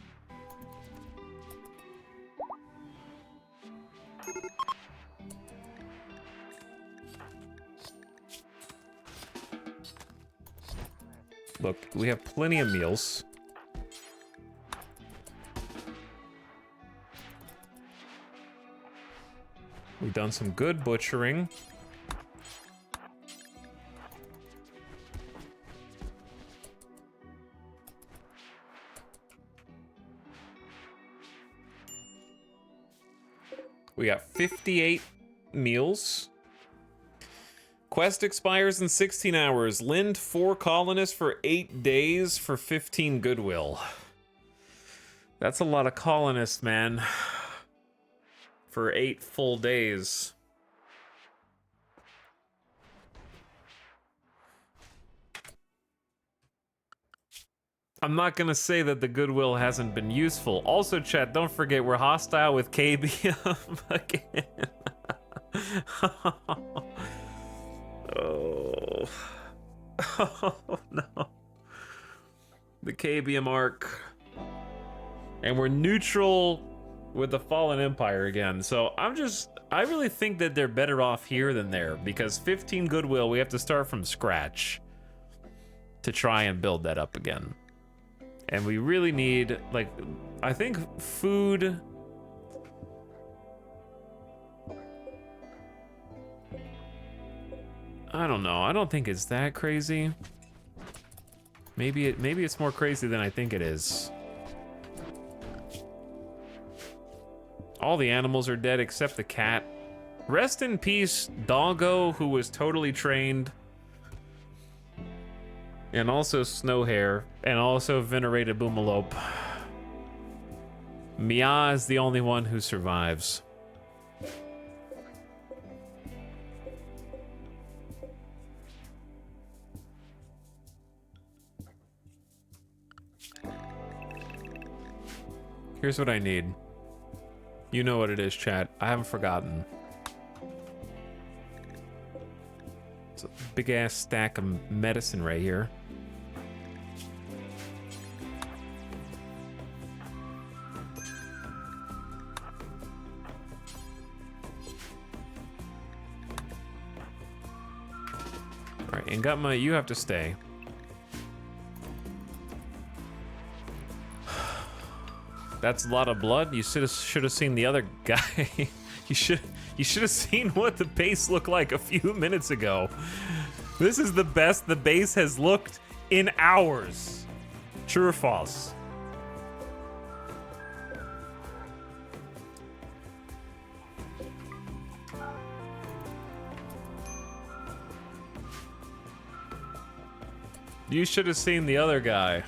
Look, we have plenty of meals. We've done some good butchering. We got 58 meals. Quest expires in 16 hours. Lend 4 colonists for 8 days for 15 goodwill. That's a lot of colonists, man. For 8 full days. I'm not gonna say that the goodwill hasn't been useful. Also, chat, don't forget we're hostile with KBM again. Oh. Oh no. The KBM arc. And we're neutral with the Fallen Empire again. So I really think that they're better off here than there, because 15 goodwill, we have to start from scratch. to try and build that up again. And we really need, like, I think food... I don't know. I don't think it's that crazy. Maybe it's more crazy than I think it is. All the animals are dead except the cat. Rest in peace, Doggo, who was totally trained. And also Snowhair. And also Venerated Boomalope. Mia is the only one who survives. Here's what I need. You know what it is, chat. I haven't forgotten. It's a big ass stack of medicine right here. Alright, and got my, you have to stay. That's a lot of blood. You should have seen the other guy. you should have seen what the base looked like a few minutes ago. This is the best the base has looked in hours. True or false? You should have seen the other guy.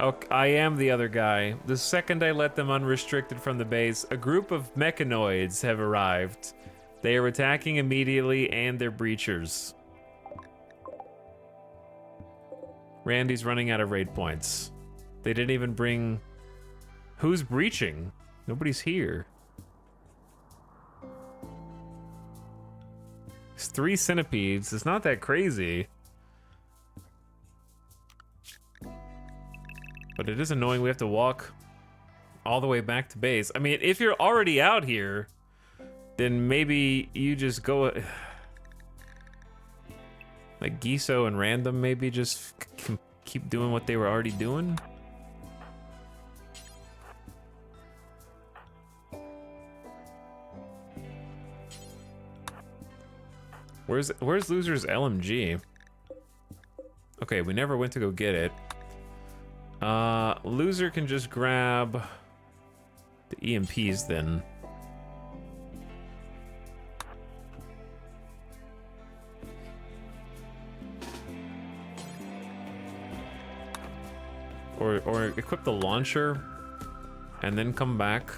Okay, I am the other guy. The second I let them unrestricted from the base, a group of mechanoids have arrived. They are attacking immediately, and they're breachers. Randy's running out of raid points. They didn't even bring... Who's breaching? Nobody's here. It's 3 centipedes. It's not that crazy. But it is annoying we have to walk all the way back to base. I mean, if you're already out here, then maybe you just go... Like Giso and Random maybe just keep doing what they were already doing? Where's Loser's LMG? Okay, we never went to go get it. Loser can just grab the EMPs then. Or equip the launcher and then come back.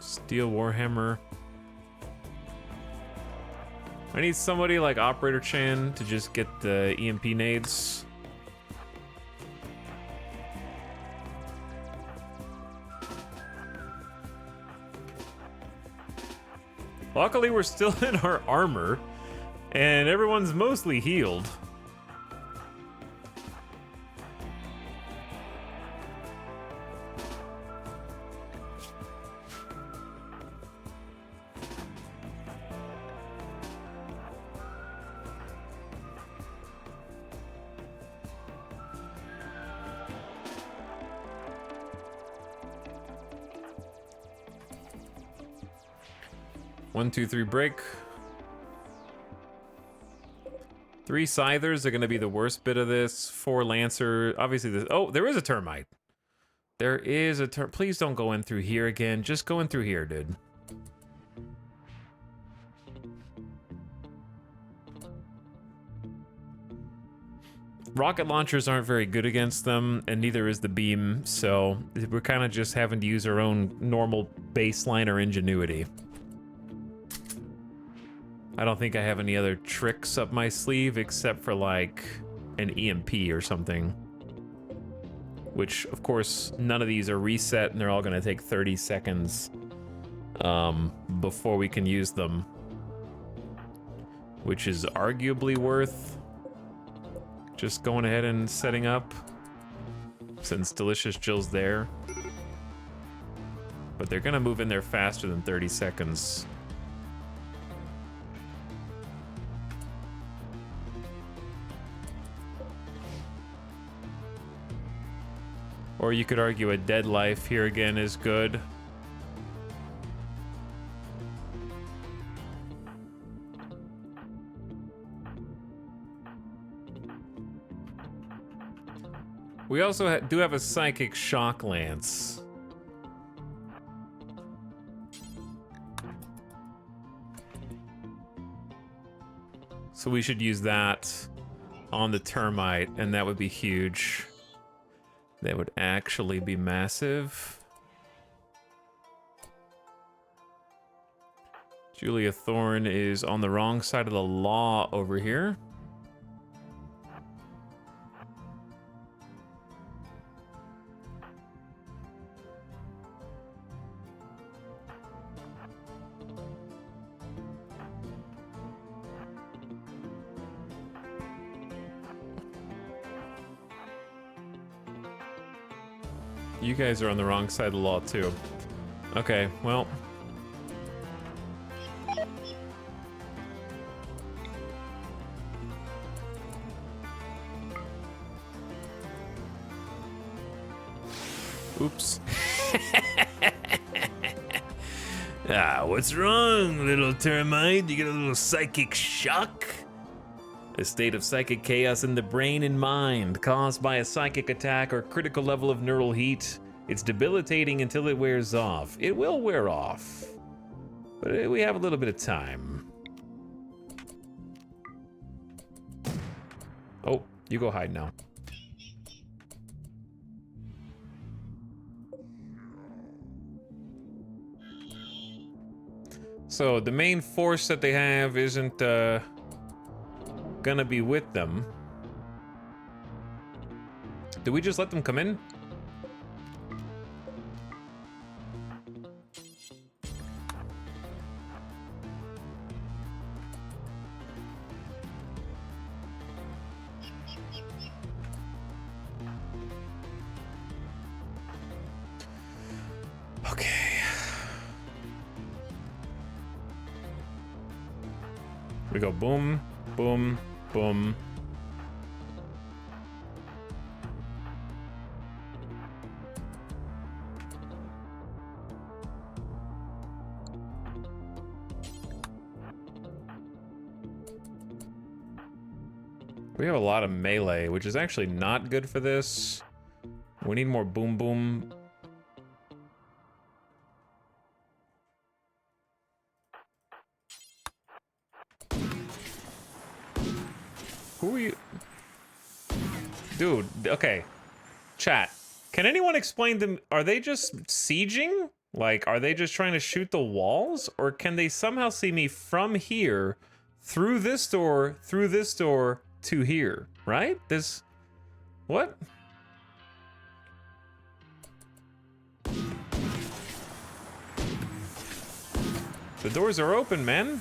Steel Warhammer. I need somebody like Operator Chan to just get the EMP nades. Luckily, we're still in our armor, and everyone's mostly healed. One, two, three, break. 3 Scythers are going to be the worst bit of this. 4 Lancer. Obviously, this. Oh, there is a termite. There is a Please don't go in through here again. Just go in through here, dude. Rocket launchers aren't very good against them, and neither is the beam, so we're kind of just having to use our own normal baseline or ingenuity. I don't think I have any other tricks up my sleeve except for like an EMP or something. which of course none of these are reset, and they're all going to take 30 seconds before we can use them, which is arguably worth just going ahead and setting up, since Delicious Jill's there. But they're gonna move in there faster than 30 seconds. Or you could argue a dead life here again is good. We also do have a Psychic Shock Lance. So we should use that on the Termite, and that would be huge. That would actually be massive. Julia Thorne is on the wrong side of the law over here. You guys are on the wrong side of the law, too. Okay, well. Oops. What's wrong, little termite? You get a little psychic shock? A state of psychic chaos in the brain and mind, caused by a psychic attack or critical level of neural heat. It's debilitating until it wears off. It will wear off, but we have a little bit of time. Oh, you go hide now. So the main force that they have isn't gonna be with them. Do we just let them come in? Okay. We go boom, boom, boom. We have a lot of melee, which is actually not good for this. We need more boom boom. Who are you? Dude, okay. Chat. Can anyone explain them? Are they just sieging? Like, are they just trying to shoot the walls? Or can they somehow see me from here, through this door, to here? Right? This... What? The doors are open, man.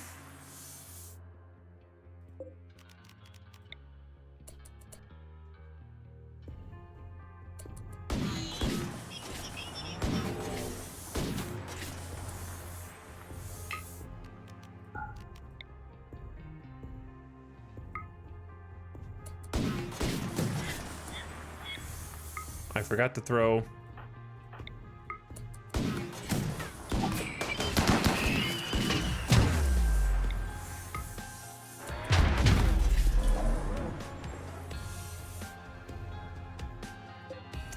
I forgot to throw.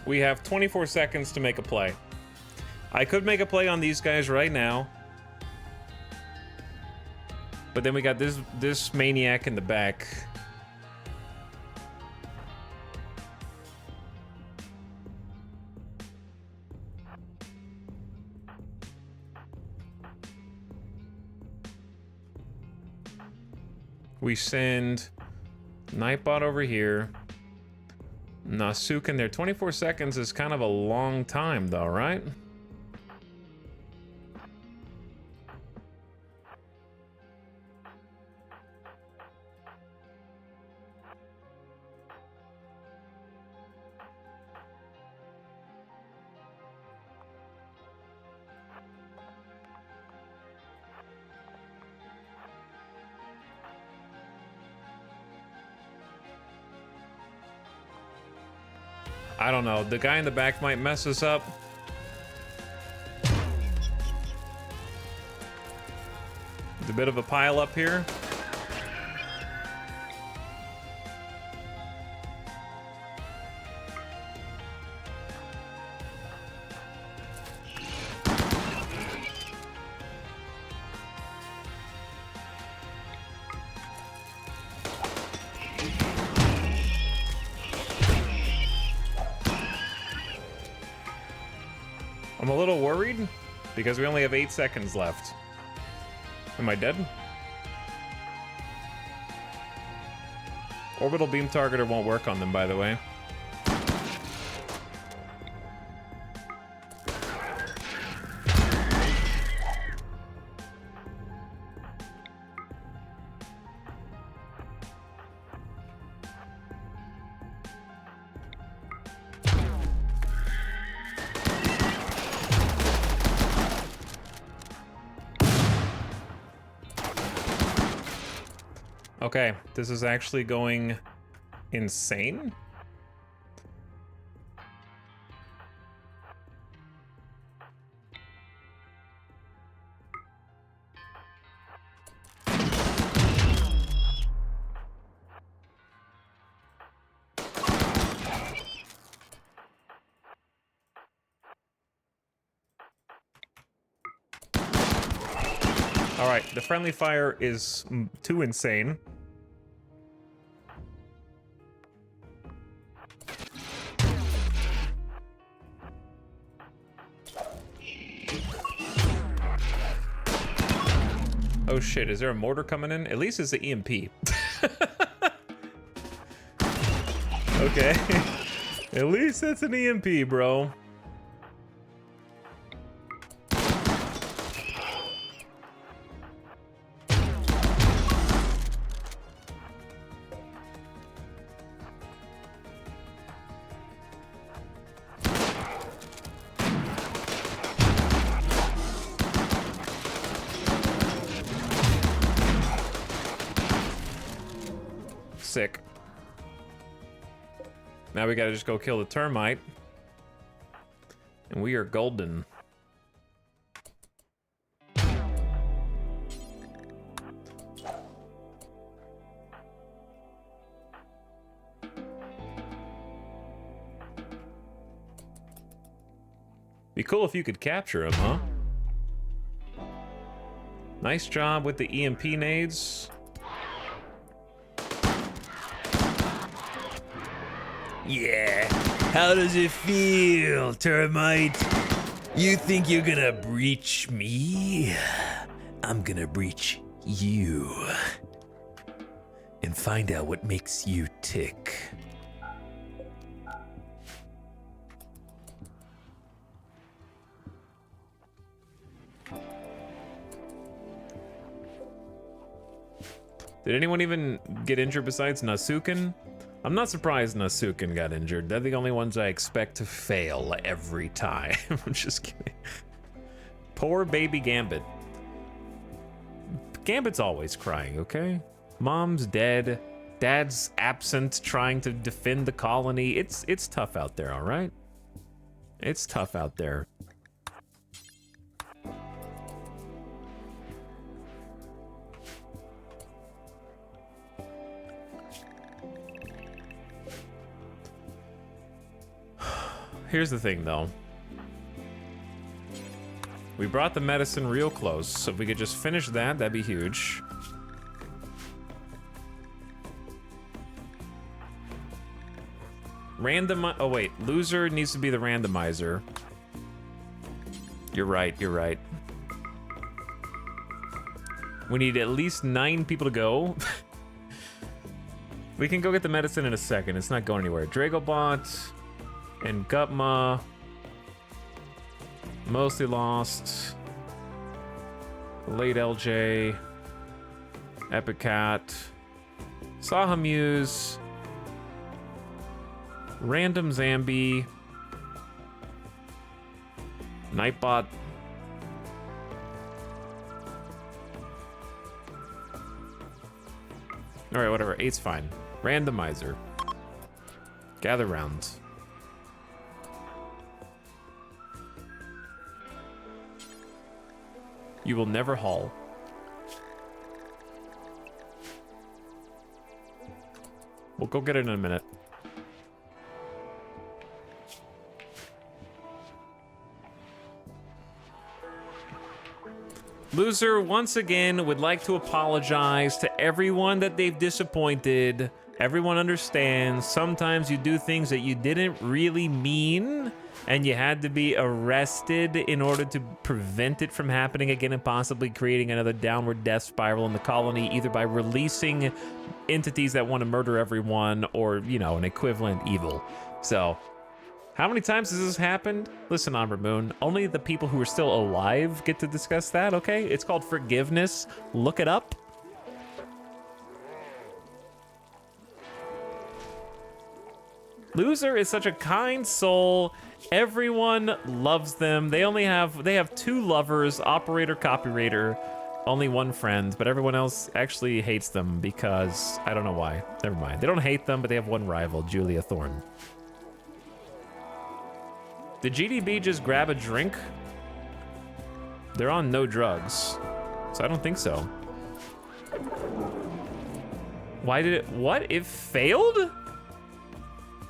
We have 24 seconds to make a play. I could make a play on these guys right now. But then we got this maniac in the back. We send Nightbot over here. Nasuken there. 24 seconds is kind of a long time, though, right? I don't know. The guy in the back might mess us up. There's a bit of a pile up here. I'm a little worried because we only have 8 seconds left. Am I dead? Orbital beam targeter won't work on them, by the way. Okay, this is actually going insane. All right, the friendly fire is too insane. Oh shit, is there a mortar coming in? At least it's the EMP. Okay. At least it's an EMP, bro. Sick. Now we gotta just go kill the termite. And we are golden. Be cool if you could capture him, huh? Nice job with the EMP nades. Yeah, how does it feel, termite? You think you're gonna breach me? I'm gonna breach you. And find out what makes you tick. Did anyone even get injured besides Nasuken? I'm not surprised Nasuken got injured. They're the only ones I expect to fail every time. I'm just kidding. Poor baby Gambit. Gambit's always crying, okay? Mom's dead. Dad's absent trying to defend the colony. It's tough out there, all right? It's tough out there. Here's the thing, though. We brought the medicine real close, so if we could just finish that, that'd be huge. Oh wait, loser needs to be the randomizer. You're right, you're right. We need at least 9 people to go. We can go get the medicine in a second. It's not going anywhere. Dragobot and Gutma. Mostly lost. Late LJ. Epicat. Sahamuse. Random Zambi. Nightbot. Alright, whatever. 8's fine. Randomizer. Gather rounds. You will never haul. We'll go get it in a minute. Loser, once again, would like to apologize to everyone that they've disappointed. Everyone understands. Sometimes you do things that you didn't really mean, and you had to be arrested in order to prevent it from happening again and possibly creating another downward death spiral in the colony, either by releasing entities that want to murder everyone or, you know, an equivalent evil. So, how many times has this happened? Listen, Amber Moon, only the people who are still alive get to discuss that, okay? It's called forgiveness. Look it up. Loser is such a kind soul. Everyone loves them. They have 2 lovers, operator, copywriter, only 1 friend, but everyone else actually hates them because I don't know why. Never mind. They don't hate them, but they have 1 rival, Julia Thorne. Did GDB just grab a drink? They're on no drugs, so I don't think so. Why did it, what? It failed?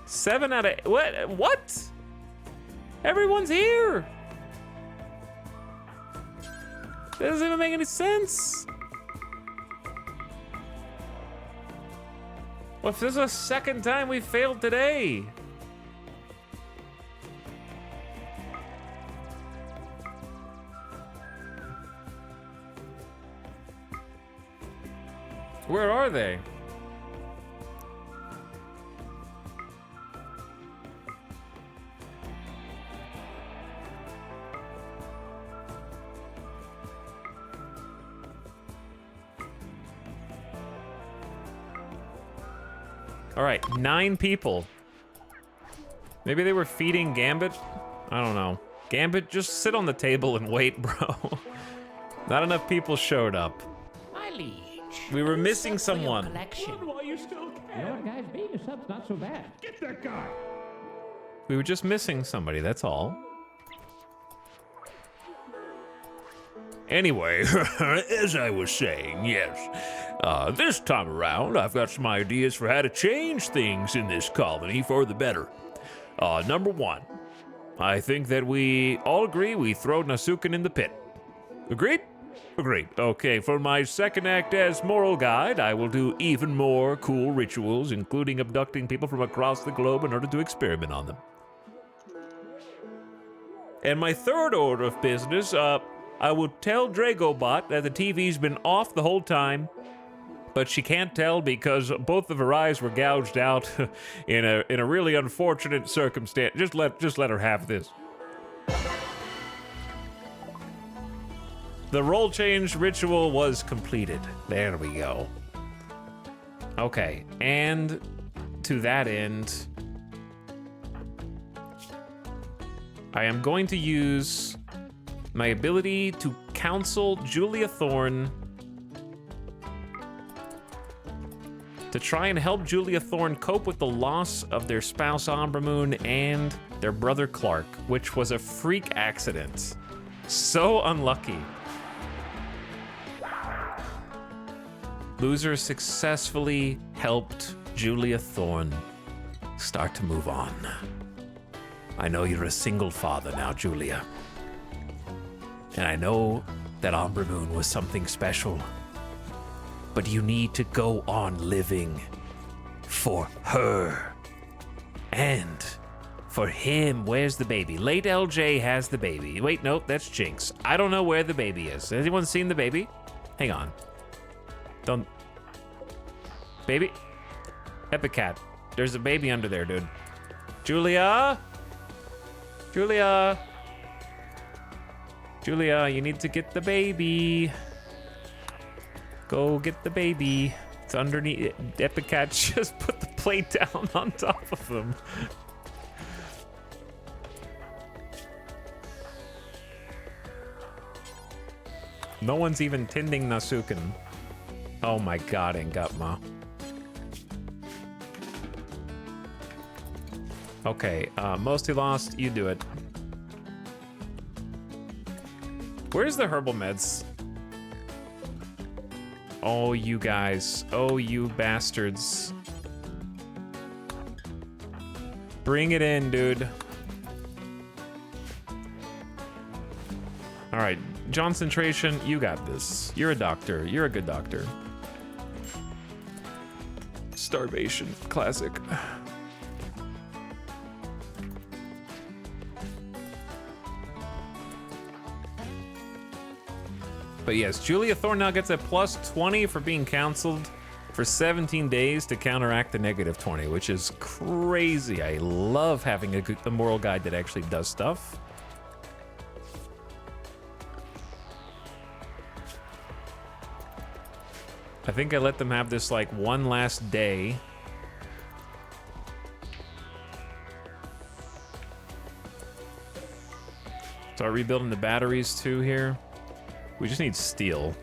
7 out of, what? Everyone's here. That doesn't even make any sense. Well, if this is the 2nd time we failed today. Where are they? All right, 9 people. Maybe they were feeding Gambit? I don't know. Gambit, just sit on the table and wait, bro. Not enough people showed up. My liege. We were missing Sub for your someone. collection. Why you still care? You know what, guys? Being a sub's not so bad. Get that guy. We were just missing somebody, that's all. Anyway, as I was saying, yes. This time around, I've got some ideas for how to change things in this colony for the better. Number 1, I think that we all agree we throw Nasukin in the pit. Agreed? Agreed. Okay, for my 2nd act as moral guide, I will do even more cool rituals, including abducting people from across the globe in order to experiment on them. And my 3rd order of business, I will tell Dragobot that the TV's been off the whole time, but she can't tell because both of her eyes were gouged out in a really unfortunate circumstance. Just let her have this. The role change ritual was completed. There we go. Okay, and to that end, I am going to use my ability to counsel Julia Thorne to try and help Julia Thorne cope with the loss of their spouse Amber Moon and their brother Clark, which was a freak accident. So unlucky. Loser successfully helped Julia Thorne start to move on. I know you're a single father now, Julia. And I know that Amber Moon was something special. But you need to go on living for her. And for him. Where's the baby? Late LJ has the baby. Wait, no, that's Jinx. I don't know where the baby is. Has anyone seen the baby? Hang on. Don't. Baby? Epicat, there's a baby under there, dude. Julia? Julia? Julia, you need to get the baby. Go get the baby. It's underneath. Epicat just put the plate down on top of them. No one's even tending Nasuken. Oh my god, Engutma. Okay, mostly lost, you do it. Where's the herbal meds? Oh, you guys. Oh, you bastards. Bring it in, dude. All right, Concentration, you got this. You're a doctor. You're a good doctor. Starvation, classic. But yes, Julia Thorne now gets a plus 20 for being counseled for 17 days to counteract the negative 20, which is crazy. I love having a moral guide that actually does stuff. I think I let them have this like one last day. Start rebuilding the batteries too here. We just need steel.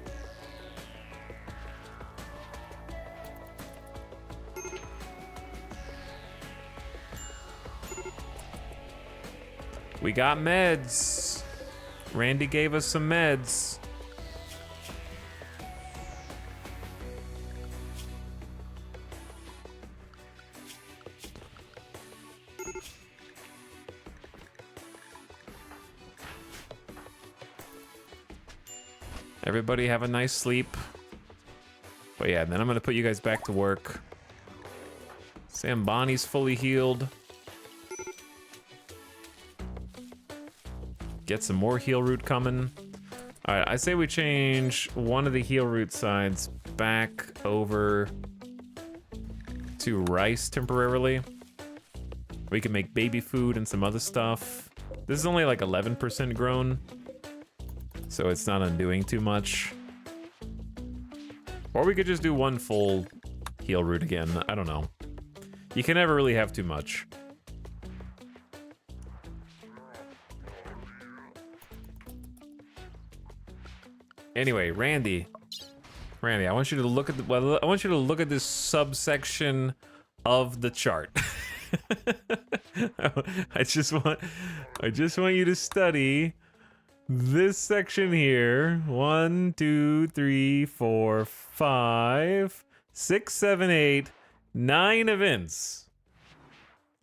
We got meds. Randy gave us some meds. Everybody have a nice sleep. But yeah, then I'm gonna put you guys back to work. Sam Bonnie's fully healed. Get some more heal root coming. All right, I say we change one of the heal root sides back over to rice temporarily. We can make baby food and some other stuff. This is only like 11% grown, so it's not undoing too much. Or we could just do one full heal root again. I don't know. You can never really have too much. Anyway, Randy, I want you to look at I want you to look at this subsection of the chart. I just want you to study this section here. 1, 2, 3, 4, 5, 6, 7, 8, 9 events.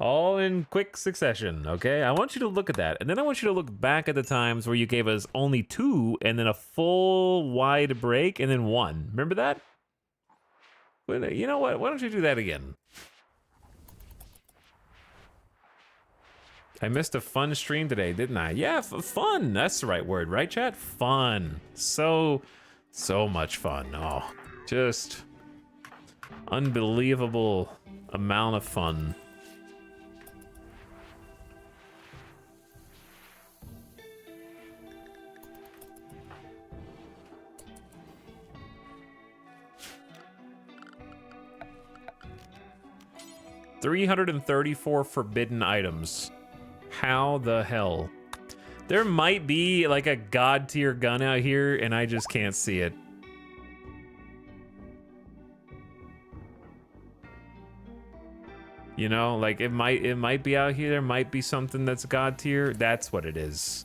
All in quick succession, okay? I want you to look at that. And then I want you to look back at the times where you gave us only 2 and then a full wide break and then 1. Remember that? You know what? Why don't you do that again? I missed a fun stream today, didn't I? Yeah, fun. That's the right word, right, chat? Fun. So much fun. Oh, just unbelievable amount of fun. $334 forbidden items. How the hell? There might be like a god tier gun out here and I just can't see it. You know, like it might be out here. There might be something that's god tier. That's what it is.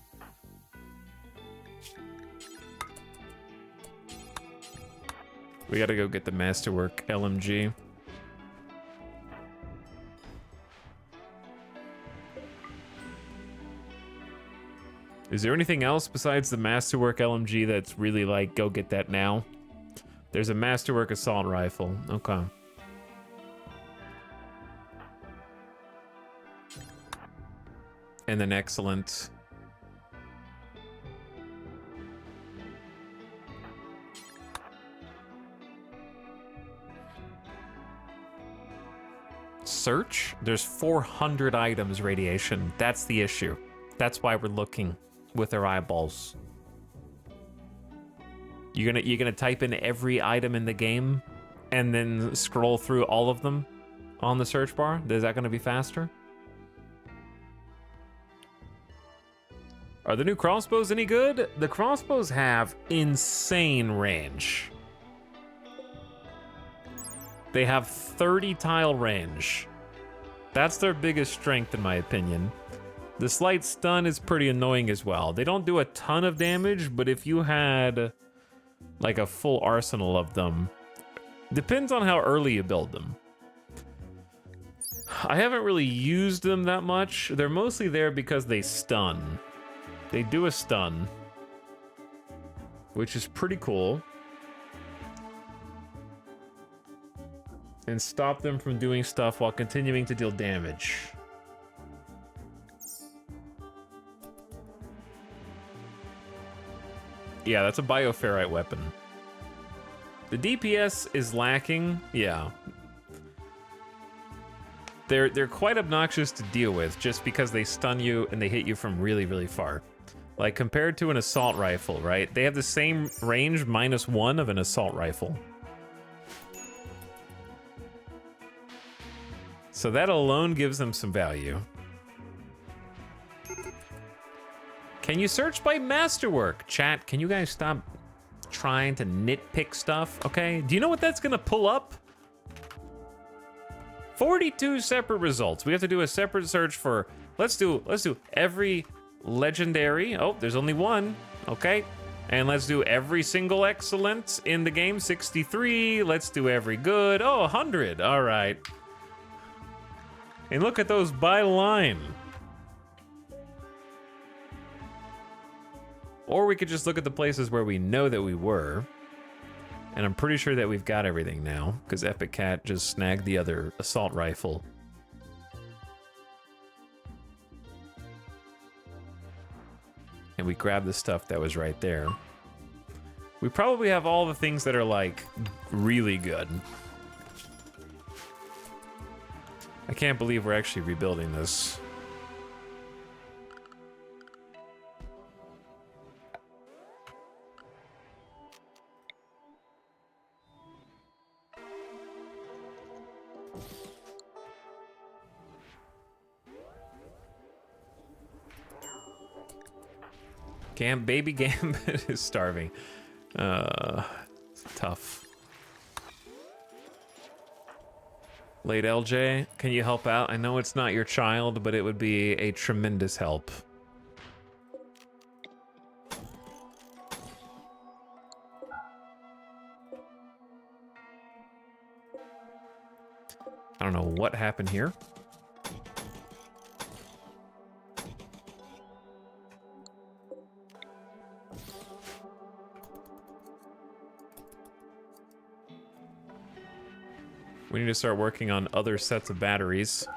We gotta go get the Masterwork LMG. Is there anything else besides the Masterwork LMG that's really like, go get that now? There's a Masterwork assault rifle. Okay. And then excellent. search, there's 400 items radiation. That's the issue. That's why we're looking with our eyeballs. You're gonna type in every item in the game and then scroll through all of them on the search bar? Is that gonna be faster? Are the new crossbows any good? The crossbows have insane range. They have 30 tile range. That's their biggest strength in my opinion. The slight stun is pretty annoying as well. They don't do a ton of damage, but if you had like a full arsenal of them, depends on how early you build them. I haven't really used them that much. They're mostly there because they stun. They do a stun, which is pretty cool. And stop them from doing stuff while continuing to deal damage. Yeah, that's a bioferrite weapon. The DPS is lacking, yeah. They're quite obnoxious to deal with just because they stun you and they hit you from really, really far. Like compared to an assault rifle, right? They have the same range -1 of an assault rifle. So that alone gives them some value. Can you search by masterwork? Chat, can you guys stop trying to nitpick stuff, okay? Do you know what that's gonna pull up? 42 separate results. We have to do a separate search for, let's do every legendary. Oh, there's only one, okay. And let's do every single excellent in the game, 63. Let's do every good, oh, 100, all right. And look at those by line. Or we could just look at the places where we know that we were. And I'm pretty sure that we've got everything now, because Epic Cat just snagged the other assault rifle. And we grabbed the stuff that was right there. We probably have all the things that are like really good. I can't believe we're actually rebuilding this. Baby Gambit is starving. Tough. Late LJ, can you help out? I know it's not your child, but it would be a tremendous help. I don't know what happened here. We need to start working on other sets of batteries.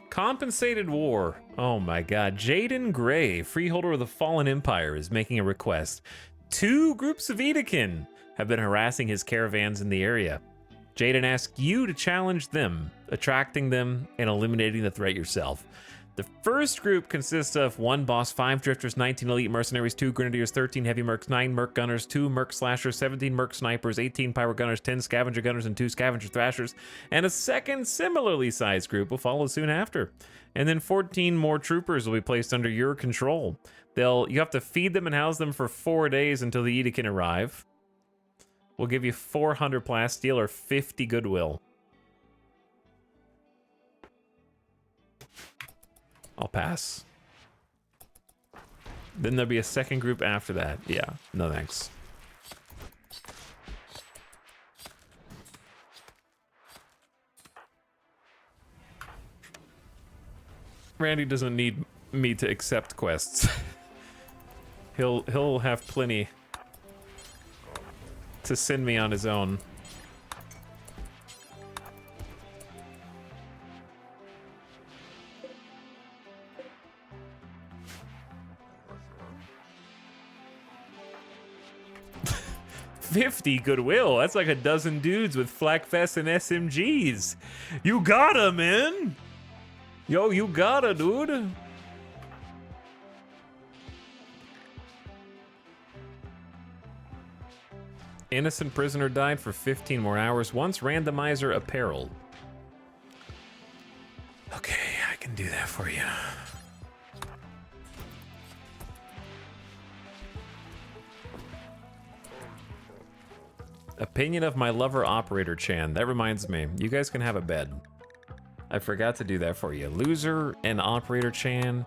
Compensated war. Oh my god. Jaden Gray, freeholder of the Fallen Empire, is making a request. 2 groups of Edekin have been harassing his caravans in the area. Jaden asks you to challenge them, attracting them and eliminating the threat yourself. The first group consists of 1 boss, 5 drifters, 19 elite mercenaries, 2 grenadiers, 13 heavy mercs, 9 merc gunners, 2 merc slashers, 17 merc snipers, 18 pyro gunners, 10 scavenger gunners, and 2 scavenger thrashers. And a second similarly sized group will follow soon after. And then 14 more troopers will be placed under your control. You have to feed them and house them for 4 days until the Edith can arrive. We'll give you 400 plasteel or 50 goodwill. I'll pass. Then there'll be a second group after that. Yeah, no thanks. Randy doesn't need me to accept quests. He'll have plenty to send me on his own. 50 goodwill. That's like a dozen dudes with flak vests and SMGs. You gotta, man. Yo, you gotta, dude. Innocent prisoner died for 15 more hours. Once randomizer apparel. Okay, I can do that for you. Opinion of my lover operator Chan. That reminds me, you guys can have a bed. I forgot to do that for you. Loser and operator Chan,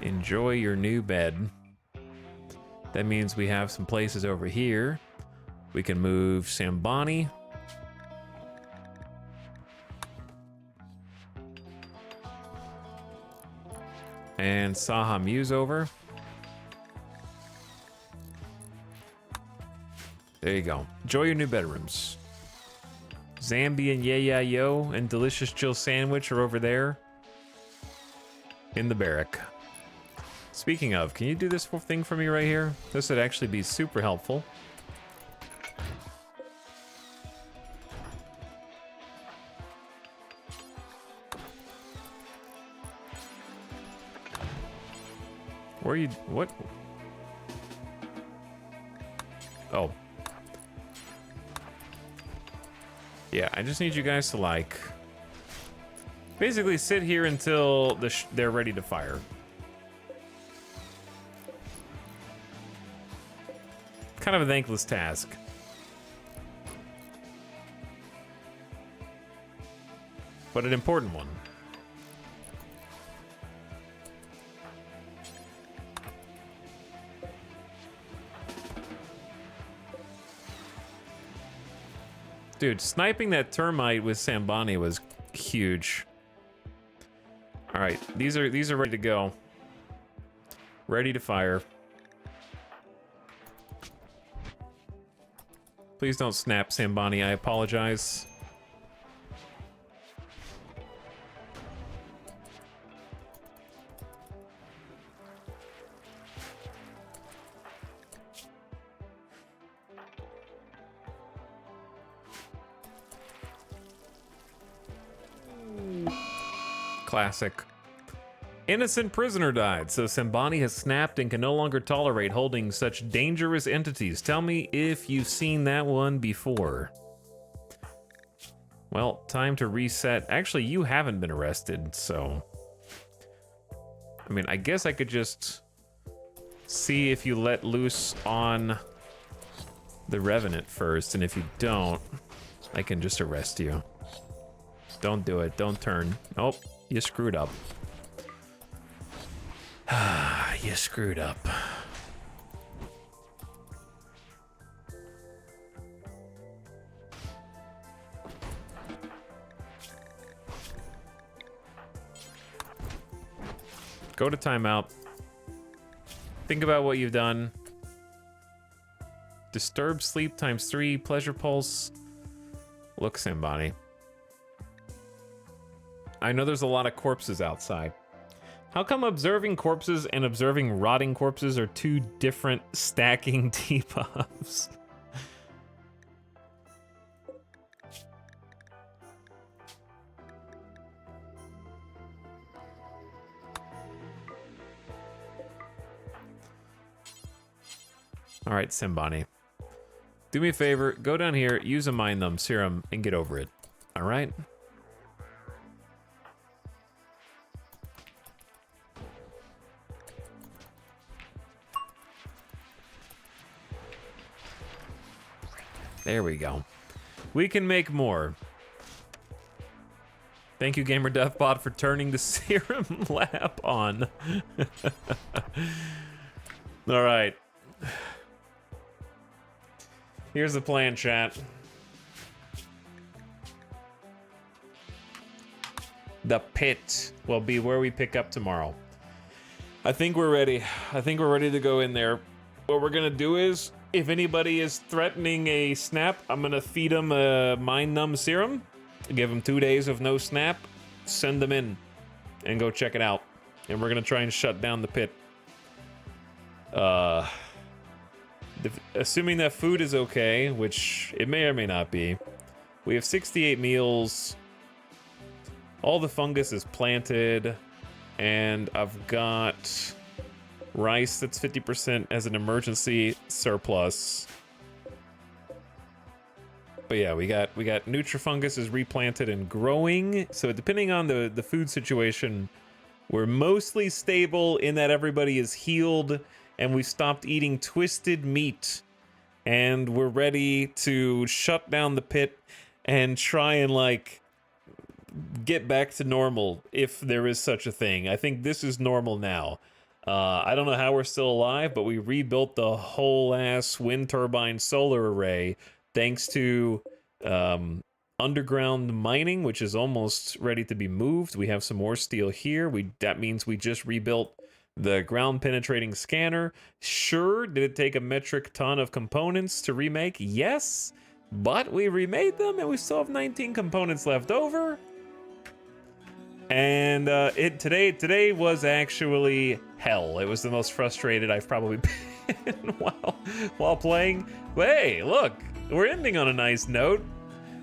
enjoy your new bed. That means we have some places over here. We can move Sambani. And Saha Muse over. There you go. Enjoy your new bedrooms. Zambi and Yeah Yo and Delicious Jill Sandwich are over there in the barrack. Speaking of, can you do this thing for me right here? This would actually be super helpful. Where are you? What? Oh. Yeah, I just need you guys to, like, basically sit here until they're ready to fire. Kind of a thankless task. But an important one. Dude, sniping that termite with Sambani was huge. All right, these are ready to go. Ready to fire. Please don't snap, Sambani. I apologize. Classic. Innocent prisoner died, so Sambani has snapped and can no longer tolerate holding such dangerous entities. Tell me if you've seen that one before. Well, time to reset. Actually, you haven't been arrested, so... I mean, I guess I could just see if you let loose on the Revenant first, and if you don't, I can just arrest you. Don't do it. Don't turn. Nope. You screwed up. You screwed up. Go to timeout. Think about what you've done. Disturbed sleep ×3. Pleasure pulse. Look, Sambani. I know there's a lot of corpses outside. How come observing corpses and observing rotting corpses are two different stacking debuffs? All right, Sambani. Do me a favor, go down here, use a Mind Numb serum, and get over it. All right? There we go. We can make more. Thank you, Gamer Deathbot, for turning the serum lab on. All right. Here's the plan, chat. The pit will be where we pick up tomorrow. I think we're ready. I think we're ready to go in there. What we're gonna do is, if anybody is threatening a snap, I'm gonna feed them a Mind Numb serum, give them 2 days of no snap, send them in, and go check it out. And we're gonna try and shut down the pit. assuming that food is okay, which it may or may not be. We have 68 meals. All the fungus is planted. And I've got rice that's 50% as an emergency surplus. But yeah, we got Nutrifungus is replanted and growing. So depending on the food situation, we're mostly stable in that everybody is healed and we stopped eating twisted meat. And we're ready to shut down the pit and try and like get back to normal if there is such a thing. I think this is normal now. I don't know how we're still alive, but we rebuilt the whole ass wind turbine solar array thanks to underground mining, which is almost ready to be moved. We have some more steel here. That means we just rebuilt the ground penetrating scanner. Sure, did it take a metric ton of components to remake? Yes, but we remade them and we still have 19 components left over. And today was actually hell. It was the most frustrated I've probably been while playing. But hey, look, we're ending on a nice note.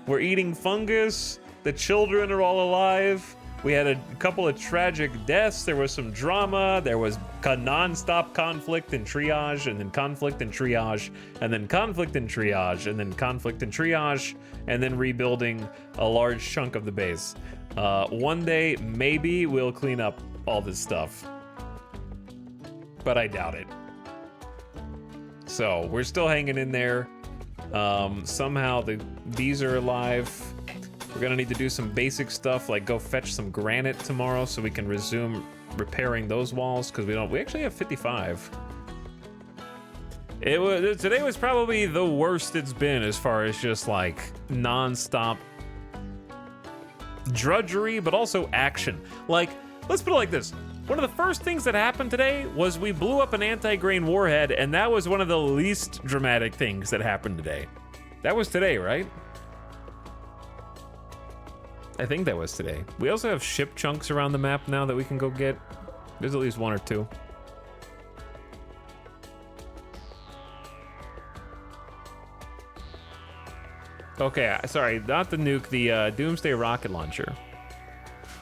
We're eating fungus. The children are all alive. We had a couple of tragic deaths. There was some drama. There was non-stop conflict and triage, and then conflict and triage, and then conflict and triage, and then conflict and triage, and then rebuilding a large chunk of the base. One day, maybe we'll clean up all this stuff. But I doubt it. So, we're still hanging in there. Somehow these are alive. We're gonna need to do some basic stuff, like go fetch some granite tomorrow so we can resume repairing those walls, because we actually have 55. Today was probably the worst it's been as far as just like non-stop drudgery, but also action. Like, let's put it like this. One of the first things that happened today was we blew up an anti-grain warhead, and that was one of the least dramatic things that happened today. That was today, right? I think that was today. We also have ship chunks around the map now that we can go get. There's at least one or two. Okay, sorry, not the nuke, the Doomsday rocket launcher.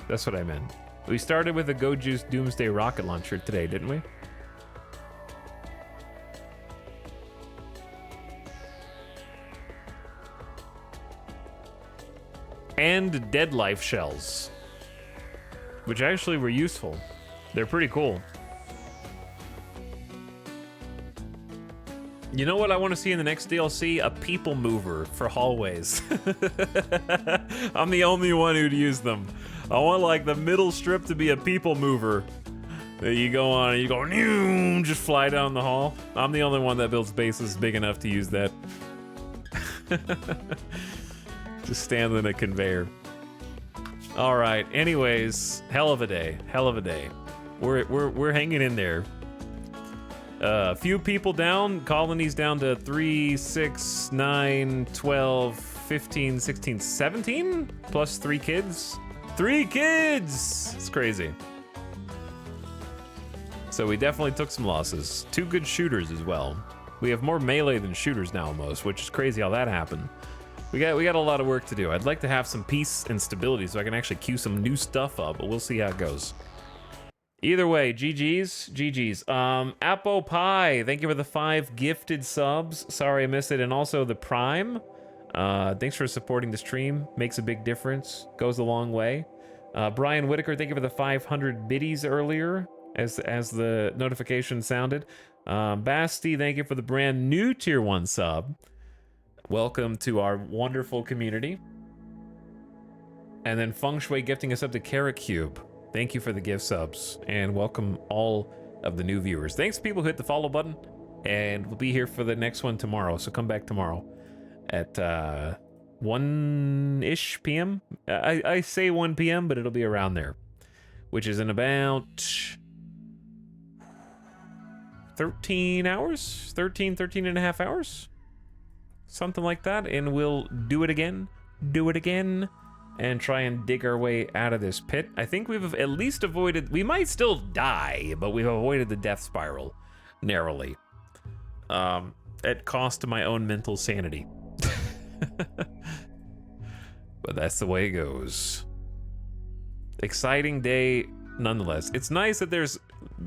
That's what I meant. We started with the Go Juice Doomsday rocket launcher today, didn't we? And dead life shells, which actually were useful. They're pretty cool. You know what I want to see in the next DLC? A people mover for hallways. I'm the only one who'd use them. I want like the middle strip to be a people mover that you go on and you go, just fly down the hall. I'm the only one that builds bases big enough to use that. Just stand in a conveyor. All right. Anyways, hell of a day. Hell of a day. We're hanging in there. A few people down. Colonies down to 3, 6, 9, 12, 15, 16, 17 plus 3 kids. 3 kids. It's crazy. So we definitely took some losses. 2 good shooters as well. We have more melee than shooters now almost, which is crazy how that happened. We got a lot of work to do. I'd like to have some peace and stability so I can actually queue some new stuff up, but we'll see how it goes. Either way, GG's. Apple Pie, thank you for the 5 gifted subs. Sorry I missed it. And also the Prime. Thanks for supporting the stream. Makes a big difference. Goes a long way. Brian Whitaker, thank you for the 500 biddies earlier as the notification sounded. Basti, thank you for the brand new tier 1 sub. Welcome to our wonderful community. And then Feng Shui gifting us up to Carrot Cube. Thank you for the gift subs, and welcome all of the new viewers. Thanks people who hit the follow button, and we'll be here for the next one tomorrow, so come back tomorrow at 1-ish p.m. I say 1 p.m., but it'll be around there, which is in about 13 hours? 13 and a half hours? Something like that, and we'll do it again, and try and dig our way out of this pit. I think we've at least avoided, we might still die, but we've avoided the death spiral narrowly. at cost to my own mental sanity. But that's the way it goes. Exciting day nonetheless. It's nice that there's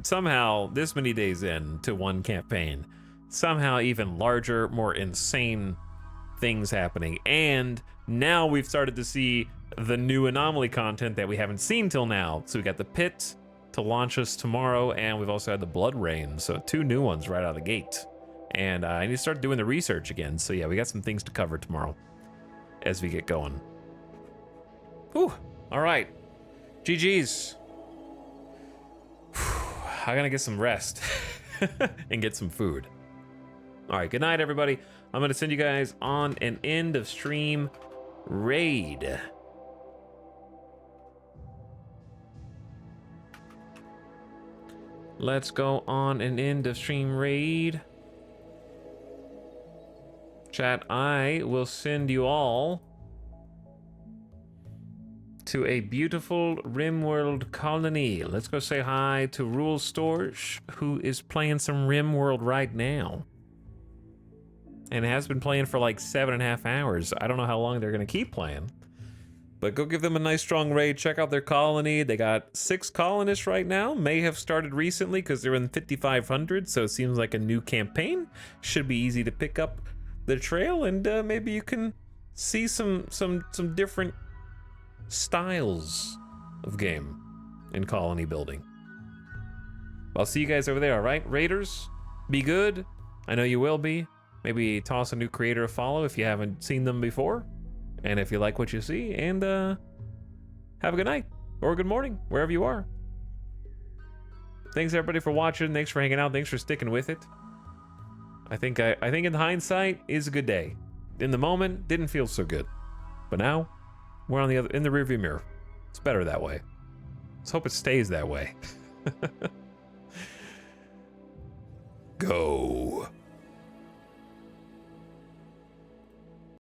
somehow this many days in to one campaign, somehow even larger, more insane things happening. And now we've started to see the new Anomaly content that we haven't seen till now. So we got the pit to launch us tomorrow, and we've also had the Blood Rain. So 2 new ones right out of the gate. And I need to start doing the research again. So yeah, we got some things to cover tomorrow as we get going. Whew. All right. GG's. I'm gonna get some rest and get some food. All right, good night, everybody. I'm gonna send you guys on an end of stream raid. Let's go on an end of stream raid. Chat, I will send you all to a beautiful RimWorld colony. Let's go say hi to Rule Storch, who is playing some RimWorld right now. And has been playing for like 7.5 hours. I don't know how long they're gonna keep playing. But go give them a nice strong raid. Check out their colony. They got 6 colonists right now. May have started recently because they're in 5,500, so it seems like a new campaign. Should be easy to pick up the trail, and maybe you can see some different styles of game in colony building. I'll see you guys over there, all right? Raiders, be good. I know you will be. Maybe toss a new creator a follow if you haven't seen them before. And if you like what you see, and have a good night or good morning, wherever you are. Thanks everybody for watching. Thanks for hanging out. Thanks for sticking with it. I think in hindsight is a good day. In the moment, didn't feel so good. But now, we're on in the rearview mirror. It's better that way. Let's hope it stays that way. Go.